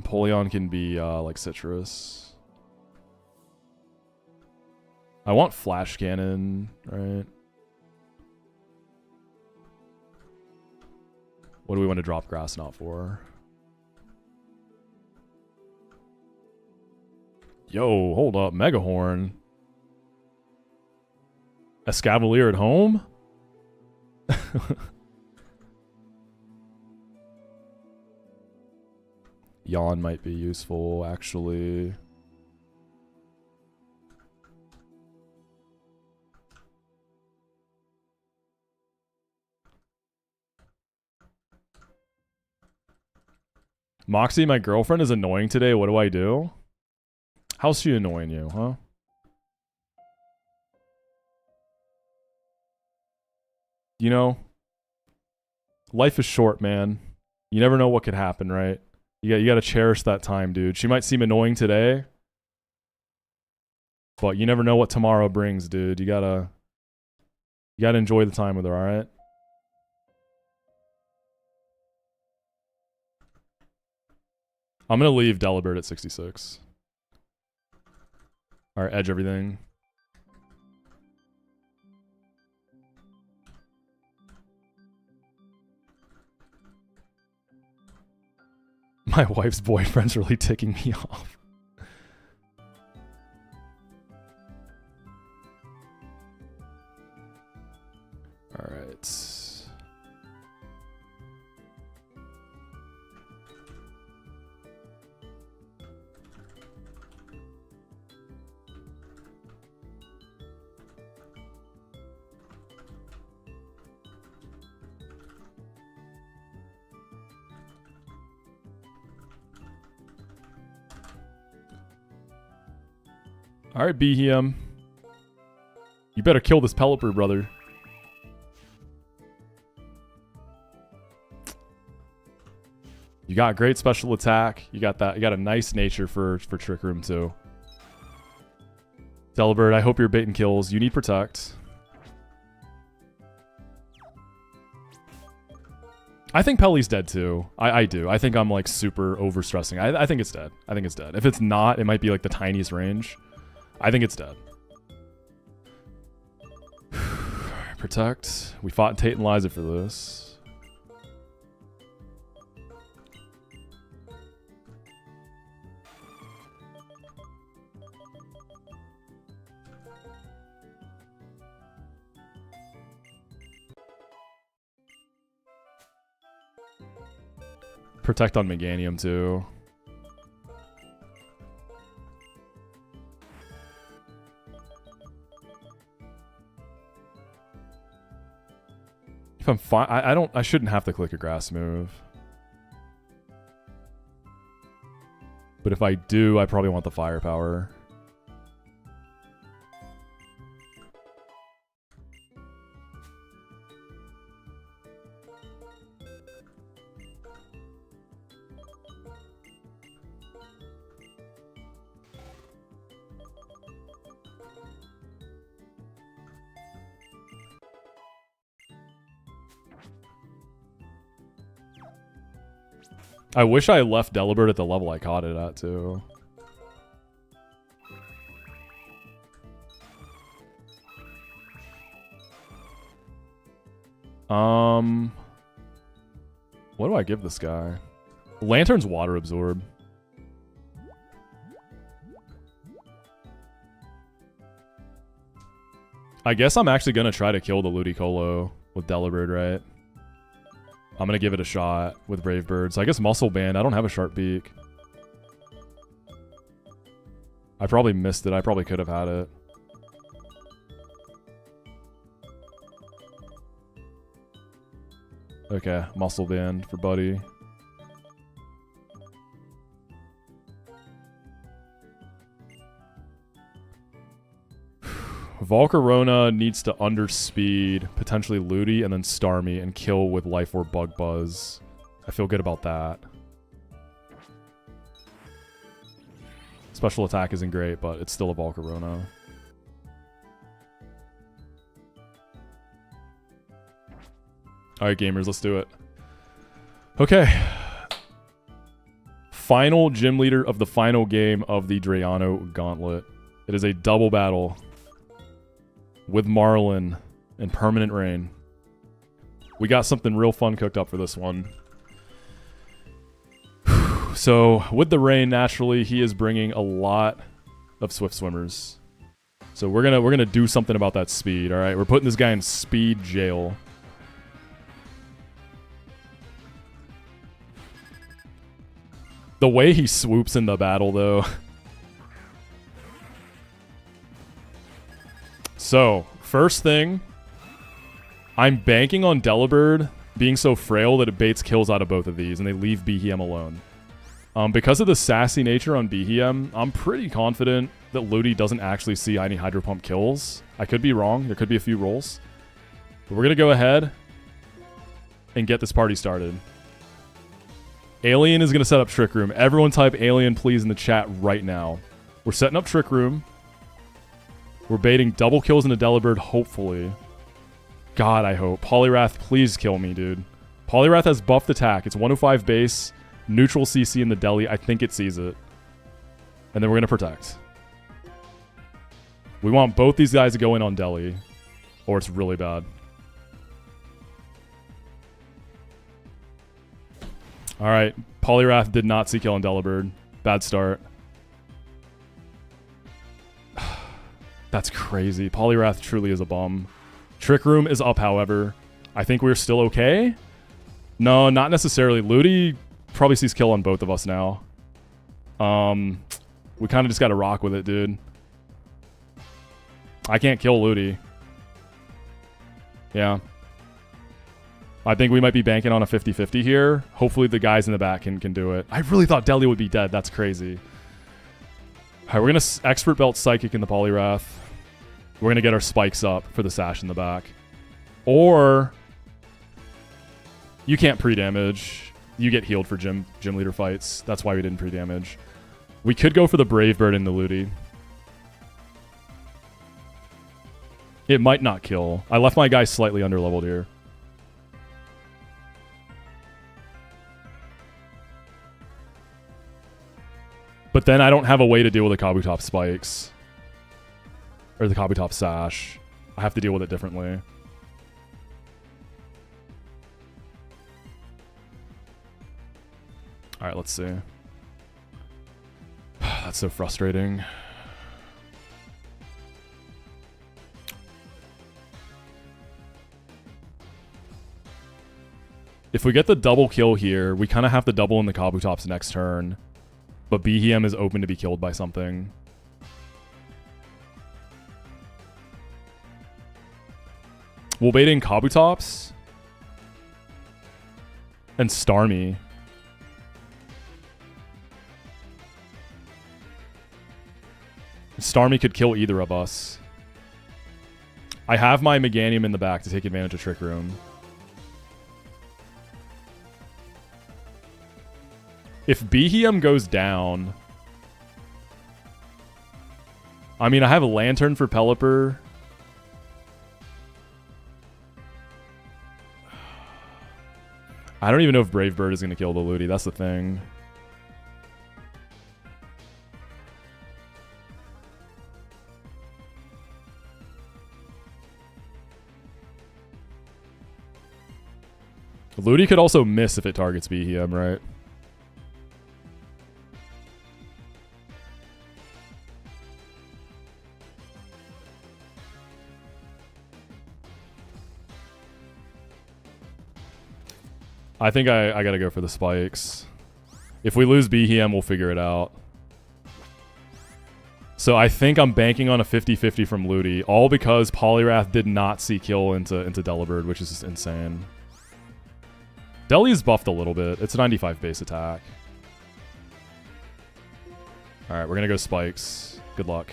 Empoleon can be like citrus. I want Flash Cannon, right? What do we want to drop Grass Knot for? Yo, hold up. Megahorn. Escavalier at home? Yawn might be useful, actually. Moxi, my girlfriend is annoying today. What do I do? How's she annoying you, huh? You know, life is short, man. You never know what could happen, right? You got to cherish that time, dude. She might seem annoying today, but you never know what tomorrow brings, dude. You gotta enjoy the time with her, all right? I'm going to leave Delibird at 66. Alright, edge everything. My wife's boyfriend's really ticking me off. Alright. Alright, Behem. You better kill this Pelipper, brother. You got great special attack. You got that. You got a nice nature for Trick Room too. Delibird, I hope you're baiting kills. You need protect. I think Pelly's dead too. I do. I think I'm like super overstressing. I think it's dead. I think it's dead. If it's not, it might be like the tiniest range. I think it's dead. Protect. We fought Tate and Liza for this. Protect on Meganium too. If I'm fine, I shouldn't have to click a grass move. But if I do, I probably want the firepower. I wish I left Delibird at the level I caught it at, too. What do I give this guy? Lantern's water absorb. I guess I'm actually going to try to kill the Ludicolo with Delibird, right? I'm going to give it a shot with Brave Bird. So I guess Muscle Band. I don't have a Sharp Beak. I probably missed it. I probably could have had it. Okay, Muscle Band for Buddy. Volcarona needs to underspeed, potentially Ludi, and then Starmie and kill with Life Orb Bug Buzz. I feel good about that. Special attack isn't great, but it's still a Volcarona. Alright, gamers, let's do it. Okay. Final gym leader of the final game of the Drayano Gauntlet. It is a double battle with Marlon and Permanent Rain. We got something real fun cooked up for this one. So, with the Rain, naturally, he is bringing a lot of Swift Swimmers. So we're gonna do something about that speed, alright? We're putting this guy in speed jail. The way he swoops in the battle, though. So, first thing, I'm banking on Delibird being so frail that it baits kills out of both of these, and they leave Behem alone. Because of the sassy nature on Behem, I'm pretty confident that Ludi doesn't actually see any Hydro Pump kills. I could be wrong. There could be a few rolls. But we're going to go ahead and get this party started. Alien is going to set up Trick Room. Everyone type Alien, please, in the chat right now. We're setting up Trick Room. We're baiting double kills into Delibird, hopefully. God, I hope. Polyrath, please kill me, dude. Polyrath has buffed attack. It's 105 base. Neutral CC in the deli. I think it sees it. And then we're going to protect. We want both these guys to go in on deli, or it's really bad. All right. Polyrath did not see kill on Delibird. Bad start. That's crazy. Polyrath truly is a bum. Trick Room is up, however. I think we're still okay. No, not necessarily. Ludi probably sees kill on both of us now. We kind of just got to rock with it, dude. I can't kill Ludi. Yeah. I think we might be banking on a 50-50 here. Hopefully the guys in the back can do it. I really thought Deli would be dead. That's crazy. All right, we're going to Expert Belt Psychic in the Polyrath. We're going to get our spikes up for the Sash in the back. Or you can't pre-damage. You get healed for gym leader fights. That's why we didn't pre-damage. We could go for the Brave Bird in the Ludi. It might not kill. I left my guy slightly underleveled here. But then I don't have a way to deal with the Kabutop spikes. Or the Kabutop Sash. I have to deal with it differently. Alright, let's see. That's so frustrating. If we get the double kill here, we kind of have to double in the Kabutops next turn. But Behem is open to be killed by something. We'll bait in Kabutops. And Starmie. Starmie could kill either of us. I have my Meganium in the back to take advantage of Trick Room. If Behem goes down... I mean, I have a Lantern for Pelipper. I don't even know if Brave Bird is going to kill the Ludi. That's the thing. Ludi could also miss if it targets Behem, right? I think I gotta go for the spikes. If we lose Behem, we'll figure it out. So I think I'm banking on a 50-50 from Ludi, all because Polyrath did not see kill into Delibird, which is just insane. Deli is buffed a little bit. It's a 95 base attack. Alright, we're gonna go spikes. Good luck.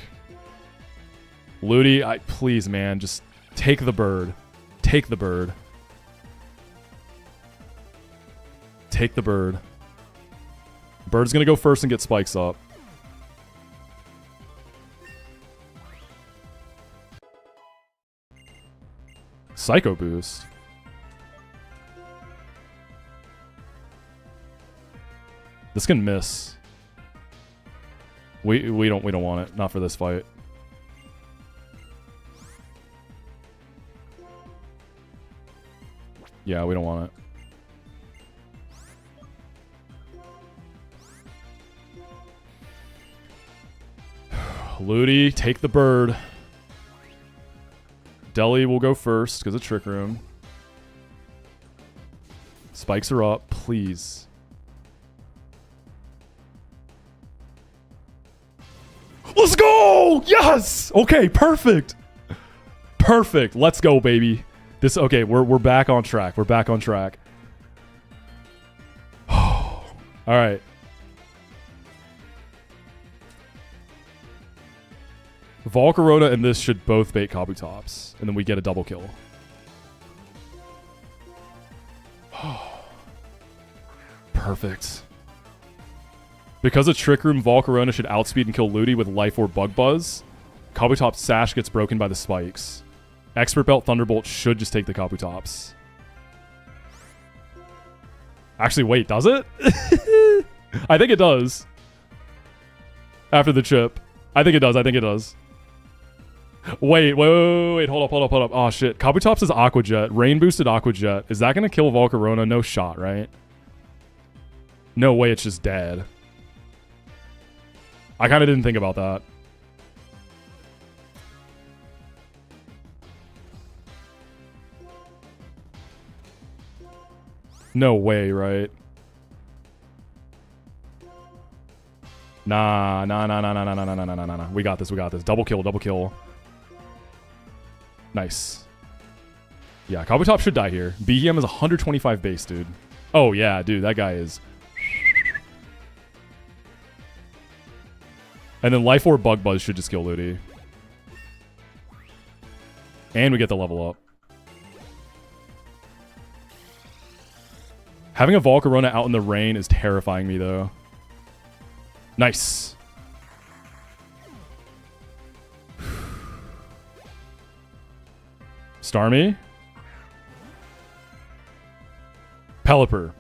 Ludi, please, man, just take the bird. Take the bird. Take the bird. Bird's gonna go first and get spikes up. Psycho boost. This can miss. We don't want it. Not for this fight. Yeah, we don't want it. Ludi, take the bird. Deli will go first because of Trick Room. Spikes are up, please. Let's go! Yes! Okay, perfect. Perfect. Let's go, baby. This okay, we're back on track. We're back on track. All right. Volcarona and this should both bait Kabutops, and then we get a double kill. Perfect. Because of Trick Room, Volcarona should outspeed and kill Ludi with Life or Bug Buzz. Kabutops Sash gets broken by the spikes. Expert Belt Thunderbolt should just take the Kabutops. Actually, wait, does it? I think it does. After the chip. I think it does. I think it does. Wait. Hold up. Oh, shit. Kabutops is Aqua Jet. Rain boosted Aqua Jet. Is that going to kill Volcarona? No shot, right? No way, it's just dead. I kind of didn't think about that. No way, right? Nah. We got this. Double kill. Nice. Yeah, Kabutops should die here. BEM is 125 base, dude. Oh, yeah, dude, that guy is... And then Life Orb Bug Buzz should just kill Ludi. And we get the level up. Having a Volcarona out in the rain is terrifying me, though. Nice. Starmie. Pelipper.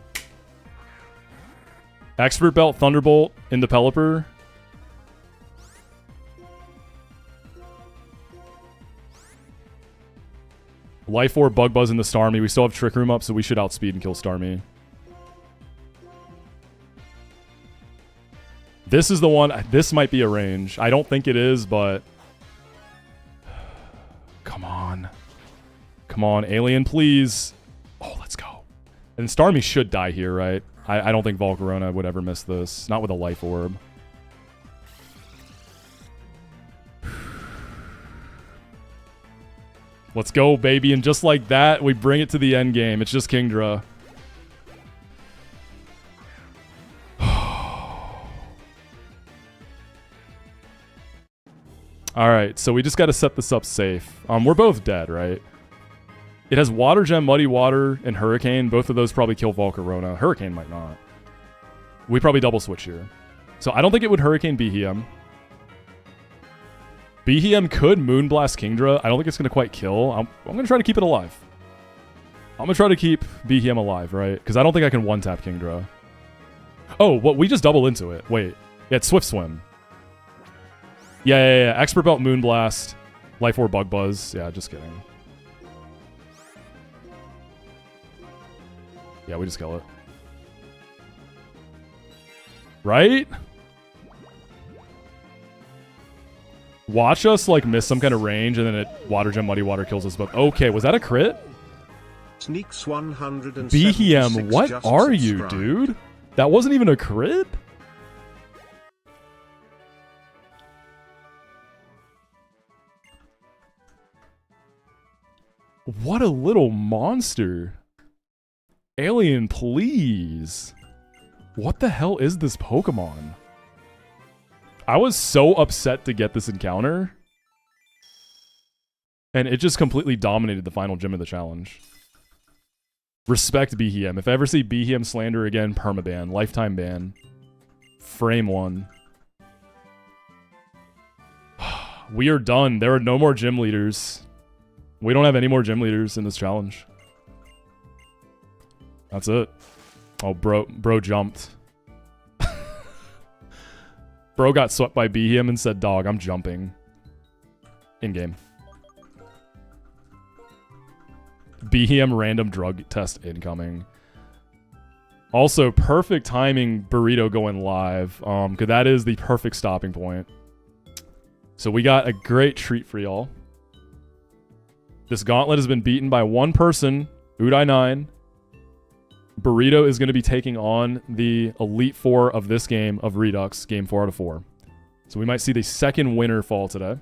Expert Belt Thunderbolt into Pelipper. Life Orb Bug Buzz into Starmie. We still have Trick Room up, so we should outspeed and kill Starmie. This is the one. This might be a range. I don't think it is, but... Come on. Come on, Alien, please. Oh, let's go. And Starmie should die here, right? I don't think Volcarona would ever miss this. Not with a Life Orb. Let's go, baby. And just like that, we bring it to the end game. It's just Kingdra. Alright, so we just got to set this up safe. We're both dead, right? It has Water Gem, Muddy Water, and Hurricane. Both of those probably kill Volcarona. Hurricane might not. We probably double switch here. So I don't think it would Hurricane Behem. Behem could Moonblast Kingdra. I don't think it's going to quite kill. I'm going to try to keep it alive. I'm going to try to keep Behem alive, right? Because I don't think I can one-tap Kingdra. Oh, what? We just double into it. Wait. Yeah, it's Swift Swim. Yeah. Expert Belt Moonblast. Life Orb Bug Buzz. Yeah, just kidding. Yeah, we just kill it. Right? Watch us, like, miss some kind of range, and then it Water Gem Muddy Water kills us both. Okay, was that a crit? Sneaks 176. Behem, what are you, dude? That wasn't even a crit? What a little monster. Alien, please. What the hell is this Pokemon? I was so upset to get this encounter. And it just completely dominated the final gym of the challenge. Respect Behem. If I ever see Behem slander again, permaban. Lifetime ban. Frame 1. We are done. There are no more gym leaders. We don't have any more gym leaders in this challenge. That's it. Oh, bro jumped. Bro got swept by Behem and said, dog, I'm jumping. In-game. Behem random drug test incoming. Also, perfect timing Burrito going live. Because that is the perfect stopping point. So we got a great treat for y'all. This gauntlet has been beaten by one person, Udai9. Burrito is going to be taking on the Elite Four of this game of Redux, game 4 out of 4. So we might see the second winner fall today.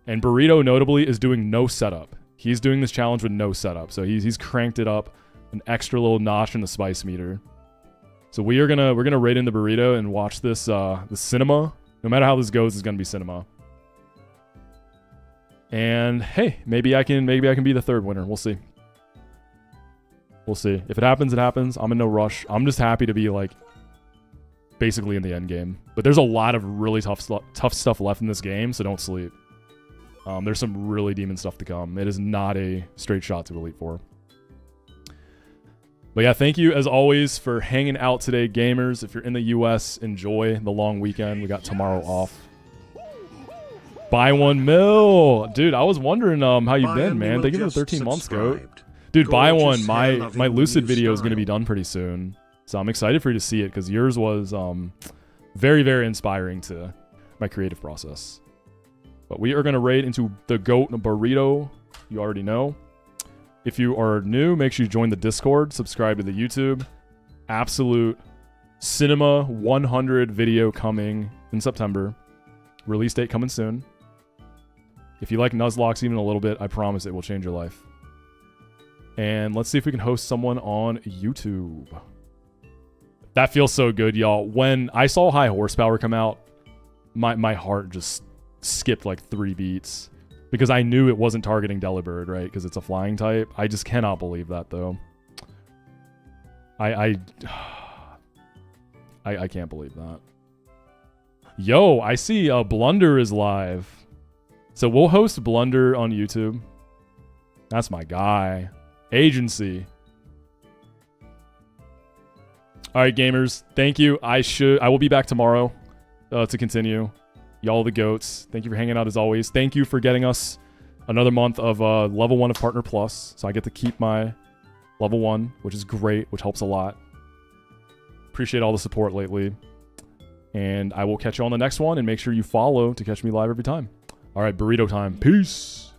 And Burrito, notably, is doing no setup. He's doing this challenge with no setup. So he's cranked it up an extra little notch in the spice meter. So we're gonna raid in the Burrito and watch this the cinema. No matter how this goes, it's gonna be cinema. And hey, maybe I can be the third winner. We'll see. We'll see. If it happens, it happens. I'm in no rush. I'm just happy to be, like, basically in the end game. But there's a lot of really tough stuff left in this game, so don't sleep. There's some really demon stuff to come. It is not a straight shot to Elite Four. But yeah, thank you as always for hanging out today, gamers. If you're in the US, enjoy the long weekend. We got tomorrow off. Buy 1 mil. Dude, I was wondering how you been, man. Thank you for the 13 months, goat. Dude, buy one. My Lucid video is going to be done pretty soon. So I'm excited for you to see it because yours was very, very inspiring to my creative process. But we are going to raid into the GOAT burrito. You already know. If you are new, make sure you join the Discord, subscribe to the YouTube. Absolute Cinema 100 video coming in September. Release date coming soon. If you like Nuzlocke even a little bit, I promise it will change your life. And let's see if we can host someone on YouTube. That feels so good, y'all. When I saw High Horsepower come out, my heart just skipped like 3 beats. Because I knew it wasn't targeting Delibird, right? Because it's a flying type. I just cannot believe that, though. I can't believe that. Yo, I see Blunder is live. So we'll host Blunder on YouTube. That's my guy. Agency. All right, gamers. Thank you. I will be back tomorrow to continue. Y'all the goats. Thank you for hanging out as always. Thank you for getting us another month of level 1 of Partner Plus. So I get to keep my level 1, which is great, which helps a lot. Appreciate all the support lately. And I will catch you on the next one, and make sure you follow to catch me live every time. All right, burrito time. Peace.